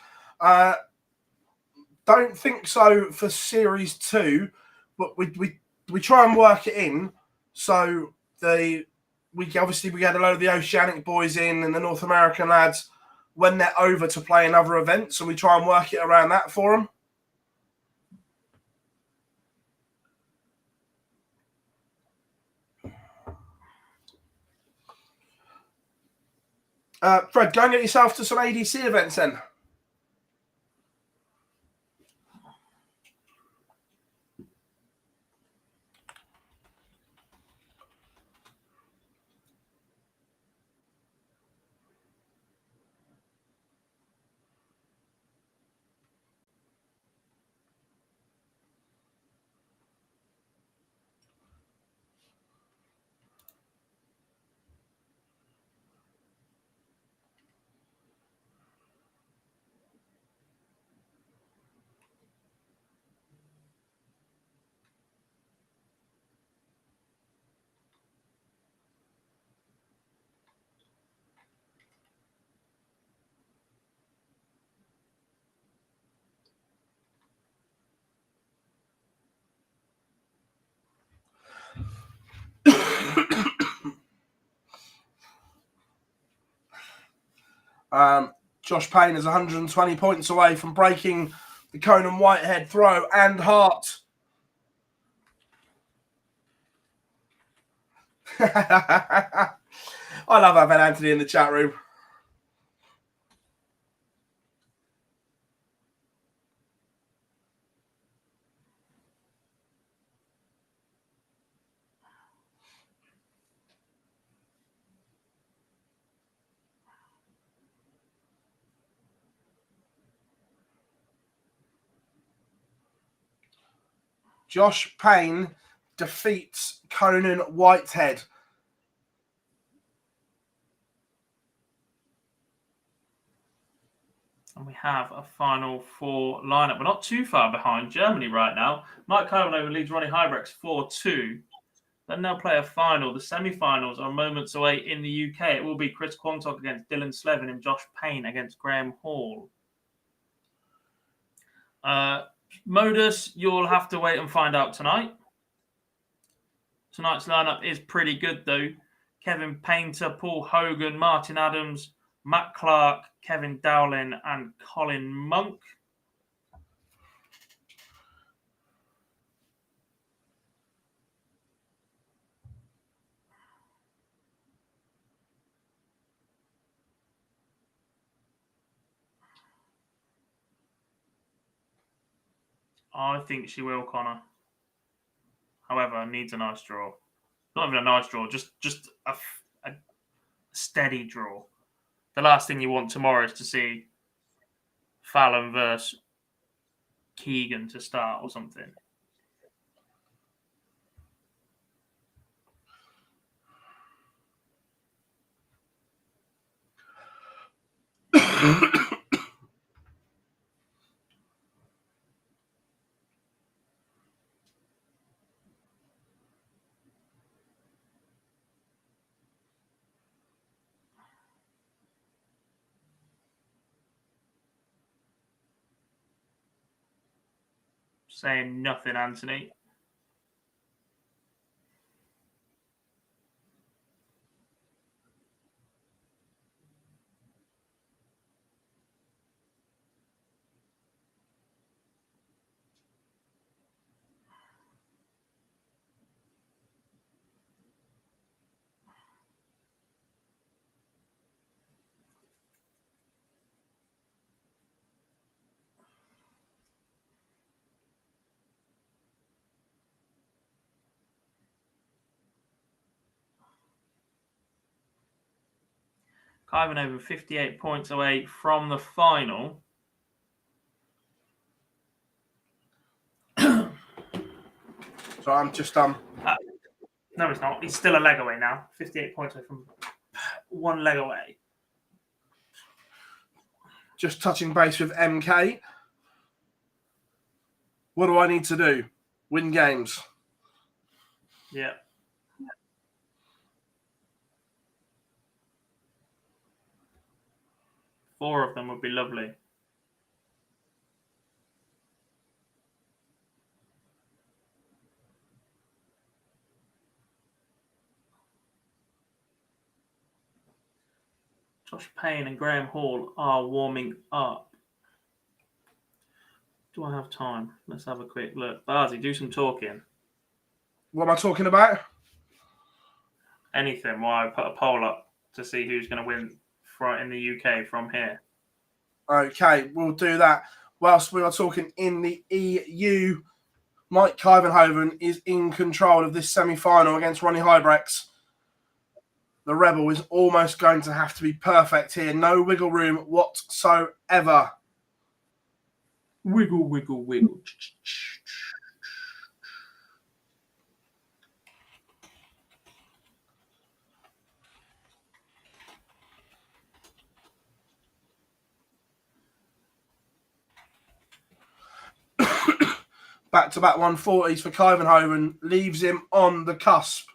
don't think so for Series 2, but we try and work it in. So we get a load of the Oceanic boys in and the North American lads when they're over to play another event. So we try and work it around that for them. Fred, go and get yourself to some ADC events then. Josh Payne is 120 points away from breaking the Conan Whitehead throw and heart. I love having Anthony in the chat room. Josh Payne defeats Conan Whitehead.
And we have a final four lineup. We're not too far behind Germany right now. Mike Cohen leads Ronnie Hybrex 4-2. Then they'll play a final. The semi-finals are moments away in the UK. It will be Chris Quantock against Dylan Slevin and Josh Payne against Graham Hall. MODUS, you'll have to wait and find out tonight. Tonight's lineup is pretty good, though. Kevin Painter, Paul Hogan, Martin Adams, Matt Clark, Kevin Dowling, and Colin Monk. I think she will, Connor. However, needs a nice draw. Not even a nice draw, just a steady draw. The last thing you want tomorrow is to see Fallon versus Keegan to start or something. Saying nothing, Anthony. Ivanova 58 points away from the final.
So I'm just
no, it's not. He's still a leg away now. 58 points away from one leg away.
Just touching base with MK. What do I need to do? Win games.
Yeah. Four of them would be lovely. Josh Payne and Graham Hall are warming up. Do I have time? Let's have a quick look. Barzi, do some talking.
What am I talking about?
Anything while I put a poll up to see who's going to win in the UK from here.
Okay, we'll do that. Whilst we are talking in the EU, Mike Kyvenhoven is in control of this semi-final against Ronnie Hybrex. The Rebel is almost going to have to be perfect here. No wiggle room whatsoever.
Wiggle, wiggle, wiggle.
Back-to-back 140s for Kyvenhoven leaves him on the cusp.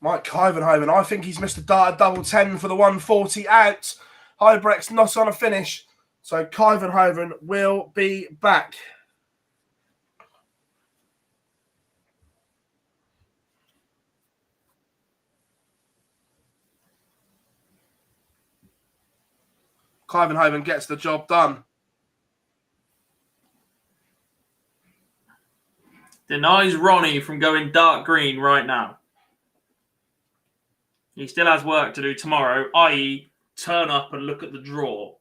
Mike Kyvenhoven, I think he's missed a double 10 for the 140 out. Hybrex not on a finish, so Kyvenhoven will be back. Kyvenhoven gets the job done.
Denies Ronnie from going dark green right now. He still has work to do tomorrow, i.e. turn up and look at the draw.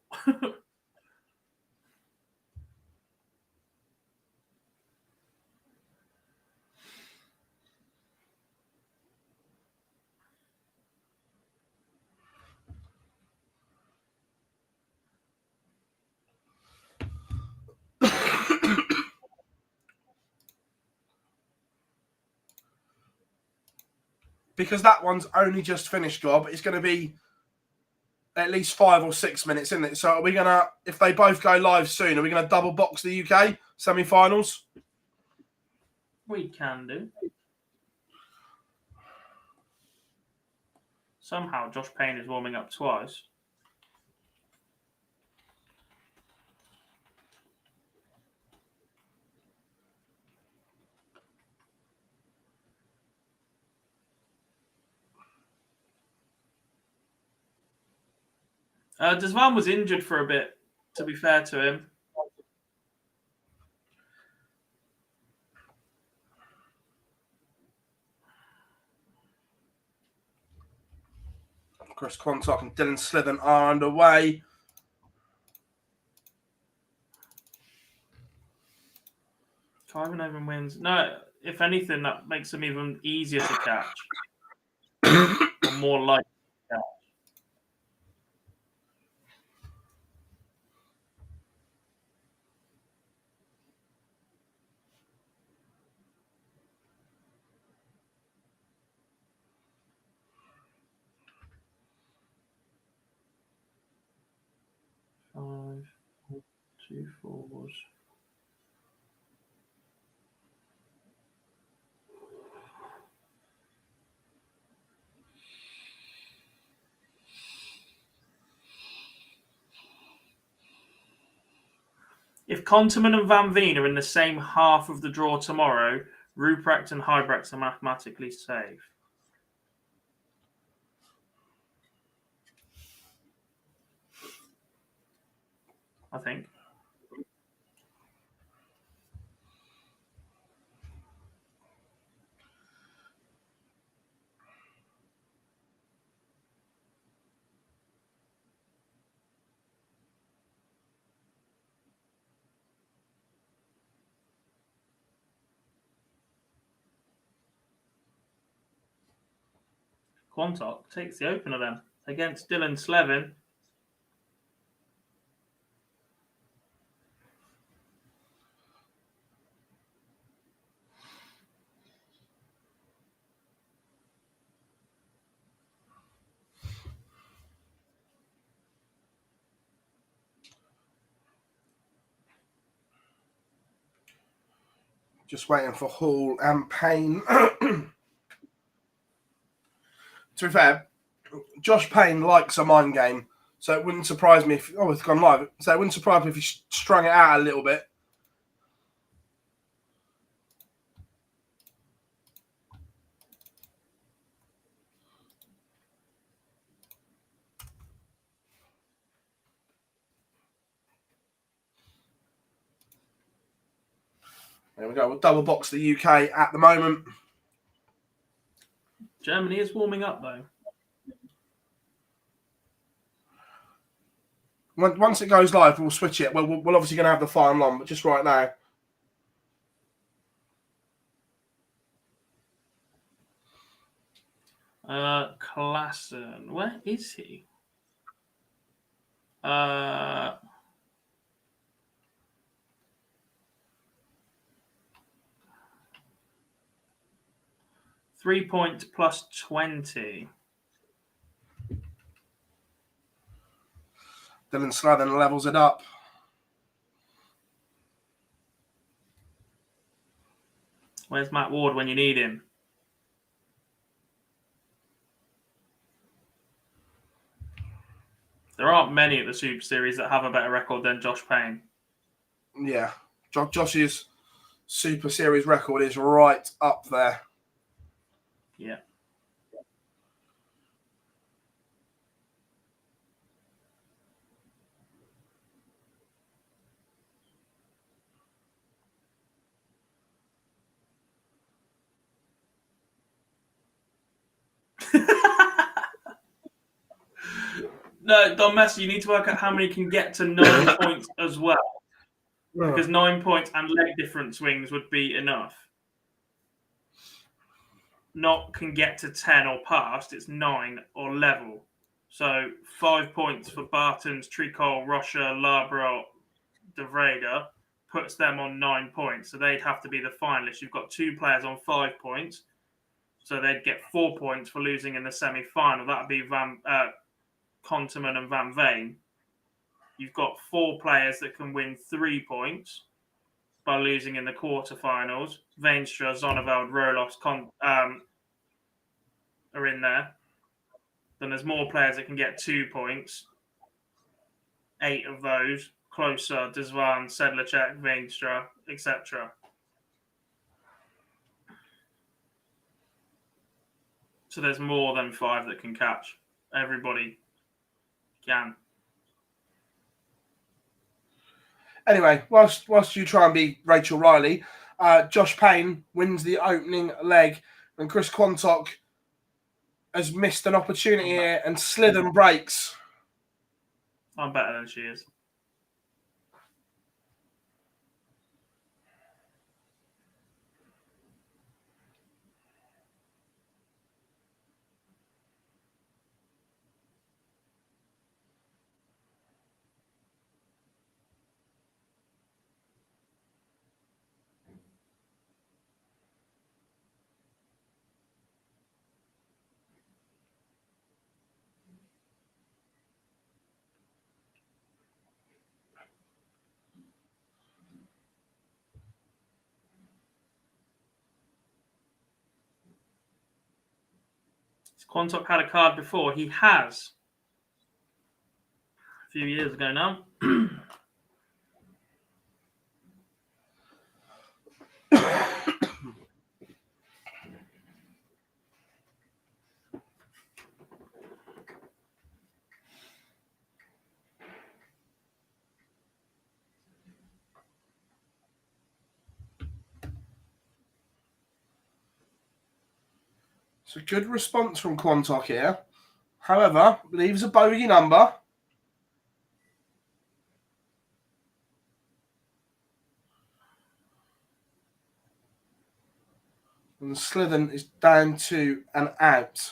Because that one's only just finished, Gob, it's going to be at least 5 or 6 minutes, isn't it? So are we going to, if they both go live soon, are we going to double box the UK semi-finals?
We can do. Somehow Josh Payne is warming up twice. Desvan was injured for a bit, to be fair to him.
Chris Quantock and Dylan Slithen are underway.
Kyvenhoven wins. No, if anything, that makes him even easier to catch. Or more likely to catch. Five, 2 4s. If Konterman and Van Veen are in the same half of the draw tomorrow, Ruprecht and Hybrecht are mathematically safe. I think. Quantock takes the opener then against Dylan Slevin.
Just waiting for Hall and Payne. To be fair, Josh Payne likes a mind game, so it wouldn't surprise me if... Oh, it's gone live. So it wouldn't surprise me if he strung it out a little bit. There we go. We'll double box the UK at the moment.
Germany is warming up, though.
Once it goes live, we'll switch it. We're obviously going to have the final on, but just right now.
Klassen. Where is he? 3 points plus 20.
Dylan Slathen levels it up.
Where's Matt Ward when you need him? There aren't many at the Super Series that have a better record than Josh Payne.
Yeah. Josh's Super Series record is right up there.
Yeah. No, Don Messi, you need to work out how many can get to 9 points as well. Because 9 points and leg difference swings would be enough. Not can get to 10 or past, it's 9 or level. So 5 points for Bartons, Tricol, Rocha, Labro, De Vrede puts them on 9 points. So they'd have to be the finalists. You've got 2 players on 5 points. So they'd get 4 points for losing in the semi-final. That would be Konterman and Van Veen. You've got 4 players that can win 3 points by losing in the quarterfinals. Veenstra, Zonneveld, Rolos are in there. Then there's more players that can get 2 points. 8 of those. Closer, Desvan, Sedlacek, Veenstra, etc. So there's more than 5 that can catch. Everybody can.
Anyway, whilst you try and be Rachel Riley, Josh Payne wins the opening leg, and Chris Quantock has missed an opportunity here, and Slathen breaks.
I'm better than she is. Quantock had a card before. He has. A few years ago now.
It's a good response from Quantock here. However, leaves a bogey number. And Slathen is down to an out.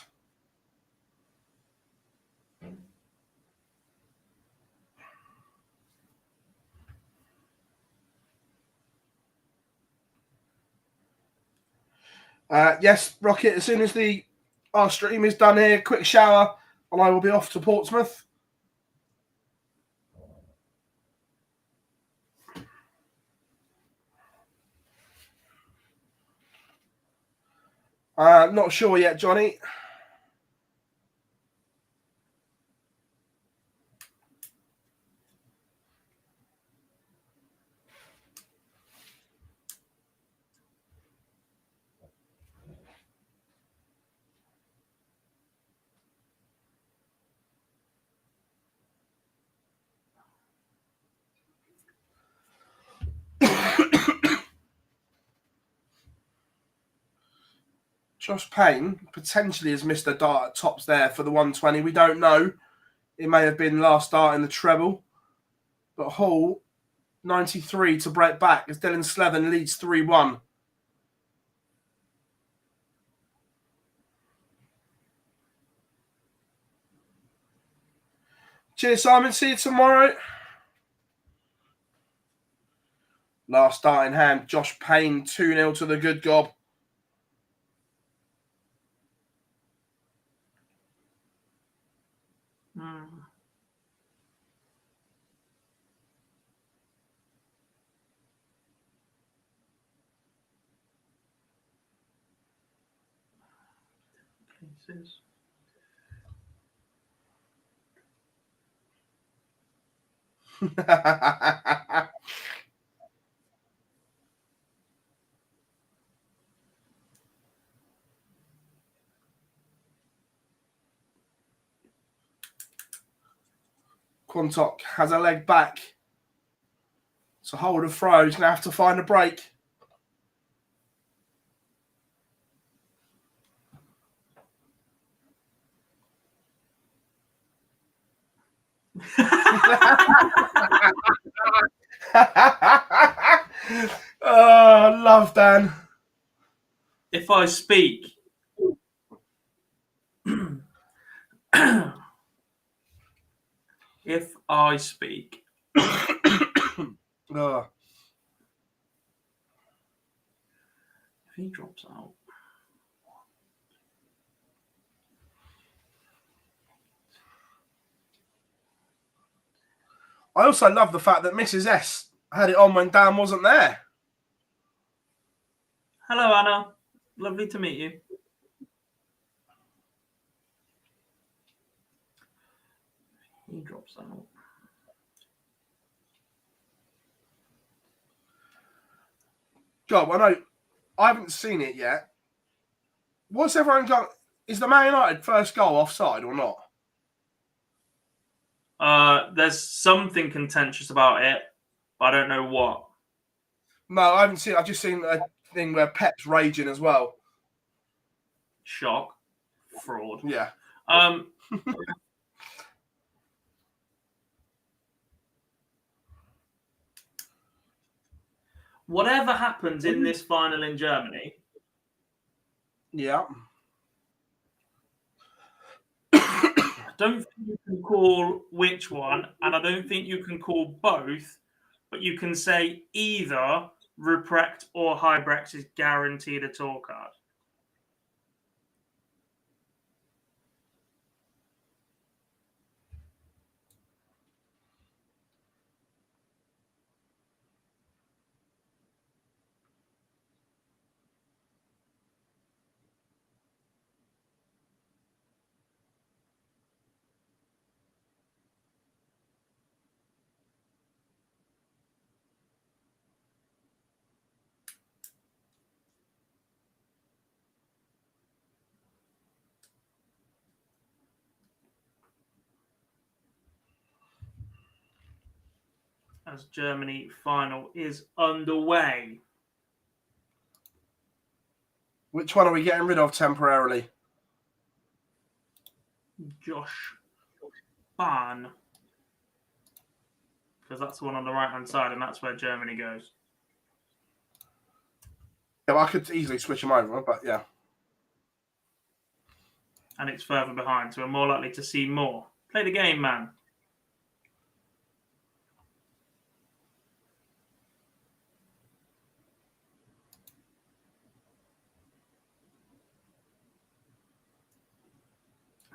Yes, Rocket, as soon as our stream is done here, quick shower, and I will be off to Portsmouth. Not sure yet, Johnny. Josh Payne potentially has missed a dart at tops there for the 120. We don't know. It may have been last start in the treble. But Hall, 93 to break back as Dylan Slevin leads 3-1. Cheers, Simon. See you tomorrow. Last start in hand. Josh Payne, 2-0 to the good gob.
Cases.
Quantock has a leg back. So hold a throw. He's going to have to find a break. Oh, love Dan.
If I speak, if I speak,
Oh.
if he drops out,
I also love the fact that Mrs. S had it on when Dan wasn't there.
hello Anna, lovely to meet you. He drops out.
God, I know I haven't seen it yet. What's everyone got? Is the Man United first goal offside or not?
There's something contentious about it, but I don't know what.
No, I haven't seen it. I've just seen a thing where Pep's raging as well.
Shock. Fraud.
Yeah.
Whatever happens in this final in Germany,
Yeah.
I don't think you can call which one, and I don't think you can call both, but you can say either Ruprecht or Hybrex is guaranteed a tour card. As Germany final is underway.
Which one are we getting rid of temporarily?
Josh Bahn. Because that's the one on the right-hand side, and that's where Germany goes.
Yeah, well, I could easily switch them over, but yeah.
And it's further behind, so we're more likely to see more. Play the game, man.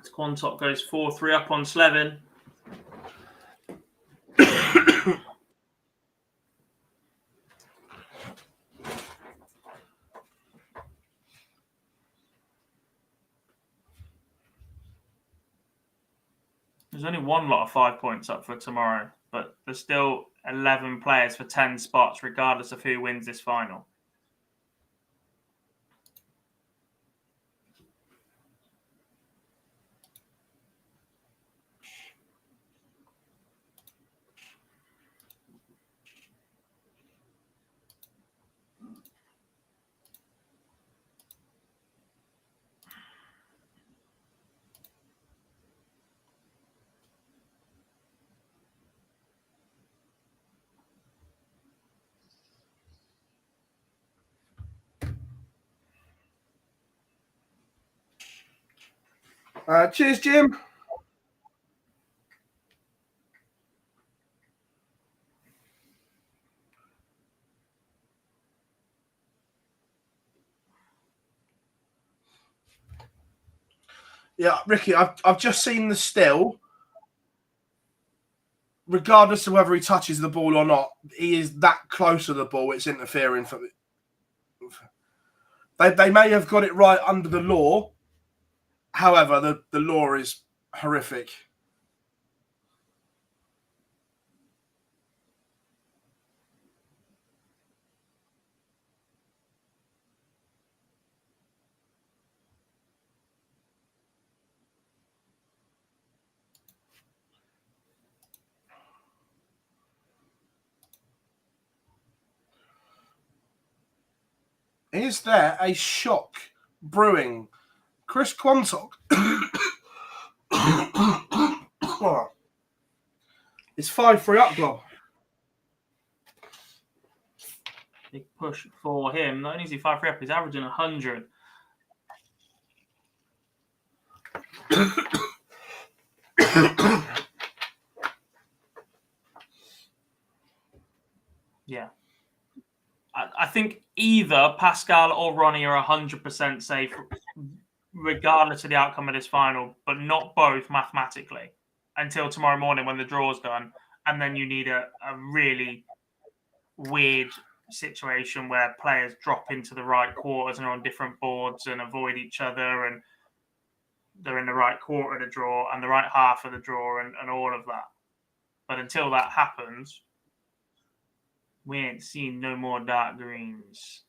As Quantock goes 4-3 up on Slevin. There's only one lot of 5 points up for tomorrow, but there's still 11 players for 10 spots, regardless of who wins this final.
Cheers, Jim. Yeah, Ricky, I've just seen the still. Regardless of whether he touches the ball or not, he is that close to the ball. It's interfering for. They may have got it right under the law. However, the law is horrific. Is there a shock brewing? Chris Quantock it's 5-3 up, Glob.
Big push for him. Not only is he 5-3 up, he's averaging 100. Yeah. I think either Pascal or Ronnie are 100% safe, regardless of the outcome of this final, but not both mathematically until tomorrow morning when the draw's done. And then you need a really weird situation where players drop into the right quarters and are on different boards and avoid each other, and they're in the right quarter of the draw and the right half of the draw and all of that. But until that happens, we ain't seen no more dark greens.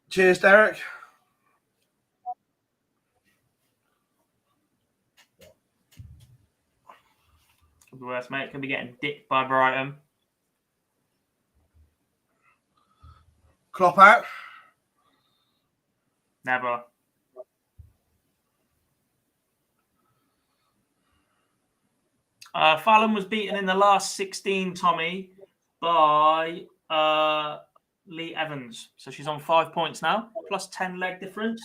Cheers, Derek.
Could be worse, mate. Could be getting dicked by Brighton.
Klopp out.
Never. Fallon was beaten in the last 16, Tommy, by Lee Evans. So she's on 5 points now, plus 10 leg difference.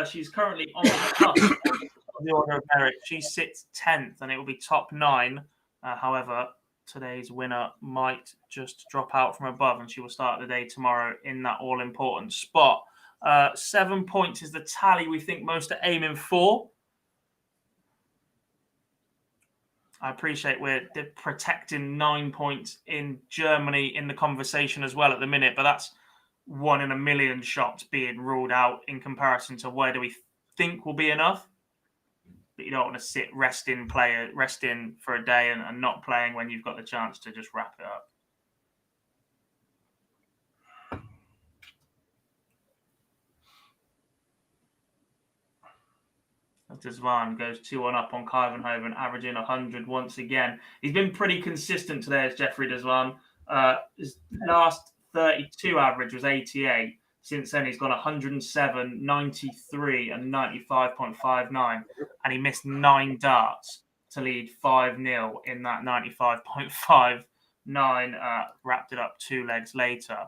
She's currently on the cusp of the order of merit. She sits 10th, and it will be top 9. However, today's winner might just drop out from above, and she will start the day tomorrow in that all-important spot. 7 points is the tally we think most are aiming for. I appreciate we're protecting 9 points in Germany in the conversation as well at the minute, but that's 1 in a million shots being ruled out in comparison to where do we think will be enough. But you don't want to sit resting for a day and not playing when you've got the chance to just wrap it up. Desvan goes 2-1 up on Kyvenhoven, averaging 100 once again. He's been pretty consistent today as Jeffrey Desvan. His last 32 average was 88. Since then, he's gone 107, 93, and 95.59. And he missed 9 darts to lead 5-0 in that 95.59. Wrapped it up 2 legs later.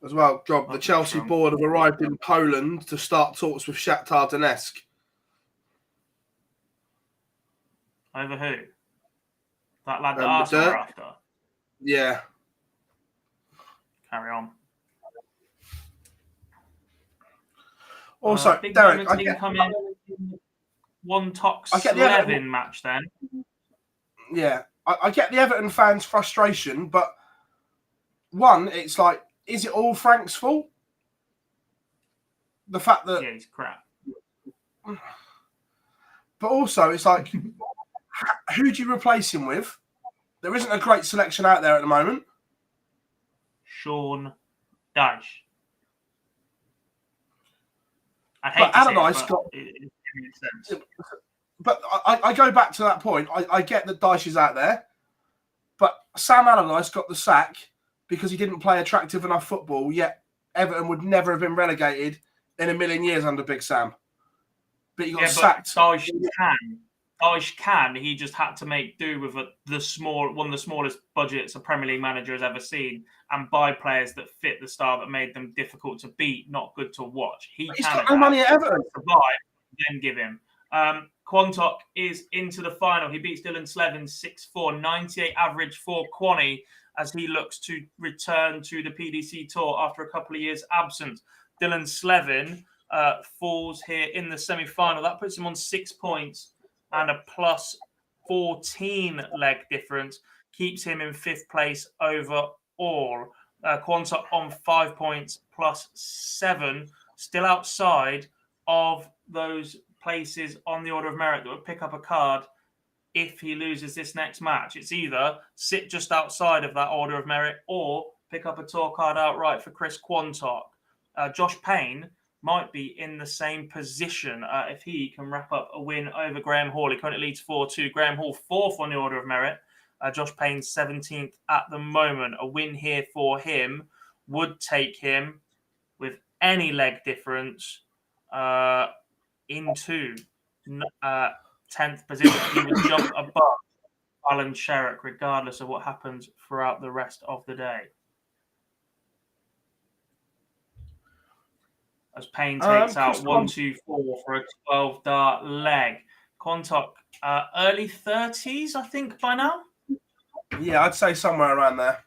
As well, Job, the Chelsea board have arrived in Poland to start talks with Shakhtar Donetsk.
Over who? That lad that Arsenal are after?
Yeah.
Carry on.
Also,
big
Derek,
one Tox 11 match then.
Yeah. I get the Everton fans' frustration, but one, it's like, is it all Frank's fault? The fact that...
Yeah, he's crap.
But also, it's like, who do you replace him with? There isn't a great selection out there at the moment.
Sean Dyche. I hate
But
to say
Allardyce
it,
got...
but it makes sense.
But I go back to that point. I get that Dyche is out there, but Sam Allardyce got the sack because he didn't play attractive enough football, yet Everton would never have been relegated in a million years under Big Sam. But he got sacked.
Dyche can. He just had to make do with one of the smallest budgets a Premier League manager has ever seen, and buy players that fit the style that made them difficult to beat, not good to watch. He's
got no money at Everton.
Survive, then give him. Quantock is into the final. He beats Dylan Slevin 6-4, 98 average for Quanny as he looks to return to the PDC Tour after a couple of years absent. Dylan Slevin falls here in the semi-final. That puts him on 6 points and a plus 14 leg difference. Keeps him in 5th place overall. Quantock on 5 points plus 7. Still outside of those places on the order of merit that would pick up a card if he loses this next match. It's either sit just outside of that order of merit or pick up a tour card outright for Chris Quantock. Josh Payne might be in the same position if he can wrap up a win over Graham Hall. He currently leads 4-2. Graham Hall 4th on the order of merit. Josh Payne 17th at the moment. A win here for him would take him with any leg difference into 10th position. He would jump above Fallon Sherrock regardless of what happens throughout the rest of the day. As Payne takes out 1, 2, 4 for a 12-dart leg. Quantock, early 30s, I think, by now?
Yeah, I'd say somewhere around there.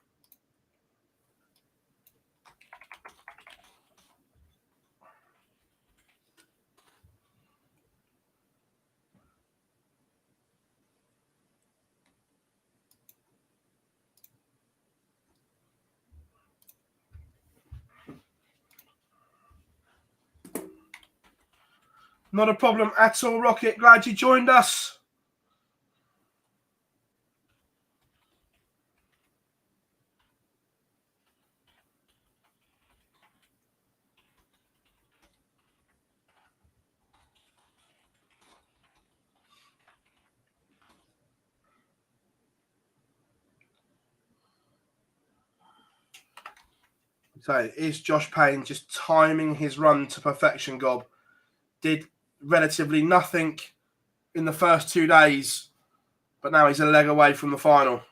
Not a problem at all, Rocket. Glad you joined us. So, is Josh Payne just timing his run to perfection, Gob? Did relatively nothing in the first 2 days, but now he's a leg away from the final.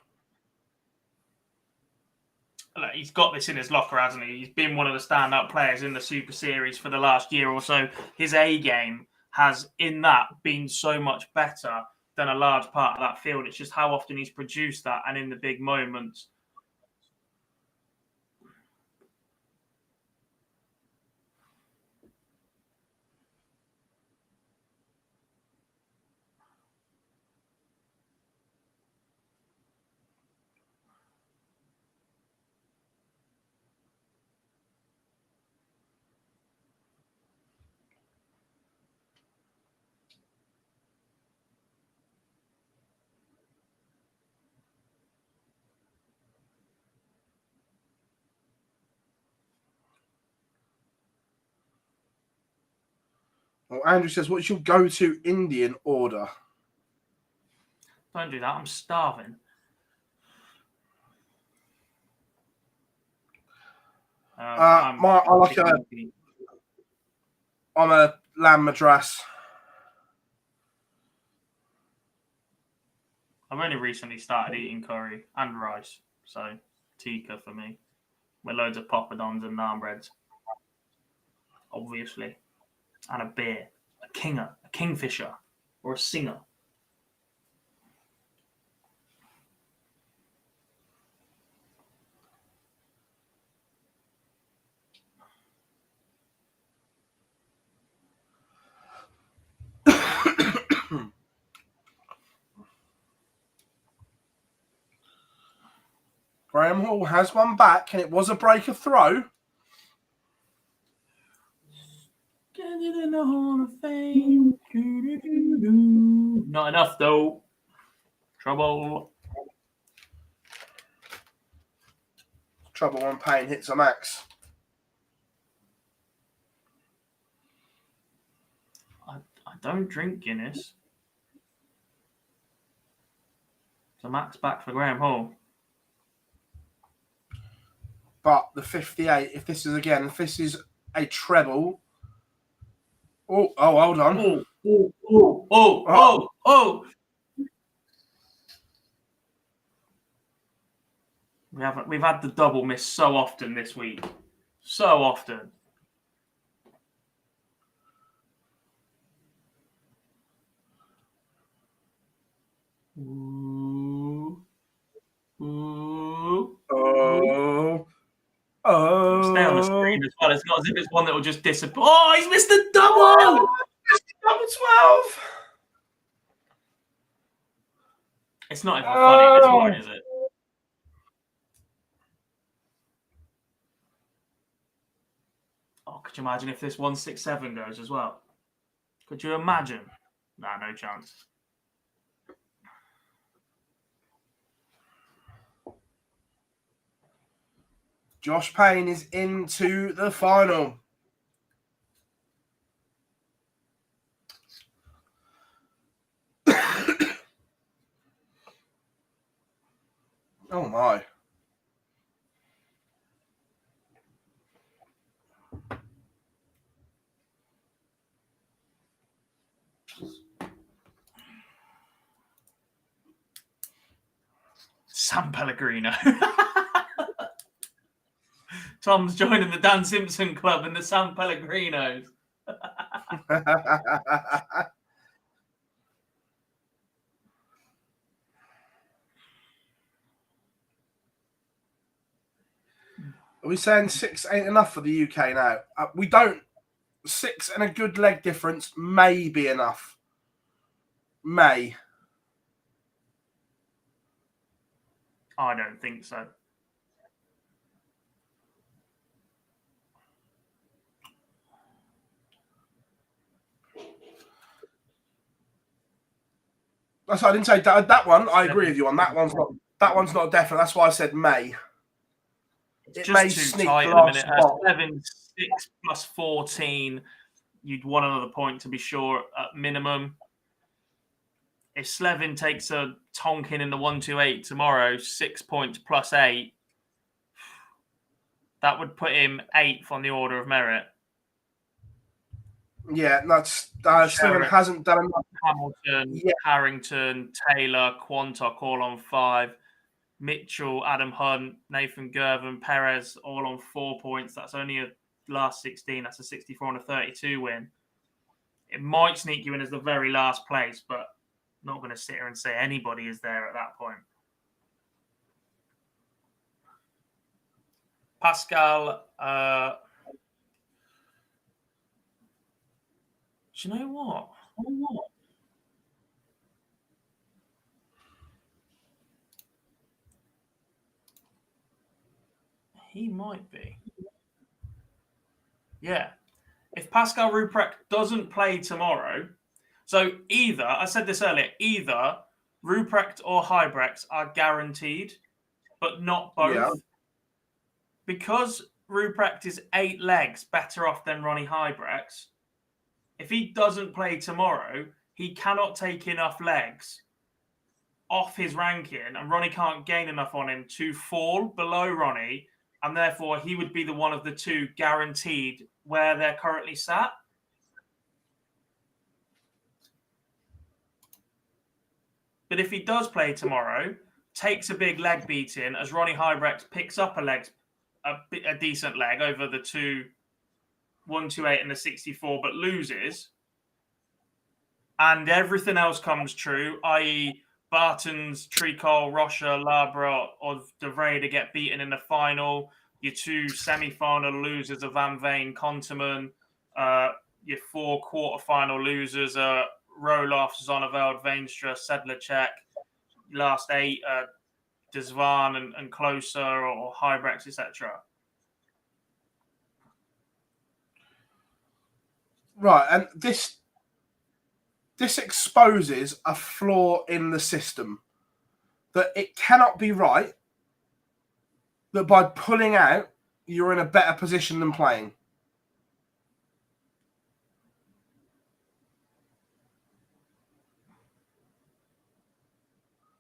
Look, he's got this in his locker, hasn't he? He's been one of the standout players in the Super Series for the last year or so. His A game has, in that, been so much better than a large part of that field. It's just how often he's produced that and in the big moments.
Well, Andrew says, what's your go-to Indian order?
Don't do that. I'm starving.
I'm a lamb madras.
I've only recently started eating curry and rice, so tikka for me. With loads of poppadoms and naan breads. Obviously. And a beer. A kingfisher. Or a singer.
Graham Hall has one back, and it was a breaker throw.
Get it in the Hall of Fame. Not enough, though. Trouble.
Trouble when pain hits a max.
I don't drink Guinness. So Max back for Graham Hall.
But the 58, if this is a treble. Oh, hold on.
Oh. We've had the double miss so often this week. So often. Ooh. Stay on the screen as well. It's not as if it's one that will just disappear. Oh, he's missed the double!
Double 12.
It's not even funny at this point, is it? Oh, could you imagine if this 167 goes as well? Could you imagine? Nah, no chance.
Josh Payne is into the final. Oh my.
San Pellegrino. Tom's joining the Dan Simpson Club and the San Pellegrinos.
Are we saying 6 ain't enough for the UK now? We don't. 6 and a good leg difference may be enough. May.
I don't think so.
That's I didn't say that one. I agree with you on that one's not. That one's not definite. That's why I said may.
It's just too tight at the minute. 7-6 plus 14. You'd want another point to be sure at minimum. If Slevin takes a Tonkin in the 128 tomorrow, 6 points plus 8, that would put him 8th on the order of merit.
Yeah, that's Slevin hasn't done enough.
Hamilton, Harrington, Taylor, Quantock all on 5. Mitchell, Adam Hunt, Nathan Gervin, Perez all on 4 points. That's only a last 16. That's a 64 and a 32 win. It might sneak you in as the very last place, but not going to sit here and say anybody is there at that point. Pascal, do you know what? He might be. Yeah. If Pascal Ruprecht doesn't play tomorrow, so either, I said this earlier, either Ruprecht or Huybrechts are guaranteed, but not both. Yeah. Because Ruprecht is 8 legs better off than Ronnie Huybrechts, if he doesn't play tomorrow, he cannot take enough legs off his ranking, and Ronnie can't gain enough on him to fall below Ronnie, and therefore he would be the one of the two guaranteed where they're currently sat. But if he does play tomorrow, takes a big leg beating, as Ronnie Huybrechts picks up a decent leg over the 128 and the 64, but loses, and everything else comes true, i.e. Barton's, Tricol, Rocha, Labra, or De Vrij to get beaten in the final, your 2 semi-final losers of Van Veen, Konterman, your 4 quarter-final losers are Roloff, Zonneveld, Veenstra, Sedlacek. Last 8, Desvan and Closer or Hybrex, etc.
Right, and this exposes a flaw in the system, that it cannot be right that by pulling out, you're in a better position than playing.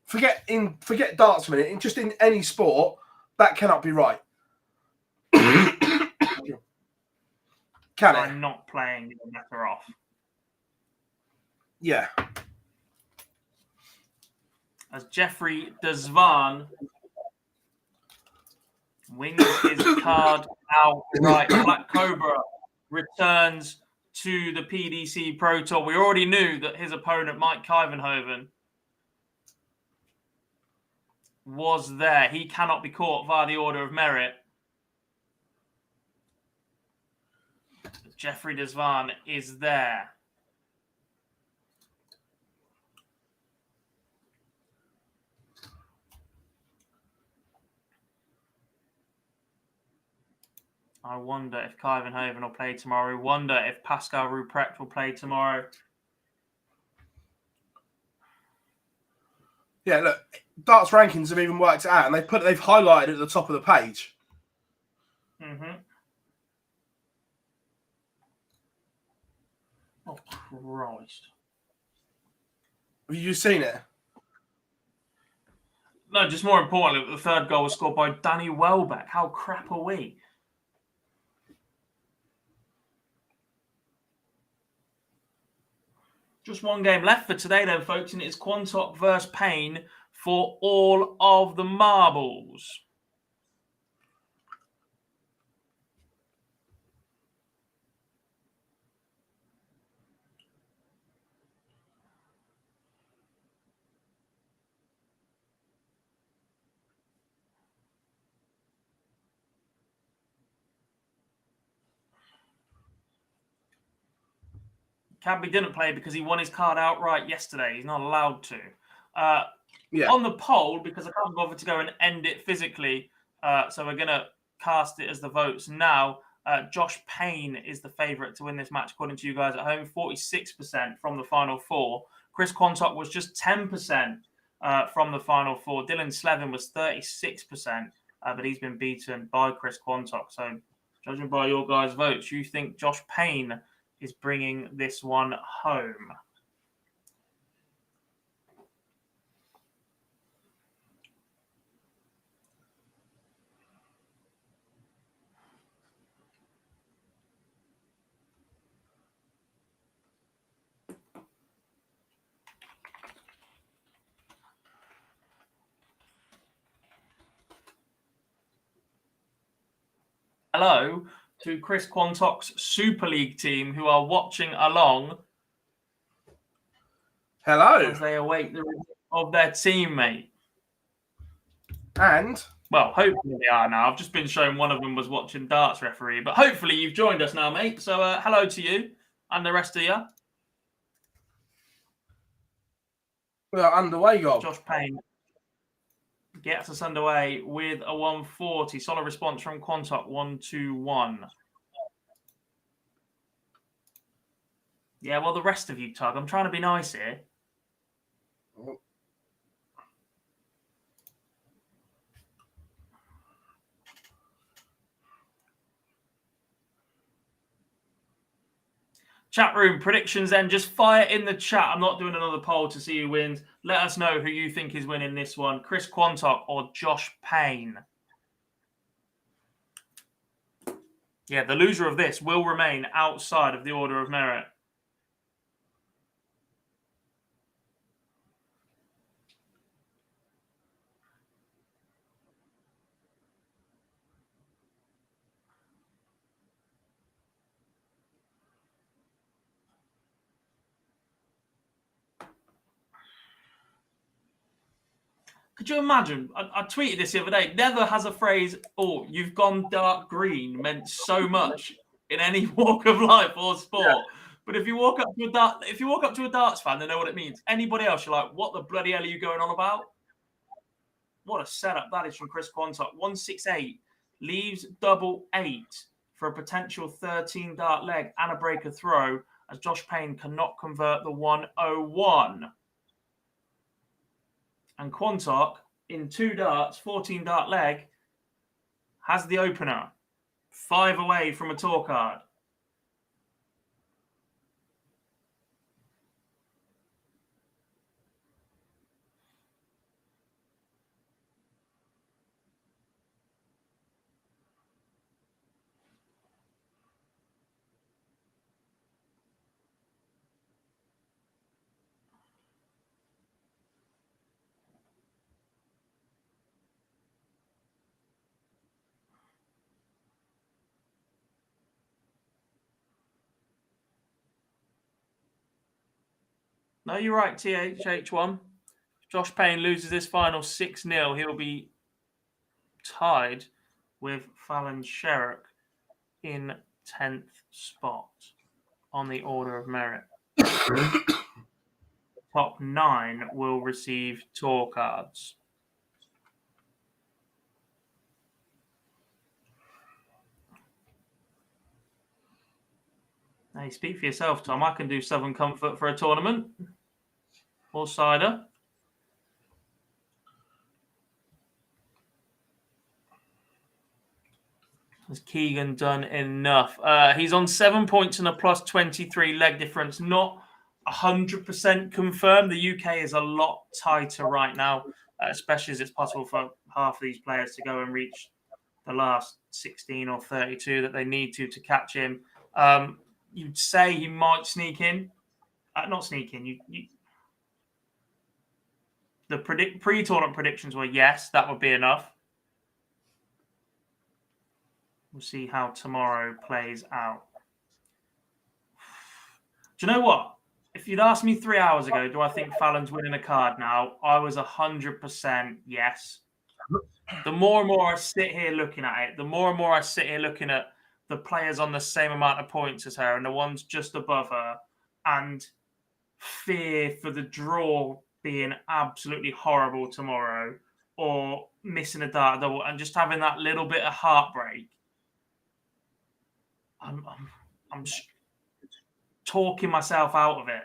Forget darts for a minute. Just in any sport, that cannot be right. Can
By
it?
not playing, you're better off.
Yeah.
As Jeffrey Desvan wins his card outright. Black Cobra returns to the PDC Pro Tour. We already knew that his opponent, Mike Kivenhoven, was there. He cannot be caught via the order of merit. Jeffrey Desvan is there. I wonder if Kivenhoven will play tomorrow. I wonder if Pascal Ruprecht will play tomorrow.
Yeah, look, darts rankings have even worked it out, and they've highlighted it at the top of the page.
Mm-hmm. Oh, Christ.
Have you seen it?
No, just more importantly, the third goal was scored by Danny Welbeck. How crap are we? Just one game left for today, then, folks, and it's Quantock versus Payne for all of the marbles. Cadby didn't play because he won his card outright yesterday. He's not allowed to. On the poll, because I can't bother to go and end it physically, so we're going to cast it as the votes now. Josh Payne is the favourite to win this match, according to you guys at home. 46% from the final four. Chris Quantock was just 10% from the final four. Dylan Slevin was 36%, but he's been beaten by Chris Quantock. So, judging by your guys' votes, you think Josh Payne is bringing this one home? Hello to Chris Quantock's Super League team who are watching along.
Hello.
As they await the result of their teammate.
And?
Well, hopefully they are now. I've just been shown one of them was watching darts referee, but hopefully you've joined us now, mate. So hello to you and the rest of you.
We're underway, Gob.
Josh Payne gets us underway with a 140. Solid response from Quantock, 1-2-1. Yeah, well, the rest of you, Tug. I'm trying to be nice here. Chat room predictions then. Just fire in the chat. I'm not doing another poll to see who wins. Let us know who you think is winning this one. Chris Quantock or Josh Payne. Yeah, the loser of this will remain outside of the order of merit. Could you imagine? I tweeted this the other day. Never has a phrase, "Oh, you've gone dark green," meant so much in any walk of life or sport. Yeah. But if you walk up to a darts fan, they know what it means. Anybody else, you're like, "What the bloody hell are you going on about?" What a setup that is from Chris Quantock. 168 leaves double 8 for a potential 13 dart leg and a breaker throw, as Josh Payne cannot convert the 101. And Quantock, in 2 darts, 14 dart leg, has the opener. 5 away from a tour card. No, you're right, THH1. If Josh Payne loses this final 6-0, he'll be tied with Fallon Sherrock in 10th spot on the order of merit. Top 9 will receive tour cards. Hey, speak for yourself, Tom. I can do Southern Comfort for a tournament. Or cider. Has Keegan done enough? He's on 7 points and a plus 23 leg difference. Not 100% confirmed. The UK is a lot tighter right now, especially as it's possible for half of these players to go and reach the last 16 or 32 that they need to catch him. You'd say he might sneak in. Not sneak in. The pre-tournament predictions were yes, that would be enough. We'll see how tomorrow plays out. Do you know what? If you'd asked me 3 hours ago, do I think Fallon's winning a card now? I was 100% yes. The more and more I sit here looking at it, the more and more I sit here looking at the players on the same amount of points as her and the ones just above her, and fear for the draw being absolutely horrible tomorrow, or missing a dart double and just having that little bit of heartbreak. I'm just talking myself out of it.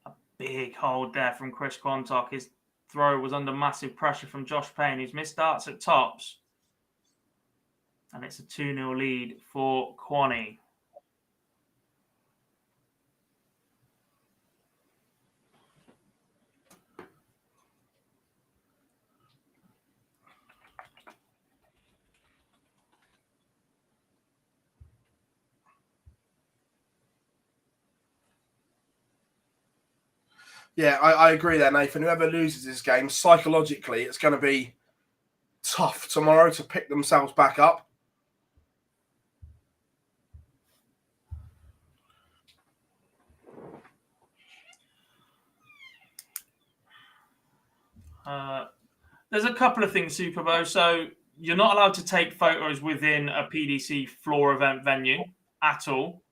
A big hold there from Chris Quantock. His throw was under massive pressure from Josh Payne, who's missed darts at tops. And it's a 2-0 lead for Kwani.
Yeah, I agree there, Nathan. Whoever loses this game, psychologically, it's going to be tough tomorrow to pick themselves back up.
There's a couple of things, Superbo. So you're not allowed to take photos within a PDC floor event venue at all.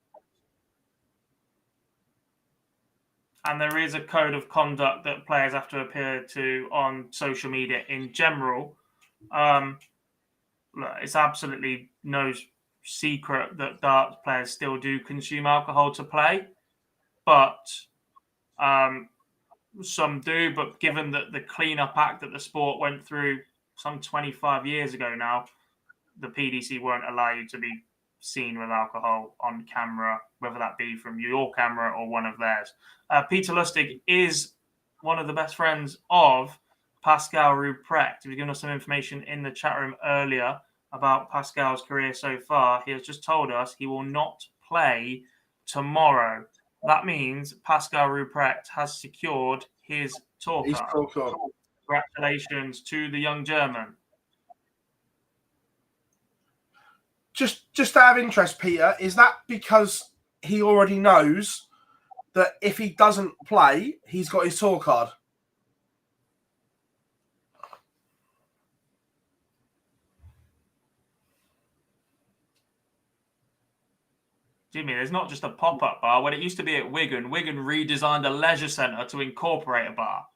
And there is a code of conduct that players have to adhere to on social media in general. It's absolutely no secret that darts players still do consume alcohol to play, but some do. But given that the cleanup act that the sport went through some 25 years ago now, the PDC won't allow you to be seen with alcohol on camera, whether that be from your camera or one of theirs. Peter Lustig is one of the best friends of Pascal Ruprecht. He was giving us some information in the chat room earlier about Pascal's career so far. He has just told us he will not play tomorrow. That means Pascal Ruprecht has secured his tour card. Congratulations to the young German.
Just out of interest, Peter, is that because he already knows that if he doesn't play, he's got his tour card?
Jimmy, there's not just a pop-up bar. When it used to be at Wigan, Wigan redesigned a leisure centre to incorporate a bar.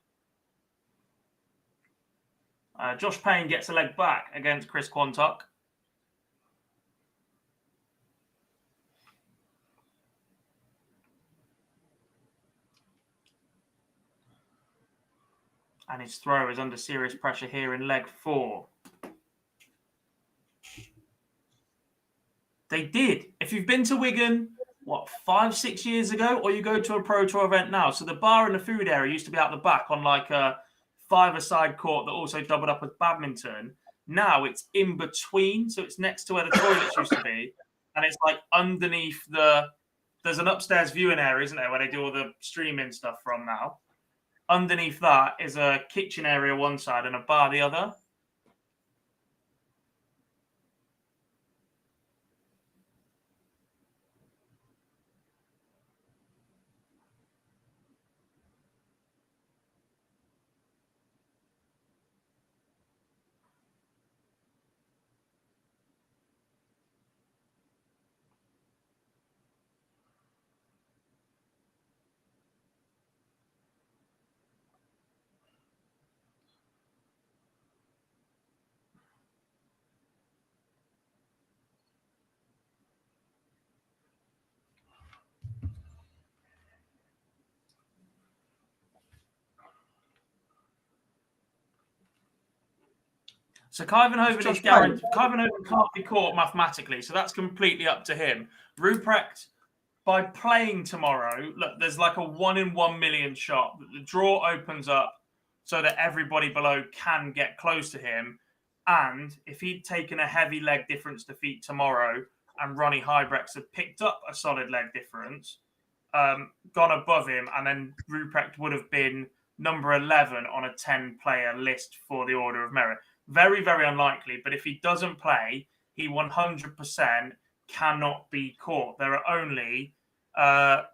Josh Payne gets a leg back against Chris Quantock. And his throw is under serious pressure here in leg 4. They did. If you've been to Wigan, 5-6 years ago, or you go to a Pro Tour event now. So the bar and the food area used to be out the back on like a 5-a-side court that also doubled up as badminton. Now it's in between. So it's next to where the toilets used to be. And it's like underneath there's an upstairs viewing area, isn't there, where they do all the streaming stuff from now. Underneath that is a kitchen area one side and a bar the other. So Kyvenhoven is guaranteed. Kyvenhoven can't be caught mathematically, so that's completely up to him. Ruprecht, by playing tomorrow, look, there's like a 1 in 1 million shot that the draw opens up so that everybody below can get close to him. And if he'd taken a heavy leg difference defeat tomorrow and Ronnie Hybrechts had picked up a solid leg difference, gone above him, and then Ruprecht would have been number 11 on a 10-player list for the Order of Merit. Very, very unlikely. But if he doesn't play, he 100% cannot be caught. There are only 9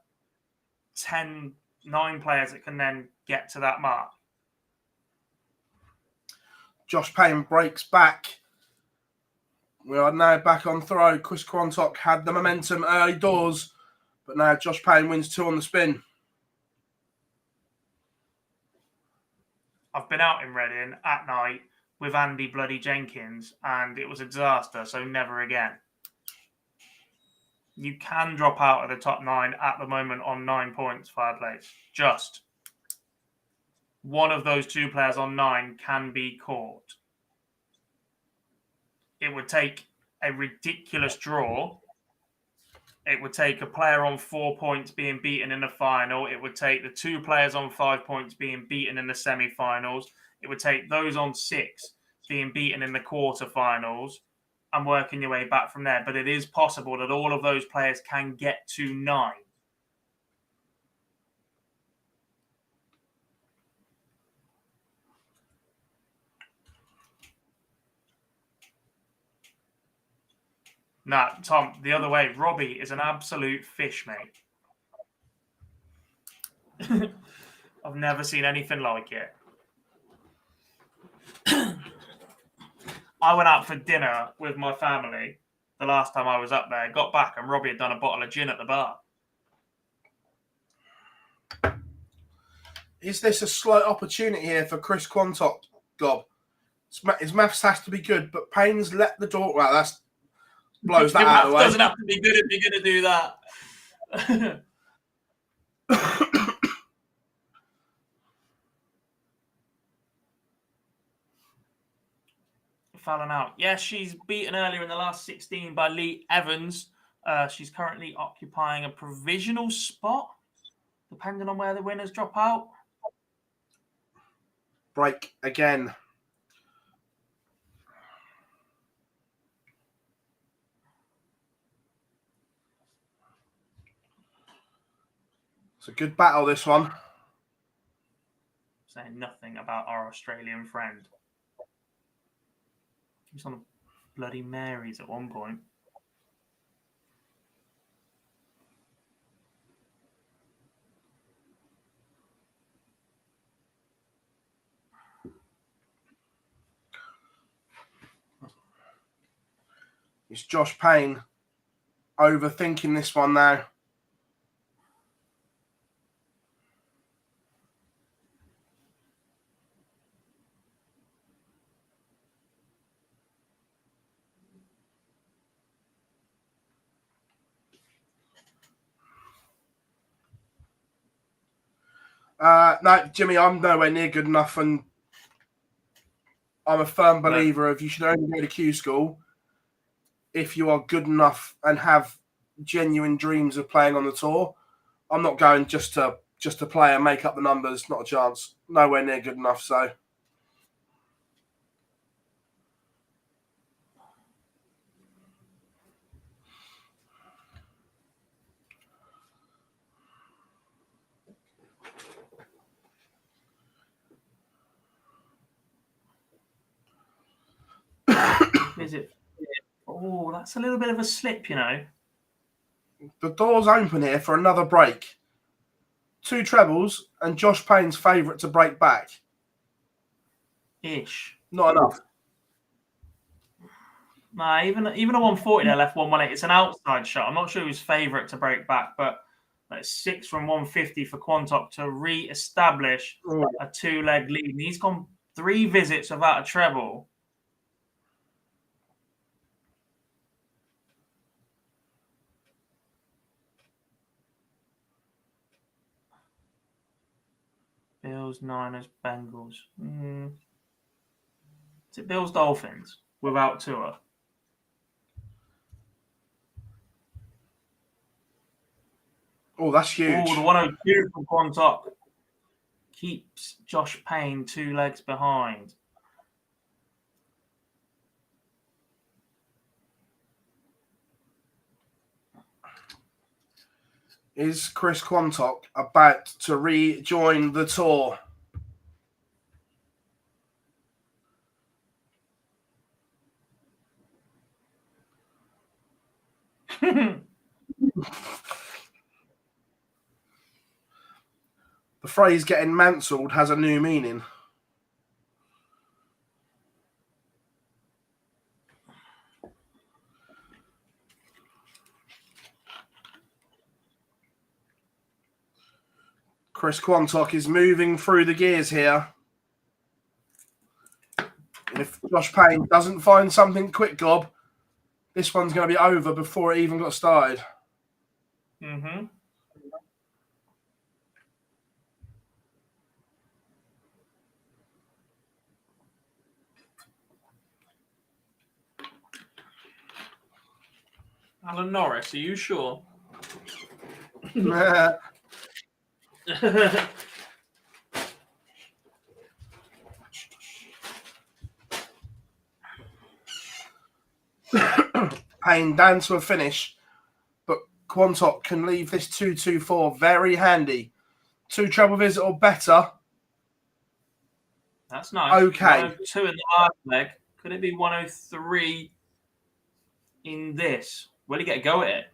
players that can then get to that mark.
Josh Payne breaks back. We are now back on throw. Chris Quantock had the momentum early doors, but now Josh Payne wins 2 on the spin.
I've been out in Reading at night with Andy Bloody Jenkins, and it was a disaster, so never again. You can drop out of the top 9 at the moment on 9 points, Fireplace. Just one of those 2 players on 9 can be caught. It would take a ridiculous draw. It would take a player on 4 points being beaten in the final. It would take the 2 players on 5 points being beaten in the semi-finals. It would take those on 6 being beaten in the quarterfinals and working your way back from there. But it is possible that all of those players can get to 9. Nah, Tom, the other way. Robbie is an absolute fish, mate. I've never seen anything like it. I went out for dinner with my family the last time I was up there, got back, and Robbie had done a bottle of gin at the bar.
Is this a slight opportunity here for Chris Quantock, Gob? His maths has to be good, but Payne's let the door... Well, that's blows that out of the way.
Doesn't have to be good if you're going to do that. Fallon out. Yes, she's beaten earlier in the last 16 by Lee Evans. She's currently occupying a provisional spot, depending on where the winners drop out.
Break again. It's a good battle, this one.
Saying nothing about our Australian friend. He was on the Bloody Marys at one point.
It's Josh Payne overthinking this one now. No, Jimmy, I'm nowhere near good enough, and I'm a firm believer of you should only go to Q-School if you are good enough and have genuine dreams of playing on the tour. I'm not going just to play and make up the numbers. Not a chance. Nowhere near good enough. So.
Is it? Oh, that's a little bit of a slip, you know.
The door's open here for another break. 2 trebles and Josh Payne's favourite to break back.
Ish.
Not enough.
Nah, even a 140 there left 118. It's an outside shot. I'm not sure who's favourite to break back, but it's 6 from 150 for Quantock to re-establish a 2-leg lead. And he's gone 3 visits without a treble. Bills, Niners, Bengals. Is it Bills, Dolphins without Tua?
Oh, that's huge.
Oh, the 102 from Quantock keeps Josh Payne 2 legs behind.
Is Chris Quantock about to rejoin the tour? The phrase getting manselled has a new meaning. Chris Quantock is moving through the gears here. And if Josh Payne doesn't find something quick, Gob, this one's going to be over before it even got started.
Mm-hmm. Alan Norris, are you sure?
Payne down to a finish, but Quantock can leave this 2-2-4 very handy. 2 treble visit or better.
That's nice.
Okay.
102 in the last leg. Could it be 103 in this? Will he get a go at it?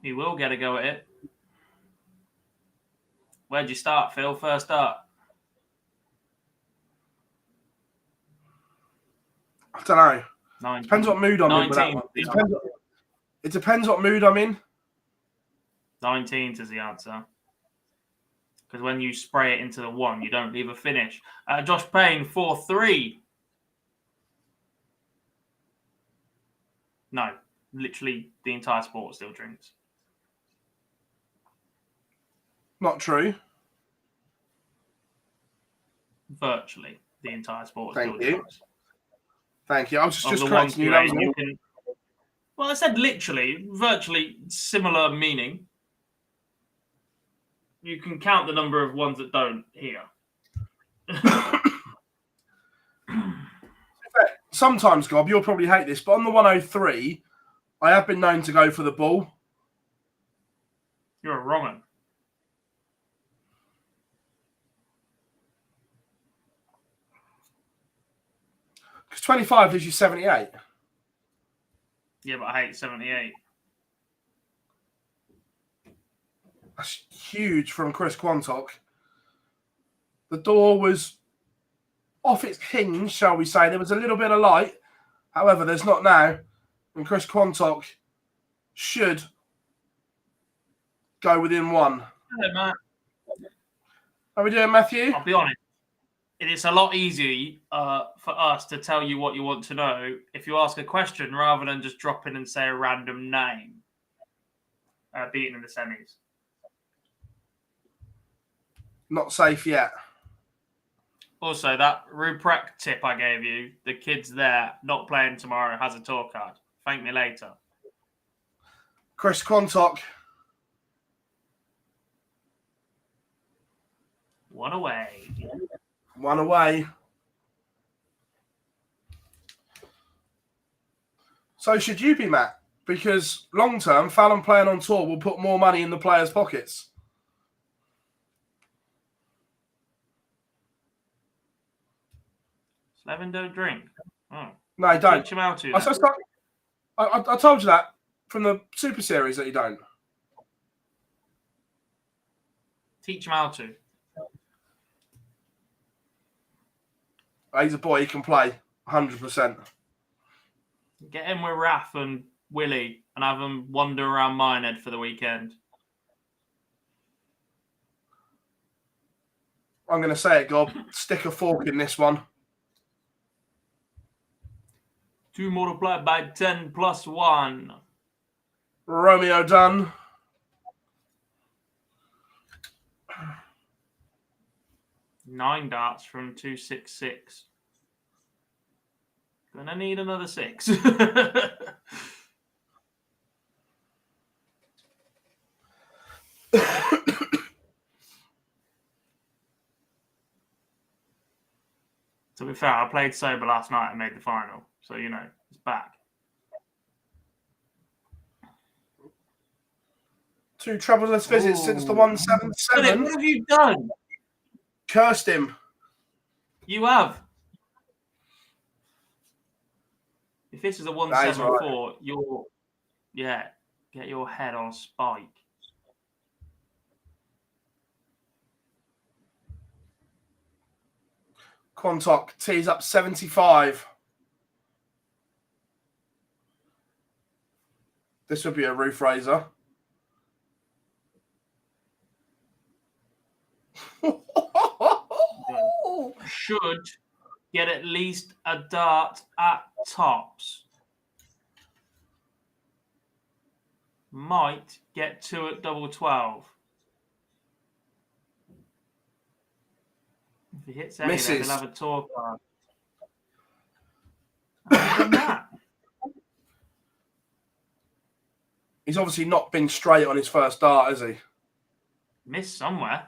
He will get a go at it. Where'd you start, Phil? First start.
I don't know.
19.
Depends what mood I'm in. With that one. It depends what mood I'm in.
19 is the answer. Because when you spray it into the 1, you don't leave a finish. Josh Payne, 4-3. No, literally the entire sport still drinks.
Not true.
Virtually the entire sport
Thank
still
you.
drinks.
Thank you. I was just
Of the
correcting you. That was
128, you can, well, I said literally, virtually similar meaning. You can count the number of ones that don't here.
Sometimes, Gob, you'll probably hate this, but on the 103, I have been known to go for the ball.
You're a wrong one.
Because 25 gives you 78.
Yeah, but I hate 78.
That's huge from Chris Quantock. The door was off its hinge, shall we say. There was a little bit of light. However, there's not now. And Chris Quantock should go within one.
Hello, Matt.
How are we doing, Matthew?
I'll be honest. It's a lot easier for us to tell you what you want to know if you ask a question rather than just drop in and say a random name. Beating in the semis.
Not safe yet.
Also, that Ruprecht tip I gave you, the kid's there, not playing tomorrow, has a tour card. Thank me later.
Chris Quantock.
One away.
One away. So should you be, Matt? Because long term, Fallon playing on tour will put more money in the players' pockets.
Slevin don't drink. Oh.
No, he don't.
Teach him how to.
I told you that from the Super Series that you don't.
Teach him how to.
He's a boy. He can play 100%.
Get in with Raf and Willie and have them wander around Minehead for the weekend.
I'm going to say it, Gob. Stick a fork in this one.
2 multiplied by 10 plus 1.
Romeo done.
Nine darts from 266. Gonna need another 6. To be fair, I played sober last night and made the final. So, you know, it's back.
2 troubleless visits since the 177.
What have you done?
Cursed him.
You have. If this is a 174, you're... Yeah, get your head on spike.
Quantock tees up 75. This would be a roof raiser.
Should get at least a dart at tops. Might get 2 at double 12. If he hits any, then he'll have a tour card. Other than that,
he's obviously not been straight on his first dart, has he?
missed somewhere.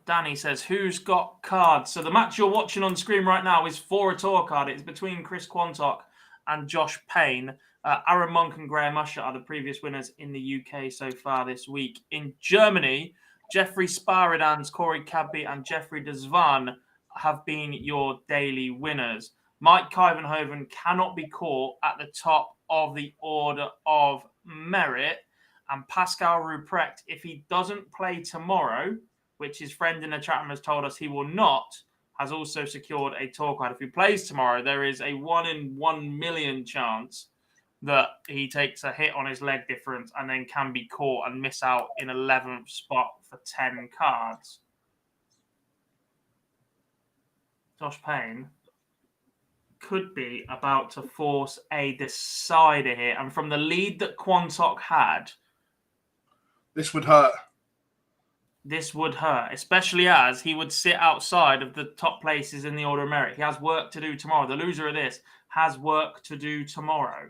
Danny says, who's got cards? So the match you're watching on screen right now is for a tour card. It's between Chris Quantock and Josh Payne. Aaron Monk and Graham Usher are the previous winners in the UK so far this week. In Germany, Jeffrey Sparidans, Corey Cadby and Jeffrey de Zvan have been your daily winners. Mike Kyvenhoven cannot be caught at the top of the order of merit. And Pascal Ruprecht, if he doesn't play tomorrow, which his friend in the chat room has told us he will not, has also secured a tour card. If he plays tomorrow, there is a 1 in 1 million chance that he takes a hit on his leg difference and then can be caught and miss out in 11th spot for 10 cards. Josh Payne could be about to force a decider here. And from the lead that Quantock had,
this would hurt.
This would hurt, especially as he would sit outside of the top places in the order of merit. He has work to do tomorrow. The loser of this has work to do tomorrow.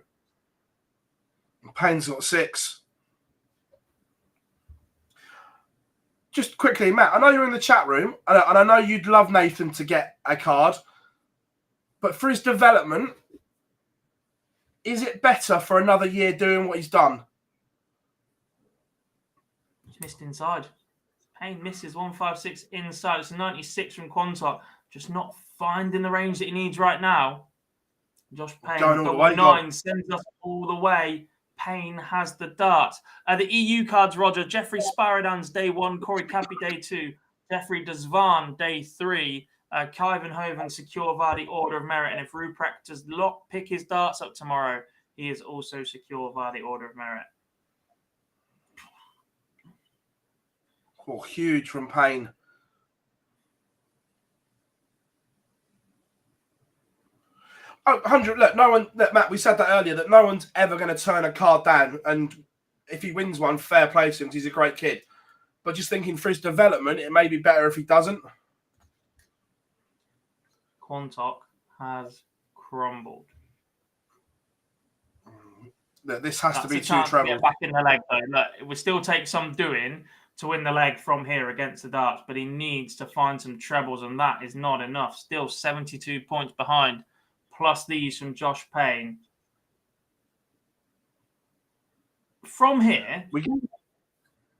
Payne's got 6. Just quickly, Matt, I know you're in the chat room, and I know you'd love Nathan to get a card, but for his development, is it better for another year doing what he's done?
He's missed inside. Payne misses 156 inside. It's 96 from Quantock. Just not finding the range that he needs right now. Josh Payne,
Going all the way,
9 sends us all the way. Payne has the dart. The EU cards, Roger. Jeffrey Sparadans, day 1. Corey Cappy, day 2. Jeffrey Desvan, day 3. Kyvenhoven secure via the Order of Merit. And if Ruprecht does not pick his darts up tomorrow, he is also secure via the Order of Merit.
Oh, huge from Payne. Oh, 100. Look, no one. Look, Matt, we said that earlier that no one's ever going to turn a card down. And if he wins one, fair play to him. He's a great kid. But just thinking for his development, it may be better if he doesn't.
Quantock has crumbled.
Look, this has to be two
trebles.
trebles.
Back in the leg, though. Look, it will still take some doing to win the leg from here against the darts, but he needs to find some trebles, and that is not enough. Still 72 points behind, plus these from Josh Payne. From here,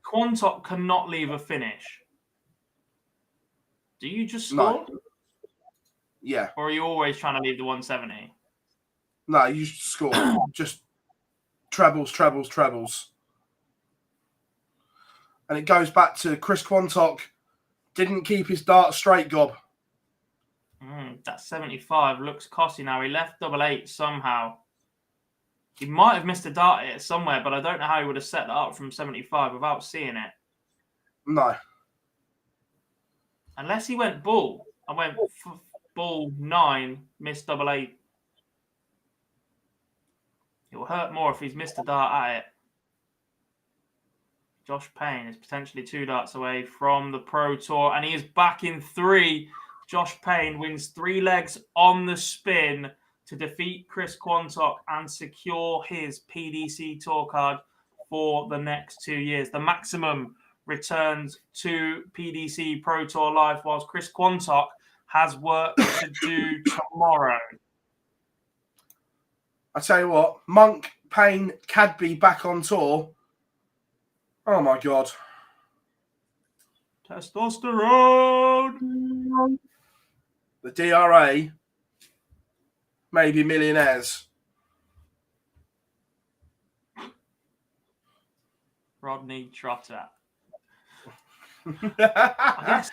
Quantock cannot leave a finish. Do you just score?
No. Yeah.
Or are you always trying to leave the 170?
No, you score. Just trebles, trebles, trebles. And it goes back to Chris Quantock didn't keep his dart straight, Gob.
That 75 looks costly now. He left 88 somehow. He might have missed a dart here somewhere, but I don't know how he would have set that up from 75 without seeing it.
No.
Unless he went bull. I went bull 9, missed 88. It will hurt more if he's missed a dart at it. Josh Payne is potentially 2 darts away from the Pro Tour, and he is back in 3. Josh Payne wins 3 legs on the spin to defeat Chris Quantock and secure his PDC Tour card for the next 2 years. The maximum returns to PDC Pro Tour Live, whilst Chris Quantock has work to do tomorrow.
I tell you what, Monk, Payne, Cadby back on tour. Oh my God.
Testosterone.
The DRA may be millionaires.
Rodney Trotter.
Yes.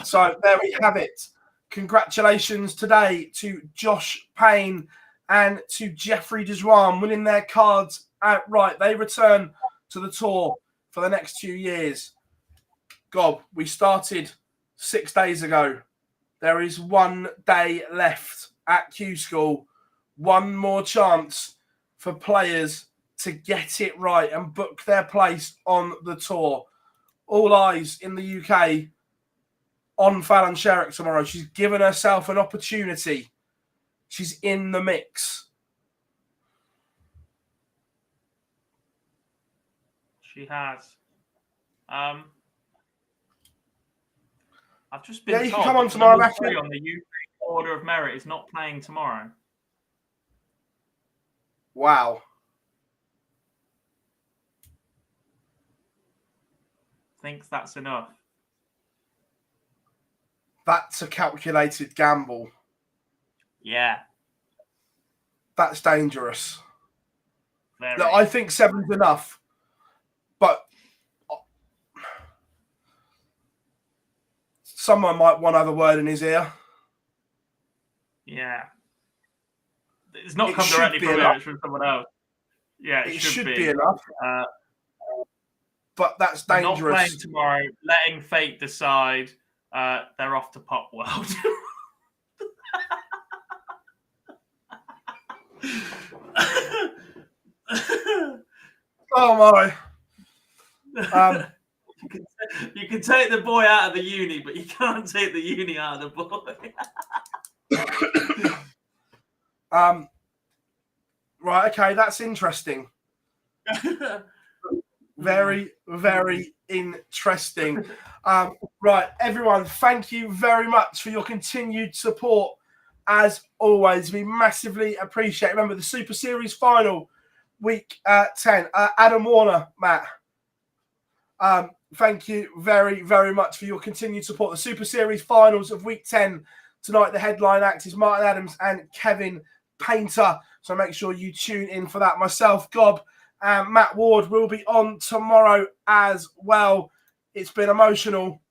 So there we have it. Congratulations today to Josh Payne and to Jeffrey Deswan winning their cards outright. They return to the tour for the next 2 years. Gob, we started 6 days ago. There is 1 day left at Q-School. One more chance for players to get it right and book their place on the tour. All eyes in the UK on Fallon Sherrock tomorrow. She's given herself an opportunity. She's in the mix.
She has. I've just been
you
told
can come on
that
tomorrow.
number 3 on the UK Order of Merit is not playing tomorrow.
Wow.
Thinks that's enough.
That's a calculated gamble.
Yeah.
That's dangerous.
Very.
Look, I think 7's enough. But someone might want to have a word in his ear.
Yeah. It's not
It
come
should
directly
be
from
enough.
him, it's from someone else. Yeah,
It should be enough.
Uh,
But that's dangerous.
Not playing tomorrow, letting fate decide. They're off to Pop World.
Oh my.
You can take the boy out of the uni, but you can't take the uni out of the boy.
Right, okay, that's interesting. Very, very interesting. Right, everyone, thank you very much for your continued support. As always, we massively appreciate it. Remember, the Super Series final, week 10. Adam Warner, Matt. Thank you very, very much for your continued support. The Super Series finals of week 10. Tonight, the headline act is Martin Adams and Kevin painter. So make sure you tune in for that. Myself, Gob, and Matt Ward will be on tomorrow as well. It's been emotional.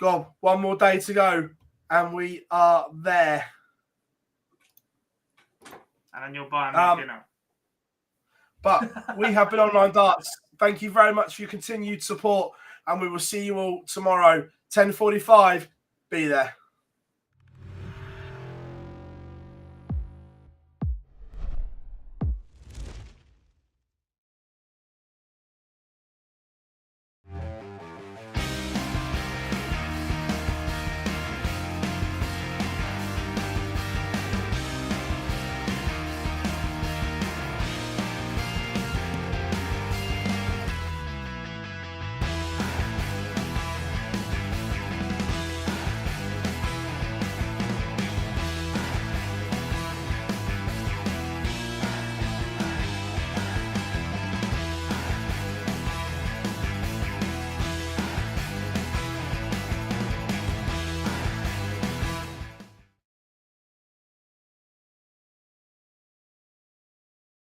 Gob, one more day to go, and we are there.
And then you'll buy me dinner.
But we have been Online Darts. Thank you very much for your continued support, and we will see you all tomorrow, 10:45. Be there.